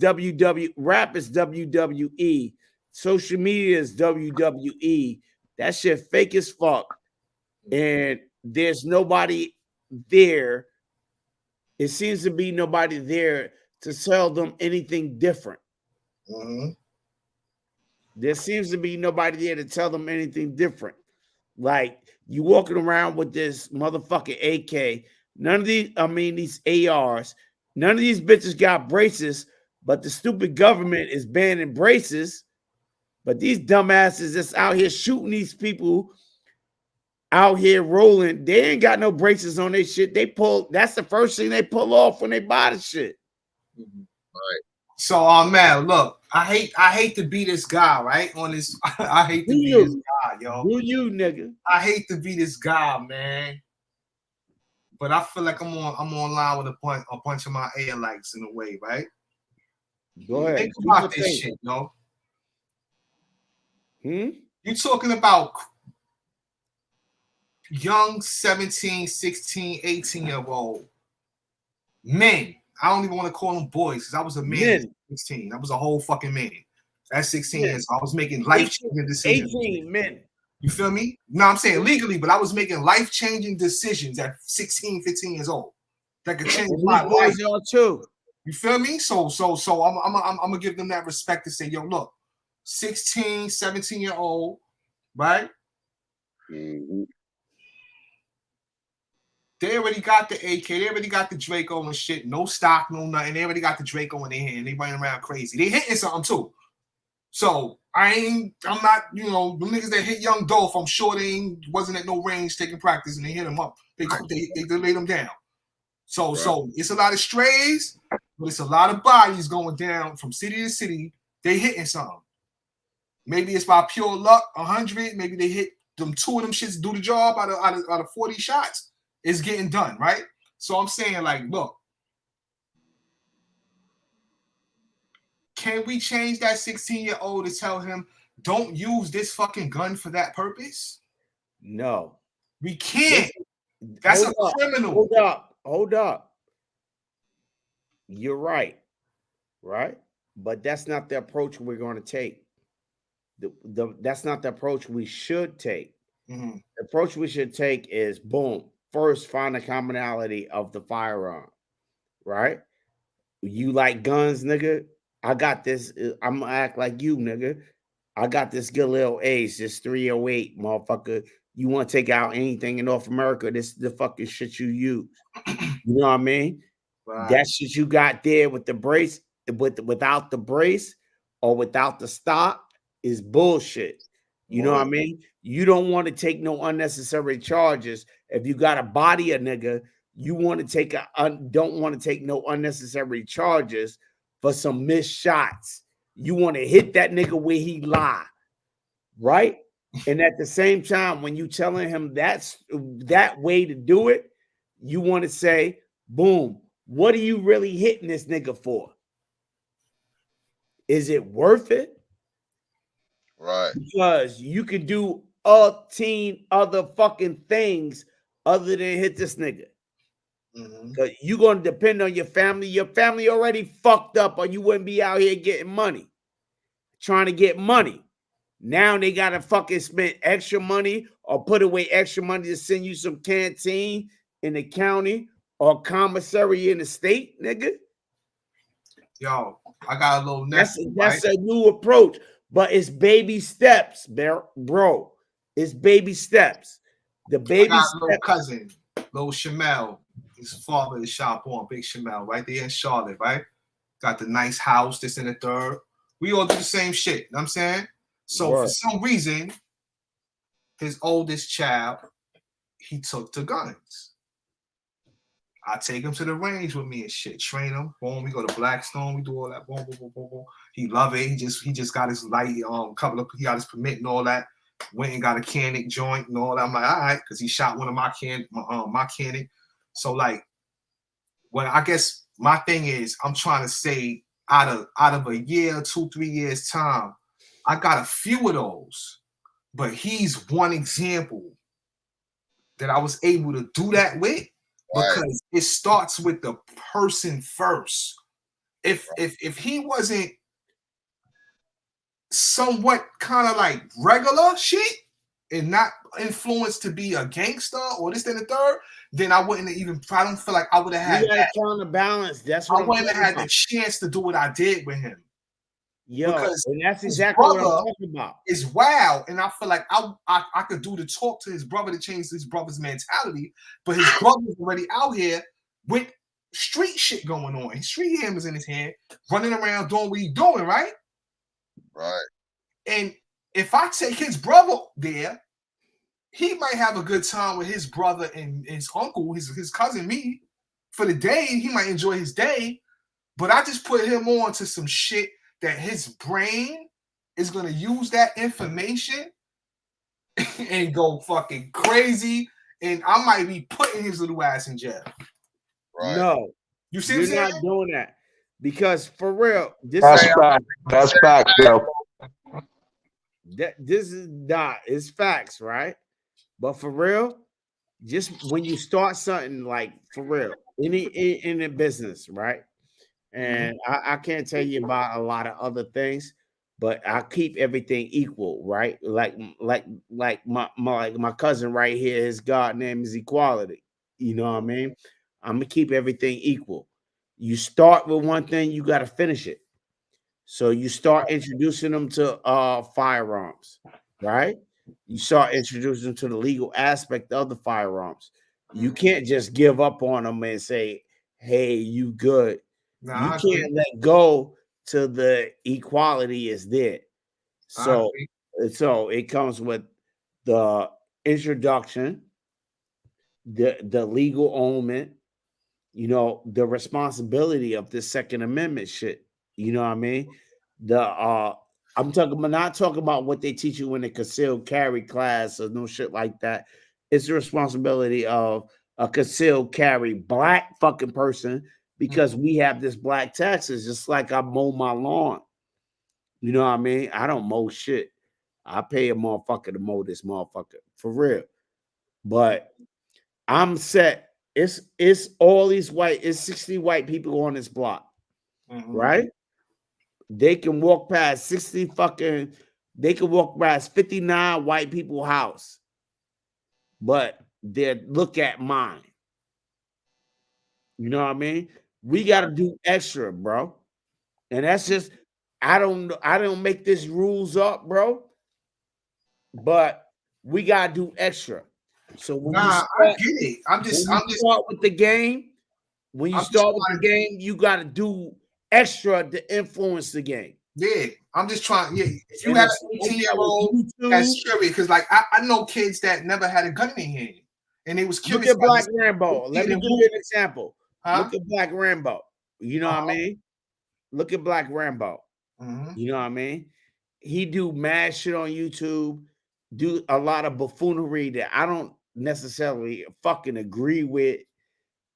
rap is WWE. Social media is WWE. That shit fake as fuck, and there's nobody there. It seems to be nobody there to tell them anything different. There seems to be nobody there to tell them anything different. Like, you walking around with this motherfucking AK None of these, I mean, these ARs, none of these bitches got braces, but the stupid government is banning braces. But these dumbasses that's out here shooting these people out here rolling, they ain't got no braces on their shit. They pull, that's the first thing they pull off when they buy the shit. Right. So, man, look, I hate to be this guy, right? On this, I hate to be this guy, yo. Who you, nigga? I hate to be this guy, man. But I feel like I'm on line with a bunch of my A likes in a way, right? Go ahead. Think about this shit, yo. You talking about young 17, 16, 18-year-old men. I don't even want to call them boys because I was a man at 16. I was a whole fucking man. At 16 years, I was making life-changing decisions. 18 men. You feel me? No, I'm saying legally, but I was making life-changing decisions at 16, 15 years old. That could change my life. Too. You feel me? So I'm gonna give them that respect to say, yo, look, 16, 17-year-old, right? Mm-hmm. They already got the AK, they already got the Draco and shit, no stock, no nothing. They already got the Draco in their hand. They running around crazy. They hitting something too. So I'm not, the niggas that hit Young Dolph, I'm sure they wasn't at no range taking practice and they hit him up. They laid him down. So it's a lot of strays, but it's a lot of bodies going down from city to city. They hitting something. Maybe it's by pure luck, 100. Maybe they hit them 2 of them shits, do the job out of 40 shots. It's getting done, right? So I'm saying, like, look, can we change that 16-year-old to tell him, don't use this fucking gun for that purpose? No. We can't. That's a criminal. Hold up. You're right. Right? But that's not the approach we're going to take. That's not the approach we should take. Mm-hmm. The approach we should take is, boom, first find the commonality of the firearm, right? You like guns, nigga? I got this. I'm gonna act like you, nigga. I got this good little ace, this 308, motherfucker. You want to take out anything in North America? This is the fucking shit you use. You know what I mean? Right. That shit you got there with the brace, without the brace or without the stock is bullshit. You know what I mean? You don't want to take no unnecessary charges. If you got to body a nigga, you want to don't want to take no unnecessary charges for some missed shots. You want to hit that nigga where he lie, right? And at the same time, when you telling him that's that way to do it, you want to say, boom, what are you really hitting this nigga for? Is it worth it? Right. Because you can do 18 other fucking things other than hit this nigga. Because you're going to depend on your family. Your family already fucked up, or you wouldn't be out here getting money. Trying to get money. Now they got to fucking spend extra money or put away extra money to send you some canteen in the county or commissary in the state, nigga. Yo, I got a little nephew. That's a new approach. But it's baby steps, bro. It's baby steps. The baby steps. Little cousin, little Shamel. His father is shop on Big Shamel, right there in Charlotte, right? Got the nice house, this and the third. We all do the same shit, you know what I'm saying? So for some reason, his oldest child, he took to guns. I take him to the range with me and shit, train him. Boom, we go to Blackstone, we do all that. Boom, boom, boom, boom, boom. He love it. He just got his light, he got his permit and all that. Went and got a Canic joint and all that. I'm like, all right, because he shot one of my Canic. So like, when I guess my thing is, I'm trying to say, out of a year, 2-3 years time, I got a few of those, but he's one example that I was able to do that with. Because it starts with the person first. If he wasn't somewhat kind of like regular shit and not influenced to be a gangster or this and the third, then I wouldn't even. I don't feel like I would have had that counterbalance. That's what I wouldn't have had the chance to do what I did with him. Yo, because and that's his exactly what I'm brother talking about. is wild, and I feel like I could do the talk to his brother to change his brother's mentality, but his brother's already out here with street shit going on. His street hammers in his hand, running around doing what he's doing, right? Right. And if I take his brother there, he might have a good time with his brother and his uncle, his cousin, me, for the day. He might enjoy his day, but I just put him on to some shit that his brain is gonna use that information and go fucking crazy, and I might be putting his little ass in jail. Right. No, you see, you're not doing that because for real, That's facts, bro. This is not. It's facts, right? But for real, just when you start something like for real, in the business, right? And I can't tell you about a lot of other things, but I keep everything equal, right? Like my cousin right here, his God name is equality. You know what I mean? I'm gonna keep everything equal. You start with one thing, you got to finish it. So you start introducing them to firearms, right? You start introducing them to the legal aspect of the firearms. You can't just give up on them and say, "Hey, you good." Nah, you can't let go till the equality is there. So it comes with the introduction, the legal omen, the responsibility of the Second Amendment shit. You know what I mean? I'm not talking about what they teach you in the concealed carry class or no shit like that. It's the responsibility of a concealed carry black fucking person because we have this black taxes, just like I mow my lawn. You know what I mean? I don't mow shit. I pay a motherfucker to mow this motherfucker for real. But I'm set. It's all these it's 60 white people on this block, right? They can walk past 59 white people's house, but they look at mine. You know what I mean? We got to do extra, bro. And that's just, I don't make this rules up, bro. But we got to do extra. So when I get it. I'm just start with the game. When you start with the game, you got to do extra to influence the game. Yeah, I'm just trying. Yeah, if you have an 18-year-old that's curious, because like I know kids that never had a gun in their hand, and they was curious. Look at Black Rambo. Let me give you an example. Look at Black Rambo. You know what I mean? Look at Black Rambo. You know what I mean? He do mad shit on YouTube, do a lot of buffoonery that I don't necessarily fucking agree with.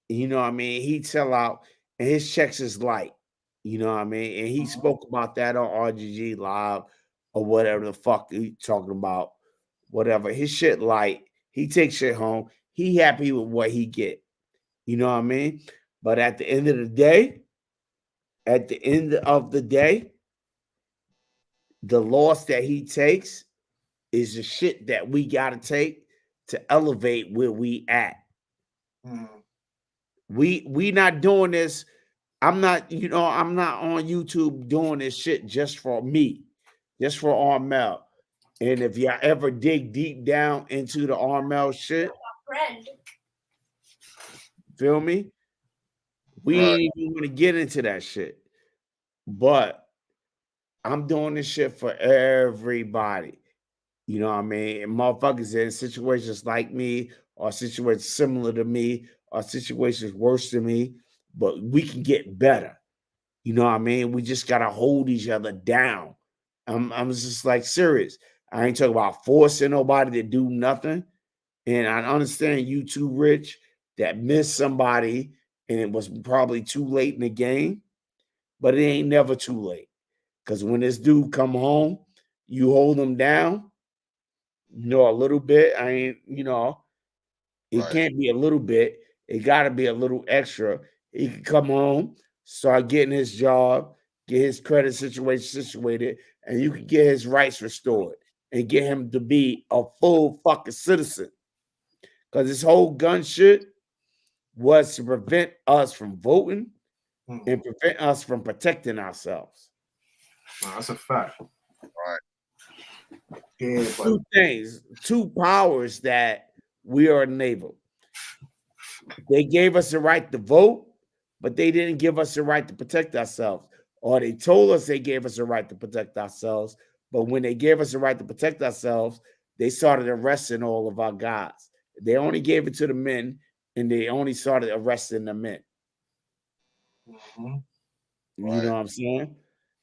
You know what I mean? He tell out and his checks is light. You know what I mean? And he spoke about that on RGG Live or whatever the fuck he talking about. Whatever. His shit light. He takes shit home. He happy with what he get. You know what I mean? But at the end of the day, the loss that he takes is the shit that we got to take to elevate where we at. We not doing this. I'm not on YouTube doing this shit just for me, just for Armel. And if y'all ever dig deep down into the Armel shit, feel me? We ain't even gonna get into that shit. But I'm doing this shit for everybody. You know what I mean? And motherfuckers in situations like me, or situations similar to me, or situations worse than me, but we can get better. You know what I mean? We just gotta hold each other down. I'm just like serious. I ain't talking about forcing nobody to do nothing. And I understand you too, Rich, that missed somebody and it was probably too late in the game, but it ain't never too late. Because when this dude come home, you hold him down, a little bit. It can't be a little bit. It got to be a little extra. He can come home, start getting his job, get his credit situation situated, and you can get his rights restored and get him to be a full fucking citizen. Because this whole gun shit was to prevent us from voting and prevent us from protecting ourselves. That's a fact. Right. Yeah, but Two things, two powers that we are enabled. They gave us the right to vote, but they didn't give us the right to protect ourselves. Or they told us they gave us the right to protect ourselves, but when they gave us the right to protect ourselves, they started arresting all of our guys. They only gave it to the men, and they only started arresting the men. mm-hmm. You know what I'm saying?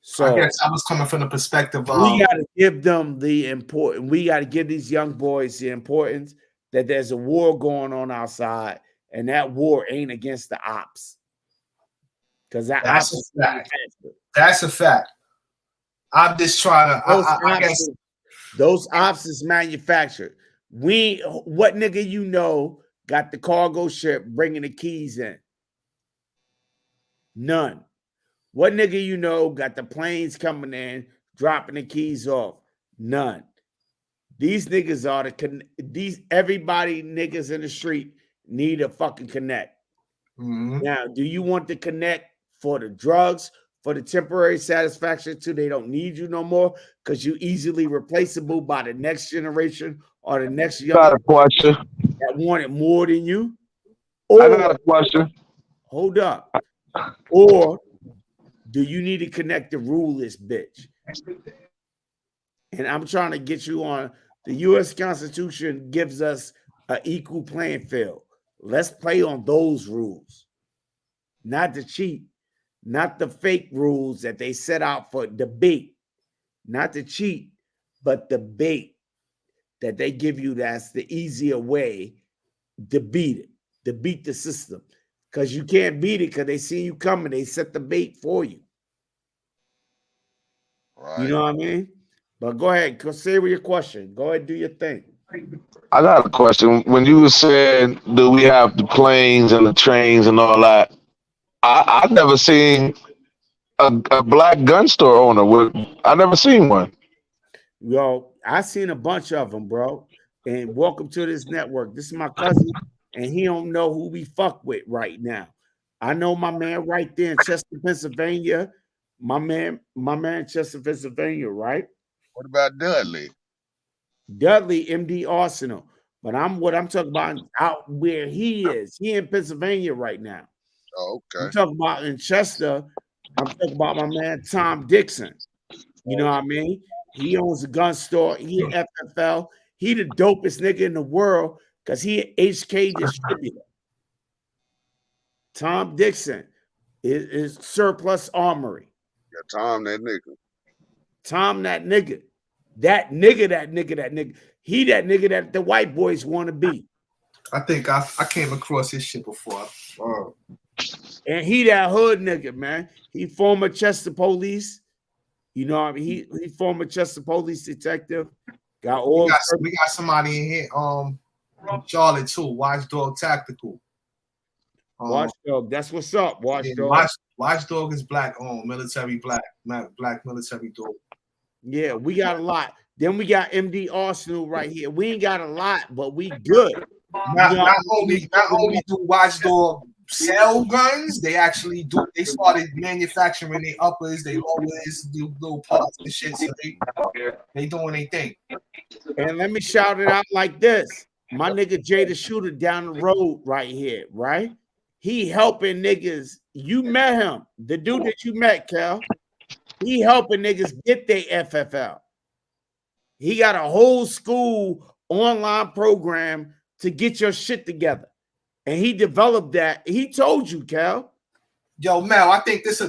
So I guess I was coming from the perspective of we got to give them the important. We got to give these young boys the importance that there's a war going on outside, and that war ain't against the ops. Because that's a fact. That's a fact. I'm just trying to. I guess those ops is manufactured. What nigga you know got the cargo ship bringing the keys in? None. What nigga you know got the planes coming in, dropping the keys off? None. These niggas are everybody niggas in the street need a fucking connect. Mm-hmm. Now, do you want to connect for the drugs, for the temporary satisfaction till they don't need you no more because you easily replaceable by the next generation or the next young got a question that want it more than you? I got a question. Hold up. Or do you need to connect to rule this bitch? And I'm trying to get you on. The U.S. Constitution gives us an equal playing field. Let's play on those rules, not the cheat, not the fake rules that they set out for debate, not the cheat, but the bait that they give you. That's the easier way to beat it, to beat the system. Because you can't beat it because they see you coming. They set the bait for you. Right. You know what I mean? But go ahead. Say with your question. Go ahead and do your thing. I got a question. When you were saying, do we have the planes and the trains and all that? I've never seen a black gun store owner. I never seen one. Yo, I seen a bunch of them, bro. And welcome to this network. This is my cousin, and he don't know who we fuck with right now. I know my man right there in Chester, Pennsylvania. My man in Chester, Pennsylvania, right? What about Dudley? Dudley, MD Arsenal. But what I'm talking about out where he is. He in Pennsylvania right now. Oh, okay. I'm talking about in Chester. I'm talking about my man Tom Dixon. You know what I mean? He owns a gun store. He an FFL. He the dopest nigga in the world because he an HK distributor. Tom Dixon is Surplus Armory. Yeah, Tom, that nigga. Tom, that nigga. That nigga. He that nigga that the white boys want to be. I think I came across this shit before. And he that hood nigga, man. He former Chester police. You know what I mean? He former Chester police detective. We got somebody in here, Charlotte too. Watchdog Tactical. Watchdog, that's what's up. Watchdog. Yeah, Watchdog is black owned, military black military dog. Yeah, we got a lot. Then we got MD Arsenal right here. We ain't got a lot, but we good. Not only do Watchdog sell guns, they actually do. They started manufacturing their uppers, their lowers, do little parts and shit. So they doing their thing. And let me shout it out like this: my nigga Jay the Shooter down the road right here, right? He helping niggas. You met him, the dude that you met, Cal. He helping niggas get their FFL. He got a whole school online program to get your shit together. And he developed that. He told you, Cal. Yo, Mel, I think this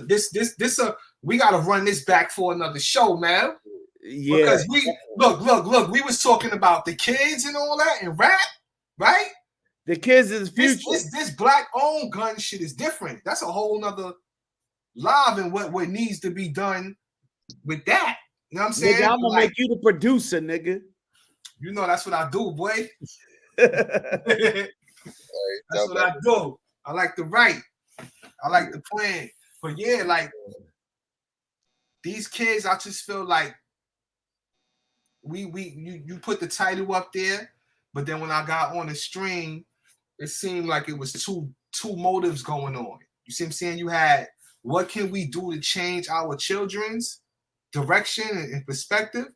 we gotta run this back for another show, Mel. Yeah. Because we look, we was talking about the kids and all that and rap, right? The kids is the future. This black owned gun shit is different. That's a whole nother live and what needs to be done with that. You know what I'm saying? Nigga, I'm gonna make you the producer, nigga. You know that's what I do, boy. That's what I do. I like to write. I like to plan. But yeah, like these kids, I just feel like you put the title up there, but then when I got on the stream, it seemed like it was two motives going on. You see what I'm saying? You had what can we do to change our children's, direction and perspective,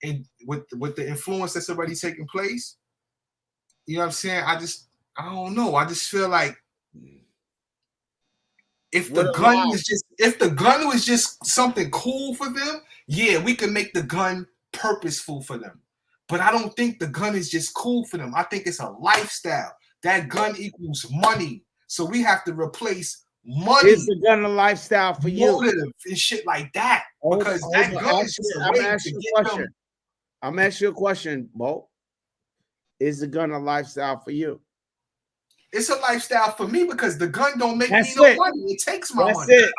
and with the influence that's already taking place. You know what I'm saying? I don't know. I just feel like if the gun was just something cool for them, yeah, we can make the gun purposeful for them. But I don't think the gun is just cool for them. I think it's a lifestyle. That gun equals money. So we have to replace money. Is the gun a lifestyle for you? And shit like that. Because that gun is just a way to get them. I'm asking you a question, Bo. Is the gun a lifestyle for you? It's a lifestyle for me because the gun don't make me no money. It takes my money. It.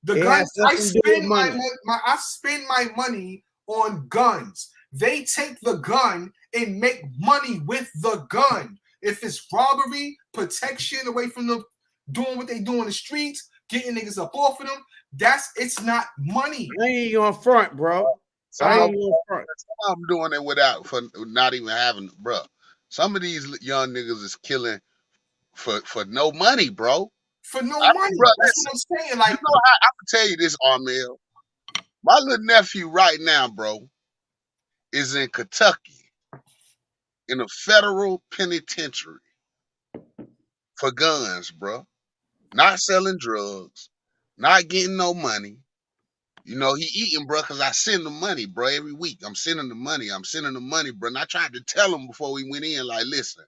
The gun, I spend my money on guns. They take the gun and make money with the gun. If it's robbery, protection away from them doing what they do in the streets, getting niggas up off of them, it's not money. I ain't on front, bro. I'm doing it for not even having, bro. Some of these young niggas is killing for no money, bro. For no money. Bro, that's what I'm saying. Like, I can tell you this, Armel. My little nephew right now, bro, is in Kentucky in a federal penitentiary for guns, bro. Not selling drugs, not getting no money. You know, he eating, bro, because I send him money, bro, every week. I'm sending the money, bro. And I tried to tell him before we went in, like, listen,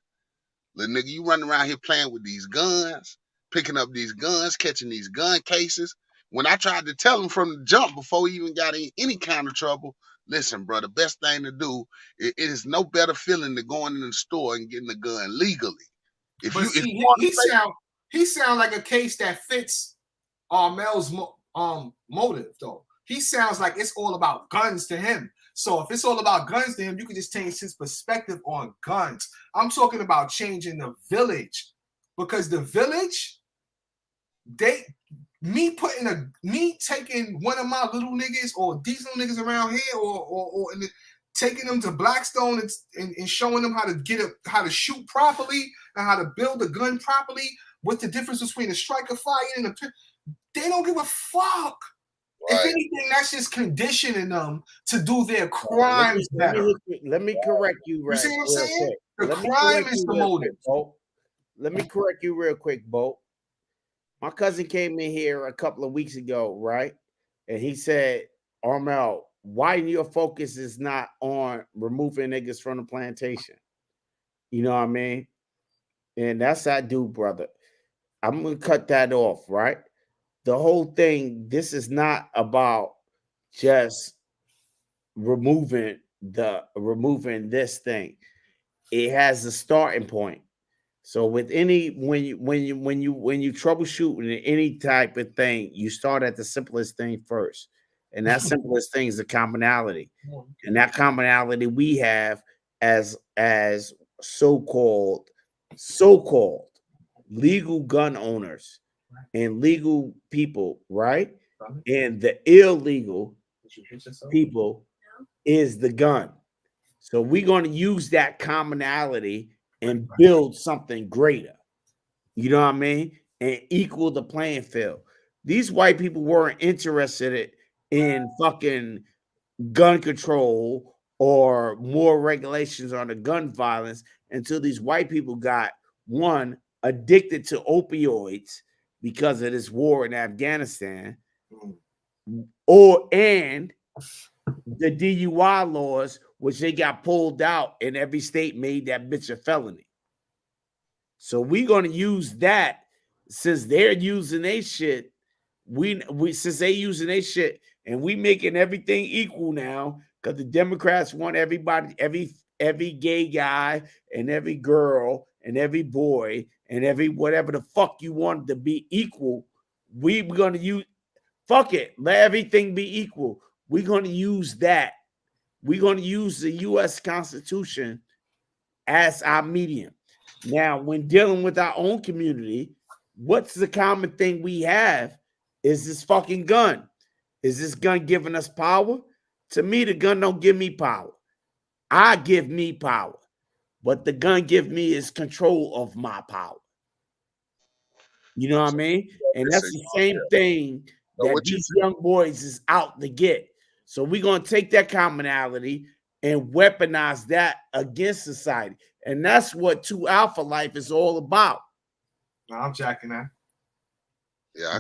little nigga, you running around here playing with these guns, picking up these guns, catching these gun cases. When I tried to tell him from the jump before we even got in any kind of trouble, listen, bro, the best thing to do, it is no better feeling than going in the store and getting a gun legally. He sound like a case that fits Mel's motive, though. He sounds like it's all about guns to him. So if it's all about guns to him, you can just change his perspective on guns. I'm talking about changing the village, because the village, me taking one of my little niggas or these little niggas around here, or taking them to Blackstone and showing them how to shoot properly and how to build a gun properly. What's the difference between a striker fire and they don't give a fuck. Right. If anything, that's just conditioning them to do their crimes better. Let me correct you, right? You see what I'm saying? The crime is the motive. Let me correct you real quick, Bo. My cousin came in here a couple of weeks ago, right? And he said, Armel, why your focus is not on removing niggas from the plantation? You know what I mean? And that's what I do, brother. I'm going to cut that off, right? The whole thing, this is not about just removing this thing. It has a starting point. So with when you troubleshooting any type of thing, you start at the simplest thing first. And that simplest thing is the commonality. And that commonality we have as so-called legal gun owners and legal people, right? And the illegal people is the gun. So we're going to use that commonality and build something greater. You know what I mean? And equal the playing field. These white people weren't interested in fucking gun control or more regulations on the gun violence until these white people got, one, addicted to opioids because of this war in Afghanistan, and the DUI laws, which they got pulled out and every state made that bitch a felony. So we're going to use that since they're using their shit. Since they using their shit and we making everything equal now because the Democrats want everybody, every gay guy and every girl and every boy and every whatever the fuck you want to be equal. We're going to use, fuck it, let everything be equal. We're going to use that. We're going to use the U.S. Constitution as our medium. Now, when dealing with our own community, what's the common thing we have is this fucking gun. Is this gun giving us power? To me, the gun don't give me power. I give me power. What the gun give me is control of my power. You know what I mean? And that's the same thing that these young boys is out to get. So we're gonna take that commonality and weaponize that against society. And that's what 2 Alpha Life is all about. No, I'm jacking that. Yeah,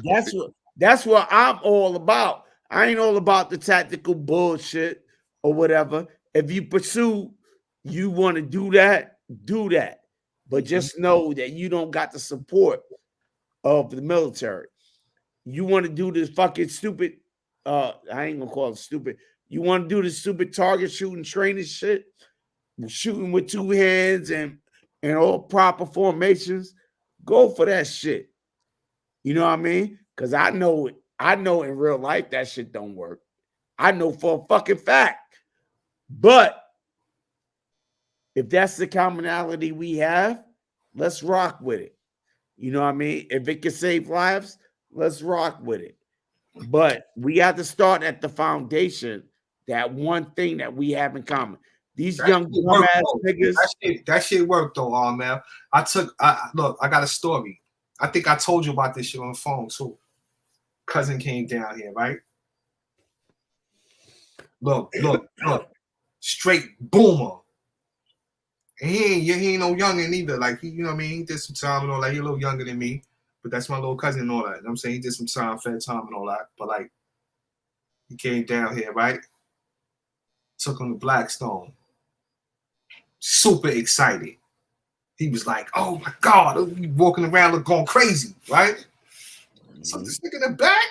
that's what I'm all about. I ain't all about the tactical bullshit or whatever. If you pursue, you want to do that, do that. But just know that you don't got the support of the military. You want to do this fucking stupid, I ain't gonna call it stupid. You want to do this stupid target shooting training shit, shooting with 2 hands and all proper formations, go for that shit. You know what I mean? Because I know in real life that shit don't work. I know for a fucking fact. But if that's the commonality we have, let's rock with it. You know what I mean? If it can save lives, let's rock with it. But we have to start at the foundation, that one thing that we have in common. These young dumbass niggas. That shit worked though, man. Look, I got a story. I think I told you about this shit on the phone too. Cousin came down here, right? Look. Straight boomer. And he ain't no youngin' either. Like, he, you know what I mean? He did some time and all that. He a little younger than me. But that's my little cousin and all that. You know what I'm saying? He did some time, fed time and all that. But like, he came down here, right? Took him to Blackstone. Super excited. He was like, oh my God, he walking around going crazy, right? So this nigga in the back.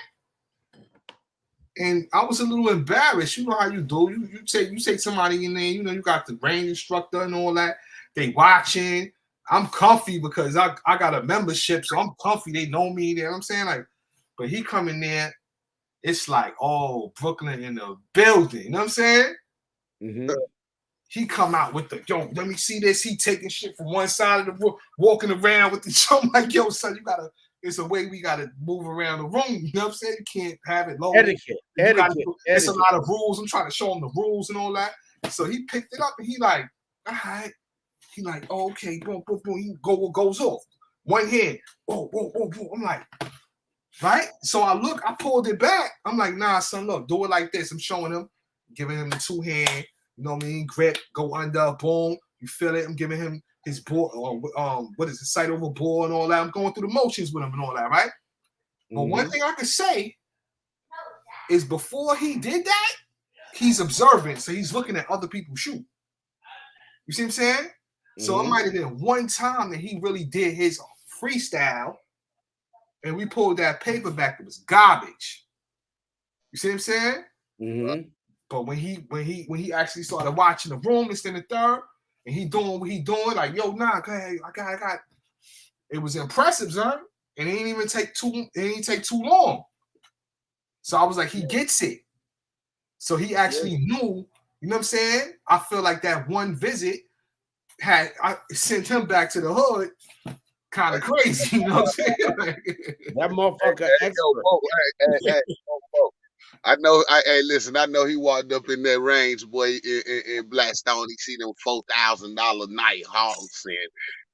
And I was a little embarrassed. You know how you do. You take somebody in there, you know, you got the range instructor and all that. They watching. I'm comfy because I got a membership, so I'm comfy. They know me. You know what I'm saying? Like, but he come in there, it's like, oh, Brooklyn in the building. You know what I'm saying? Mm-hmm. He come out with the, yo, let me see this. He taking shit from one side of the room, walking around with the, I'm like, yo, son, it's a way we gotta move around the room. You know what I'm saying? You can't have it low. Etiquette. It's a lot of rules. I'm trying to show him the rules and all that. So he picked it up and he like, all right. He like, oh, okay, boom, boom, boom. He goes off. One hand. Whoa, whoa, whoa, whoa. I'm like, right? So I pulled it back. I'm like, nah, son, look, do it like this. I'm showing him, giving him the 2 hand, you know what I mean? Grip, go under, boom. You feel it? I'm giving him his ball, what is it, sight over ball and all that. I'm going through the motions with him and all that, right? But one thing I could say is before he did that, he's observant. So he's looking at other people shoot. You see what I'm saying? So it might have been one time that he really did his freestyle and we pulled that paper back. It was garbage. You see what I'm saying? Mm-hmm. But when he actually started watching the room, it's in the third, and he doing what he doing, like, yo, nah, go ahead, I got. It was impressive, son. And it didn't take too long. So I was like, he gets it. So he actually knew, you know what I'm saying? I feel like that one visit I sent him back to the hood kind of crazy, you know what I'm saying? That motherfucker expert. I know. Listen. I know he walked up in that range, boy, in Blackstone. He see them $4,000 night hawks, and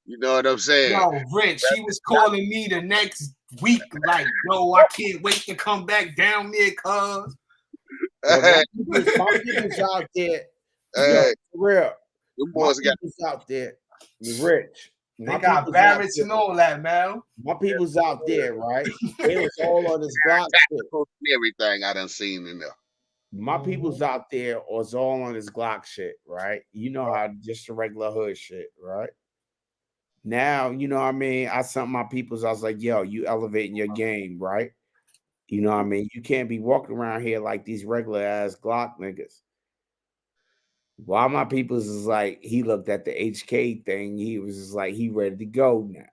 you know what I'm saying. Yo, Rich, he was calling me the next week, like, yo, I can't wait to come back down there, cuz. My people's out there. Yo, for real. Them boys got out there. Rich. They got Barrett's and all that, man. My people's out there, right? It was all on this Glock shit. Everything I done seen in there. My people's out there was all on this Glock shit, right? You know how just the regular hood shit, right? Now, you know what I mean? I sent my people's, I was like, yo, you elevating your game, right? You know what I mean? You can't be walking around here like these regular ass Glock niggas. While my people's is like, he looked at the HK thing, he was just like, he ready to go now.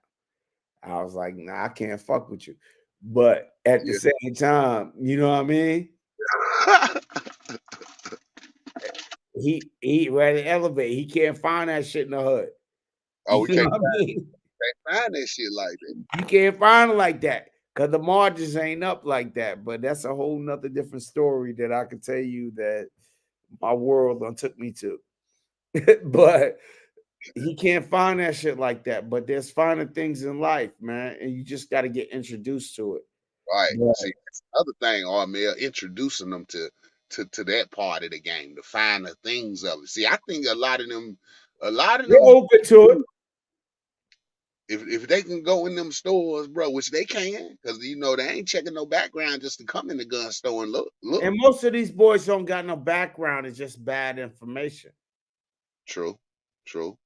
I was like, nah, I can't fuck with you. But at the same time, you know what I mean? he ready to elevate. He can't find that shit in the hood. Oh, we can't find that shit like that. You can't find it like that because the margins ain't up like that. But that's a whole nother different story that I can tell you that my world done took me to. But he can't find that shit like that. But there's finer things in life, man, and you just got to get introduced to it. Right. Yeah. See, that's the other thing, Armel, introducing them to to that part of the game, the finer things of it. See, I think a lot of them They're open to it. if they can go in them stores, bro, which they can, because you know they ain't checking no background just to come in the gun store and look. And most of these boys don't got no background. It's just bad information. True. You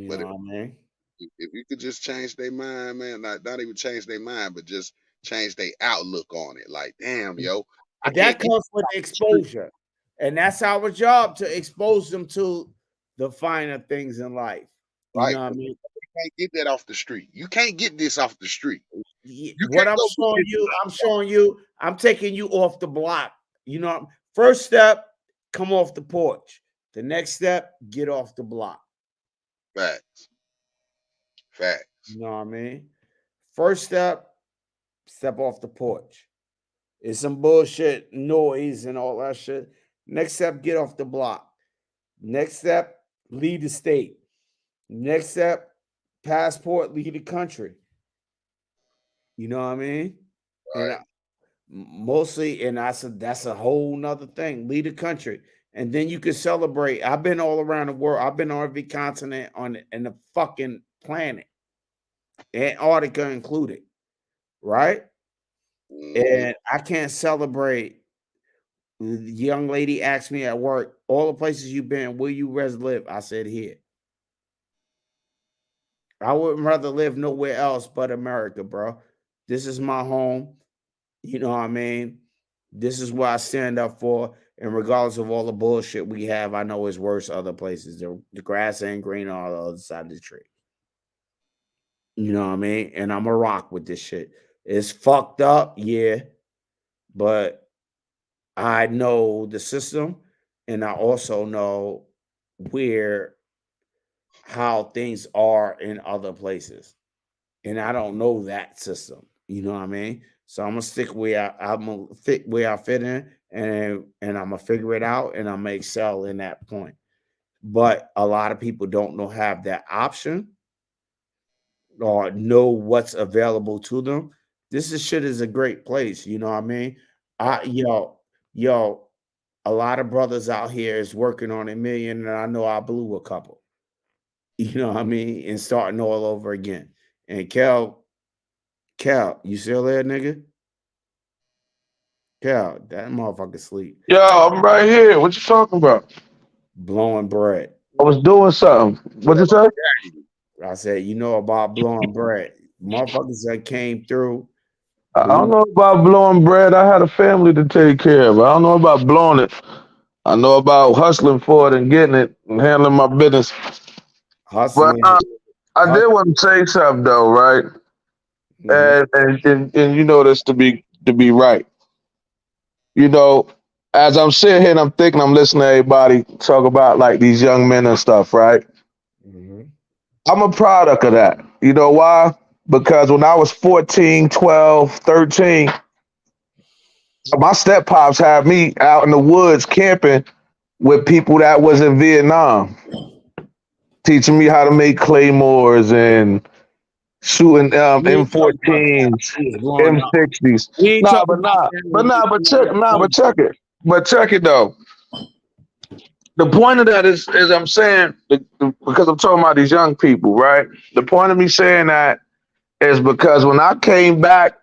But know what I mean? if you could just change their mind, man, not even change their mind, but just change their outlook on it. Like, damn, yo, that comes with exposure, and that's our job, to expose them to the finer things in life. You know what I mean? You can't get that off the street. You can't get this off the street. What I'm showing you, I'm taking you off the block. You know, first step, come off the porch. The next step, get off the block. Facts. You know what I mean? First step, step off the porch. It's some bullshit noise and all that shit. Next step, get off the block. Next step, leave the state. Next step, passport, leave the country. You know what I mean? Right. And that's a whole nother thing. Leave the country. And then you can celebrate. I've been all around the world. I've been on every continent in the fucking planet. Antarctica included. Right? And I can't celebrate. The young lady asked me at work, all the places you've been, where you rather live? I said here. I wouldn't rather live nowhere else but America, bro. This is my home. You know what I mean? This is what I stand up for. And regardless of all the bullshit we have, I know it's worse other places. The grass ain't green on the other side of the tree. You know what I mean? And I'm a rock with this shit. It's fucked up, yeah. But I know the system, and I also know how things are in other places. And I don't know that system. You know what I mean? So I'm gonna stick where I'm gonna fit where I fit in, and I'm gonna figure it out, and I'm gonna excel in that point. But a lot of people don't have that option or know what's available to them. This shit is a great place. You know what I mean? Yo, a lot of brothers out here is working on $1 million, and I know I blew a couple. You know what I mean? And starting all over again. And Cal, you still there, nigga? Cal, that motherfucker sleep. Yo, I'm right here. What you talking about? Blowing bread. I was doing something. What you say? I said, you know about blowing bread. Motherfuckers that came through. I don't know about blowing bread. I had a family to take care of. I don't know about blowing it. I know about hustling for it and getting it and handling my business. Hustling. But I did want to say something though, right? Mm-hmm. And you know this to be right. You know, as I'm sitting here and I'm thinking, I'm listening to everybody talk about like these young men and stuff, right? Mm-hmm. I'm a product of that. You know why? Because when I was 14, 12, 13, my step pops had me out in the woods camping with people that was in Vietnam, teaching me how to make claymores and shooting M14s, M60s. But check it though. The point of that is I'm saying, because I'm talking about these young people, right? The point of me saying that is because when I came back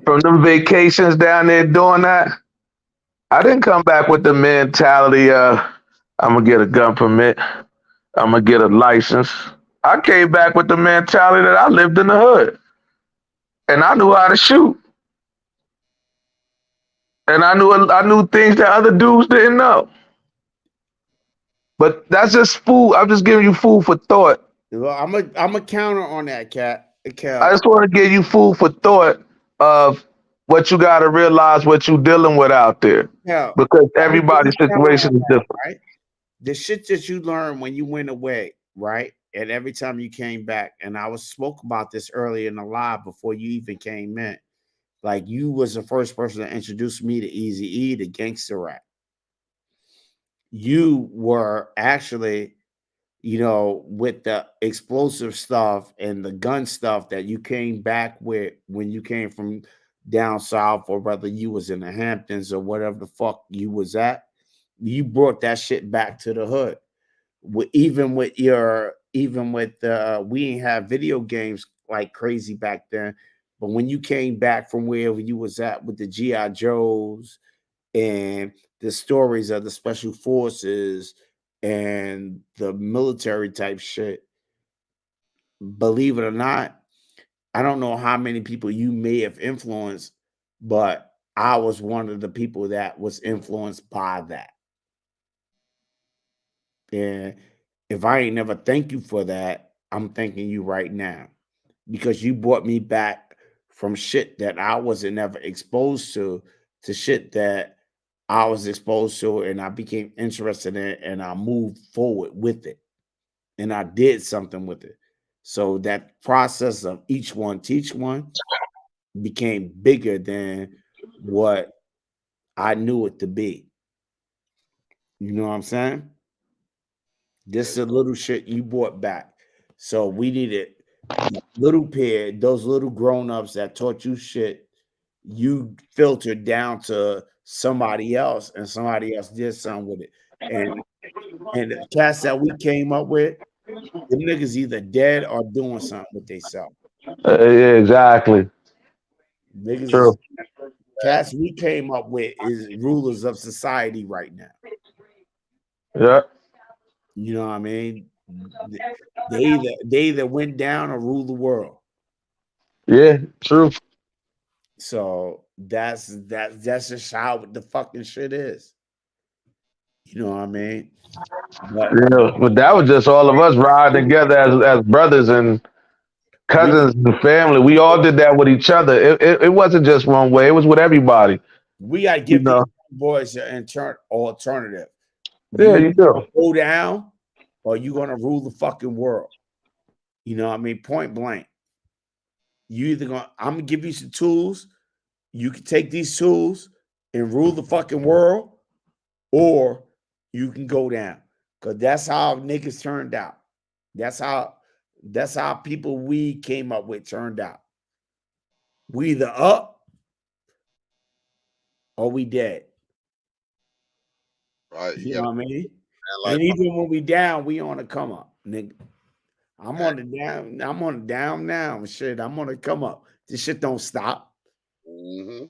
from them vacations down there doing that, I didn't come back with the mentality of, I'm going to get a gun permit, I'm going to get a license. I came back with the mentality that I lived in the hood and I knew how to shoot. And I knew things that other dudes didn't know. But that's just food. I'm just giving you food for thought. Well, I'm a counter on that, Cat. I just want to give you food for thought of what you got to realize what you're dealing with out there. Yeah, because everybody's situation is different. Right? The shit that you learned when you went away, right? And every time you came back, and I spoke about this earlier in the live before you even came in. Like, you was the first person to introduce me to Eazy-E, the gangster rap. You were actually, you know, with the explosive stuff and the gun stuff that you came back with when you came from down south or whether you was in the Hamptons or whatever the fuck you was at, you brought that shit back to the hood. Even with we didn't have video games like crazy back then, but when you came back from wherever you was at with the G.I. Joes and the stories of the special forces and the military type shit, believe it or not, I don't know how many people you may have influenced, but I was one of the people that was influenced by that. And if I ain't never thank you for that, I'm thanking you right now, because you brought me back from shit that I wasn't never exposed to shit that I was exposed to, and I became interested in it, and I moved forward with it, and I did something with it. So that process of each one teach one became bigger than what I knew it to be. You know what I'm saying? This is a little shit you brought back. So we needed little pair, those little grown-ups that taught you shit, you filtered down to somebody else, and somebody else did something with it. And the cats that we came up with, them niggas either dead or doing something with themselves. Yeah, exactly. Niggas True. cats we came up with is rulers of society right now. Yeah. You know what I mean? They either went down or rule the world. Yeah, true. So that's just how the fucking shit is. You know what I mean? But that was just all of us riding together as brothers and cousins and family. We all did that with each other. It wasn't just one way. It was with everybody. We got to give these boys an alternative. Yeah, you do. Go down, or you gonna rule the fucking world. You know what I mean? Point blank. I'm gonna give you some tools. You can take these tools and rule the fucking world, or you can go down. Because that's how niggas turned out. That's how people we came up with turned out. We either up or we dead. Right. You know what I mean? And even when we down, we on the come up, nigga. I'm on the down now. Shit, I'm on the come up. This shit don't stop. Mm-hmm.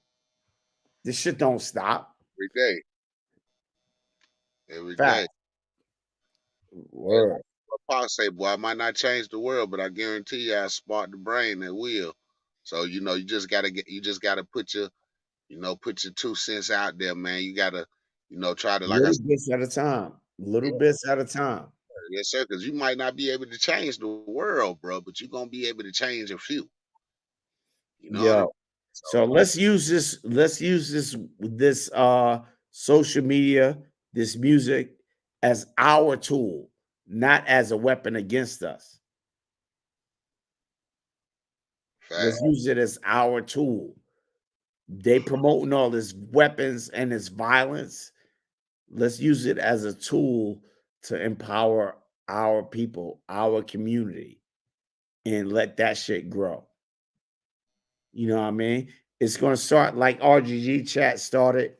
This shit don't stop. Every day. Every Fact. day. Word. Paul say, boy, I might not change the world, but I guarantee you I spark the brain that will. So, you just gotta put your 2 cents out there, man. You gotta, try to, like I said, bits at a time. Little bits at a time. Yes, sir. Because you might not be able to change the world, bro, but you're gonna be able to change a few. You know. Yo. So let's use this social media, this music as our tool, not as a weapon against us. Fact. Let's use it as our tool. They promoting all this weapons and this violence. Let's use it as a tool to empower our people, our community, and let that shit grow. You know what I mean? It's going to start like RGG chat started.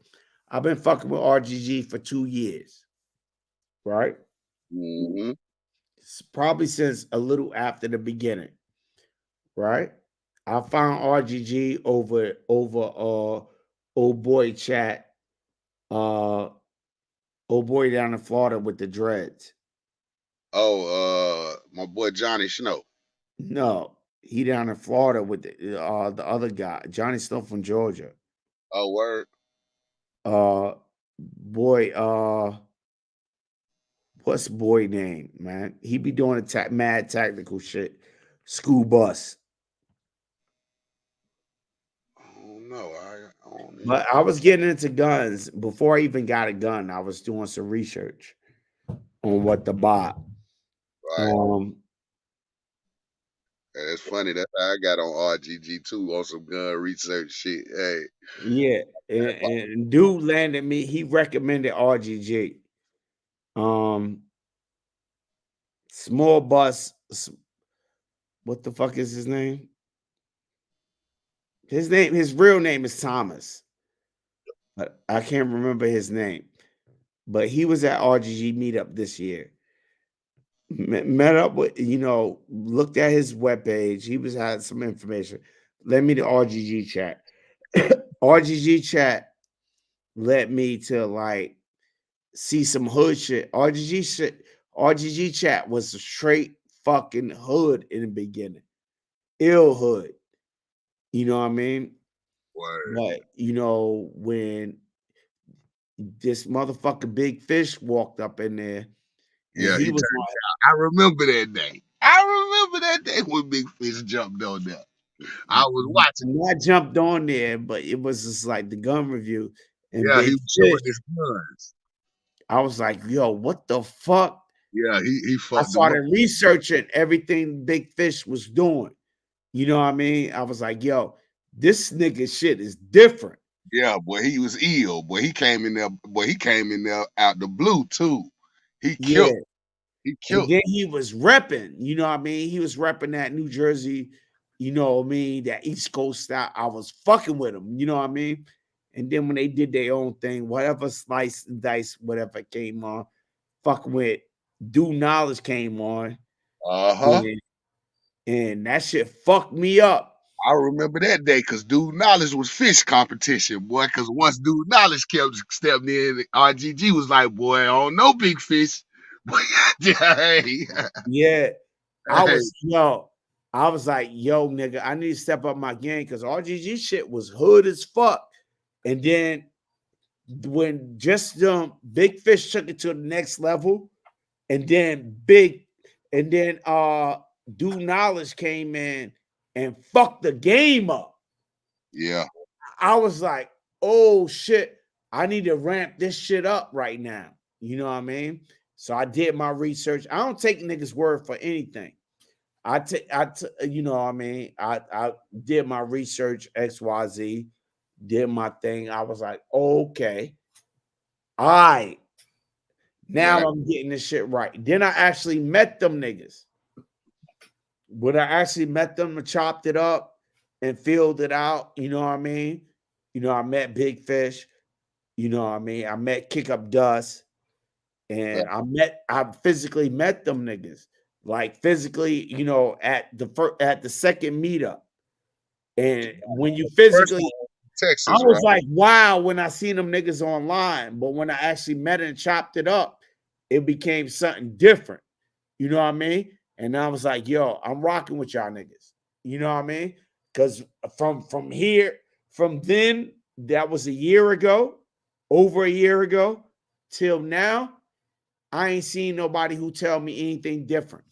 I've been fucking with RGG for 2 years, right? Mm-hmm. It's probably since a little after the beginning, right? I found RGG over old boy chat, old boy down in Florida with the dreads. Oh, my boy Johnny Snow. No, he down in Florida with the other guy, Johnny Snow from Georgia. Oh, word. What's boy name, man? He be doing mad tactical shit. School bus. Oh no, I don't know. But I was getting into guns before I even got a gun. I was doing some research on what to buy. Right. It's funny that I got on RGG too on some gun research shit. Hey. Yeah, and dude landed me. He recommended RGG. Small bus. What the fuck is his name? His real name is Thomas, but I can't remember his name. But he was at RGG meetup this year. Met up with, looked at his webpage. He had some information. Led me to RGG chat. RGG chat led me to like see some hood shit. RGG chat was a straight fucking hood in the beginning. Ill hood. You know what I mean? Word. But when this motherfucker Big Fish walked up in there, Yeah, he was like, I remember that day. I remember that day when Big Fish jumped on there. I was watching. I jumped on there, but it was just like the gun review. And yeah, Big he was showing his guns. I was like, yo, what the fuck? Yeah, he fucked. I started researching everything Big Fish was doing. You know what I mean? I was like, yo, this nigga shit is different. Yeah, boy, he was ill. Boy, he came in there. Boy, he came in there out the blue too. He killed. Yeah. He killed. And then he was repping. You know what I mean? He was repping that New Jersey. You know what I mean? That East Coast style. I was fucking with him. You know what I mean? And then when they did their own thing, whatever Slice and Dice, whatever came on, fucking with Due Knowledge came on. And that shit fucked me up. I remember that day because Due Knowledge was fish competition, boy. Because once Due Knowledge kept stepping in, RGG was like, boy, I don't know Big Fish. Yeah. I was like, yo, nigga, I need to step up my game because RGG shit was hood as fuck. And then when just Big Fish took it to the next level, and then Due Knowledge came in and fucked the game up. Yeah. I was like, oh shit, I need to ramp this shit up right now. You know what I mean? So I did my research. I don't take niggas' word for anything. You know what I mean? I did my research, XYZ, did my thing. I was like, okay, all right. Now I'm getting this shit right. Then I actually met them niggas. When I actually met them and chopped it up and filled it out, you know what I mean? I met Big Fish, you know what I mean? I met Kick Up Dust, and I physically met them niggas. Like physically, at the second meetup. And when you physically Texas, I was like, wow, when I seen them niggas online, but when I actually met and chopped it up, it became something different. You know what I mean? And I was like, yo, I'm rocking with y'all niggas. You know what I mean? Because from then, that was a year ago, over a year ago, till now, I ain't seen nobody who tell me anything different.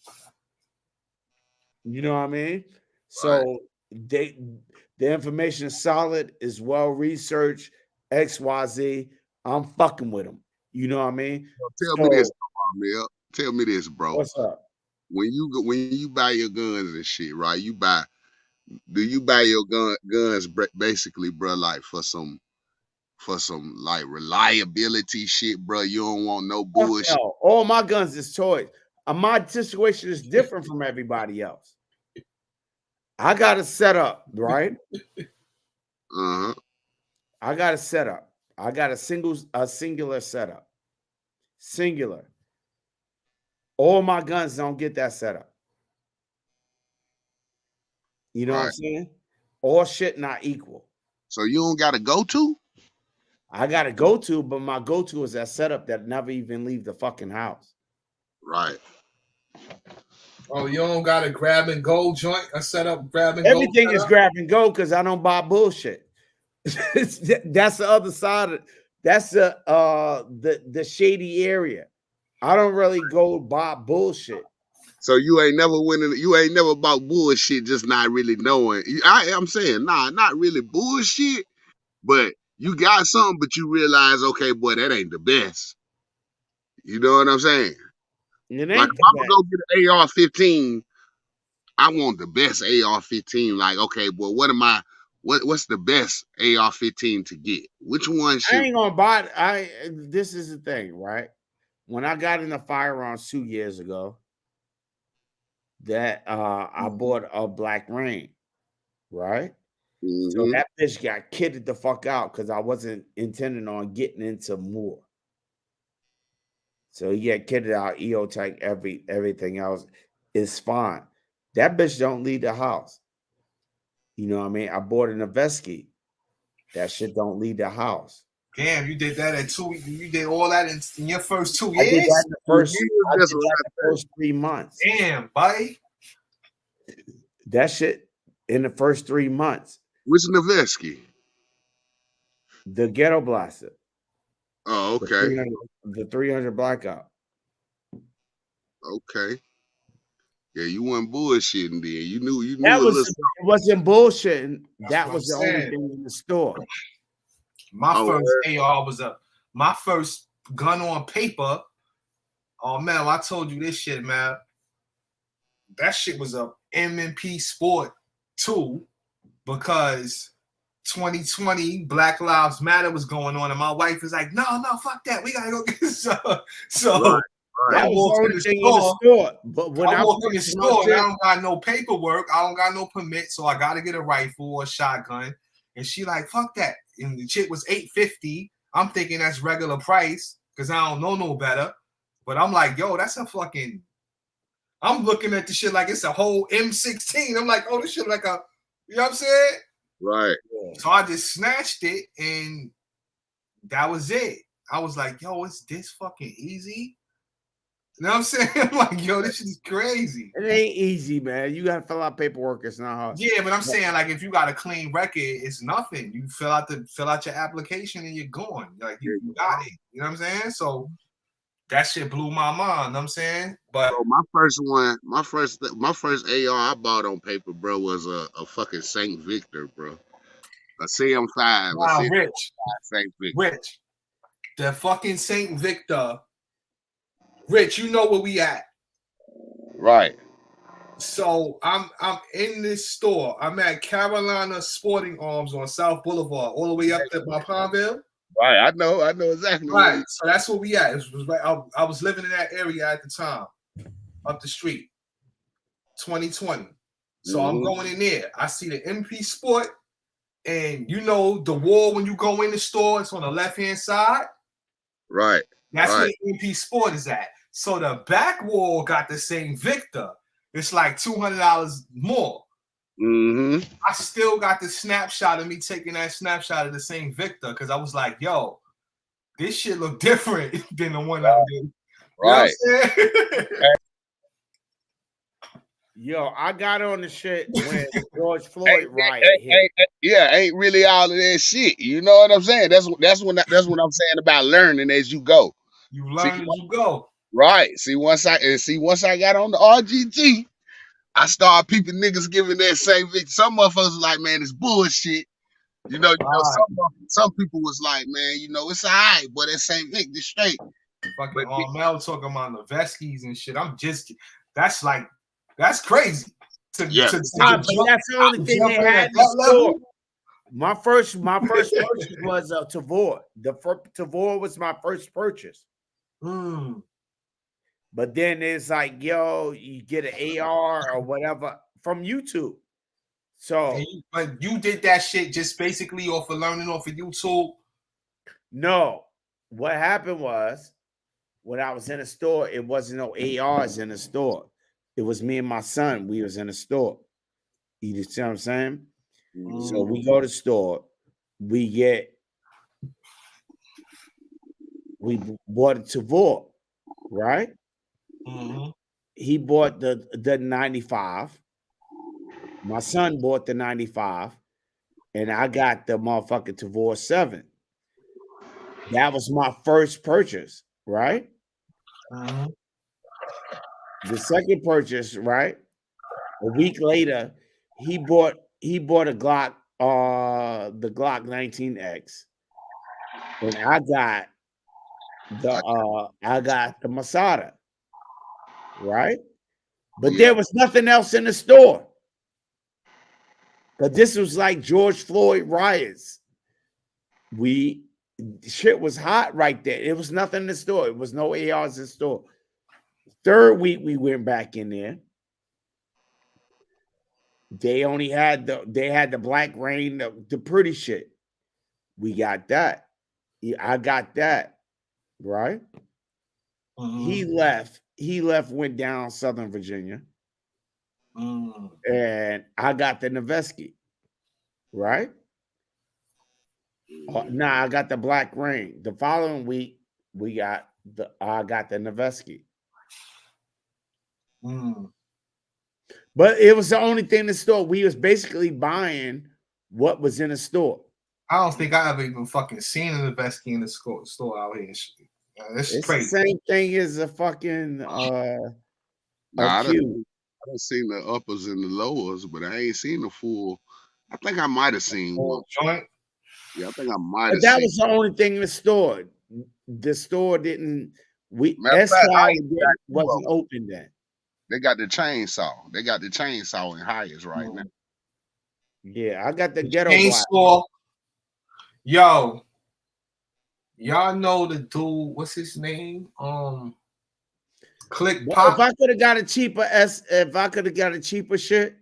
You know what I mean? So the information is solid, is well researched, XYZ. I'm fucking with them. You know what I mean? Tell me this, Mel. Tell me this, bro. What's up? When you buy your guns and shit, right? Do you buy your guns basically, bro, like for some like reliability shit, bro? You don't want no bullshit. No. All my guns is toys. My situation is different from everybody else. I got a setup, right? I got a setup. I got a singular setup. Singular. All my guns don't get that setup. You know what I'm saying? All shit not equal. So you don't got a go-to? I got a go-to, but my go-to is that setup that never even leave the fucking house. Right. Oh, you don't got a grab and go joint? I set up grab and Everything go. is grab and go because I don't buy bullshit. That's the other side of that's the shady area. I don't really go buy bullshit. So you ain't never bought bullshit, just not really knowing. I'm saying, not really bullshit, but you got something, but you realize, okay, boy, that ain't the best. You know what I'm saying? Like if I'm gonna go get an AR-15, I want the best AR-15. Like, okay, boy, what's the best AR-15 to get? Which one should I ain't gonna buy this is the thing, right? When I got into firearms 2 years ago, that I bought a Black Rain, right? So that bitch got kidded the fuck out because I wasn't intending on getting into more. So he got kidded out, EO-Tech, everything else is fine. That bitch don't leave the house. You know what I mean? I bought an Noveski. That shit don't leave the house. Damn, you did that at 2. You did all that in your first 2 years. I did that in the first 3 months. Damn, buddy. That shit in the first 3 months. Which Noveski? The Ghetto Blaster. Oh, okay. The 300 Blackout. Okay. Yeah, you weren't bullshitting then. You knew That was, it wasn't bullshitting. That was the only saying. thing in the store. My first AR was my first gun on paper. Oh man, I told you this shit, man. That shit was a M&P Sport 2 because 2020 Black Lives Matter was going on, and my wife is like, no, fuck that. We gotta go get this. So That was the only thing in the store. But when I walk in the store, I don't got no paperwork. I don't got no permit, so I got to get a rifle or a shotgun. And she like, fuck that. And the shit was $850. I'm thinking that's regular price because I don't know no better. But I'm like, yo, that's a fucking. I'm looking at the shit like it's a whole M16. I'm like, oh, this shit like a, you know what I'm saying? Right. So I just snatched it, and that was it. I was like, yo, it's this fucking easy. You know what I'm saying? I'm like, yo, this is crazy. It ain't easy, man. You gotta fill out paperwork. It's not hard. Yeah, but I'm saying, like, if you got a clean record, it's nothing. You fill out your application and you're going. Like, you got it. You know what I'm saying? So that shit blew my mind. You know what I'm saying? But my first AR I bought on paper, bro, was a fucking St. Victor, bro. A CM5. Wow, St. Victor. Rich, the fucking St. Victor. Rich, you know where we at. Right. So I'm in this store. I'm at Carolina Sporting Arms on South Boulevard, all the way up to my Palmville. Right, I know exactly. Right, so that's where we at. I was living in that area at the time, up the street, 2020. So I'm going in there. I see the MP Sport, and you know the wall when you go in the store, it's on the left-hand side. Right. That's where the MP Sport is at. So the back wall got the same Victor. It's like $200 more. I still got the snapshot of me taking that snapshot of the same Victor because I was like, yo, this shit look different than the one I did. Right. You know what I'm saying? Yo, I got on the shit when George Floyd riot hit. Ain't really all of that shit. You know what I'm saying? That's what I'm saying about learning as you go. You learn as you go. Right. See, once I got on the RGG, I started peeping niggas giving that same Victor. Some motherfuckers was like, man, it's bullshit. You know, some people was like, man, you know, it's all right, but that same Victor straight. Fucking Mel talking about the Veskis and shit. That's crazy. That's the only thing they had in the store. My first purchase was a Tavor. Tavor was my first purchase. But then it's like, yo, you get an AR or whatever from YouTube. So, but you did that shit just basically off of learning off of YouTube? No. What happened was when I was in a store, it wasn't no ARs in the store. It was me and my son. We was in a store. You see what I'm saying? So we go to the store. We bought a Tavor, right? He bought the 95. My son bought the 95, and I got the motherfucking Tavor 7. That was my first purchase, right? The second purchase, right? A week later, he bought a Glock, the Glock 19X, and I got the Masada, right? But there was nothing else in the store. But this was like George Floyd riots. Shit was hot right there. It was nothing in the store. It was no ARs in the store. Third week we went back in there. They only had the Black Rain, the pretty shit. We got that. I got that, right? He left, went down Southern Virginia. And I got the Noveski, right? Nah, I got the Black Rain. The following week, I got the Noveski. But it was the only thing in the store. We was basically buying what was in the store. I don't think I ever even fucking seen a Noveski in the store out here. It's crazy. The same thing as a fucking I done seen the uppers and the lowers, but I ain't seen the full. I think I might have seen one. Joint? Yeah, I think I might have. That was the only thing in the store. The store didn't. Wasn't open then. They got the chainsaw. They got the chainsaw in highest right now. Yeah, I got the ghetto chainsaw. Yo, y'all know the dude? What's his name? Click Pop. If I could have got a cheaper shit,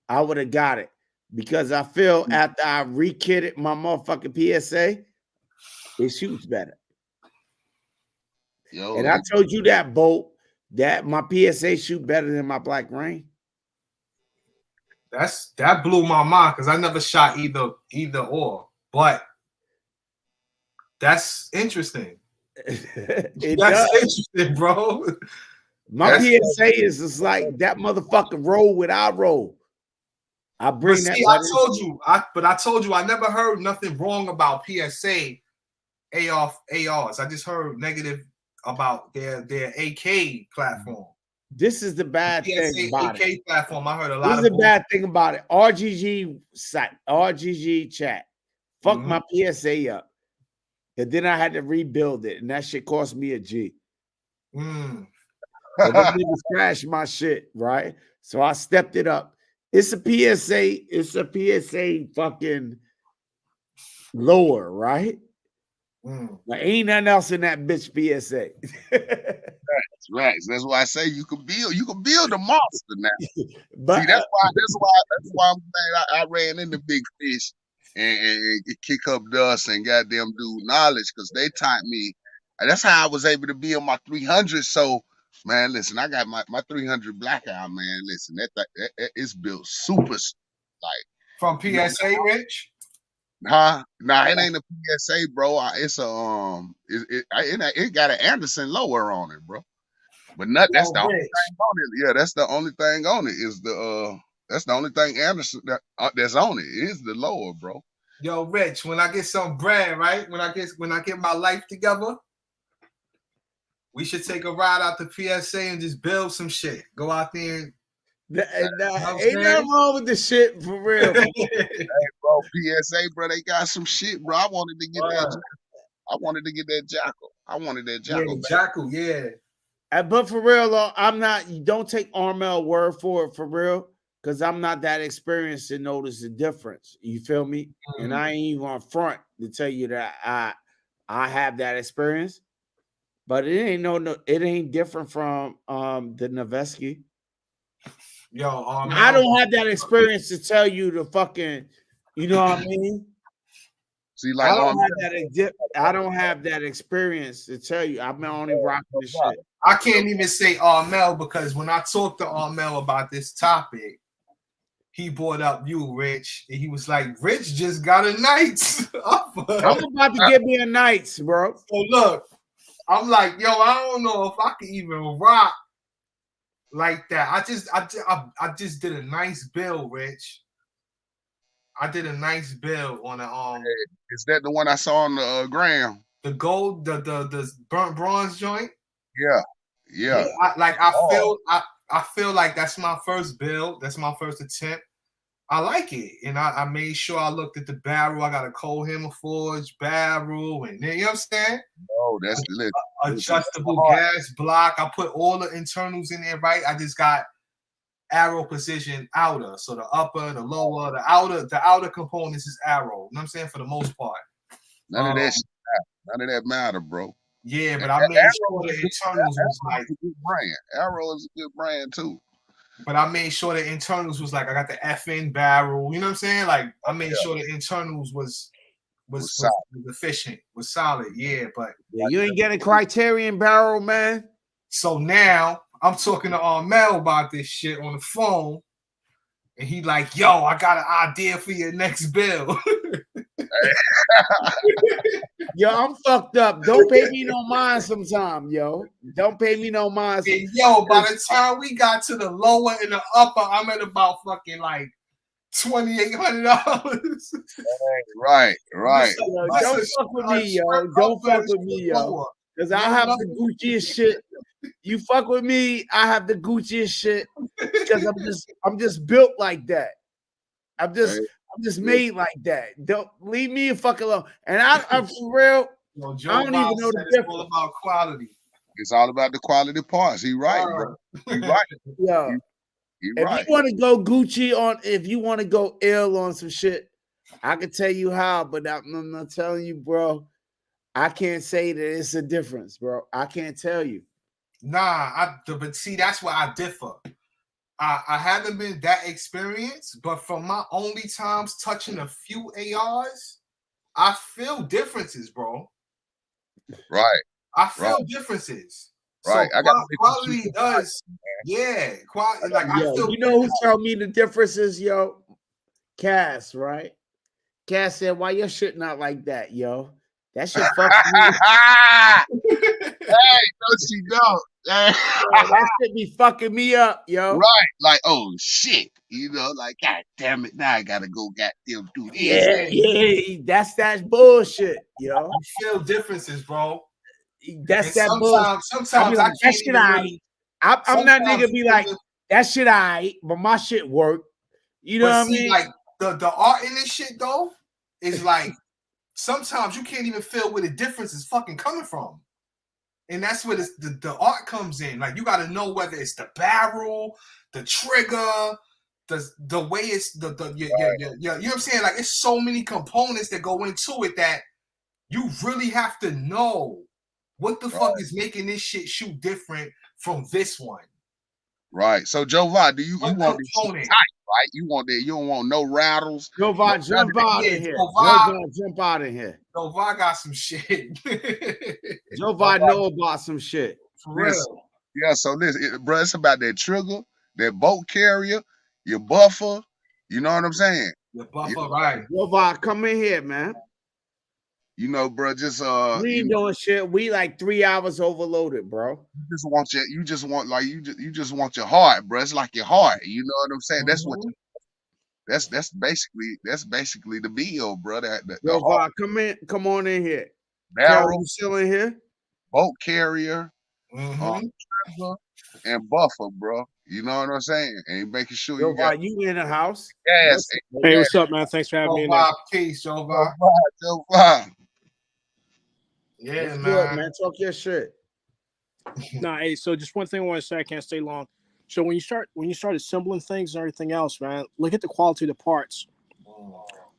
I would have got it because I feel after I re-kitted my motherfucking PSA, it shoots better. Yo, and I told you that, Bolt, that my PSA shoot better than my Black Rain. That blew my mind because I never shot either or, but that's interesting. That's interesting, bro. My PSA is just like that motherfucker roll with I roll. I bring that. I told you I never heard nothing wrong about PSA ARs. I just heard negative about their AK platform. This is the bad thing about AK platform. I heard a lot. This is the bad thing about it. RGG site, RGG chat, fuck my PSA up, and then I had to rebuild it, and that shit cost me a G. They niggas crashed my shit, right? So I stepped it up. It's a PSA. It's a PSA fucking lower, right? Like ain't nothing else in that bitch PSA. Right. That's why I say you can build a monster now. But see, that's why I'm saying I ran into Big Fish and kick up dust and goddamn do knowledge because they taught me. That's how I was able to build my 300. So man, listen, I got my 300 Blackout, man. Listen, that it's built super like from PSA, Rich. Huh? Nah, it ain't a PSA, bro. It's a it got an Anderson lower on it, bro. But that's the only thing on it. Yeah, that's the only thing on it. Is that's the only thing Anderson that's on it is the lower, bro. Yo, Rich, when I get some bread, right? When I get my life together, we should take a ride out to PSA and just build some shit. Go out there and ain't nothing wrong with the shit for real. Hey, bro, PSA, bro, they got some shit, bro. I wanted to get that. I wanted to get that Jackal. I wanted that Jackal. Yeah, Jackal, yeah. But for real, though, I'm not. You don't take Armel word for it for real, because I'm not that experienced to notice the difference. You feel me? And I ain't even on front to tell you that I have that experience. But it ain't different from the Noveski. Yo, I don't have that experience to tell you the fucking, you know what I mean? See, like I don't have that experience to tell you. I'm only rocking this shit. I can't even say Armel because when I talked to Armel about this topic, he brought up you, Rich, and he was like, "Rich just got a Knights." I'm about to get me a Knights, bro. So look, I'm like, yo, I don't know if I can even rock like that. I just did a nice build, Rich. I did a nice build on a Is that the one I saw on the gram? The gold, the burnt bronze joint. Yeah. I feel like that's my first build. That's my first attempt. I like it, and I made sure I looked at the barrel. I got a Colehammer Forge barrel, and then, you know what I'm saying? Oh, that's lit. Adjustable gas block. I put all the internals in there, right? I just got arrow position outer, so the upper, the lower, the outer components is arrow. You know what I'm saying? For the most part, none of that matter, bro. Yeah, but I made sure the internals was like a good brand. Arrow is a good brand too. but I made sure the internals was like I got the FN barrel. You know what I'm saying? Like I made sure the internals was efficient, was solid. Yeah, but yeah, you ain't getting Criterion barrel, man. So now I'm talking to Mel about this shit on the phone, and he like, "Yo, I got an idea for your next bill." Yo, I'm fucked up. Don't pay me no mind sometime, yo. Don't pay me no mind. And yo, by the time we got to the lower and the upper, I'm at about fucking like $2,800. Right. Yo, don't fuck with me, yo. Don't fuck with me, yo. Because I have the Gucciest shit. You fuck with me, I have the Gucciest shit. Because I'm just built like that. I'm just made like that. Don't leave me a fuck alone. And I'm for real. Yo, I don't even know the difference. It's all about quality. It's all about the quality parts. He right, bro. He right. Yeah. If you want to go Gucci on, if you want to go ill on some shit, I can tell you how, but I'm not telling you, bro. I can't say that it's a difference, bro. I can't tell you. Nah, but see, that's where I differ. I haven't been that experienced, but from my only times touching a few ARs, I feel differences, bro. Right. I feel differences. Right. So I got quality does. Yeah. Quality. Like I feel. You know who tell me the differences, yo? Cass, right? Cass said, "Why your shit not like that, yo? That shit fucks me." Hey, no, she don't. That shit be fucking me up, yo. Right. Like, oh shit. You know, like, God damn it. Now I gotta go goddamn do this. Yeah. That's bullshit, yo. You feel differences, bro. That's that bullshit. Sometimes like, I can't even really, I'm that nigga be like, that shit aight, but my shit work. You know what I mean? Like the art in this shit though is like sometimes you can't even feel where the difference is fucking coming from. And that's where the art comes in. Like you got to know whether it's the barrel, the trigger, the way it's you know what I'm saying? Like it's so many components that go into it that you really have to know what the fuck is making this shit shoot different from this one. Right. So Jovan, you want this tight, right? You don't want no rattles. Jovan, jump out of here. Jump out of here. Jovan got some shit. Jovan know about some shit. For real. Yeah, so listen, bro, it's about that trigger, that bolt carrier, your buffer. You know what I'm saying? Your buffer, right. Jovan, come in here, man. You know, bro, just we ain't doing shit. We like 3 hours overloaded, bro. You just want your heart, bro. It's like your heart. You know what I'm saying? That's what. That's basically the bill, bro. Jovan, come on in here. Barrel, still in here. Bolt carrier, and buffer, bro. You know what I'm saying? And making sure you in the house. Yes. Hey, what's up, man? Thanks for having me in there. Peace, Jovan. Yeah, man. Good, man. Talk your shit. Nah, hey, so just one thing I want to say, I can't stay long. So when you start assembling things and everything else, man, look at the quality of the parts.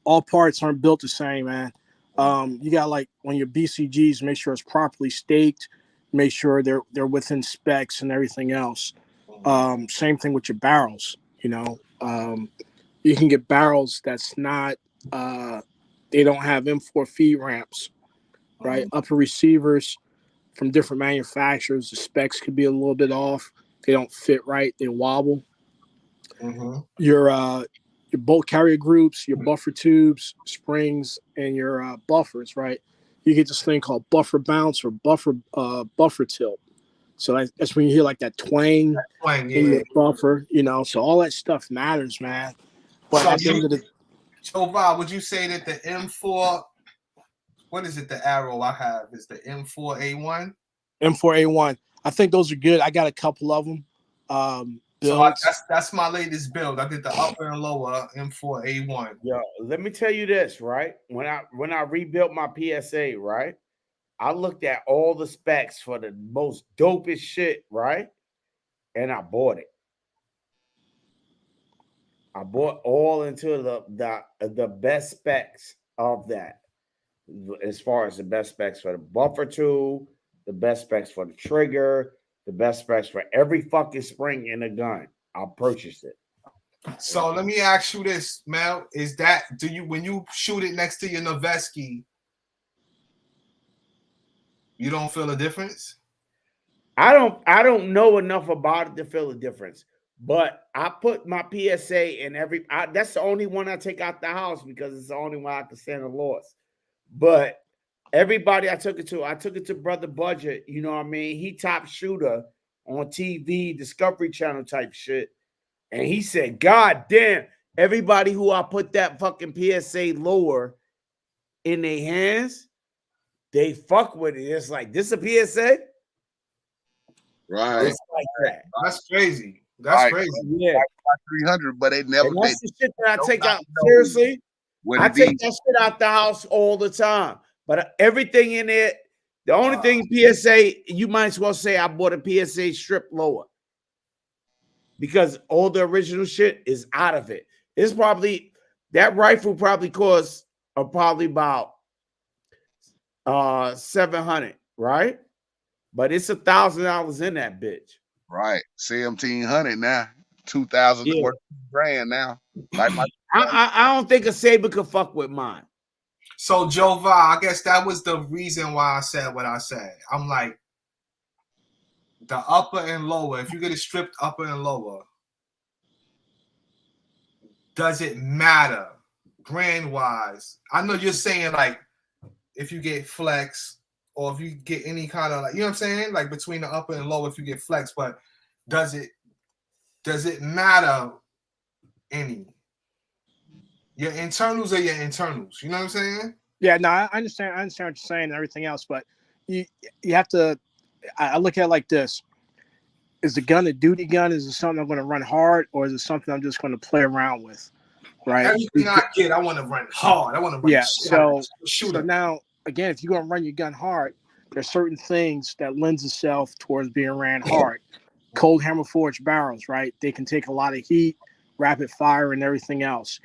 All parts aren't built the same, man. You got like on your BCGs, make sure it's properly staked, make sure they're within specs and everything else. Same thing with your barrels, you know. You can get barrels that's not they don't have M4 feed ramps, right? Upper receivers from different manufacturers, the specs could be a little bit off. They don't fit right. They wobble. Your bolt carrier groups, your buffer tubes, springs, and your buffers, right? You get this thing called buffer bounce or buffer tilt. So that's when you hear like that twang in the buffer, you know. So all that stuff matters, man. But so at the end of the Jovan, would you say that the M4, what is it, the arrow I have, is the M4A1? M4A1. I think those are good. I got a couple of them. So that's my latest build. I did the upper and lower M4A1. Yo, let me tell you this, right? When I rebuilt my PSA, right? I looked at all the specs for the most dopest shit, right? And I bought it. I bought all into the best specs of that. As far as the best specs for the buffer tool, the best specs for the trigger, the best specs for every fucking spring in the gun. I'll purchase it. So let me ask you this, Mel. Is that when you shoot it next to your Novetzke, you don't feel a difference? I don't know enough about it to feel a difference. But I put my PSA in that's the only one I take out the house because it's the only one I can stand a loss. But everybody I took it to Brother Budget, you know what I mean? He top shooter on TV, Discovery Channel type shit. And he said, God damn, everybody who I put that fucking PSA lower in their hands, they fuck with it. It's like, this a PSA? Right. It's like that. That's crazy. That's crazy. Yeah. 300, but they never. And that's the shit that I take out. Seriously, I take that shit out the house all the time. But everything in it, the only thing PSA, you might as well say I bought a PSA strip lower. Because all the original shit is out of it. It's probably, that rifle probably costs probably about $700, right? But it's $1,000 in that bitch. Right, 1,700 now, 2,000 worth $1,000 now. Like I don't think a Saber could fuck with mine. So Jova, I guess that was the reason why I said what I said. I'm like, the upper and lower, if you get it stripped upper and lower, does it matter brand wise? I know you're saying like if you get flex or if you get any kind of like, you know what I'm saying? Like between the upper and lower if you get flex, but does it matter any? Your internals are your internals. You know what I'm saying? Yeah, no, I understand what you're saying and everything else, but you have to, I look at it like this. Is the gun a duty gun? Is it something I'm going to run hard, or is it something I'm just going to play around with? Right. Everything I get, I want to run hard. I want to run. Yeah. So now, again, if you're going to run your gun hard, there's certain things that lends itself towards being ran hard. Cold hammer forged barrels, right? They can take a lot of heat, rapid fire, and everything else.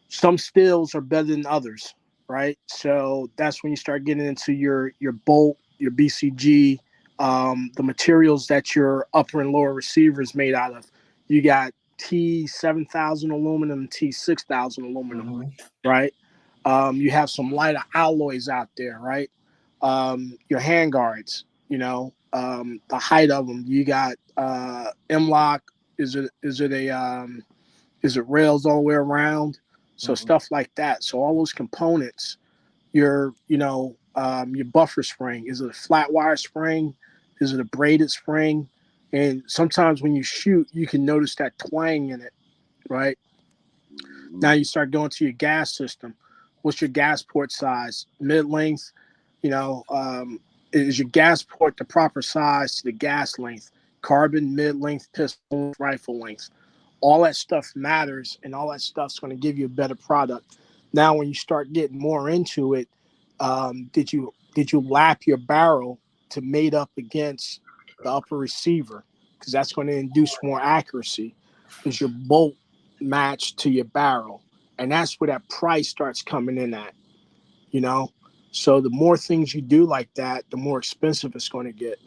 Some stills are better than others, right? So that's when you start getting into your bolt, your BCG, the materials that your upper and lower receiver is made out of. You got T7000 aluminum, T6000 aluminum, right? You have some lighter alloys out there, right? Your hand guards, the height of them. You got M-LOK. Is it rails all the way around? So stuff like that. So all those components, your buffer spring. Is it a flat wire spring? Is it a braided spring? And sometimes when you shoot, you can notice that twang in it, right? Now you start going to your gas system. What's your gas port size? Mid-length, is your gas port the proper size to the gas length? Carbon, mid-length, pistol, rifle length. All that stuff matters, and all that stuff's going to give you a better product. Now, when you start getting more into it, did you lap your barrel to mate up against the upper receiver? Because that's going to induce more accuracy. Is your bolt matched to your barrel? And that's where that price starts coming in at, So the more things you do like that, the more expensive it's going to get.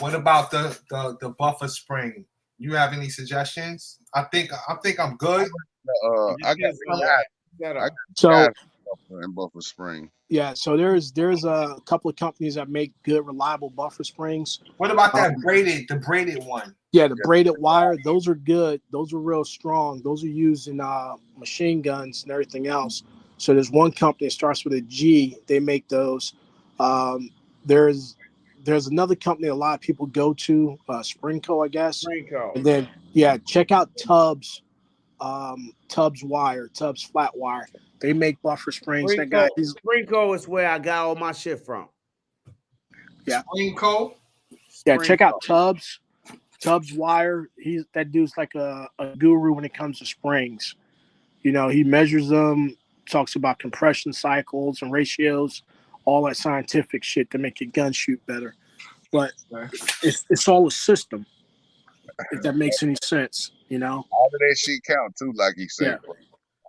What about the buffer spring? You have any suggestions? I think I'm good. I got and buffer spring. Yeah, so there's a couple of companies that make good, reliable buffer springs. What about that the braided one? Yeah, the braided wire, those are good. Those are real strong. Those are used in machine guns and everything else. So there's one company that starts with a G. They make those. There's another company a lot of people go to, Springco, I guess. Springco. And then, check out Tubbs wire, Tubbs flat wire. They make buffer springs. Springco is where I got all my shit from. Yeah. Springco? Yeah, check out Tubbs wire. That dude's like a guru when it comes to springs. He measures them, talks about compression cycles and ratios, all that scientific shit to make your gun shoot better. But it's all a system, if that makes any sense, All of that shit count too, like he said. Yeah.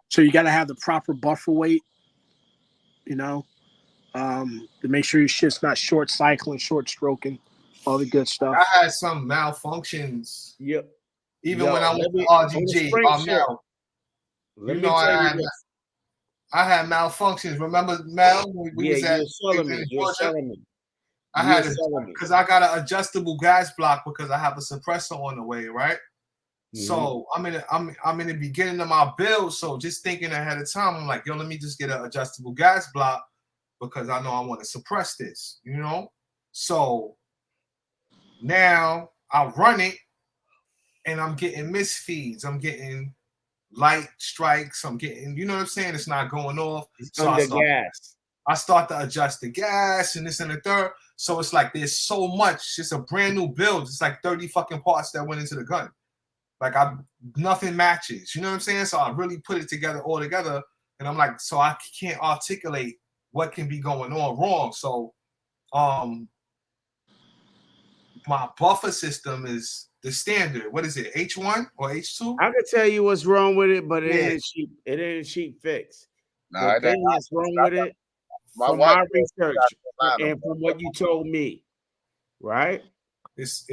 So you got to have the proper buffer weight, to make sure your shit's not short cycling, short stroking, all the good stuff. I had some malfunctions. Yep. Even Yo, when I went let me- to on the RGG, spring shit, Mel, let you me know tell you I this. had malfunctions. Remember, Mel, when we Yeah, was at you're selling me. in You're Georgia? selling me. I You're had selling me. because I got an adjustable gas block because I have a suppressor on the way, right? So I'm in the beginning of my build. So just thinking ahead of time, I'm like, yo, let me just get an adjustable gas block because I know I want to suppress this, you know? So now I run it and I'm getting misfeeds. I'm getting light strikes. I'm getting, you know what I'm saying? It's not going off. So Under gas. I start to adjust the gas and this and the third. So it's like there's so much. It's a brand new build. It's like 30 fucking parts that went into the gun. Like nothing matches. You know what I'm saying? So I really put it together all together. And I'm like, so I can't articulate what can be going on wrong. So my buffer system is the standard. What is it? H1 or H2? I can tell you what's wrong with it, but it ain't cheap. It ain't a cheap fix. Nah, The thing that's wrong with it, from my research and from what you told me, right? It's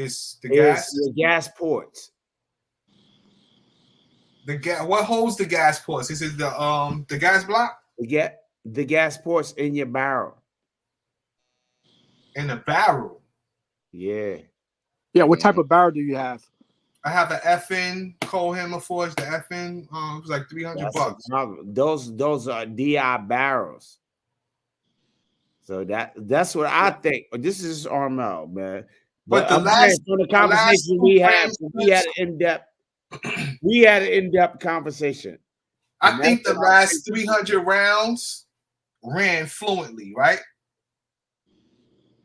the gas. The gas ports. The gas. What holds the gas ports? Is it the gas block? The gas ports in your barrel. In the barrel. Yeah. Yeah. What type of barrel do you have? I have an FN Colehammer Forge. The FN, it was like $300. Those are DI barrels. So that's what I think. This is Armel, man. But the last from the conversation we had an in-depth conversation. I think the last 300 rounds ran fluently, right?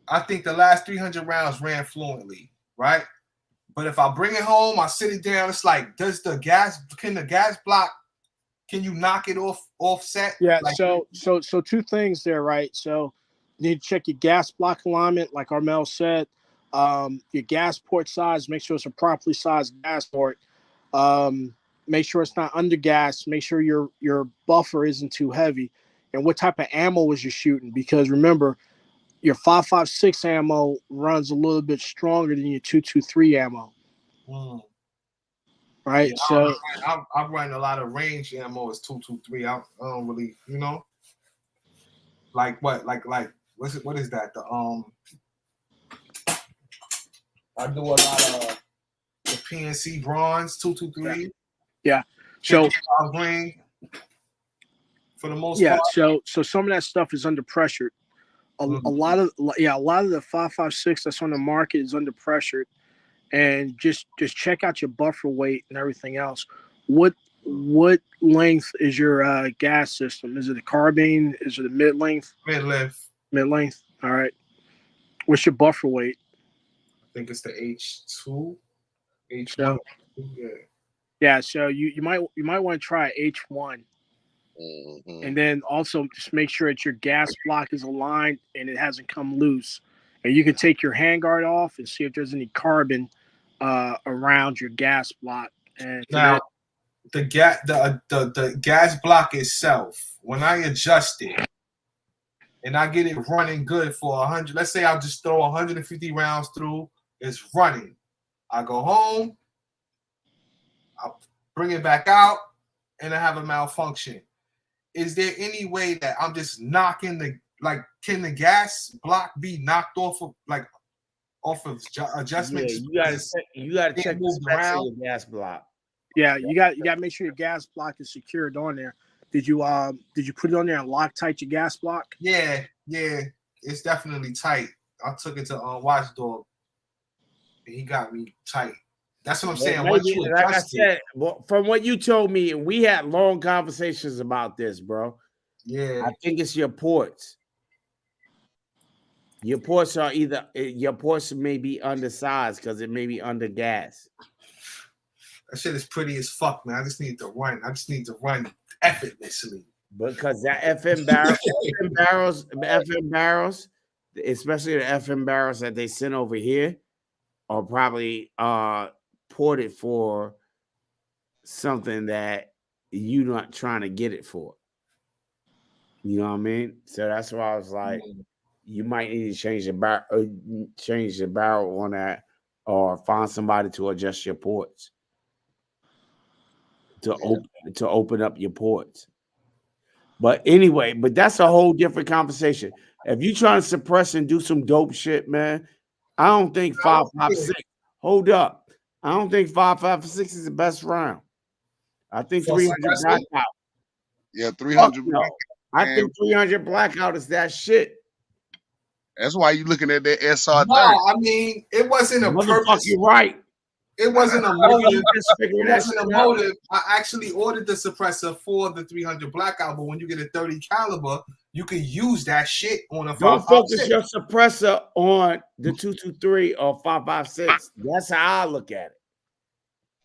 I think the last 300 rounds ran fluently, right? But if I bring it home, I sit it down. It's like, can the gas block? Can you knock it offset? Yeah. Like, So two things there, right? So you need to check your gas block alignment, like Armel said. Your gas port size. Make sure it's a properly sized gas port. Make sure it's not under gas. Make sure your buffer isn't too heavy. And what type of ammo is you shooting? Because remember, your 5.56 ammo runs a little bit stronger than your 2.23 ammo. Right. Yeah, so I'm running a lot of range ammo. It's 2.23. I don't really, you know, like what, like what is that? I do a lot of the PNC bronze 2.23. Yeah. So ring for the most part. So some of that stuff is under pressure. A lot of the 5.56 that's on the market is under pressure, and just check out your buffer weight and everything else. What length is your gas system? Is it a carbine? Is it a mid length? Mid length. All right. What's your buffer weight? I think it's the H2. H1. So, yeah. So you might want to try H1. And then also just make sure that your gas block is aligned and it hasn't come loose. And you can take your handguard off and see if there's any carbon around your gas block. And now, the gas block itself, when I adjust it and I get it running good for 100, let's say I'll just throw 150 rounds through, it's running. I go home, I bring it back out, and I have a malfunction. Is there any way that I'm just knocking can the gas block be knocked off of adjustment? Yeah, you gotta check the specs of your gas block. Yeah, you got to make sure your gas block is secured on there. Did you put it on there and Loctite your gas block? Yeah, it's definitely tight. I took it to Watchdog, and he got me tight. That's what I'm saying. Maybe, like I said, from what you told me, we had long conversations about this, bro. Yeah, I think it's your ports. Your ports may be undersized because it may be under gas. That shit is pretty as fuck, man. I just need to run effortlessly. Because that FM barrels, especially the FM barrels that they send over here, are probably ported for something that you're not trying to get it for. You know what I mean? So that's why I was like, you might need to change the barrel on that, or find somebody to adjust your ports. to open up your ports. But anyway, that's a whole different conversation. If you trying to suppress and do some dope shit, man, I don't think 5.56. Hold up, I don't think 5.56 is the best round. I think 300 blackout. Yeah, 300. No. I think 300 blackout is that shit. That's why you looking at that SR30. No, I mean it wasn't a purpose. You're right. It wasn't a motive. It wasn't a motive. I actually ordered the suppressor for the 300 blackout, but when you get a 30 caliber, you can use that shit on a 5.56. Don't focus your suppressor on the 223 or 5.56. That's how I look at it.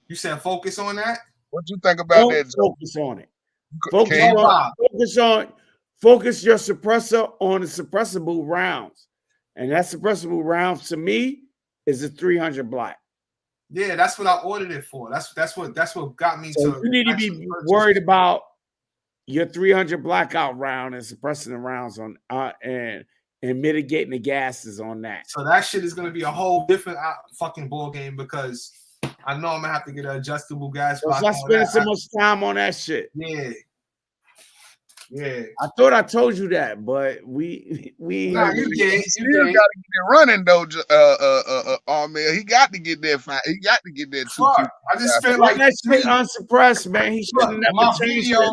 You said focus on that? What you think about that? Focus on it. Focus your suppressor on the suppressible rounds. And that suppressible round to me is a 300 black. Yeah, that's what I ordered it for. That's what got me so to. You need to be worried about your 300 blackout round and suppressing the rounds on and mitigating the gases on that. So that shit is gonna be a whole different fucking ball game because I know I'm gonna have to get an adjustable gas. So I spending so much time on that shit. Yeah. Yeah, I thought I told you that, but we. Nah, you still got to get it running though. Armel, he got to get that. He got to get that. I just spent like that shit unsuppressed, man. He shouldn't never changed it.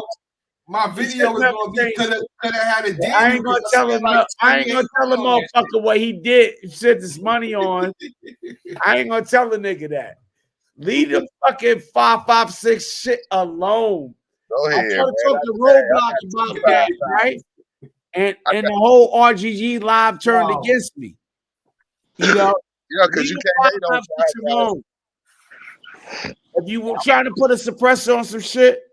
My video was going to be could have had a deal. I ain't gonna tell him. I ain't gonna tell the motherfucker what he did. He spent his money on. I ain't gonna tell the nigga that. Leave the fucking 5.56 shit alone. Go ahead. I tried to talk to Roblox about that, right? And the whole RGG live turned against me. You know, yeah, because you can't hate on. If you were trying to put a suppressor on some shit,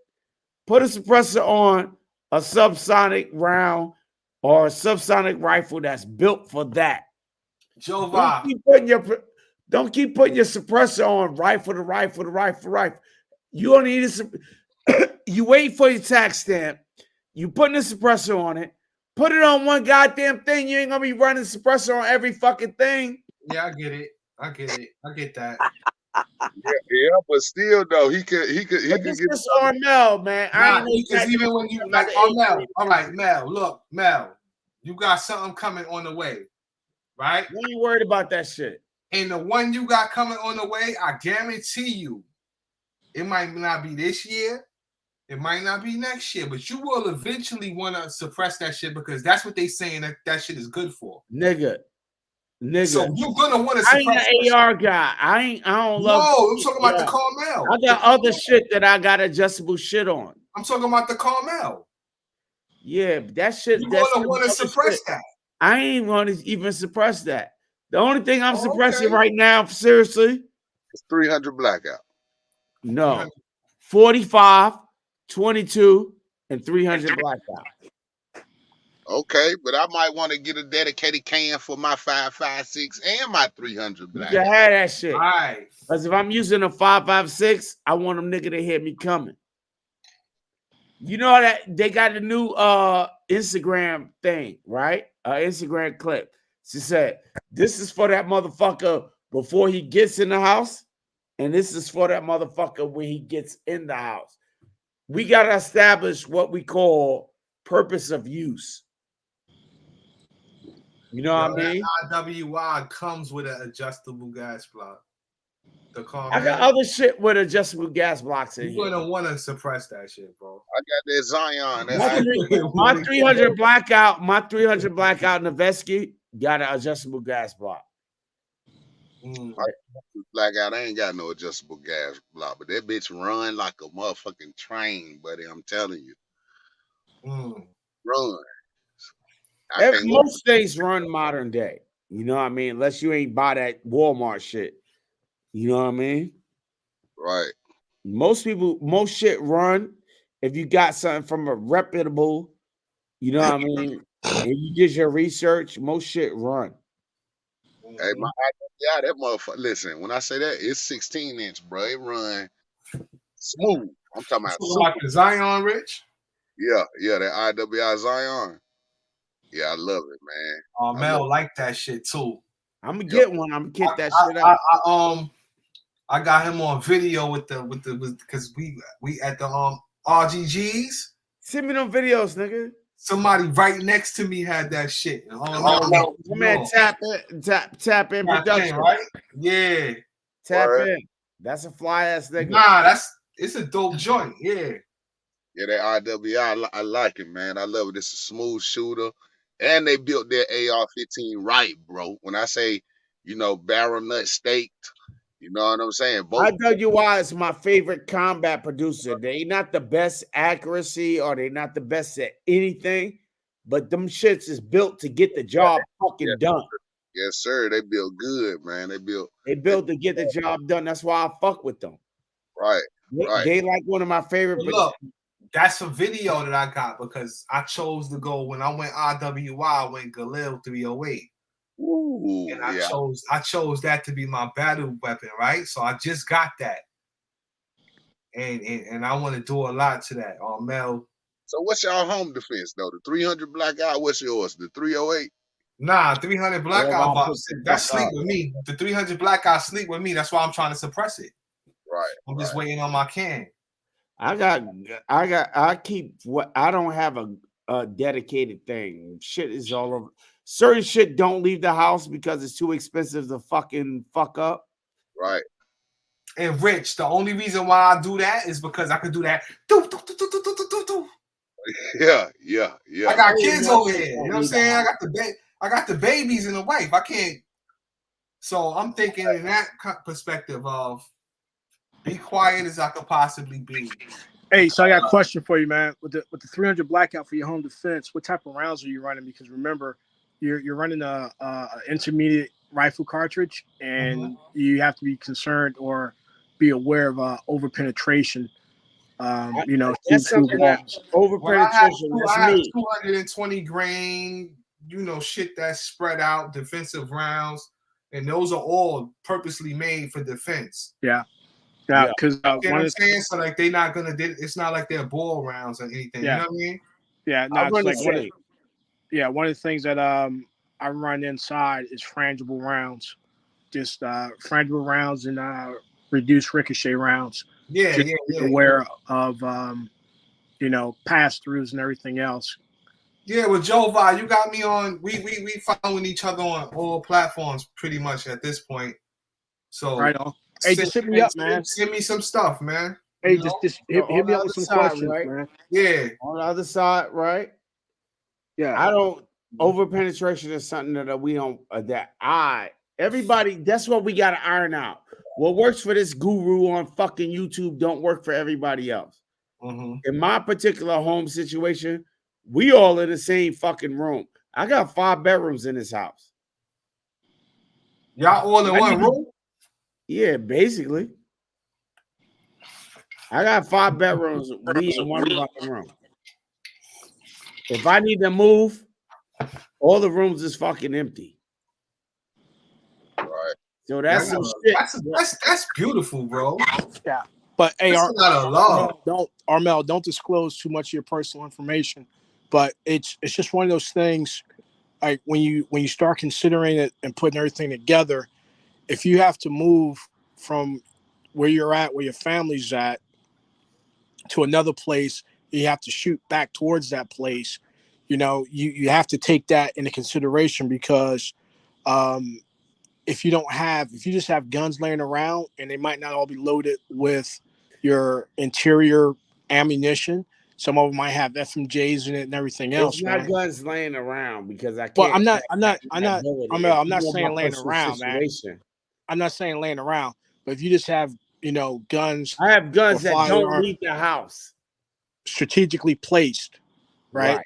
put a suppressor on a subsonic round or a subsonic rifle that's built for that. Jova. Don't keep putting your suppressor on rifle to rifle to rifle to rifle. You only need you wait for your tax stamp. You putting the suppressor on it. Put it on one goddamn thing. You ain't gonna be running suppressor on every fucking thing. Yeah, I get it. I get that. Yeah, but still though, he could get this Armel, man. Because even when you like Armel, all right, Mel, look, Mel, you got something coming on the way, right? You ain't worried about that shit. And the one you got coming on the way, I guarantee you, it might not be this year, it might not be next year, but you will eventually want to suppress that shit because that's what they saying that shit is good for. Nigga. So you're gonna want to suppress. I ain't an AR guy. I don't love. No, I'm talking about the Carmel. I got other shit that I got adjustable shit on. I'm talking about the Carmel. Yeah, but that shit. You're gonna want to suppress that. I ain't going to even suppress that. The only thing I'm suppressing right now, seriously, it's 300 blackout. No, 45, 22, and 300 blackout. Okay, but I might want to get a dedicated can for my 5.56 and my 300 blackout. You can have that shit. All right. Because if I'm using a 5.56, I want them nigga to hear me coming. You know that they got the new Instagram thing, right? Instagram clip. She said, this is for that motherfucker before he gets in the house, and this is for that motherfucker when he gets in the house. We got to establish what we call purpose of use. You know what I mean? IWI comes with an adjustable gas block. I got other shit with adjustable gas blocks in here. You're gonna want to suppress that shit, bro. I got that Zion. My 300 blackout, Noveski got an adjustable gas block. Blackout, I ain't got no adjustable gas block, but that bitch run like a motherfucking train, buddy. I'm telling you. Run. Most things run modern day. You know what I mean? Unless you ain't buy that Walmart shit. You know what I mean? Right. Most shit run if you got something from a reputable, you know what I mean? And you did your research, most shit run. Hey, that motherfucker. Listen, when I say that, it's 16-inch, bro. It run smooth. I'm talking about like the Zion, Rich. Yeah, that IWI Zion. Yeah, I love it, man. Oh, Mel like that shit too. I'm gonna get one. I'm gonna get that shit out. I got him on video with because we at the RGGs. Send me them videos, nigga. Somebody right next to me had that shit. Oh, no. Man, tap in production, right? Yeah, tap in. That's a fly ass nigga. Nah, it's a dope joint. Yeah. Yeah, that RWI, I like it, man. I love it. It's a smooth shooter. And they built their AR-15 right, bro. When I say, barrel nut staked, you know what I'm saying? IWI is my favorite combat producer. They not the best accuracy or they not the best at anything, but them shits is built to get the job fucking done. Yes, sir. They built good, man. They built to get the job done. That's why I fuck with them. Right. They like one of my favorite. Look, that's a video that I got because I chose to go when I went IWI. I went Galil 308. Ooh, and I chose that to be my battle weapon, right? So I just got that, and I want to do a lot to that. Mel. So what's y'all home defense though? The 300 blackout. What's yours? The 308. Nah, 300 blackout. That sleep with me. The 300 blackout sleep with me. That's why I'm trying to suppress it. Right. I'm just waiting on my can. I keep what I don't have a dedicated thing. Shit is all over. Certain shit don't leave the house because it's too expensive to fucking fuck up. Right. And Rich, the only reason why I do that is because I could do that. Yeah. I got kids over here. You know what I'm saying? I got the babies and the wife. I can't. So I'm thinking in that perspective of be quiet as I could possibly be. Hey, so I got a question for you, man. With the 300 blackout for your home defense, what type of rounds are you running? Because remember, you're running a intermediate rifle cartridge, and you have to be concerned or be aware of over penetration. That's something that over penetration. I have 220 grain, shit that's spread out, defensive rounds, and those are all purposely made for defense. Yeah, because you know what I'm saying? So like they're not gonna. It's not like they're ball rounds or anything. Yeah. You know what I mean? Yeah, no, one of the things that I run inside is frangible rounds, just frangible rounds and reduced ricochet rounds. Yeah. Aware of pass throughs and everything else. Yeah, with Jova, you got me on. We following each other on all platforms pretty much at this point. So right on. Hey, just hit me up, man. Send me some stuff, man. Hey, just hit me up with some questions, right? man. Yeah. On the other side, right? Yeah. I don't over penetration is something that we don't everybody. That's what we got to iron out. What works for this guru on fucking YouTube don't work for everybody else. Mm-hmm. In my particular home situation, we all in the same fucking room. I got 5 bedrooms in this house. Y'all all in one room? Yeah, basically. I got 5 bedrooms. We in one fucking room. If I need to move, all the rooms is fucking empty. Right. So that's some shit. That's beautiful, bro. Yeah. But hey, Armel, don't disclose too much of your personal information. But it's just one of those things. Like when you start considering it and putting everything together, if you have to move from where you're at, where your family's at, to another place, you have to shoot back towards that place. You have to take that into consideration because if you just have guns laying around and they might not all be loaded with your interior ammunition. Some of them might have FMJs in it and everything else. It's not guns laying around because I can't. Well, I'm not saying laying around, man. I'm not saying laying around, but if you just have, guns. I have guns that don't leave the house. Strategically placed, right?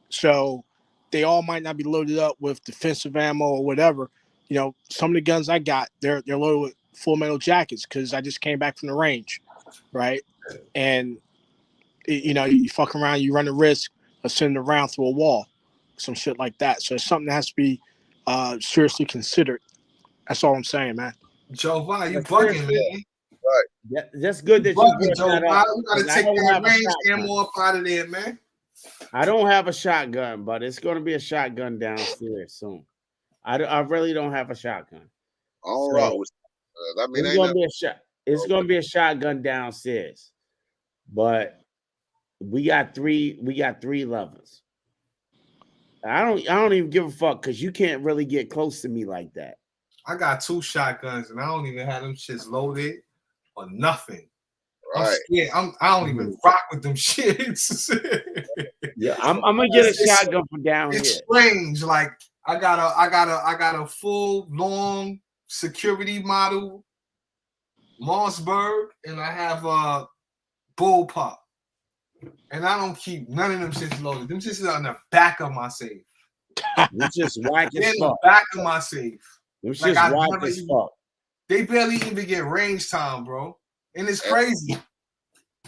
So they all might not be loaded up with defensive ammo or whatever. Some of the guns I got, they're loaded with full metal jackets because I just came back from the range, right? And you fuck around, you run the risk of sending a round through a wall, some shit like that. So it's something that has to be seriously considered. That's all I'm saying, man. Jova, you bugging, man. Right. Yeah, that's good that you bugging, brought that up. You gotta take that range ammo up out of there, man. I don't have a shotgun, but it's going to be a shotgun downstairs soon. I really don't have a shotgun. All right. I mean, It's gonna be a shot. It's gonna be a shotgun downstairs, but we got three levels. I don't even give a fuck because you can't really get close to me like that. I got 2 shotguns and I don't even have them shits loaded or nothing. Right. I'm scared. I don't even rock with them shits. Yeah, I'm gonna get a shotgun from down here. It's strange. Like I got a full long security model Mossberg, and I have a bullpup. And I don't keep none of them shits loaded. Them shits are on the back of my safe. You just whack as In the fuck. back of my safe. Them Like, shits whack as fuck. They barely even get range time, bro. And it's crazy.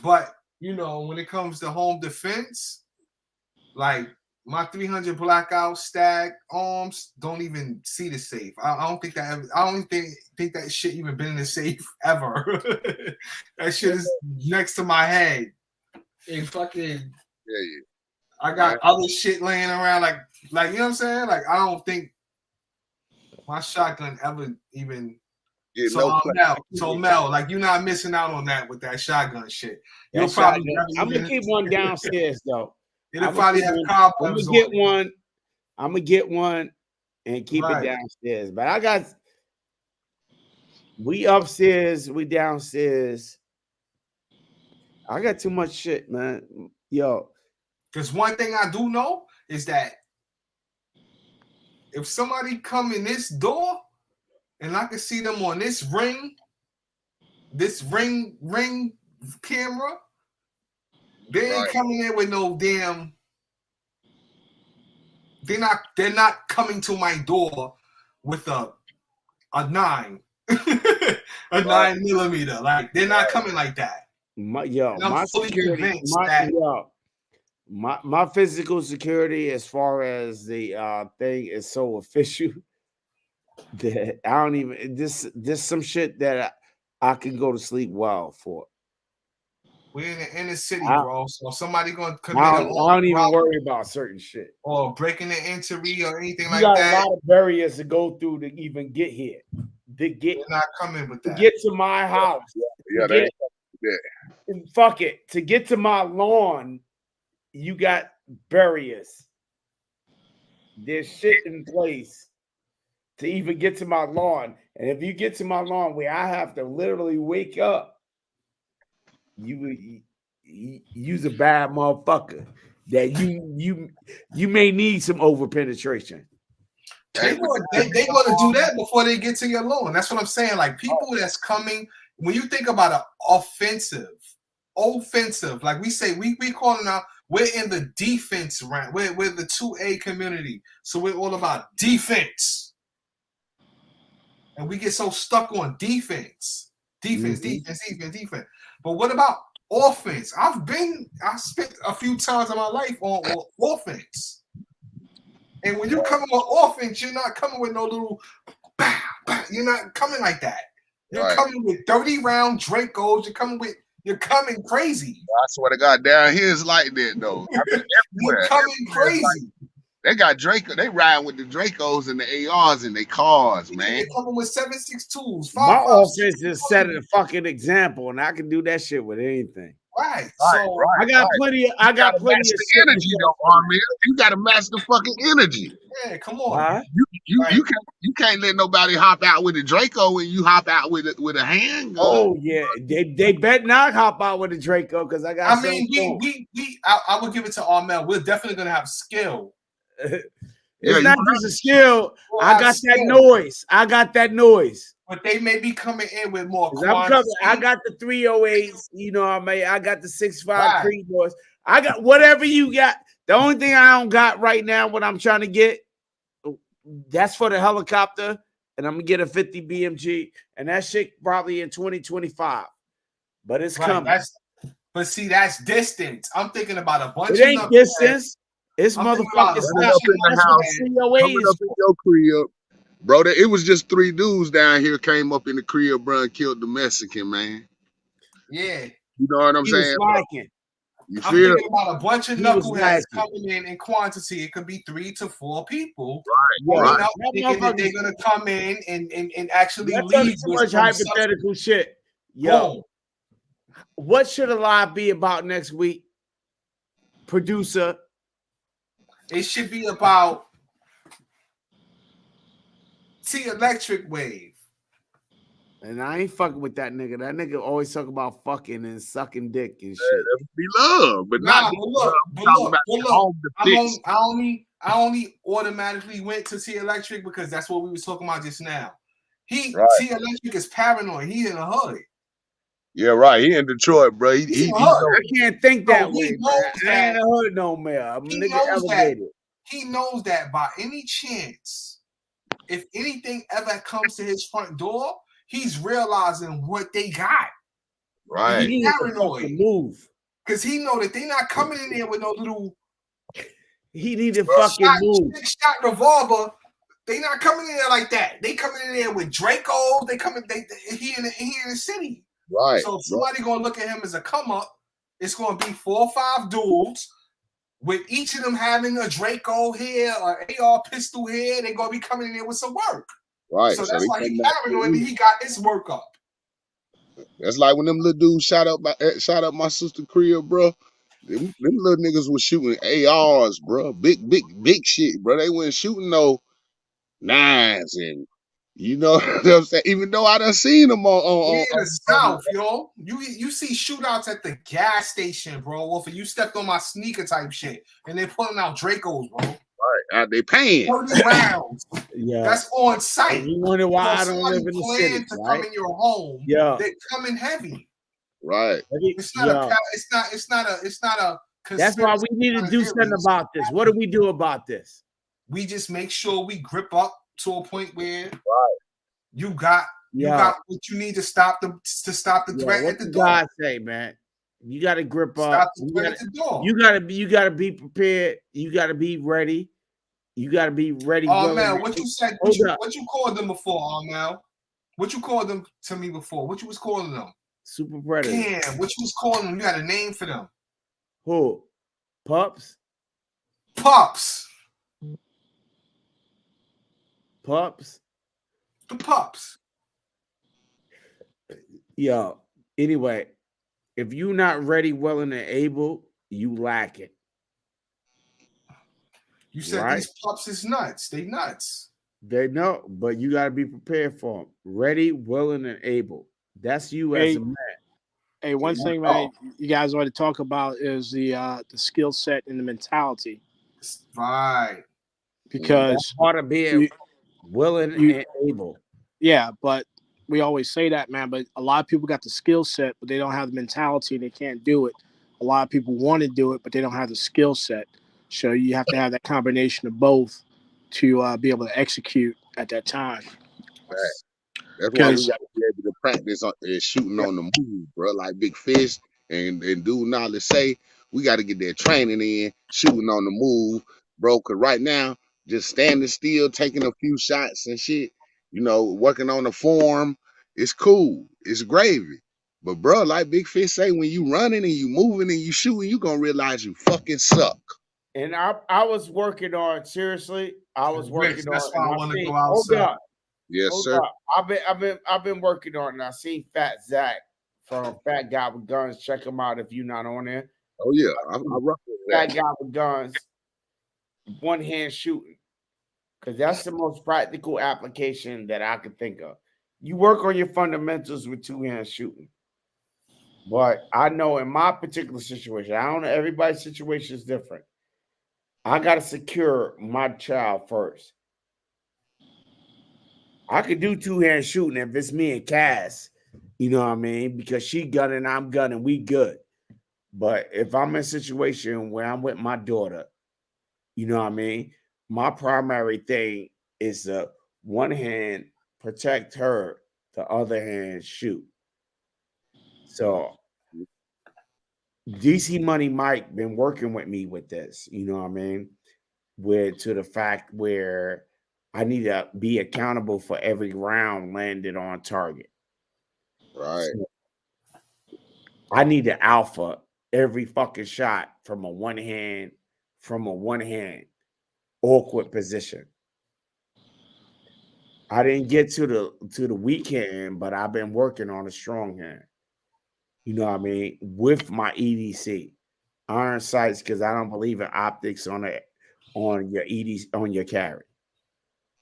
But you know, when it comes to home defense, like my 300 blackout stag arms don't even see the safe. I don't think that. I don't think that shit even been in the safe ever. That shit is next to my head. And fucking. Yeah. I got other shit laying around, like you know what I'm saying. Like I don't think my shotgun ever even. Yeah, So Mel, like you're not missing out on that with that shotgun shit. I'm gonna keep one downstairs though. It'll probably have cobwebs. I'm gonna get one and keep it downstairs. But we upstairs, we downstairs. I got too much shit, man. Yo. Because one thing I do know is that if somebody come in this door and I can see them on this ring camera, they ain't coming in with no damn. They're not coming to my door with a 9, a 9mm. Like they're not coming like that. My physical security as far as the thing is so official that I don't even this some shit that I can go to sleep well for. We're in the inner city, bro. So somebody gonna commit I don't even worry about certain shit or breaking the entry or anything like got that. A lot of barriers to go through to even get here. They're not coming with that. To get to my house. Fuck it. To get to my lawn, you got barriers. There's shit in place to even get to my lawn. And if you get to my lawn where I have to literally wake up, you's a bad motherfucker. That you may need some over penetration. They gonna do that before they get to your lawn. That's what I'm saying. Like people that's coming, when you think about an offensive, like we say, we calling out, we're in the defense round. We're the 2A community. So we're all about defense. And we get so stuck on defense. Defense. But what about offense? I spent a few times in my life on offense. And when you're coming with offense, you're not coming with no little bow, bow. You're not coming like that. You're coming with 30-round Dracos. You're coming crazy. I swear to God, down here is like that though. I mean, you're coming crazy. Like, they got Draco. They riding with the Dracos and the ARs in their cars, man. They're coming with 7.62s. My offense is setting a fucking example, and I can do that shit with anything. Right. So I got plenty of energy though, Armin. You gotta match the fucking energy. Yeah, come on. You can't let nobody hop out with a Draco and you hop out with a handgun. Oh yeah, they bet not hop out with a Draco because I got. I mean, I would give it to Armel. We're definitely gonna have skill. It's not just a skill. I got that noise. But they may be coming in with more. I got the 308s. You know, I got the 6.5 Creedmoors. I got whatever you got. The only thing I don't got right now, what I'm trying to get, that's for the helicopter, and I'm gonna get a 50 BMG, and that shit probably in 2025. But it's coming. But see, that's distance. I'm thinking about a bunch. It ain't distance. It's motherfucking stuff. Bro, it was just 3 dudes down here came up in the crib, bro, and killed the Mexican, man. Yeah. You know what I'm saying? You I'm feel? thinking about a bunch of He was knuckleheads lacking. coming in quantity. It could be 3 to 4 people. Yeah, Pulling Right. up, that thinking that they're motherfucker's- gonna come in and actually That's only leave too with much some substance. hypothetical shit. Yo, Boom. what should a live be about next week? Producer. It should be about T-Electric Wave. And I ain't fucking with that nigga. That nigga always talk about fucking and sucking dick and shit. Be love, but Nah, not but look, talking about home defense. I only automatically went to T-Electric because that's what we was talking about just now. Right. T-Electric is paranoid. He in a hood. Yeah, right. He in Detroit, bro. He I can't think that No, he way. knows Man. I that. ain't in the hood no more. I'm He nigga knows that. elevated. He knows that by any chance, if anything ever comes to his front door, he's realizing what they got. right. He's paranoid. Move. Because he know that they not coming in there with no little He need to fucking move. shot revolver. They not coming in there like that. They coming in there with Dracos. They coming. He in the city. Right. So if somebody gonna look at him as a come up, it's gonna be 4 or 5 dudes with each of them having a Draco here or AR pistol here. They gonna be coming in there with some work. Right. So that's they why he come back to paranoid. you. He got his work up. That's like when them little dudes shot up my sister crib, bro. Them little niggas was shooting ARs, bro. Big shit, bro. They wasn't shooting no 9s and you know what I'm saying. Even though I done seen them We on in the South, yo. You see shootouts at the gas station, bro. Or if you stepped on my sneaker type shit, and they're pulling out Dracos, bro. right. They paying. 30 rounds. Yeah. That's on site. And you wonder why So I don't somebody live in the plan city, to right? come in your home. Yeah. They're coming heavy. Right. It's not it's not a That's why we need to do something about this. What do we do about this? We just make sure we grip up to a point where you Yeah. got what you need to stop the threat What at the does door. God say, man? You got to grip up. Stop the threat at the door. You got to be prepared. You got to be ready. You got to be ready. Oh willing, man, what you said? Hold up. What you called them before, Mel? What you called them to me before? What you was calling them? Super predator. Damn, what you was calling them? You got a name for them? Who? Pups. Pups. Pups. The pups. Yo. Anyway, if you're not ready, willing, and able, you lack it. You said Right. these pups is nuts. They nuts. They know, but you got to be prepared for them. Ready, willing, and able. That's you as Hey, a man. Hey, one thing, man, you guys already talk about is the skill set and the mentality. Right. Because That's part of being willing and able. Yeah, but we always say that, man. But a lot of people got the skill set, but they don't have the mentality and they can't do it. A lot of people want to do it, but they don't have the skill set. So you have to have that combination of both to be able to execute at that time. Right. That's why we got to be able to practice shooting on the move, bro. Like Big Fish and Dude Knowledge say, we got to get that training in, shooting on the move, bro. Because right now, just standing still, taking a few shots and shit, you know, working on the form, it's cool. It's gravy. But, bro, like Big Fish say, when you running and you moving and you shooting, you going to realize you fucking suck. And I was working on, seriously, I was working on. That's why I want to go Hold outside. up. Yes, Hold sir. up. I've been working on it. I seen Fat Zach from Fat Guy with Guns. Check him out if you're not on there. Oh yeah, I rock with Fat that. Guy with Guns, one hand shooting, because that's the most practical application that I could think of. You work on your fundamentals with two hands shooting, but I know in my particular situation, I don't know, everybody's situation is different. I got to secure my child first. I could do two-hand shooting if it's me and Cass, you know what I mean? Because she gunning, I'm gunning, we good. But if I'm in a situation where I'm with my daughter, you know what I mean? My primary thing is to one hand protect her, the other hand shoot. So DC Money Mike been working with me with this, you know what I mean? To the fact where I need to be accountable for every round landed on target. Right. So I need the alpha every fucking shot from a one hand awkward position. I didn't get to the weak hand, but I've been working on a strong hand. You know what I mean? With my EDC, iron sights, because I don't believe in optics on your EDC on your carry.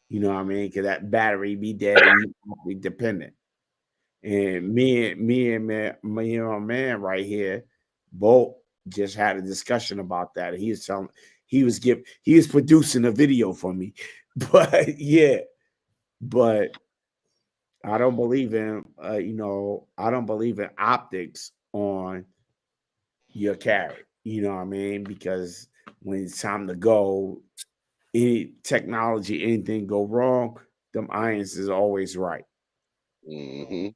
You know what I mean? Because that battery be dead and you be dependent. And me and my man right here, both just had a discussion about that. He was producing a video for me, but yeah. But I don't believe in, I don't believe in optics on your carry. You know what I mean? Because when it's time to go, any technology, anything go wrong, them irons is always right. Mm-hmm.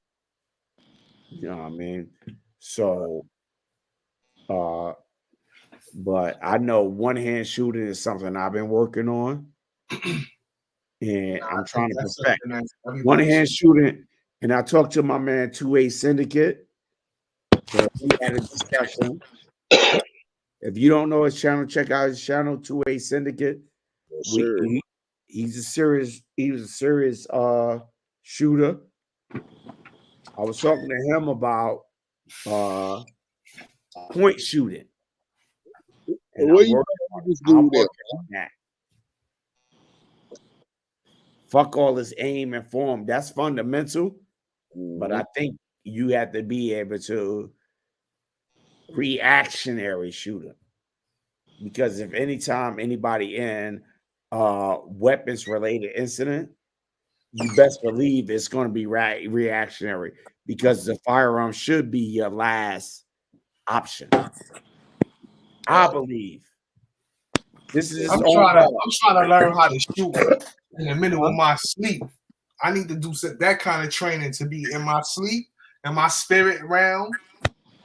You know what I mean? So, but I know one hand shooting is something I've been working on. And I'm trying to perfect one hand shooting. And I talked to my man 2A Syndicate. So we had a discussion. If you don't know his channel, check out his channel, 2A Syndicate. He was a serious shooter. I was talking to him about point shooting. And I'm working on that. Fuck all this aim and form. That's fundamental. But I think you have to be able to reactionary shooter. Because if anytime anybody in weapons related incident, you best believe it's going to be reactionary, because the firearm should be your last option. I believe. I'm trying to learn how to shoot in the middle of my sleep. I need to do that kind of training to be in my sleep and my spirit realm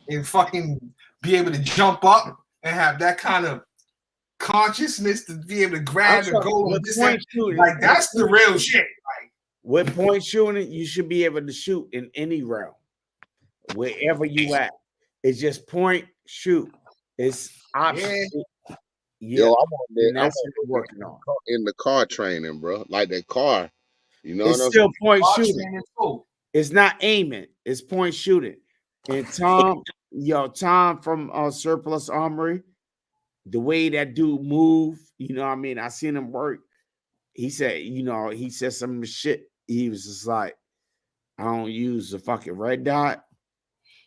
and fucking be able to jump up and have that kind of consciousness to be able to grab and go. Like, that's the real shit. Like, with point shooting, you should be able to shoot in any realm, wherever you at. It's just point, shoot. It's option. Yeah. Yo, I'm on that. That's what we're working on in the car training, bro. Like that car, you know. It's still point shooting. It's not aiming. It's point shooting. And Tom from Surplus Armory, the way that dude move, you know what I mean? I seen him work. He said, he said some shit. He was just like, I don't use the fucking red dot.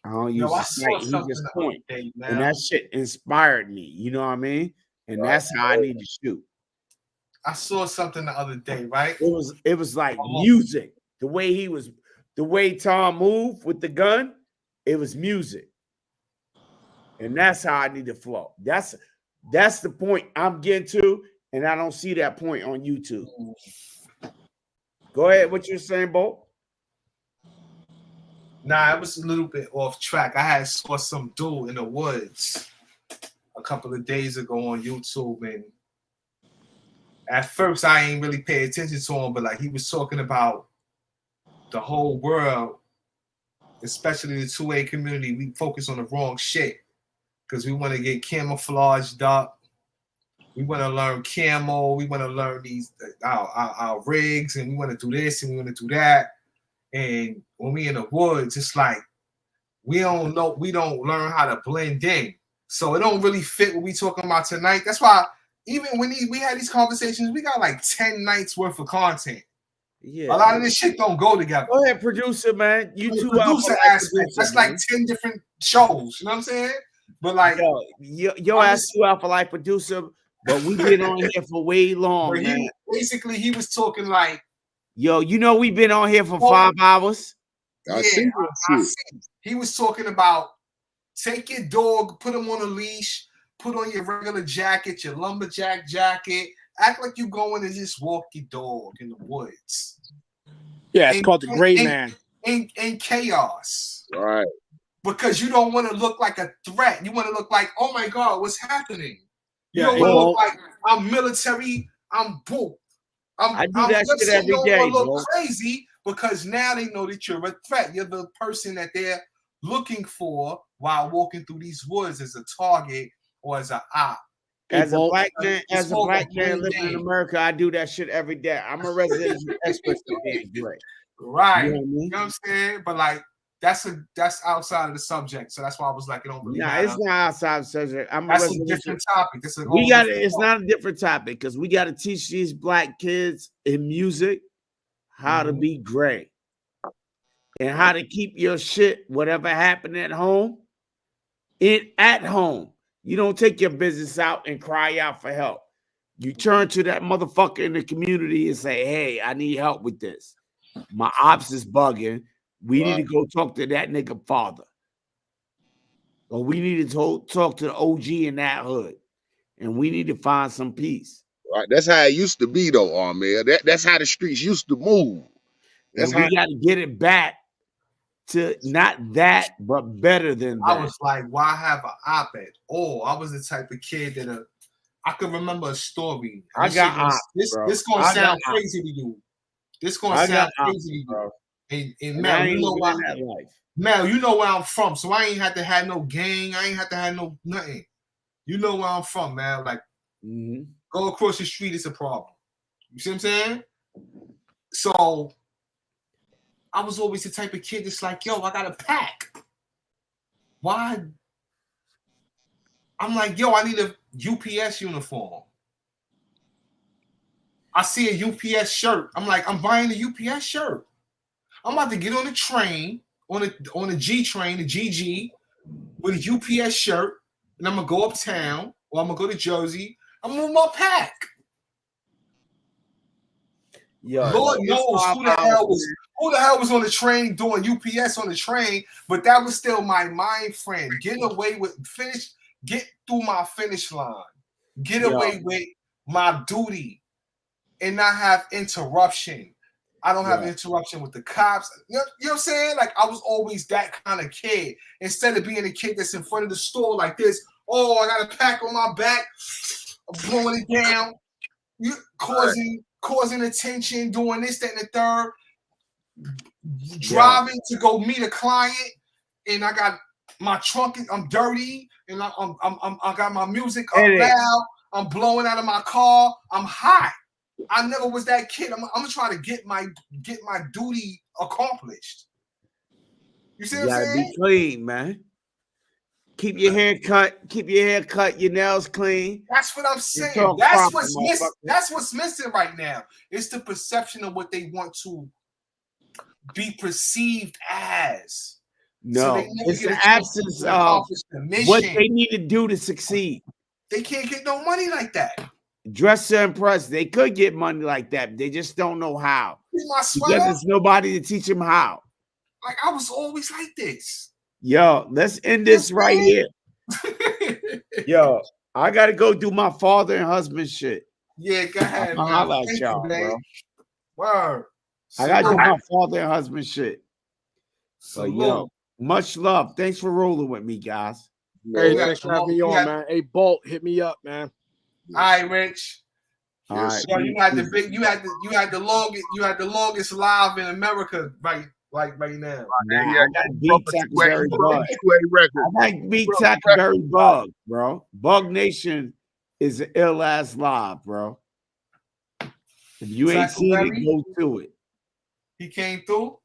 I don't use the sight. He just point. And that shit inspired me. You know what I mean? And that's how I need to shoot. I saw something the other day, right? It was like music. The way Tom moved with the gun, it was music. And that's how I need to flow. That's the point I'm getting to, and I don't see that point on YouTube. Go ahead, what you're saying, Bo? Nah, it was a little bit off track. I saw some dude in the woods a couple of days ago on YouTube, and at first I ain't really pay attention to him, but like he was talking about the whole world, especially the 2A community. We focus on the wrong shit because we want to get camouflaged up. We want to learn camo. We want to learn our rigs, and we want to do this and we want to do that. And when we in the woods, it's like we don't learn how to blend in. So it don't really fit what we talking about tonight. That's why even when we had these conversations, we got like 10 nights worth of content. Yeah, a lot of this shit don't go together. Go ahead, producer, man. You two producer aspect. That's like 10 different shows. You know what I'm saying? But like yo ass 2 Alpha Life producer, but we've been on here for way long, man. Basically, he was talking like, yo, we've been on here for 5 hours. I see. He was talking about take your dog, put him on a leash, put on your regular jacket, your lumberjack jacket, act like you going to just walk your dog in the woods. Yeah, it's called the Gray Man. In chaos. Right. Because you don't want to look like a threat. You want to look like, oh my God, what's happening? You don't want to look like I'm military, I'm bull. I do that shit every day, look crazy because now they know that you're a threat. You're the person that they're looking for while walking through these woods as a target or as an op. As a Bolt, black man, it's as a more of a black man blend living in in. America, I do that shit every day. I'm a resident expert for being great. Right. You know what I You mean? know what I'm saying? But like that's outside of the subject. So that's why I was like, it don't really Nah, matter. it's not outside subject. I'm a That's a resident. different topic. That's a We whole got different it's topic. not a different topic because we got to teach these black kids in music how to be great and how to keep your shit, whatever happened at home, at home. You don't take your business out and cry out for help. You turn to that motherfucker in the community and say, hey, I need help with this. My ops is bugging. We need to go talk to that nigga father. Or we need to talk to the OG in that hood. And we need to find some peace. Right. That's how it used to be, though, Ahmed. That's how the streets used to move. That's And how we got to get it back to not that, but better than that. I was like, why have an op at all? I was the type of kid that I could remember a story. I got ops, bro. This gonna I sound got crazy to you. This gonna I sound got crazy to you. bro. And And Mel, I you ain't know living why? in that life. Mel, you know where I'm from, so I ain't had to have no gang. I ain't had to have no nothing. You know where I'm from, man. Like, go across the street, it's a problem. You see what I'm saying? So I was always the type of kid that's like, yo, I got a pack. Why? I'm like, yo, I need a UPS uniform. I see a UPS shirt. I'm like, I'm buying a UPS shirt. I'm about to get on the train, on the G train, the GG, with a UPS shirt, and I'm gonna go uptown, or I'm gonna go to Jersey. I'm with my pack. Yo, Lord knows who the hell was on the train doing UPS on the train, but that was still my mind friend. Get through my finish line. Get away with my duty and not have interruption. I don't have interruption with the cops. You know what I'm saying? Like, I was always that kind of kid. Instead of being a kid that's in front of the store like this, oh, I got a pack on my back, I'm blowing it down, you causing attention, doing this, that, and the third, driving to go meet a client, and I got my trunk, I'm dirty, and I got my music up loud, I'm blowing out of my car, I'm hot. I never was that kid. I'm gonna try to get my duty accomplished. You see what I'm saying? Be clean, man. Keep your hair cut, your nails clean. That's what I'm saying. That's what's missing right now. It's the perception of what they want to be perceived as. No, so it's the absence of what they need to do to succeed. They can't get no money like that. Dress to impress. They could get money like that. They just don't know how. Because there's nobody to teach them how. Like, I was always like this. Yo, let's end this right here. Yo, I gotta go do my father and husband shit. Yeah, go ahead. I'll holla at y'all, bro. Word. I gotta do my father and husband shit. So yo, much love. Thanks for rolling with me, guys. Hey, thanks for having me on, man. Hey, Bolt, hit me up, man. All right, Rich. All right. So you had the longest live in America right now. I got beat Tackleberry Bug. I got beat Tackleberry Bug, bro. Bug Nation is an ill ass live, bro. If you ain't seen it, go to it. He came through.